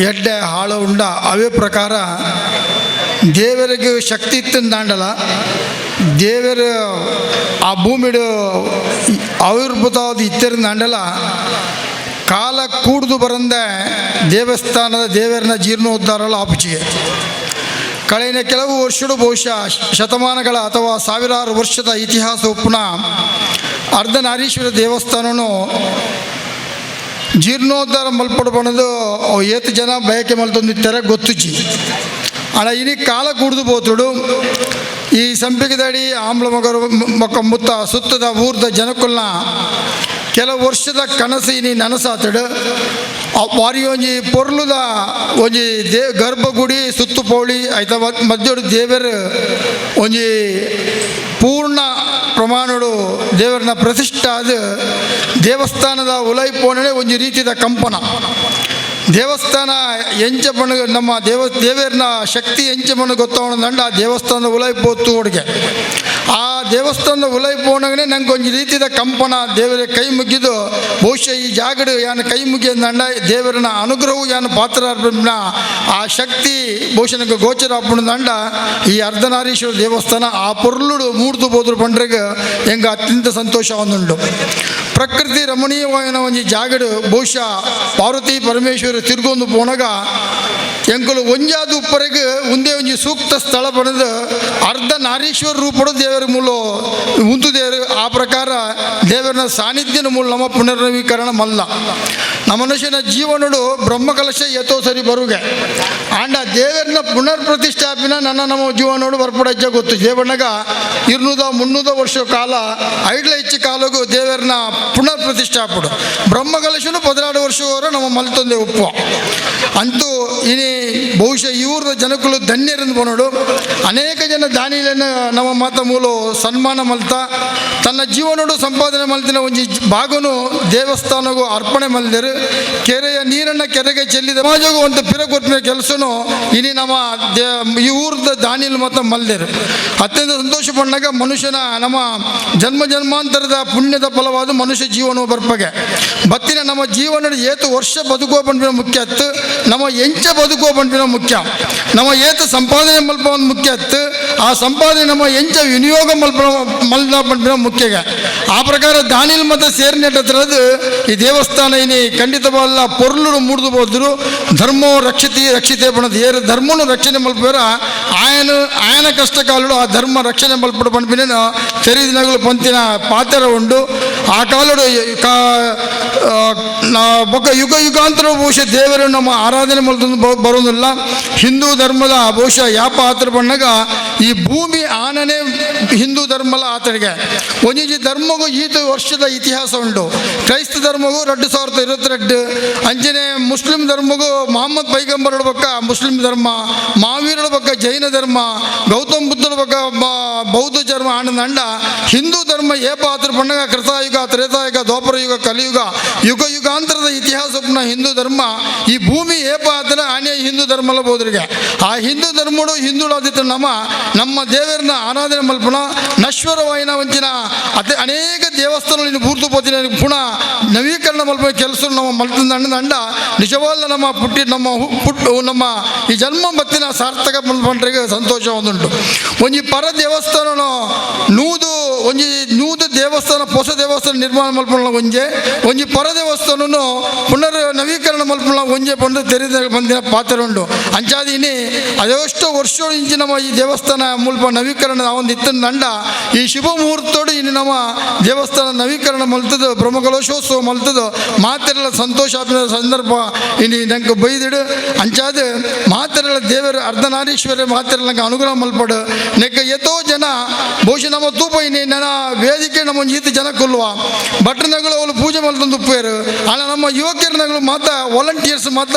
ಎಡ್ಡೆ ಹಾಳು ಉಂಡ ಅವೇ ಪ್ರಕಾರ ದೇವರಿಗೆ ಶಕ್ತಿ ಇತ್ತಂದಾಂಡಲ ದೇವರ ಆ ಭೂಮಿಡು ಆವಿರ್ಭೂತವಾದ ಇತ್ತರಿಂದಾಂಡಲ ಕಾಲ ಕೂಡ್ದು ಬರಂದೆ ದೇವಸ್ಥಾನದ ದೇವರನ್ನ ಜೀರ್ಣೋದ್ಧಾರಲ ಆಪುಚಿಗೆ ಕಳೆಯ ಕೆಲವು ವರ್ಷಗಳು ಬಹುಶಃ ಶತಮಾನಗಳ ಅಥವಾ ಸಾವಿರಾರು ವರ್ಷದ ಇತಿಹಾಸ ಉಪ್ಪುನ ಅರ್ಧನಾರೀಶ್ವರ ದೇವಸ್ಥಾನವನ್ನು ಜೀರ್ಣೋದ್ಧಾರ ಮಲ್ಪಡು ಬಣ್ಣದು ಏತು ಜನ ಬಯಕೆ ಮಲ್ತೊಂದಿತ್ತಾರೆ ಗೊತ್ತುಜಿ ಅಲ್ಲ ಇನಿ ಕಾಲ ಕುಡಿದು ಬೋತುಡು ಈ ಸಂಪಿಗೆದಡಿ ಆಮ್ಲ ಮಗರು ಮೊಕ್ಕ ಮುತ್ತ ಸುತ್ತದ ಊರ್ದ ಜನಕ್ಕುಲ್ನ ಕೆಲವು ವರ್ಷದ ಕನಸು ಇನಿ ನನಸಾತಡು ವಾರಿ ಒಂಜಿ ಪೊರ್ಲುದ ಒಂಜಿ ಗರ್ಭಗುಡಿ ಸುತ್ತು ಪೌಳಿ ಆಯ್ತ ಮಧ್ಯೋಡು ದೇವರು ಒಂಜಿ ಪೂರ್ಣ ಪ್ರಮಾಣಡು ದೇವರನ್ನ ಪ್ರತಿಷ್ಠೆ ಆದ ದೇವಸ್ಥಾನದ ಉಲೈಪೋಣೆ ಒಂಜಿ ರೀತಿಯ ಕಂಪನ ದೇವಸ್ಥಾನ ಎಂಚ ಬಣ್ಣ ನಮ್ಮ ದೇವರನ್ನ ಶಕ್ತಿ ಎಂಚ ಬಣ್ಣ ಗೊತ್ತವಣದಂಡ ಆ ದೇವಸ್ಥಾನದ ಉಲೈಪೋತು ಹುಡುಗೆ ಆ ದೇವಸ್ಥಾನದ ಉಲೈಪೋಣಗನೆ ನಂಗೆ ಒಂದು ರೀತಿಯ ಕಂಪನ ದೇವರ ಕೈ ಮುಗಿದು ಬಹುಶಃ ಈ ಜಾಗಡು ಯಾನ ಕೈ ಮುಗಿಯಂದಂಡ ದೇವರನ ಅನುಗ್ರಹವು ಯಾನ ಪಾತ್ರ ಆ ಶಕ್ತಿ ಬಹುಶಃ ನಂಗೆ ಗೋಚರ ಅಪ್ಪಣದಂಡ ಈ ಅರ್ಧನಾರೀಶ್ವರ ದೇವಸ್ಥಾನ ಆ ಪೊರ್ಲುಡು ಮೂಡ್ದು ಬೋದ್ರು ಬಂಡ್ರೆಗೆ ಹೆಂಗೆ ಅತ್ಯಂತ ಸಂತೋಷ ಒಂದುಂಡು ಪ್ರಕೃತಿ ರಮಣೀಯವಾದ ಒಂದು ಜಾಗಡು ಬಹುಶಃ ಪಾರ್ವತಿ ಪರಮೇಶ್ವರ ತಿರುಗೊಂದು ಪೋಣಗ ಎಂಕಲು ಒಂಜಾದ ಉಪ್ಪರೆಗೆ ಒಂದೇ ಒಂಜಿ ಸೂಕ್ತ ಸ್ಥಳ ಪಡೆದು ಅರ್ಧ ನಾರೀಶ್ವರ ರೂಪಡು ದೇವರ ಮೂಲ ಉಂದು ದೇವರು ಆ ಪ್ರಕಾರ ದೇವರನ ಸಾನ್ನಿಧ್ಯನ ಮೂಲ ನಮ್ಮ ಪುನರ್ನವೀಕರಣ ಮಲ್ಲ ನಮ್ಮ ಮನುಷ್ಯನ ಜೀವನಡು ಬ್ರಹ್ಮಕಲಶ ಎತ್ತೋ ಸರಿ ಬರುಗೆ ಆಂಡ ದೇವರನ ಪುನರ್ ಪ್ರತಿಷ್ಠಾಪನೆ ನಮ್ಮ ಜೀವನೋಡು ಬರ್ಪಡಜ್ಜ ಗೊತ್ತು ದೇವಣ್ಣಗ 200-300 ವರ್ಷ ಕಾಲ ಐಡ್ಲ ಹೆಚ್ಚು ಕಾಲಗೂ ದೇವರನ್ನ ಪುನರ್ ಪ್ರತಿಷ್ಠಾಪಡು ಬ್ರಹ್ಮಕಲಶನು 16 ವರ್ಷವರ ನಮ್ಮ ಮಲ್ತೊಂದೆ ಉಪ್ಪು ಅಂತೂ ಇನಿ ಬಹುಶಃ ಇವ್ರದ ಜನಕ್ಕಳು ಧನ್ಯರಿಂದ ಬೋನೋಡು ಅನೇಕ ಜನ ದಾನಿಗಳನ್ನು ನಮ್ಮ ಮಾತ ಮೂಲ ಸನ್ಮಾನ ಮಲ್ತ ತನ್ನ ಜೀವನೋಡು ಸಂಪಾದನೆ ಮಲ್ತಿನ ಒಂಜಿ ಭಾಗನು ದೇವಸ್ಥಾನಗೂ ಅರ್ಪಣೆ ಮಲ್ದರು ಕೆರೆಯ ನೀರನ್ನು ಕೆರೆಗೆ ಚೆಲ್ಲಿದ ಸಮಾಜಗೂ ಒಂದು ಪಿರಗೊತ್ತಿನ ಕೆಲಸನು ಇನಿ ನಮ್ಮ ಈ ಊರದ ದಾನಿಲ್ ಮಾತ್ರ ಮಲ್ದರು ಅತ್ಯಂತ ಸಂತೋಷ ಪಣ್ಣಾಗ ಮನುಷ್ಯನ ನಮ್ಮ ಜನ್ಮಾಂತರದ ಪುಣ್ಯದ ಫಲವಾದ ಮನುಷ್ಯ ಜೀವನ ಬರ್ಪಗೆ ಬತ್ತಿನ ನಮ್ಮ ಜೀವನ ಏತು ವರ್ಷ ಬದುಕುವ ಬಂದ್ಬಿನ ಮುಖ್ಯ ಹತ್ತು ನಮ್ಮ ಎಂಚ ಬದುಕುವ ಬಂದ್ಬಿನ ಮುಖ್ಯ ನಮ್ಮ ಏತು ಸಂಪಾದನೆ ಮಲ್ಪ ಒಂದು ಮುಖ್ಯ ಹತ್ತು ಆ ಸಂಪಾದನೆ ನಮ್ಮ ಎಂಚ ವಿನಿಯೋಗ ಮಲ್ದ ಬಂದ್ಬಿನ ಮುಖ್ಯಗೆ ಆ ಪ್ರಕಾರ ದಾನಿಲ್ ಮತ್ತು ಸೇರ್ನೆಟ್ಟದ್ರದ್ದು ಈ ದೇವಸ್ಥಾನ ಇನಿ ಖಂಡಿತವಲ್ಲ ಪೊರ್ಲು ಮೂಡ್ದು ಬೋದ್ರು ಧರ್ಮೋ ರಕ್ಷತೆ ಬಣ್ಣದ ಏರು ಧರ್ಮನು ರಕ್ಷಣೆ ಮಲ್ಪರ ಆಯನ ಕಷ್ಟ ಕಾಲಡು ಆ ಧರ್ಮ ರಕ್ಷಣೆ ಮಲ್ಪಡು ಬಂದ್ಬಿನ ತೆರೆದಿನಗಳು ಪಂತಿನ ಪಾತ್ರ ಉಂಡು ಆ ಕಾಲಡು ಬೊಕ್ಕ ಯುಗ ಯುಗಾಂತರ ಬಹುಶಃ ದೇವರು ನಮ್ಮ ಆರಾಧನೆ ಮಲ್ತೊಂದು ಬರೋದಿಲ್ಲ ಹಿಂದೂ ಧರ್ಮದ ಬಹುಶಃ ಯಾಪ ಆತರ ಬಣ್ಣಗ ಈ ಭೂಮಿ ಆನನೆ ಹಿಂದೂ ಧರ್ಮಲ ಆತನಿಗೆ ಒಂಜಿ ಧರ್ಮಗೂ ಈತ ವರ್ಷದ ಇತಿಹಾಸ ಉಂಟು ಕ್ರೈಸ್ತ ಧರ್ಮಗೂ 2022 ಅಂಚನೆ ಮುಸ್ಲಿಂ ಧರ್ಮಗೂ ಮೊಹಮ್ಮದ್ ಪೈಗಂಬರಳ ಪಕ್ಕ ಮುಸ್ಲಿಂ ಧರ್ಮ ಮಹಾವೀರಳ ಪಕ್ಕ ಜೈನ ಧರ್ಮ ಗೌತಮ್ ಬುದ್ಧನ ಪಕ್ಕ ಬೌದ್ಧ ಧರ್ಮ ಆನಂದ ಹಿಂದೂ ಧರ್ಮ ಏಪ ಆತರ ಬಣ್ಣಗ ಕೃತಾಯುಗ ತ್ರೇತಾಯುಗ ದ್ವಾಪರ ಯುಗ ಕಲಿಯುಗ ಯುಗ ಯುಗಾಂತರದ ಇತಿಹಾಸ ಹಿಂದೂ ಧರ್ಮ ಈ ಭೂಮಿ ಏಪ ಆತರ ಆನೆ ಹಿಂದೂ ಧರ್ಮಲ ಬೋದ್ರಿಗೆ ಆ ಹಿಂದೂ ಧರ್ಮಡು ಹಿಂದುಳಾದಿತ್ತು ನಮ್ಮ ದೇವರನ್ನ ಆರಾಧನೆ ಮಲ್ಪನ ನಶ್ವರವಾಯಿನ ವಂಚಿನ ಅನೇಕ ದೇವಸ್ಥಾನಗಳು ಬೂರ್ದು ಪೋತಿನ ಪುನಃ ನವೀಕರಣ ಮಲ್ಪ ಕೆಲಸ ನಮ್ಮ ಮಲ್ತಂದ ಅಂಡ ನಿಜವಾದ ನಮ್ಮ ನಮ್ಮ ಈ ಜನ್ಮ ಭಕ್ತಿನ ಸಾರ್ಥಕ ಮಲ್ಪಂಡ್ರಿಗೆ ಸಂತೋಷ ಒಂದುಂಟು ಒಂಜಿ ಪರ ದೇವಸ್ಥಾನ ನೂದು ದೇವಸ್ಥಾನ ಹೊಸ ದೇವಸ್ಥಾನ ನಿರ್ಮಾಣ ಮಲ್ಪನ ಒಂಜಿ ಪರ ದೇವಸ್ಥಾನ ಪುನರ್ ನವೀಕರಣ ಮಲ್ಪನ ಒಂಜೆ ಬಂದು ತೆರೆದ ಬಂದಿನ ಪಾತ್ರ ಉಂಟು ಅಂಚಾದೀನಿ ಅದೆಷ್ಟೋ ವರ್ಷ ಇಂಚಿ ನಮ್ಮ ಈ ದೇವಸ್ಥಾನ ಮುಲ್ಪ ನವೀಕರಣ ಒಂದು ಇತ್ತಂದ ಈ ಶುಭ ಮುಹೂರ್ತೋಡು ಇನ್ನು ನಮ್ಮ ದೇವಸ್ಥಾನ ನವೀಕರಣ ಮಲ್ತದ್ದು ಬ್ರಹ್ಮಕಲಶೋತ್ಸವ ಮಲ್ತದ್ದು ಮಾತೆಲ್ಲ ಸಂತೋಷ ಸಂದರ್ಭ ಇನ್ನು ನಂಗೆ ಬೈದಿಡು ಅಂಚಾದ ಮಾತೆಲ್ಲ ದೇವರು ಅರ್ಧನಾರೀಶ್ವರ ಮಾತೆಲ್ಲ ನಂಗೆ ಅನುಗ್ರಹ ಮಲ್ಪಡು ನೆಕ್ಕ ಎತ್ತೋ ಜನ ಬಹುಶಃ ನಮ್ಮ ತೂಪ ಇನ್ನು ನನ್ನ ವೇದಿಕೆ ನಮ್ಮ ಈತ ಜನ ಕೊಲ್ಲುವ ಭಟ್ರನಗಳು ಅವಳು ಪೂಜೆ ಮಲ್ತಂದು ಉಪ್ಪೇರು ಆಗ ನಮ್ಮ ಯುವಕರನಗಳು ಮಾತ ವಾಲಂಟಿಯರ್ಸ್ ಮಾತ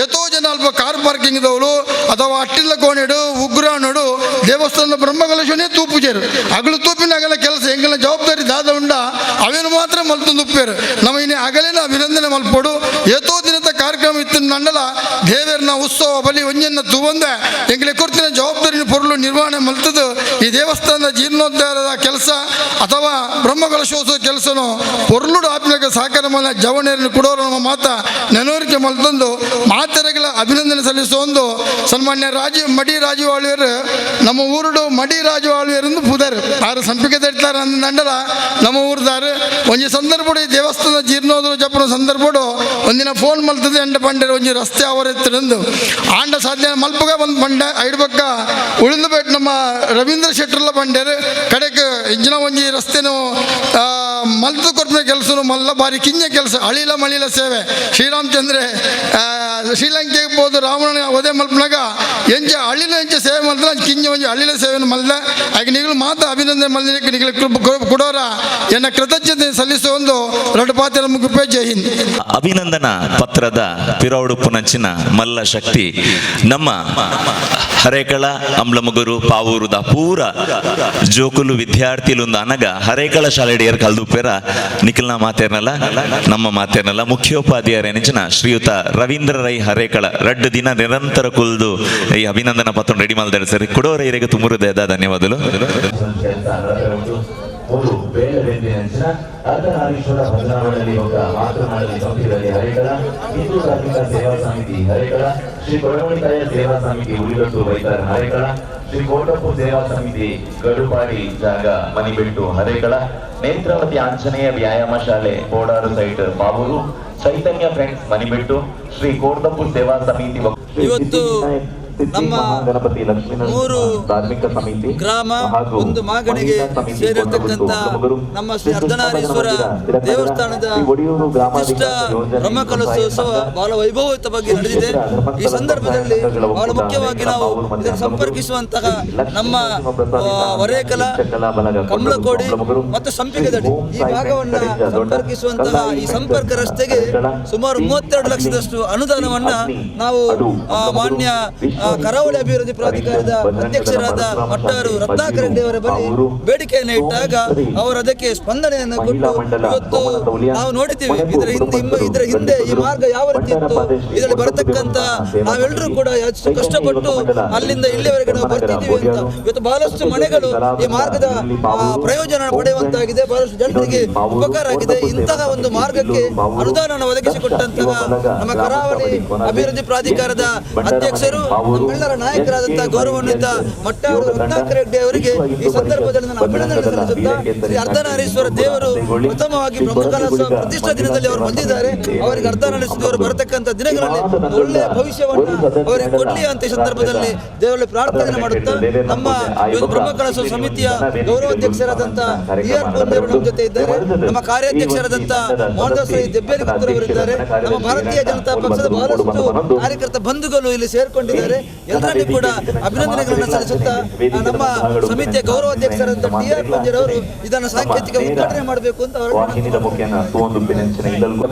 ಎತ್ತೋ ಜನ ಅಲ್ಪ ಕಾರ್ ಪಾರ್ಕಿಂಗ್ದವಳು ಅಥವಾ ಅಟ್ಟಿಲ್ಲ ಕೋಣೆಡು ಉಗ್ರಾಣಡು ದೇವಸ್ಥಾನದ ಬ್ರಹ್ಮಕಲಶನೇ ತೂಪುಜೇರು ಅಗಳು ತೂಪಿನಾಗಲ್ಲ ಕೆಲಸ ಹೆಂಗೆಲ್ಲ ಜವಾಬ್ದಾರಿ ದಾದ ಉಂಡ ಅವೇನು ಮಾತ್ರ ಮಲ್ತಂದು ಉಪ್ಪೇರು ನಮ್ಮ ಇನ್ನು ಅಗಲಿನ ಅಭಿನಂದನೆ ಮಲ್ಪಡು ಏತೋ ದಿನದ ಕಾರ್ಯಕ್ರಮ ಇತ್ತು ನಂಡಲ ದೇವರನ್ನ ಉತ್ಸವ ಬಲಿ ಒಂಜನ್ನ ತೂವಂದೆ ಎಂಗ್ಲೆ ಕೊಡ್ತಿನ ಜವಾಬ್ದಾರಿನ ಪೊರ್ಲು ನಿರ್ವಹಣೆ ಮಲ್ತದ್ದು ಈ ದೇವಸ್ಥಾನದ ಜೀರ್ಣೋದ್ಧಾರದ ಕೆಲಸ ಅಥವಾ ಬ್ರಹ್ಮಕಲಶೋತ್ಸವ ಕೆಲಸನೂ ಪೊರ್ಲುಡು ಆತ್ಮಕ ಸಹಕಾರ ಮನ ಜವನೇರನ್ನು ಕೊಡೋರು ನಮ್ಮ ಮಾತ ನೆನವರಿಕೆ ಮಲ್ತಂದು ಮಾತೆರೆಗಳ ಅಭಿನಂದನೆ ಸಲ್ಲಿಸುವ ಒಂದು ಸನ್ಮಾನ್ಯ ಮಡಿ ರಾಜವಾಳ್ವಿಯರು ನಮ್ಮ ಊರುಡು ಮಡಿ ರಾಜವಾಳ್ವಿಯರಿಂದ ಪೂದಾರು ಆರು ಸಂಪಿಗೆ ತಡ್ತಾರೆ ಅಂದಲ ನಮ್ಮ ಊರ್ದಾರು ಒಂಜಿ ಸಂದರ್ಭಡು ಈ ದೇವಸ್ಥಾನ ಜೀರ್ಣೋದ್ರ ಜಪನ ಸಂದರ್ಭಡು ಒಂದಿನ ಫೋನ್ ಮಲ್ತದೆ ಅಂಡ ಬಂಡರು ಒಂಜಿ ರಸ್ತೆ ಅವರೆತ್ತಿರಂದು ಆಂಡ ಸಾಧ್ಯ ಮಲ್ಪಗ ಬಂದು ಬಂಡೆ ಐದು ಪಕ್ಕ ಉಳಿದು ನಮ್ಮ ರವೀಂದ್ರ ಶೆಟ್ಟರ್ಲ ಬಂಡೇರು ಕಡೆಗೆ ಇಂಜಿನ ಒಂಜಿ ರಸ್ತೆನೂ ಮಲ್ತು ಕೊಟ್ಟಿನ ಕೆಲಸನು ಮಲ್ಲ ಬಾರಿ ಕಿಂಜ ಕೆಲಸ ಅಳಿಲ ಮಳಿಲ ಸೇವೆ ಶ್ರೀರಾಮಚಂದ್ರ ಶ್ರೀಲಂಕೆಗೆ ಹೋದು ರಾವಣನ ಒದೆ ಮಲ್ಪನಾಗ ಎಂಚ ಅಳಿಲ ಎಂಚ ಸೇವೆ ಮಲ್ತ ಕಿಂಜ ಒಂಜಿ ಅಳಿಲ ಸೇವೆಯನ್ನು ಮಲ್ದ ಆಗ ನಿಗಳು ಮಾತ್ರ ಅಭಿನಂದನೆ ಮಲ್ದಿನಕ್ಕೆ ನಿಗಳು ಕೊಡೋರ ಎನ್ನ ಕೃತಜ್ಞತೆ ಸಲ್ಲಿಸುವ ಒಂದು ಎರಡು ಪಾತ್ರ ಮುಗುಪೆ ಜೈ ಹಿಂದ್. ಅಭಿನಂದನಾ ಪತ್ರದ ಪಿರೌಡುಪ್ಪುನಂಚಿನ ಮಲ್ಲ ಶಕ್ತಿ ನಮ್ಮ ಹರೇಕಳ ಅಮ್ಲಮುಗರು ಪಾವೂರುದ ಪೂರ ಜೋಕುಲು ವಿದ್ಯಾರ್ಥಿಲೊಂದು ಅನಗ ಹರೇಕಳ ಶಾಲೆಡಿಯರ್ ಕಲ್ದುಪ್ಪೇರ ನಿಖಿಲ್ನ ಮಾತೇರ್ನಲ್ಲ ನಮ್ಮ ಮಾತೇರ್ನಲ್ಲ ಮುಖ್ಯೋಪಾಧ್ಯಾಯರೆನಿಚಿನ ಶ್ರೀಯುತ ರವೀಂದ್ರ ರೈ ಹರೇಕಳ 2 ದಿನ ನಿರಂತರ ಕುಲ್ದು ಈ ಅಭಿನಂದನಾ ಪತ್ರ ರೆಡಿ ಮಾಡಿದ್ದಾರೆ ಸರ್ ಕೊಡೋರ ಇವರಿಗೆ ತುಂಬುರುದೇದ ಧನ್ಯವಾದಗಳು. ಒಂದು ಬೇರೆ ನೆಂಚಿನ ಅರ್ಧನಾರೀಶ್ವರ ಭಜನಾವಳಿಯಲ್ಲಿ ಒಬ್ಬ ಮಾತನಾಡಲಿ ಸಂಸ್ಥೆಯಲ್ಲಿ ಹರೇಕಳ ಹಿಂದೂ ಧಾರ್ಮಿಕ ಸೇವಾ ಸಮಿತಿ ಹರೇಕಳ ಶ್ರೀ ಕೊಡಮಣಿತಾಯ ಸೇವಾ ಸಮಿತಿ ಉಳಿದತ್ತು ವೈದ್ಯರ ಹರೇಕಳ ಶ್ರೀ ಕೋಟಪ್ಪು ಸೇವಾ ಸಮಿತಿ ಗಡುಪಾಡಿ ಜಾಗ ಮನಿಬೆಟ್ಟು ಹರೇಕಳ ನೇತ್ರಾವತಿ ಆಂಜನೇಯ ವ್ಯಾಯಾಮ ಶಾಲೆ ಕೋಡಾರು ಸೈಟ್ ಬಾಬೂರು ಚೈತನ್ಯ ಫ್ರೆಂಡ್ಸ್ ಮನಿಬೆಟ್ಟು ಶ್ರೀ ಕೋಟಪ್ಪು ಸೇವಾ ಸಮಿತಿ ಇವತ್ತು ನಮ್ಮ 3 ಗ್ರಾಮ ಒಂದು ಮಾಗಣಿಗೆ ಸೇರಿರ್ತಕ್ಕಂಥ ನಮ್ಮ ಶ್ರೀ ಅರ್ಧನಾರೀಶ್ವರ ದೇವಸ್ಥಾನದ ಪ್ರತಿಷ್ಠಾ ಬ್ರಹ್ಮಕಲಶೋತ್ಸವ ಬಹಳ ವೈಭವಯುತವಾಗಿ ನಡೆದಿದೆ. ಈ ಸಂದರ್ಭದಲ್ಲಿ ಬಹಳ ಮುಖ್ಯವಾಗಿ ನಾವು ಇದನ್ನು ಸಂಪರ್ಕಿಸುವಂತಹ ನಮ್ಮ ಹೊರೇಕಲ, ಕಮಲಕೋಡಿ ಮತ್ತು ಸಂಪಿಗೆದಡಿ ಈ ಭಾಗವನ್ನ ಸಂಪರ್ಕಿಸುವಂತಹ ಈ ಸಂಪರ್ಕ ರಸ್ತೆಗೆ ಸುಮಾರು 32 ಲಕ್ಷದಷ್ಟು ಅನುದಾನವನ್ನ ನಾವು ಮಾನ್ಯ ಕರಾವಳಿ ಅಭಿವೃದ್ಧಿ ಪ್ರಾಧಿಕಾರದ ಅಧ್ಯಕ್ಷರಾದ ಮಟ್ಟಾರು ರತ್ನಾಕರ ರೆಡ್ಡಿ ಅವರ ಬಳಿ ಬೇಡಿಕೆಯನ್ನು ಇಟ್ಟಾಗ ಅವರು ಅದಕ್ಕೆ ಸ್ಪಂದನೆಯನ್ನು ಕೊಟ್ಟು ಇವತ್ತು ನಾವು ನೋಡಿದ್ದೀವಿ ಇದರ ಹಿಂದೆ ಈ ಮಾರ್ಗ ಯಾವ ರೀತಿ ಇತ್ತು, ಇದರಲ್ಲಿ ಬರತಕ್ಕಂತ ನಾವೆಲ್ಲರೂ ಕೂಡ ಎಷ್ಟು ಕಷ್ಟಪಟ್ಟು ಅಲ್ಲಿಂದ ಇಲ್ಲಿವರೆಗೆ ನಾವು ಬರ್ತಿದ್ದೀವಿ ಅಂತ ಇವತ್ತು ಬಹಳಷ್ಟು ಮನೆಗಳು ಈ ಮಾರ್ಗದ ಪ್ರಯೋಜನ ಪಡೆಯುವಂತಾಗಿದೆ, ಬಹಳಷ್ಟು ಜನರಿಗೆ ಉಪಕಾರ ಆಗಿದೆ. ಇಂತಹ ಒಂದು ಮಾರ್ಗಕ್ಕೆ ಅನುದಾನವನ್ನು ಒದಗಿಸಿಕೊಟ್ಟಂತಹ ನಮ್ಮ ಕರಾವಳಿ ಅಭಿವೃದ್ಧಿ ಪ್ರಾಧಿಕಾರದ ಅಧ್ಯಕ್ಷರು ನಮ್ಮೆಲ್ಲರ ನಾಯಕರಾದಂತಹ ಗೌರವಾನ್ವಿತ ಮಟ್ಟಾರು ರತ್ನಾಕರ ರೆಡ್ಡಿ ಅವರಿಗೆ ಈ ಸಂದರ್ಭದಲ್ಲಿ ನಾನು ಅಭಿನಂದನೆ ಸಲ್ಲಿಸುತ್ತಾ ಶ್ರೀ ಅರ್ಧನಾರೀಶ್ವರ ದೇವರು ಪ್ರಥಮವಾಗಿ ಬ್ರಹ್ಮಕಲಶ ಪ್ರತಿಷ್ಠಾ ದಿನದಲ್ಲಿ ಅವರು ಬಂದಿದ್ದಾರೆ. ಅವರಿಗೆ ಅರ್ಧನಾರೀಶ್ವರ ಬರತಕ್ಕಂಥ ದಿನಗಳಲ್ಲಿ ಒಳ್ಳೆಯ ಭವಿಷ್ಯವನ್ನು ಅವರಿಗೆ ಕೊಡ್ಲಿ ಅಂತ ಈ ಸಂದರ್ಭದಲ್ಲಿ ದೇವರಲ್ಲಿ ಪ್ರಾರ್ಥನೆ ಮಾಡುತ್ತಾ ನಮ್ಮ ಬ್ರಹ್ಮಕಲಶ ಸಮಿತಿಯ ಗೌರವಾಧ್ಯಕ್ಷರಾದಂತಹ ER ಪೂಂಜರು ನಮ್ಮ ಜೊತೆ ಇದ್ದಾರೆ, ನಮ್ಮ ಕಾರ್ಯಾಧ್ಯಕ್ಷರಾದಂತಹ ಮೋಹನದಾಸ್ ರೈ ದೆಬ್ಬೇಲಿ ಗುತ್ತೂರವರಿದ್ದಾರೆ, ನಮ್ಮ ಭಾರತೀಯ ಜನತಾ ಪಕ್ಷದ ಬಹಳಷ್ಟು ಕಾರ್ಯಕರ್ತ ಬಂಧುಗಳು ಇಲ್ಲಿ ಸೇರ್ಕೊಂಡಿದ್ದಾರೆ. ಎಲ್ಲರಿಗೂ ಕೂಡ ಅಭಿನಂದನೆಗಳನ್ನು ಸಲ್ಲಿಸುತ್ತಾ ನಮ್ಮ ಸಮಿತಿಯ ಗೌರವಾಧ್ಯಕ್ಷರಾದ ER ಪೂಂಜರು ಅವರು ಇದನ್ನು ಸಾಂಕೇತಿಕ ಉದ್ಘಾಟನೆ ಮಾಡಬೇಕು ಅಂತ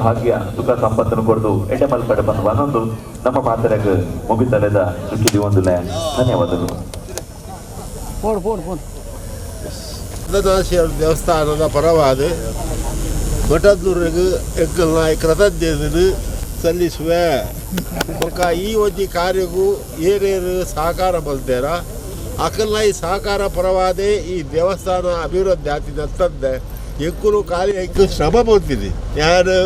ಭಾಗ್ಯ ಸುಖ ಸಂಪತ್ತನ್ನು ಕೊಡದು ಎಡೆ ಮಲ್ಪಡೆ ಬಂದು ಅನ್ನೊಂದು ನಮ್ಮ ಮಾತರಾಗ ಮುಗಿತಲೆದ ಸುಖಿಲಿ ಒಂದು ಧನ್ಯವಾದಗಳು. ದೇವಸ್ಥಾನದ ಪರವಾದ ಮಠದೂರಿಗೆ ಎಗ್ಗಲ್ನ ಕೃತಜ್ಞತೆಯನ್ನು ಸಲ್ಲಿಸುವೆ. ಈ ಒಂದು ಕಾರ್ಯಕ್ಕೂ ಏನೇನು ಸಹಕಾರ ಬಲ್ತಾರ ಅಕಲ್ನ ಈ ಸಹಕಾರ ಪರವಾದೇ ಈ ದೇವಸ್ಥಾನ ಅಭಿವೃದ್ಧಿ ಆಗ್ತಿದ್ದಂತಂದೆ ಎಕ್ಕೂರು ಕಾರ್ಯ ಎಕ್ಕು ಶ್ರಮ ಬಂತಿದೆ. ಯಾರು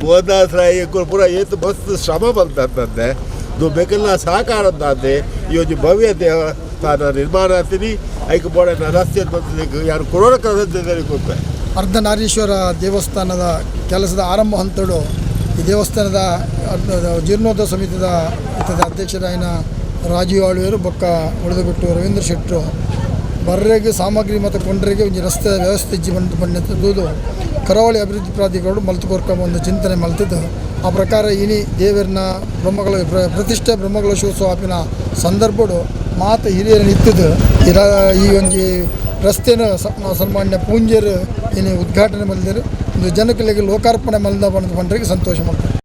ಬೋಧಾಸ್ರ ಎಕ್ಕೂರು ಪೂರ ಏತು ಮಸ್ತ್ ಶ್ರಮ ಬಂತಂತಂದೆ ಬೇಕಲ್ಲ ಸಹಕಾರ ಅಂತಾದೆ ಈ ಒಂದು ಭವ್ಯ ದೇವಸ್ಥಾನ ನಿರ್ಮಾಣ ಆಗ್ತೀನಿ ಐಕ್ ಬೋಡ ರಸ್ತೆ ಬಂದ ಯಾರು ಕೊರೋನಾ ಕೃತಜ್ಞತೆ ಕೊಡ್ತಾರೆ. ಅರ್ಧನಾರೀಶ್ವರ ದೇವಸ್ಥಾನದ ಕೆಲಸದ ಆರಂಭ ಹಂತಗಳು ಈ ದೇವಸ್ಥಾನದ ಜೀರ್ಣೋದ್ಧಾರ ಸಮಿತಿಯ ಅಧ್ಯಕ್ಷರಾಯಿನ ರಾಜೀವ್ ಆಳ್ವೆಯರು ಬೊಕ್ಕ ಉಳಿದುಬಿಟ್ಟು ರವೀಂದ್ರ ಶೆಟ್ಟರು ಬರ್ರೆಗೆ ಸಾಮಗ್ರಿ ಮತ್ತು ಕೊಂಡರಿಗೆ ಒಂದು ರಸ್ತೆ ವ್ಯವಸ್ಥೆ ಬಂದು ಕರಾವಳಿ ಅಭಿವೃದ್ಧಿ ಪ್ರಾಧಿಕಾರಗಳು ಮಲ್ತು ಒಂದು ಚಿಂತನೆ ಮಲ್ತಿದ್ದು ಆ ಪ್ರಕಾರ ಇನಿ ದೇವರನ್ನ ಪ್ರತಿಷ್ಠೆ ಬ್ರಹ್ಮಕಲಶೋತ್ಸವ ಆಪಿನ ಸಂದರ್ಭಡು ಮಾತು ಹಿರಿಯರು ನಿಂತಿದ್ದು ಈ ಒಂದು ರಸ್ತೆನ ಸನ್ಮಾನ್ಯ ಪೂಂಜರು ಇನ್ನು ಉದ್ಘಾಟನೆ ಮಲ್ದಿರು ಒಂದು ಜನಕ್ಕೆ ಲೋಕಾರ್ಪಣೆ ಮಲ್ದ ಬಂದ್ರಿಗೆ ಸಂತೋಷ ಮಾಡ್ತಾರೆ.